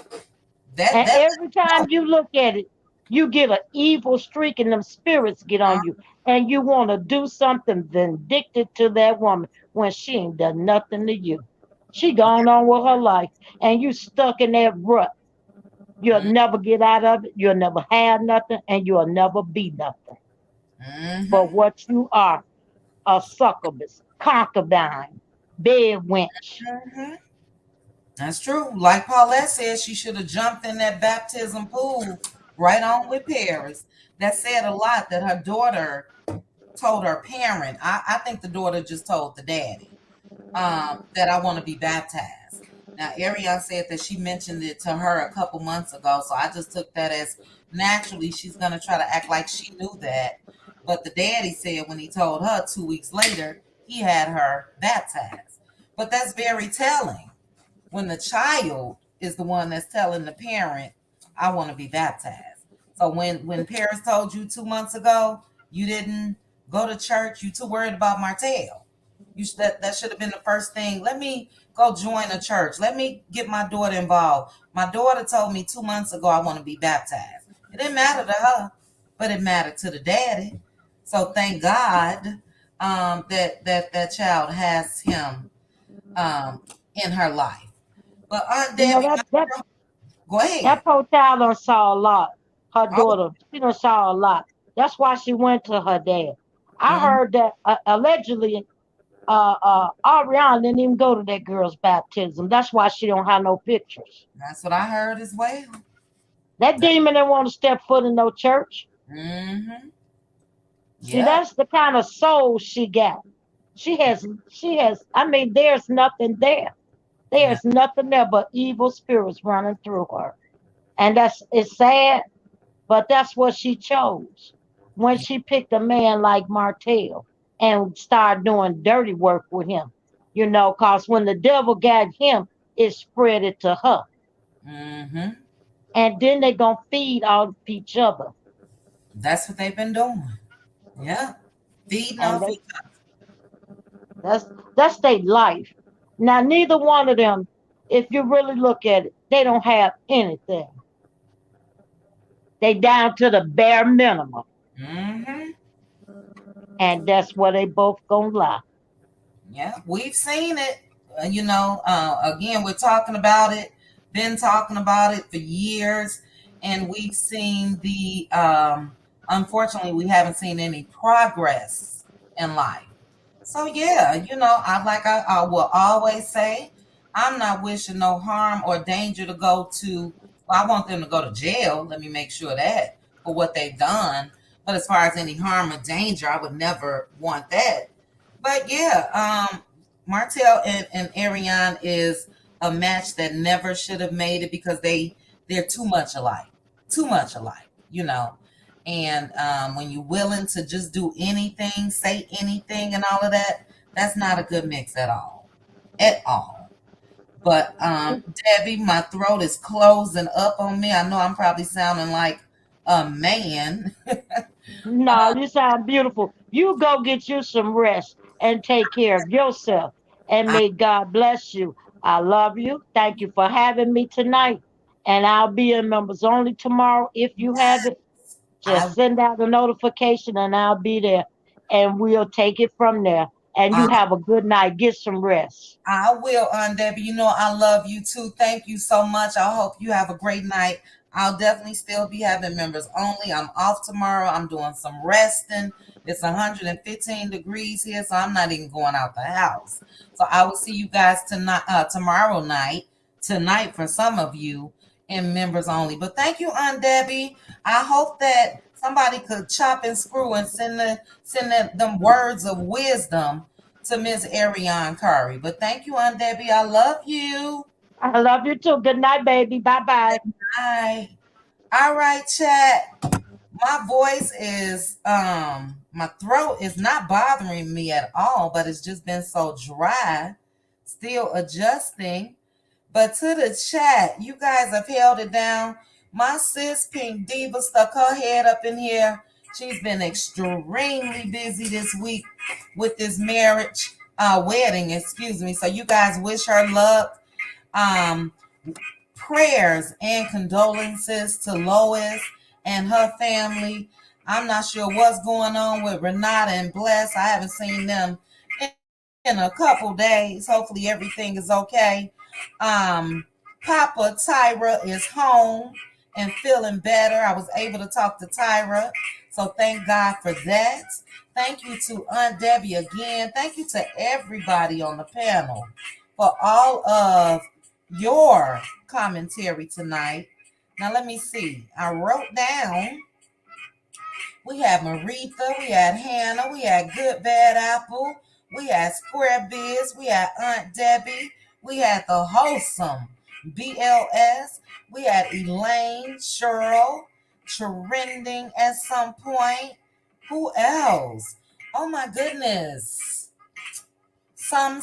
That And that every time you look at it, you get an evil streak and them spirits get uh, on you. And you want to do something vindictive to that woman when she ain't done nothing to you. She gone on with her life and you stuck in that rut. You'll never get out of it. You'll never have nothing and you'll never be nothing. But mm-hmm, what you are, a succubus, concubine, bed wench. mm-hmm. That's true. Like Paulette said, she should have jumped in that baptism pool Right on with Paris. That said a lot that her daughter told her parent. I think the daughter just told the daddy that I want to be baptized. Now, Ariana said that she mentioned it to her a couple months ago, so I just took that as naturally she's going to try to act like she knew that. But the daddy said when he told her 2 weeks later, he had her baptized. But that's very telling when the child is the one that's telling the parent, I want to be baptized. So when Paris told you 2 months ago you didn't go to church, you too worried about Martell. That should have been the first thing. Let me go join a church. Let me get my daughter involved. My daughter told me 2 months ago I want to be baptized. It didn't matter to her, but it mattered to the daddy. So thank God that child has him in her life. But Aunt You know Debbie, that go ahead. that poor child done saw a lot. Her Oh, daughter, she done saw a lot. That's why she went to her dad. I mhm. heard that allegedly, Ariana didn't even go to that girl's baptism. That's why she don't have no pictures. That's what I heard as well. That That, demon didn't want to step foot in no church. mm-hmm. See, Yep. that's the kind of soul she got. She has. I mean, there's nothing there. Yeah. There's nothing there but evil spirits running through her, and it's sad. But that's what she chose when Yeah. she picked a man like Martell and started doing dirty work with him. Cause when the devil got him, it spread it to her. Mm-hmm. And then they gonna feed off each other. That's what they've been doing. Yeah. Feeding And off they each other. that's that's their life. Now neither one of them, if you really look at it, they don't have anything. They down to the bare minimum. Mm-hmm. And that's where they both gonna lie. Yeah, we've seen it. Again, we're talking about it, been talking about it for years, and we've seen unfortunately, we haven't seen any progress in life. So, yeah, I will always say, I'm not wishing no harm or danger to go to, well, I want them to go to jail. Let me make sure that for what they've done. But as far as any harm or danger, I would never want that. But yeah, Martell and Ariane is a match that never should have made it because they're too much alike, too much alike, you know. And when you're willing to just do anything, say anything, and all of that, that's not a good mix at all. But Debbie, my throat is closing up on me. I know I'm probably sounding like a man. No, you sound beautiful. You go get you some rest and take care of yourself. And I, may God bless you. I love you. Thank you for having me tonight. And I'll be in members only tomorrow. If you have it, I, just send out a notification and I'll be there. And we'll take it from there. And you I have a good night. Get some rest. I will, Aunt Debbie. You know I love you too. Thank you so much. I hope you have a great night. I'll definitely still be having members only. I'm off tomorrow. I'm doing some resting. It's 115 degrees here, so I'm not even going out the house. So I will see you guys tonight, tomorrow night, tonight for some of you in members only. But thank you, Aunt Debbie. I hope that somebody could chop and screw and them words of wisdom to Miss Ariane Curry. But thank you, Aunt Debbie. I love you. I love you too. Good night, baby. Bye bye. Bye. All right, chat. My voice is my throat is not bothering me at all, but it's just been so dry. Still adjusting. But to the chat, you guys have held it down. My sis Pink Diva stuck her head up in here. She's been extremely busy this week with this wedding, excuse me. So you guys wish her luck. Um, Prayers and condolences to Lois and her family. I'm not sure what's going on with Renata and Bless. I haven't seen them in a couple days. Hopefully everything is okay. Papa Tyra is home and feeling better. I was able to talk to Tyra, so thank God for that. Thank you to Aunt Debbie again. Thank you to everybody on the panel for all of your commentary tonight. Now let me see. I wrote down. We had Maretha, we had Hannah, we had Good Bad Apple, we had Square Biz, we had Aunt Debbie, we had the Wholesome BLS, we had Elaine, Cheryl, Trending at some point. Who else? Oh my goodness. Some.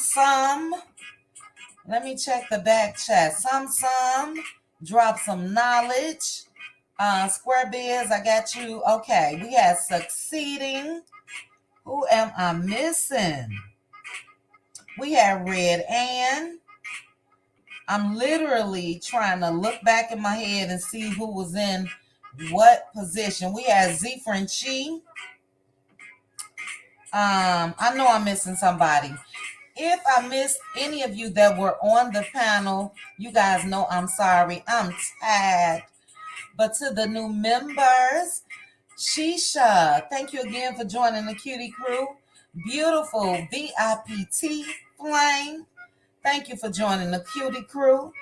Let me check the back chat. Some. Drop some knowledge. Square Biz, I got you. Okay, we had Succeeding. Who am I missing? We had Red Ann. I'm literally trying to look back in my head and see who was in what position. We had Z Frenchie. I know I'm missing somebody. If I missed any of you that were on the panel, you guys know I'm sorry. I'm tired. But to the new members, Shisha, thank you again for joining the Cutie Crew. Beautiful VIPT Flame, thank you for joining the Cutie Crew.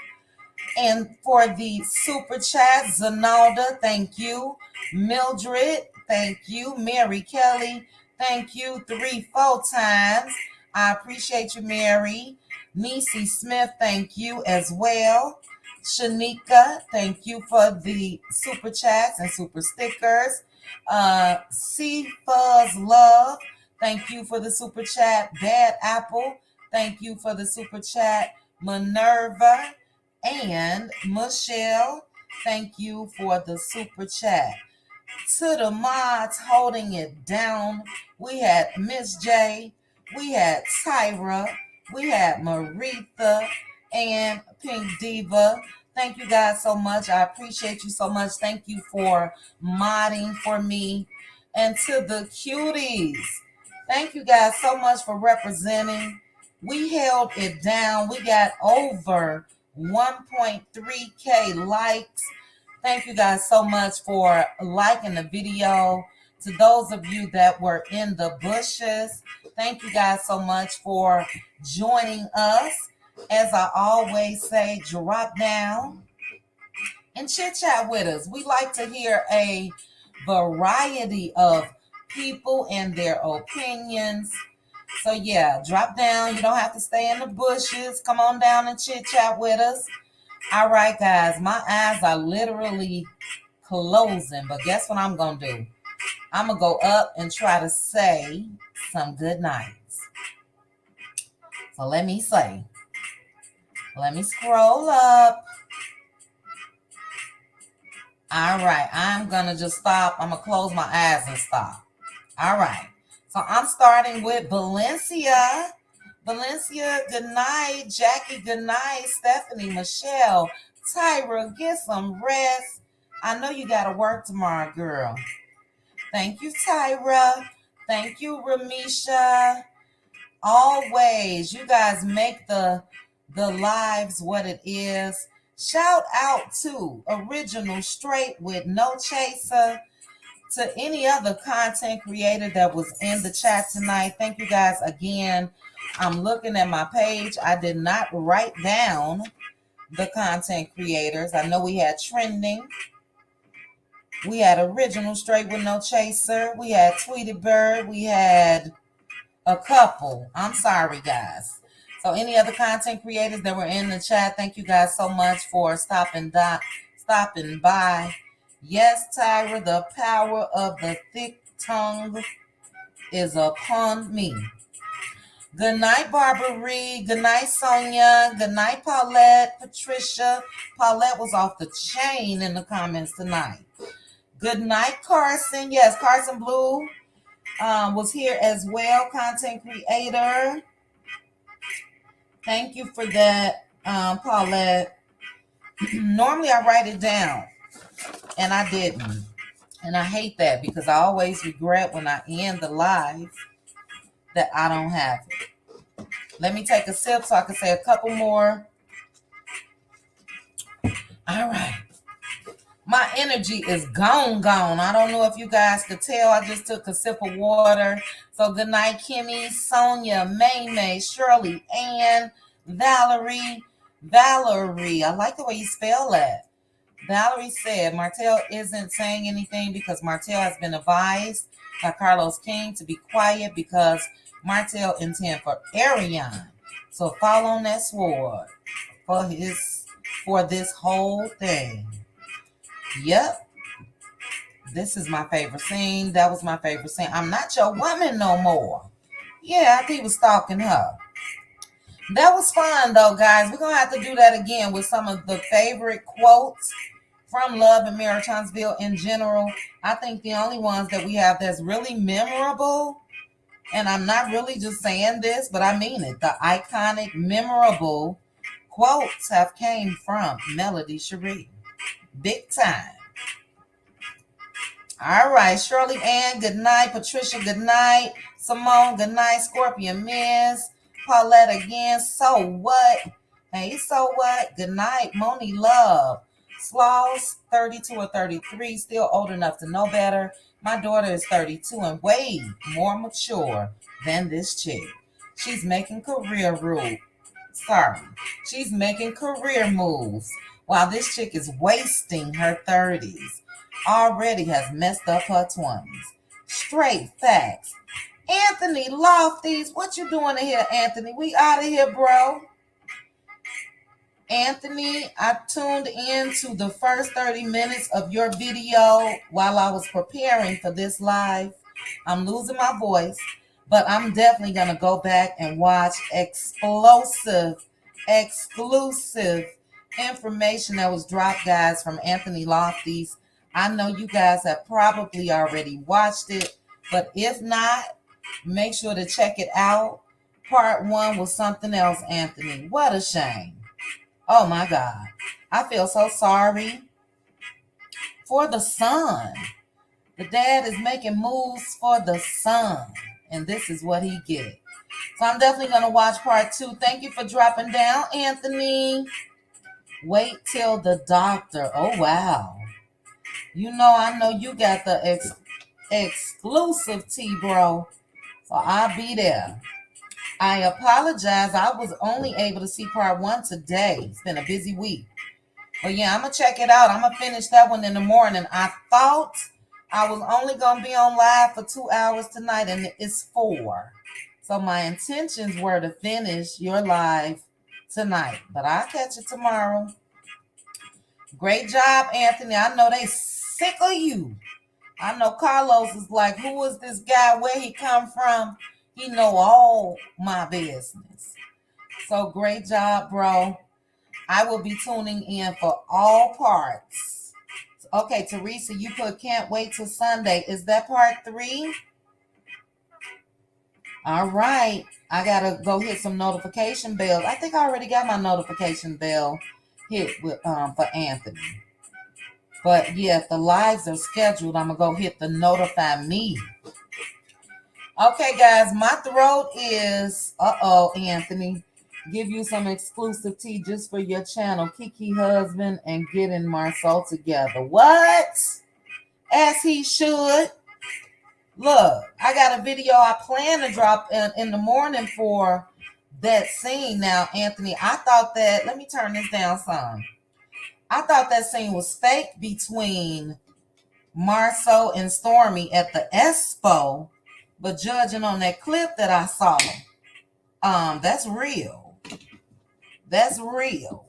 And for the super chat, Zanalda, thank you. Mildred, thank you. Mary Kelly, thank you 3-4 times. I appreciate you, Mary. Niecy Smith, thank you as well. Shanika, thank you for the super chats and super stickers. C Fuzz Love, thank you for the super chat. Bad Apple, thank you for the super chat. Minerva and Michelle, thank you for the super chat. To the mods holding it down, we had Miss J, we had Tyra, we had Maretha, and Pink Diva. Thank you guys so much. I appreciate you so much. Thank you for modding for me. And to the cuties, thank you guys so much for representing. We held it down. We got over 1.3K likes. Thank you guys so much for liking the video. To those of you that were in the bushes, thank you guys so much for joining us. As I always say, drop down and chit chat with us. We like to hear a variety of people and their opinions. So yeah, drop down. You don't have to stay in the bushes. Come on down and chit chat with us. All right, guys, my eyes are literally closing, but guess what I'm going to do? I'm going to go up and try to say some good nights. So let me scroll up. All right, I'm going to just stop. I'm going to close my eyes and stop. All right, so I'm starting with Valencia. Valencia, good night. Jackie, good night. Stephanie, Michelle, Tyra, get some rest. I know you got to work tomorrow, girl. Thank you, Tyra. Thank you, Ramisha. Always, you guys make the lives what it is. Shout out to Original Straight with No Chaser. To any other content creator that was in the chat tonight, thank you guys again. I'm looking at my page. I did not write down the content creators. I know we had Trending. We had Original Straight with No Chaser. We had Tweety Bird. We had a couple. I'm sorry, guys. So any other content creators that were in the chat, thank you guys so much for stopping by. Yes, Tyra, the power of the thick tongue is upon me. Good night, Barbara Reed. Good night, Sonia. Good night, Paulette. Patricia. Paulette was off the chain in the comments tonight. Good night, Carson. Yes, Carson Blue was here as well, content creator. Thank you for that, Paulette. Normally I write it down, and I didn't. And I hate that because I always regret when I end the live that I don't have it. Let me take a sip so I can say a couple more. All right. My energy is gone. I don't know if you guys could tell. I just took a sip of water. So good night, Kimmy, Sonia, May, Shirley, Ann, Valerie. I like the way you spell that. Valerie said Martell isn't saying anything because Martell has been advised by Carlos King to be quiet because Martell intend for Ariane. So fall on that sword for this whole thing. Yep. This is my favorite scene. That was my favorite scene. I'm not your woman no more. Yeah, I think he was stalking her. That was fun though, guys. We're gonna have to do that again with some of the favorite quotes from Love and Mary Chancellorsville in general. I think the only ones that we have that's really memorable, and I'm not really just saying this, but I mean it, the iconic, memorable quotes have came from Melody Cherie. Big time. All right, Shirley Ann, good night. Patricia, good night. Simone, good night. Scorpion Miss. Paulette again. So what? Hey, so what? Good night. Moni Love. Slaws, 32 or 33, still old enough to know better. My daughter is 32 and way more mature than this chick. She's making career rules. Sorry. She's making career moves while this chick is wasting her 30s. Already has messed up her 20s. Straight facts. Anthony Lofties, what you doing in here, Anthony? We out of here, bro. Anthony, I tuned in to the first 30 minutes of your video while I was preparing for this live. I'm losing my voice, but I'm definitely going to go back and watch exclusive information that was dropped, guys, from Anthony Lofties. I know you guys have probably already watched it, but if not, make sure to check it out. Part 1 was something else, Anthony. What a shame. Oh my God. I feel so sorry for the son. The dad is making moves for the son, and this is what he gets. So I'm definitely going to watch part 2. Thank you for dropping down, Anthony. Wait till the doctor. Oh, wow. I know you got the exclusive tea, bro. So I'll be there. I apologize. I was only able to see part 1 today. It's been a busy week. But yeah, I'm going to check it out. I'm going to finish that one in the morning. I thought I was only going to be on live for 2 hours tonight, and it's 4. So my intentions were to finish your live tonight, but I'll catch it tomorrow. Great job, Anthony. I know they sick of you. I know Carlos is like, who is this guy? Where he come from? He know all my business. So great job, bro. I will be tuning in for all parts. Okay, Teresa, you put can't wait till Sunday. Is that part 3? All right. I got to go hit some notification bells. I think I already got my notification bell hit with for Anthony. But yeah, if the lives are scheduled, I'm going to go hit the notify me. Okay, guys, my throat is, Anthony. Give you some exclusive tea just for your channel. Kiki husband and getting Marceau together. What? As he should. Look, I got a video I plan to drop in the morning for that scene. Now, Anthony, I thought that, let me turn this down some. I thought that scene was fake between Marceau and Stormy at the Expo, but judging on that clip that I saw, that's real. That's real.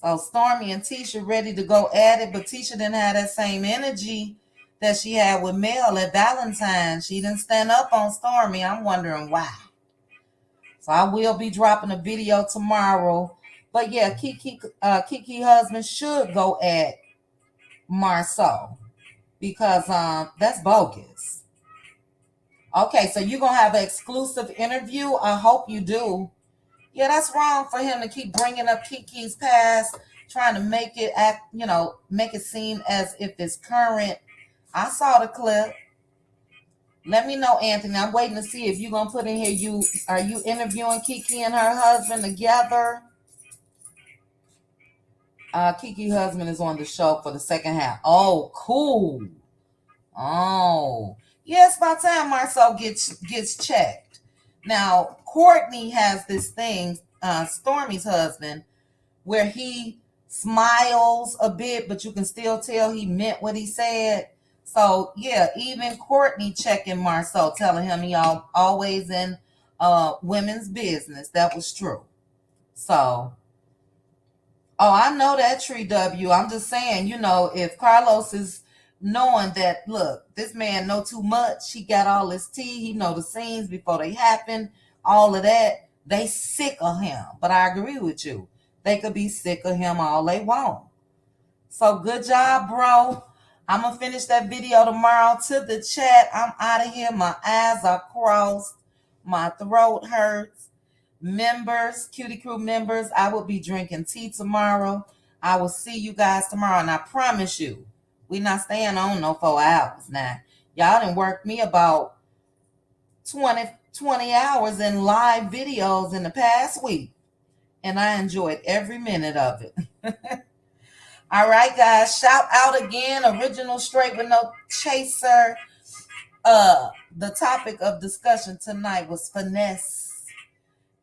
So Stormy and Tisha ready to go at it, but Tisha didn't have that same energy that she had with Mel at Valentine's. She didn't stand up on Stormy. I'm wondering why. So I will be dropping a video tomorrow. But yeah, Kiki husband should go at Marceau because that's bogus. Okay, so you're gonna have an exclusive interview. I hope you do. Yeah, that's wrong for him to keep bringing up Kiki's past, trying to make it make it seem as if it's current. I saw the clip. Let me know, Anthony. I'm waiting to see if you're gonna put in here. Are you interviewing Kiki and her husband together? Kiki husband is on the show for the second half. Oh, cool. Oh, yes. By the time Marceau gets checked. Now, Courtney has this thing, Stormy's husband, where he smiles a bit, but you can still tell he meant what he said. So yeah, even Courtney checking Marceau, telling him he always in women's business. That was true. So, oh, I know that Tree W. I'm just saying, if Carlos is knowing that, look, this man know too much. He got all his tea. He know the scenes before they happen. All of that. They sick of him. But I agree with you. They could be sick of him all they want. So good job, bro. I'm going to finish that video tomorrow. To the chat, I'm out of here. My eyes are crossed. My throat hurts. Members, Cutie Crew members, I will be drinking tea tomorrow. I will see you guys tomorrow. And I promise you, we not staying on no 4 hours now. Y'all done worked me about 20 hours in live videos in the past week. And I enjoyed every minute of it. All right, guys. Shout out again. Original Straight with No Chaser. The topic of discussion tonight was finesse.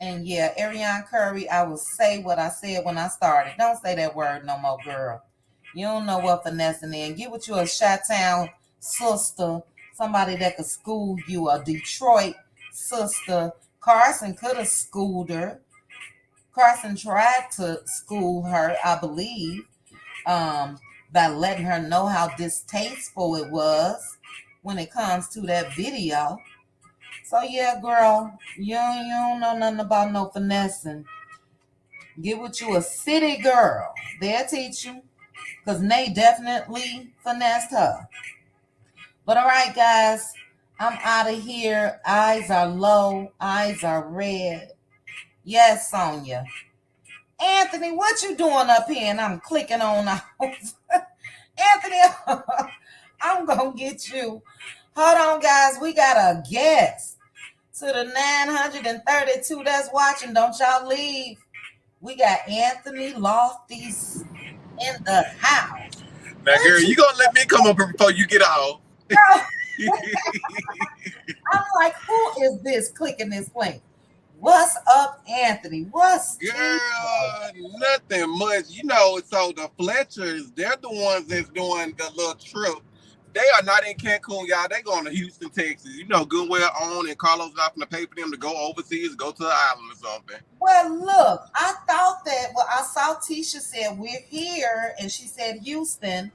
And yeah, Ariane Curry, I will say what I said when I started. Don't say that word no more, girl. You don't know what finessing is. Get with you a Chi-Town sister, somebody that could school you, a Detroit sister. Carson could have schooled her. Carson tried to school her, I believe, by letting her know how distasteful it was when it comes to that video. So yeah, girl, you don't know nothing about no finessing. Get with you a city girl. They'll teach you. Because Nay definitely finessed her. But all right, guys, I'm out of here. Eyes are low. Eyes are red. Yes, Sonia. Anthony, what you doing up here? And I'm clicking on out. Anthony, I'm going to get you. Hold on, guys. We got a guest. To the 932 that's watching, don't y'all leave. We got Anthony Lofty's in the house. Now, girl, you gonna let me come up here before you get off? I'm like, who is this clicking this link? What's up, Anthony? What's Girl, nothing much. So the Fletchers, they're the ones that's doing the little trip. They are not in Cancun, y'all. They going to Houston, Texas. Good well on, and Carlos not going to pay for them to go overseas, go to the island or something. Well, look, I thought that, I saw Tisha said we're here, and she said Houston.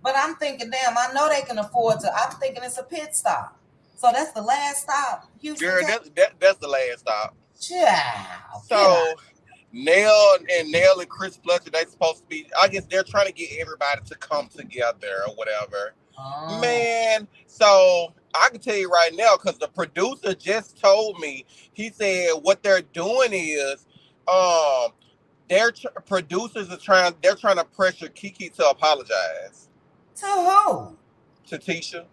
But I'm thinking, damn, I know they can afford to. I'm thinking it's a pit stop. So that's the last stop. Houston, girl, that's the last stop. Child. So Nell and Chris Fletcher, they supposed to be, I guess they're trying to get everybody to come together or whatever. Oh. Man, so I can tell you right now, because the producer just told me, he said what they're doing is producers are they're trying to pressure Kiki to apologize. To who? To Tisha.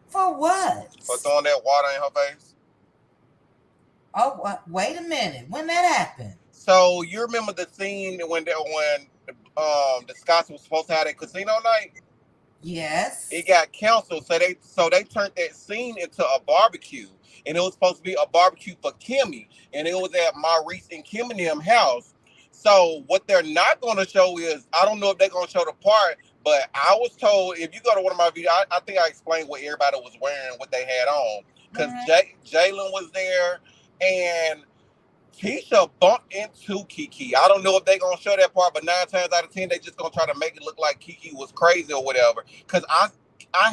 For what? For throwing that water in her face. Oh, wait a minute. When that happened? So you remember the scene when the Scots was supposed to have that casino night? Yes. It got canceled, so they turned that scene into a barbecue, and it was supposed to be a barbecue for Kimmy, and it was at Maurice and Kim and them house. So what they're not going to show is, I don't know if they're going to show the part, but I was told, if you go to one of my videos, I think I explained what everybody was wearing, what they had on, because Jalen was there, and Tisha bumped into Kiki. I don't know if they're going to show that part, but 9 times out of 10, they just going to try to make it look like Kiki was crazy or whatever. Because I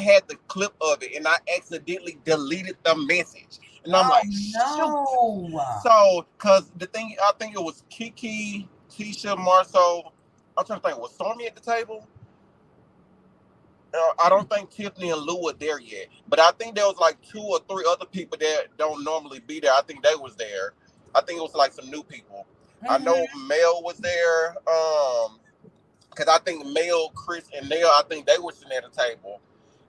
had the clip of it, and I accidentally deleted the message. And I'm like, no. Shoot. So, because the thing, I think it was Kiki, Tisha, Marceau. I'm trying to think, was Stormy at the table? I don't think Tiffany and Lou were there yet. But I think there was like 2 or 3 other people that don't normally be there. I think they was there. I think it was like some new people. Mm-hmm. I know Mel was there. Because I think Mel, Chris, and Nell, I think they were sitting at the table.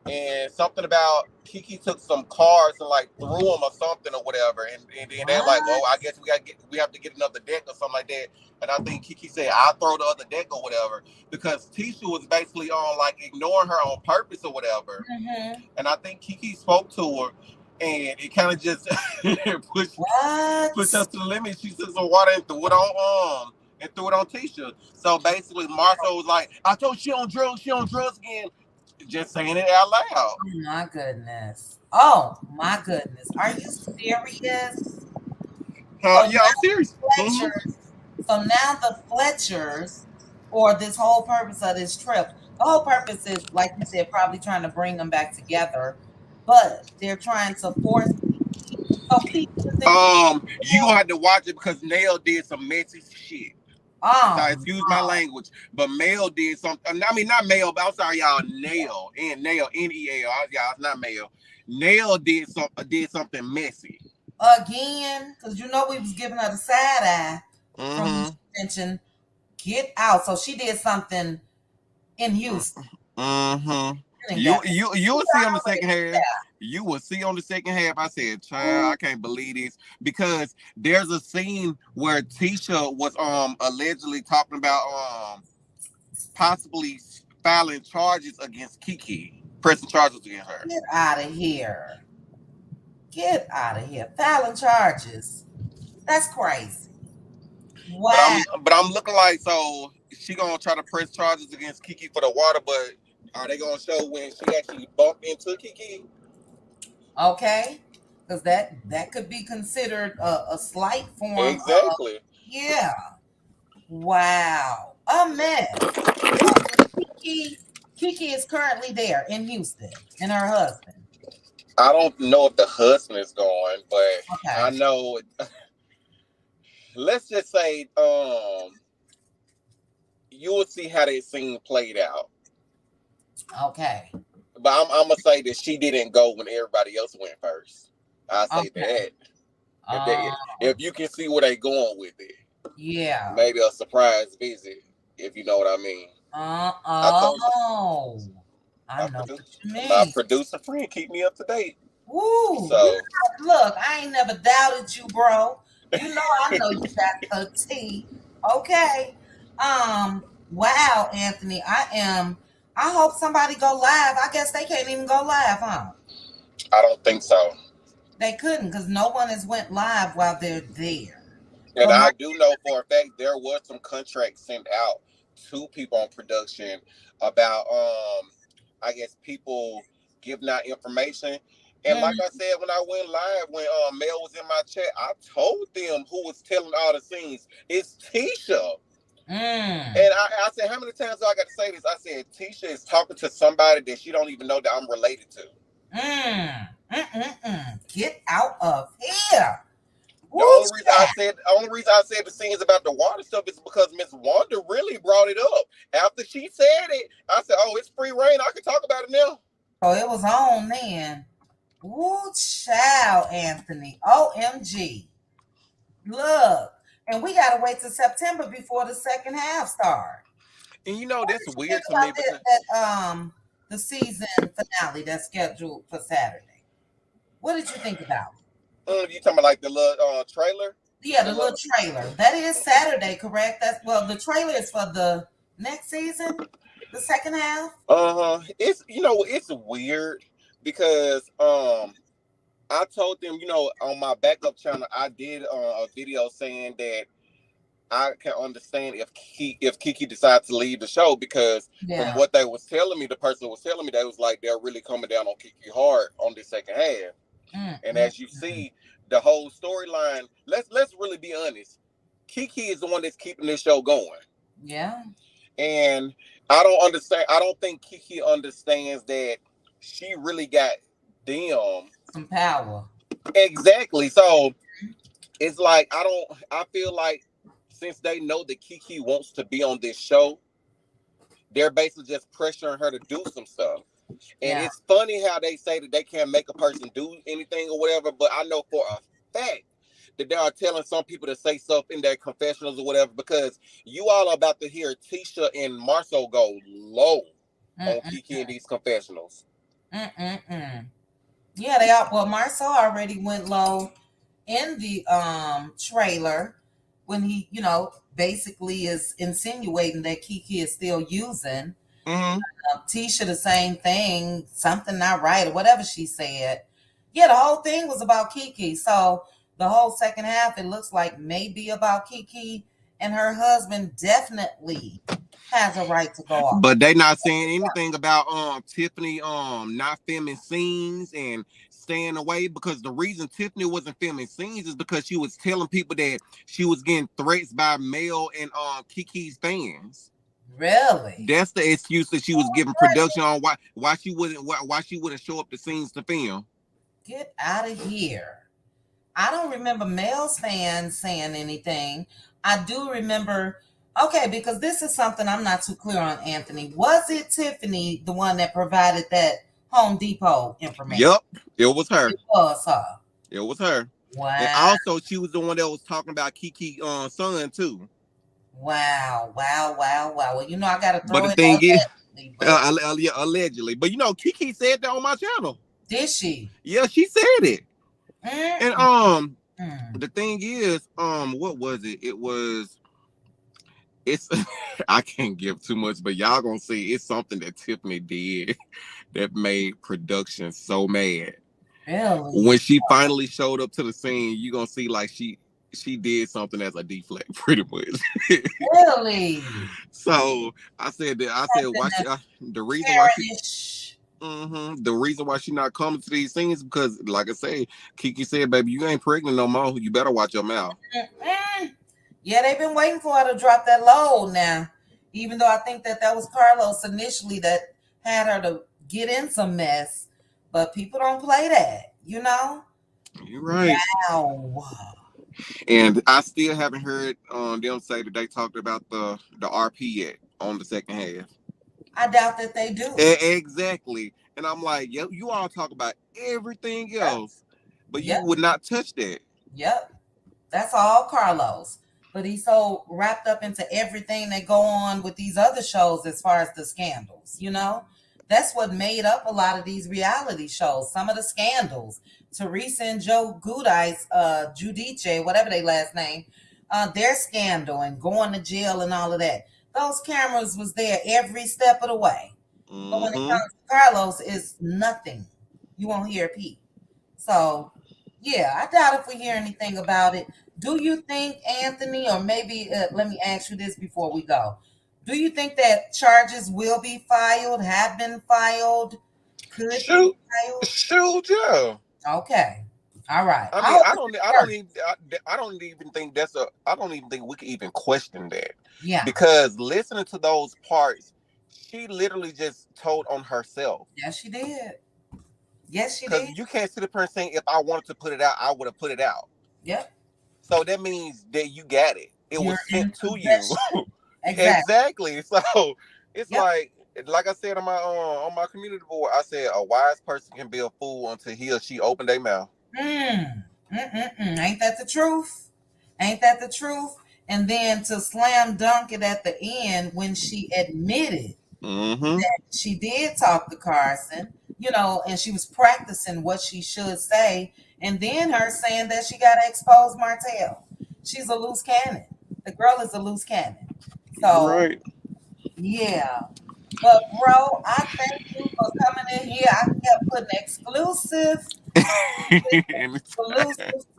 And something about Kiki took some cards and like threw them or something or whatever. And then they're like, oh, I guess we have to get another deck or something like that. And I think Kiki said, I'll throw the other deck or whatever. Because Tisha was basically on like ignoring her on purpose or whatever. Mm-hmm. And I think Kiki spoke to her. And it kind of just pushed us to the limit. She took some water and threw it on and threw it on Tisha. So basically, Marcel was like, "I told you she on drugs again." Just saying it out loud. Oh my goodness. Oh my goodness. Are you serious? So Yeah, I'm serious. Hmm. Fletchers, so now the Fletchers, or this whole purpose of this trip, the whole purpose is, like you said, probably trying to bring them back together, but they're trying to force Kiki. So Kiki is in You gonna have to watch it because Nail did some messy shit. So oh excuse my language, but Mel did something. I mean, not Mel, but I'm sorry, y'all. Nail, Nel. Y'all, it's not Mel. Nail did something messy. again, because you know we was giving her the side eye from the Mm-hmm. suspension. Get out. So she did something in Houston Mm-hmm. and You got you you will see on the second half. You will see on the second half. I said, child, I can't believe this because there's a scene where Tisha was allegedly talking about possibly filing charges against Kiki, pressing charges against her. get out of here. Get out of here. Filing charges. That's crazy. But Wow. I'm looking like, so she gonna try to press charges against Kiki for the water, but are they gonna show when she actually bumped into Kiki? Okay. Because that could be considered a slight form of, Exactly. yeah. Wow. A mess. Well, Kiki is currently there in Houston and her husband. I don't know if the husband is going, but I Okay. know. Let's just say, you will see how that scene played out. Okay. But I'm gonna say that she didn't go when everybody else went first. I say Okay. that Um, if you can see where they going with it, yeah. maybe a surprise visit, if you know what I mean. I told you, Oh. I my know what producer, you my mean. producer friend, keep me up to date. Woo. So Look, I ain't never doubted you, bro. You know I know you got the tea. Okay. Wow, Anthony. I hope somebody go live. I guess they can't even go live, huh? I don't think so. They couldn't because no one has went live while they're there. And But I my do know for a fact there was some contracts sent out to people on production about I guess people giving out information. And mm, like I said, when I went live, when Mel was in my chat, I told them who was telling all the scenes. It's Tisha. mm, And I said, how many times do I got to say this? I said, Tisha is talking to somebody that she don't even know that I'm related to. get out of here. The Woo, only reason I said the scenes about the water stuff is because Miss Wanda really brought it up. After she said it, I said, "Oh, it's free reign. I can talk about it now." so it was on then. Woo, child, Anthony. OMG. Look, and we gotta wait till September before the second half start. And you know What that's did you think weird to about me because the season finale that's scheduled for Saturday? What did you think about it? you talking about like the little trailer, Yeah, the the little little trailer. That is Saturday, correct? That's well, the trailer is for the next season, the second half. It's it's weird because I told them on my backup channel I did a video saying that I can understand if Kiki decides to leave the show because from Yeah. what they was telling me, the person was telling me they was like they're really coming down on Kiki hard on the second half. Mm, And mm, as you see, the whole storyline. Let's really be honest. Kiki is the one that's keeping this show going, yeah. and I don't understand. I don't think Kiki understands that she really got them Some power. exactly. So it's like I don't. I feel like since they know that Kiki wants to be on this show, they're basically just pressuring her to do some stuff. And Yeah. it's funny how they say that they can't make a person do anything or whatever, but I know for a fact that they are telling some people to say stuff in their confessionals or whatever because you all are about to hear Tisha and Marceau go low Mm, on mm, Kiki in these confessionals. mm. Yeah, they are. Well, Marcel already went low in the trailer when he, basically is insinuating that Kiki is still using. Mm-hmm. Tisha the same thing, something not right or whatever she said. Yeah, the whole thing was about Kiki. So the whole second half, it looks like maybe about Kiki and her husband definitely has a right to go off. But they not saying anything about Tiffany not filming scenes and staying away, because the reason Tiffany wasn't filming scenes is because she was telling people that she was getting threats by Mel and Kiki's fans. Really? That's the excuse that she was giving production on why she wouldn't show up to scenes to film. Get out of here. I don't remember Mel's fans saying anything. I do remember, okay, because this is something I'm not too clear on, Anthony. Was it Tiffany, the one that provided that Home Depot information? Yep, it was her. It was her. It was her. Wow. And also, she was the one that was talking about Kiki's son too. Wow. Well, you know, I got to throw But the it thing is, allegedly, but... allegedly. But you know, Kiki said that on my channel. Did she? Yeah, she said it. Mm-hmm. And the thing is, what was it? It's I can't give too much, but y'all gonna see it's something that Tiffany did that made production so mad. Really? When she finally showed up to the scene, you gonna see like she did something as a deflect, pretty much. Really? So I said why the reason why she the reason why she not coming to these scenes because, like I say, Kiki said, "Baby, you ain't pregnant no more. You better watch your mouth." Yeah, they've been waiting for her to drop that load now. Even though I think that was Carlos initially that had her to get in some mess, but people don't play that, you know. You're right. Wow. And I still haven't heard them say that they talked about the RP yet on the second half. I doubt that they do. Exactly. And I'm like, yep, you all talk about everything else, but you would not touch that. Yep. That's all Carlos. But he's so wrapped up into everything that go on with these other shows as far as the scandals, you know? That's what made up a lot of these reality shows. Some of the scandals. Teresa and Joe Giudice, Giudice, whatever their last name, their scandal and going to jail and all of that. Those cameras was there every step of the way. But when it comes to Carlos, it's nothing. You won't hear a peep. So, yeah, I doubt if we hear anything about it. Do you think, Anthony, or maybe let me ask you this before we go. Do you think that charges will be filed, have been filed, could be filed? Shoot, yeah. Okay. All right. I mean, I don't even think I don't even think we can even question that. Yeah. Because listening to those parts, she literally just told on herself. Yes, she did. Yes, she did. Because you can't sit up and saying, if I wanted to put it out, I would have put it out. Yep. So that means that you got it. It was sent to you. Exactly. So it's like I said on my community board, I said a wise person can be a fool until he or she opened their mouth. Ain't that the truth? Ain't that the truth? And then to slam dunk it at the end when she admitted that she did talk to Carson, you know, and she was practicing what she should say, and then her saying that she got to expose Martell. She's a loose cannon. The girl is a loose cannon. So, yeah. But, bro, I thank you for coming in here. I kept putting exclusive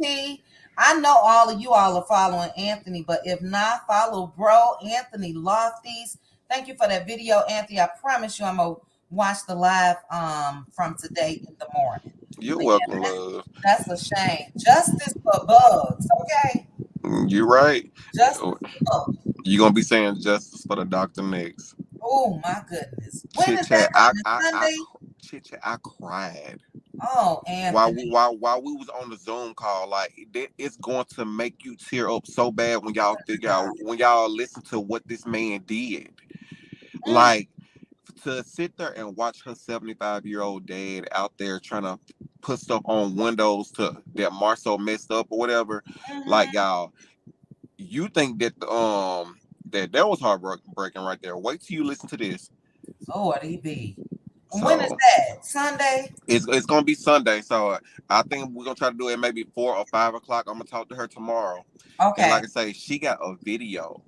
tea. I know all of you all are following Anthony, but if not, follow bro Anthony Lofties. Thank you for that video, Anthony. I promise you I'm going to watch the live from today in the morning. You're welcome, love. That's a shame. Justice for bugs, okay? You're right. Justice for bugs. You're going to be saying justice for the Dr. Next. Oh, my goodness. When is that Sunday? I cried. Oh, Anthony. While we was on the Zoom call, like it's going to make you tear up so bad when y'all listen to what this man did. Like to sit there and watch her 75-year-old dad out there trying to put stuff on windows that Marceau messed up or whatever. Like y'all, you think that that was heartbreaking right there. Wait till you listen to this. Lord, he be. When is that? Sunday? It's gonna be Sunday, so I think we're gonna try to do it maybe 4 or 5 o'clock. I'm gonna talk to her tomorrow. Okay. And like I say, she got a video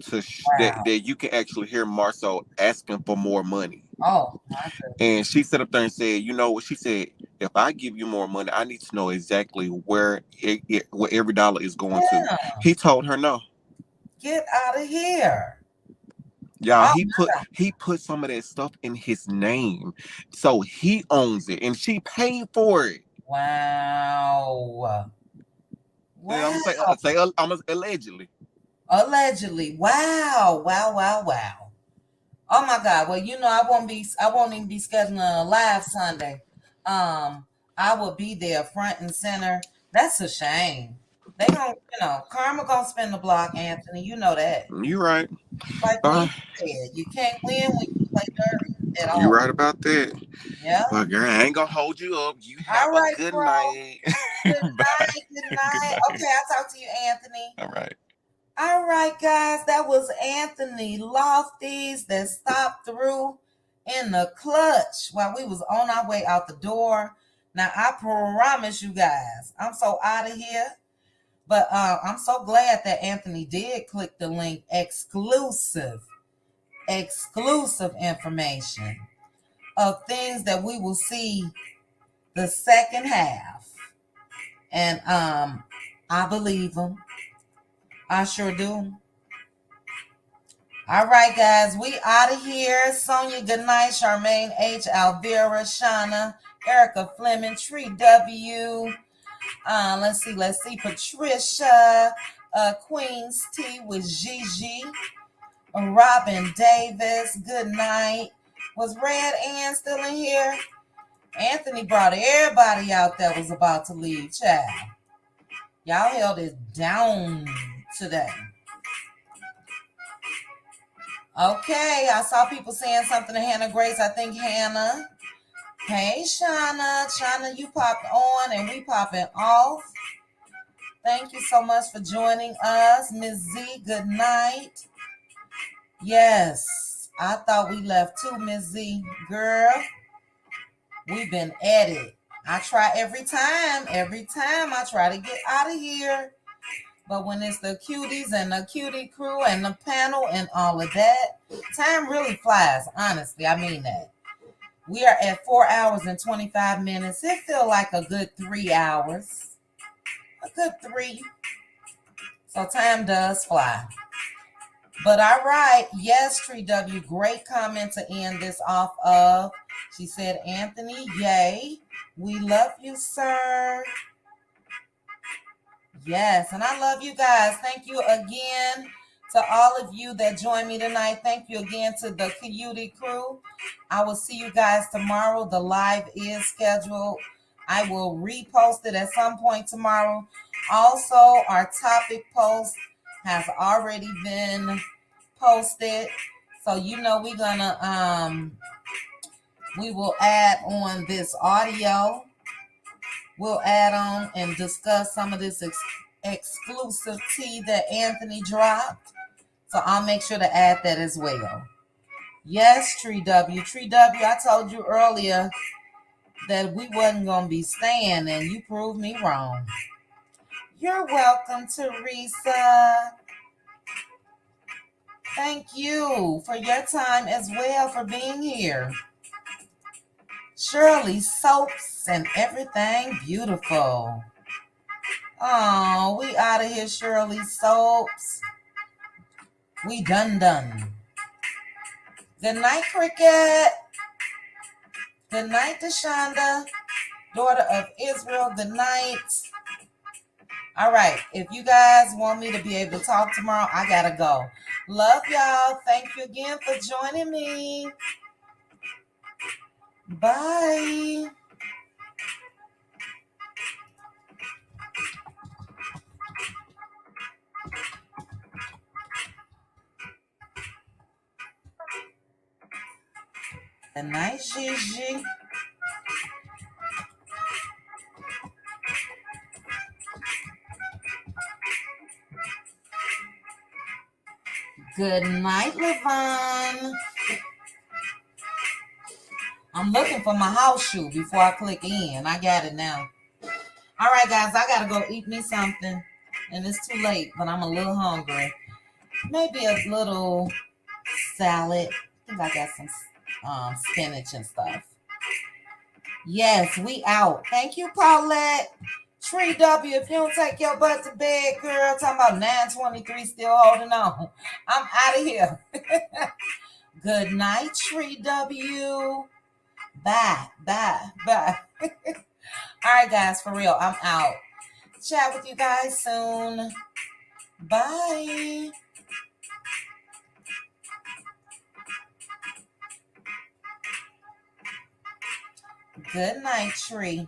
that you can actually hear Marceau asking for more money. Oh, my goodness. And she sat up there and said, you know what? She said, if I give you more money, I need to know exactly where every dollar is going to. He told her no. Get out of here. Y'all, Oh, he put some of that stuff in his name, so he owns it, and she paid for it. wow. Yeah, I'm Wow. gonna say I'm gonna allegedly. Allegedly. Wow. Wow. Wow. Wow. Oh my God. Well, I won't even be scheduling a live Sunday. I will be there front and center. That's a shame. They gonna, karma gonna spin the block, Anthony. You know that. You right. Like Uh, we said, you can't win when you play dirty at you all. right about that. Yeah. But girl, I ain't gonna hold you up. You have All a right, good bro. night. Good Bye. night. Good Good night. night. Okay, I'll talk to you, Anthony. All right. All right, guys. That was Anthony Lofties that stopped through in the clutch while we was on our way out the door. Now, I promise you guys, I'm so out of here. But I'm so glad that Anthony did click the link exclusive information of things that we will see the second half. And I believe him. I sure do. All right, guys, we out of here. Sonia, good night. Charmaine H, Alvera, Shauna, Erica Fleming, Tree W. Let's see. Patricia, Queen's T with Gigi, Robin Davis. Good night. Was Red Ann still in here? Anthony brought everybody out that was about to leave. Child, y'all held it down today. Okay, I saw people saying something to Hannah Grace. I think Hannah. Hey, Shauna. Shauna, you popped on and we popping off. Thank you so much for joining us. Ms. Z, good night. Yes, I thought we left too, Ms. Z. Girl, we've been at it. I try every time I try to get out of here. But when it's the cuties and the cutie crew and the panel and all of that, time really flies, honestly. I mean that. We are at 4 hours and 25 minutes. It feels like a good 3 hours. A good 3. So time does fly. But all right. Yes, Tree W. Great comment to end this off of. She said, Anthony, yay. We love you, sir. Yes, and I love you guys. Thank you again to all of you that joined me tonight. Thank you again to the Cutie crew. I will see you guys tomorrow. The live is scheduled. I will repost it at some point tomorrow. Also, our topic post has already been posted. So we will add on this audio. We'll add on and discuss some of this exclusive tea that Anthony dropped. So I'll make sure to add that as well. Yes, Tree W. Tree W, I told you earlier that we wasn't going to be staying, and you proved me wrong. You're welcome, Teresa. Thank you for your time as well for being here. Shirley, soaps and everything beautiful. Oh, we out of here, Shirley Soaps. We done. Good night, Cricket. Good night, Deshonda, daughter of Israel. Good night. All right. If you guys want me to be able to talk tomorrow, I gotta go. Love y'all. Thank you again for joining me. Bye. Good night, Gigi. Good night, Levon. I'm looking for my house shoe before I click in. I got it now. All right, guys, I gotta go eat me something. And it's too late, but I'm a little hungry. Maybe a little salad. I think I got some spinach and stuff. Yes, we out. Thank you, Paulette. Tree W, if you don't take your butt to bed, girl, talking about 923 still holding on. I'm out of here. Good night, Tree W. Bye, bye, bye. All right, guys, for real, I'm out. Chat with you guys soon. Bye. Good night, Tree.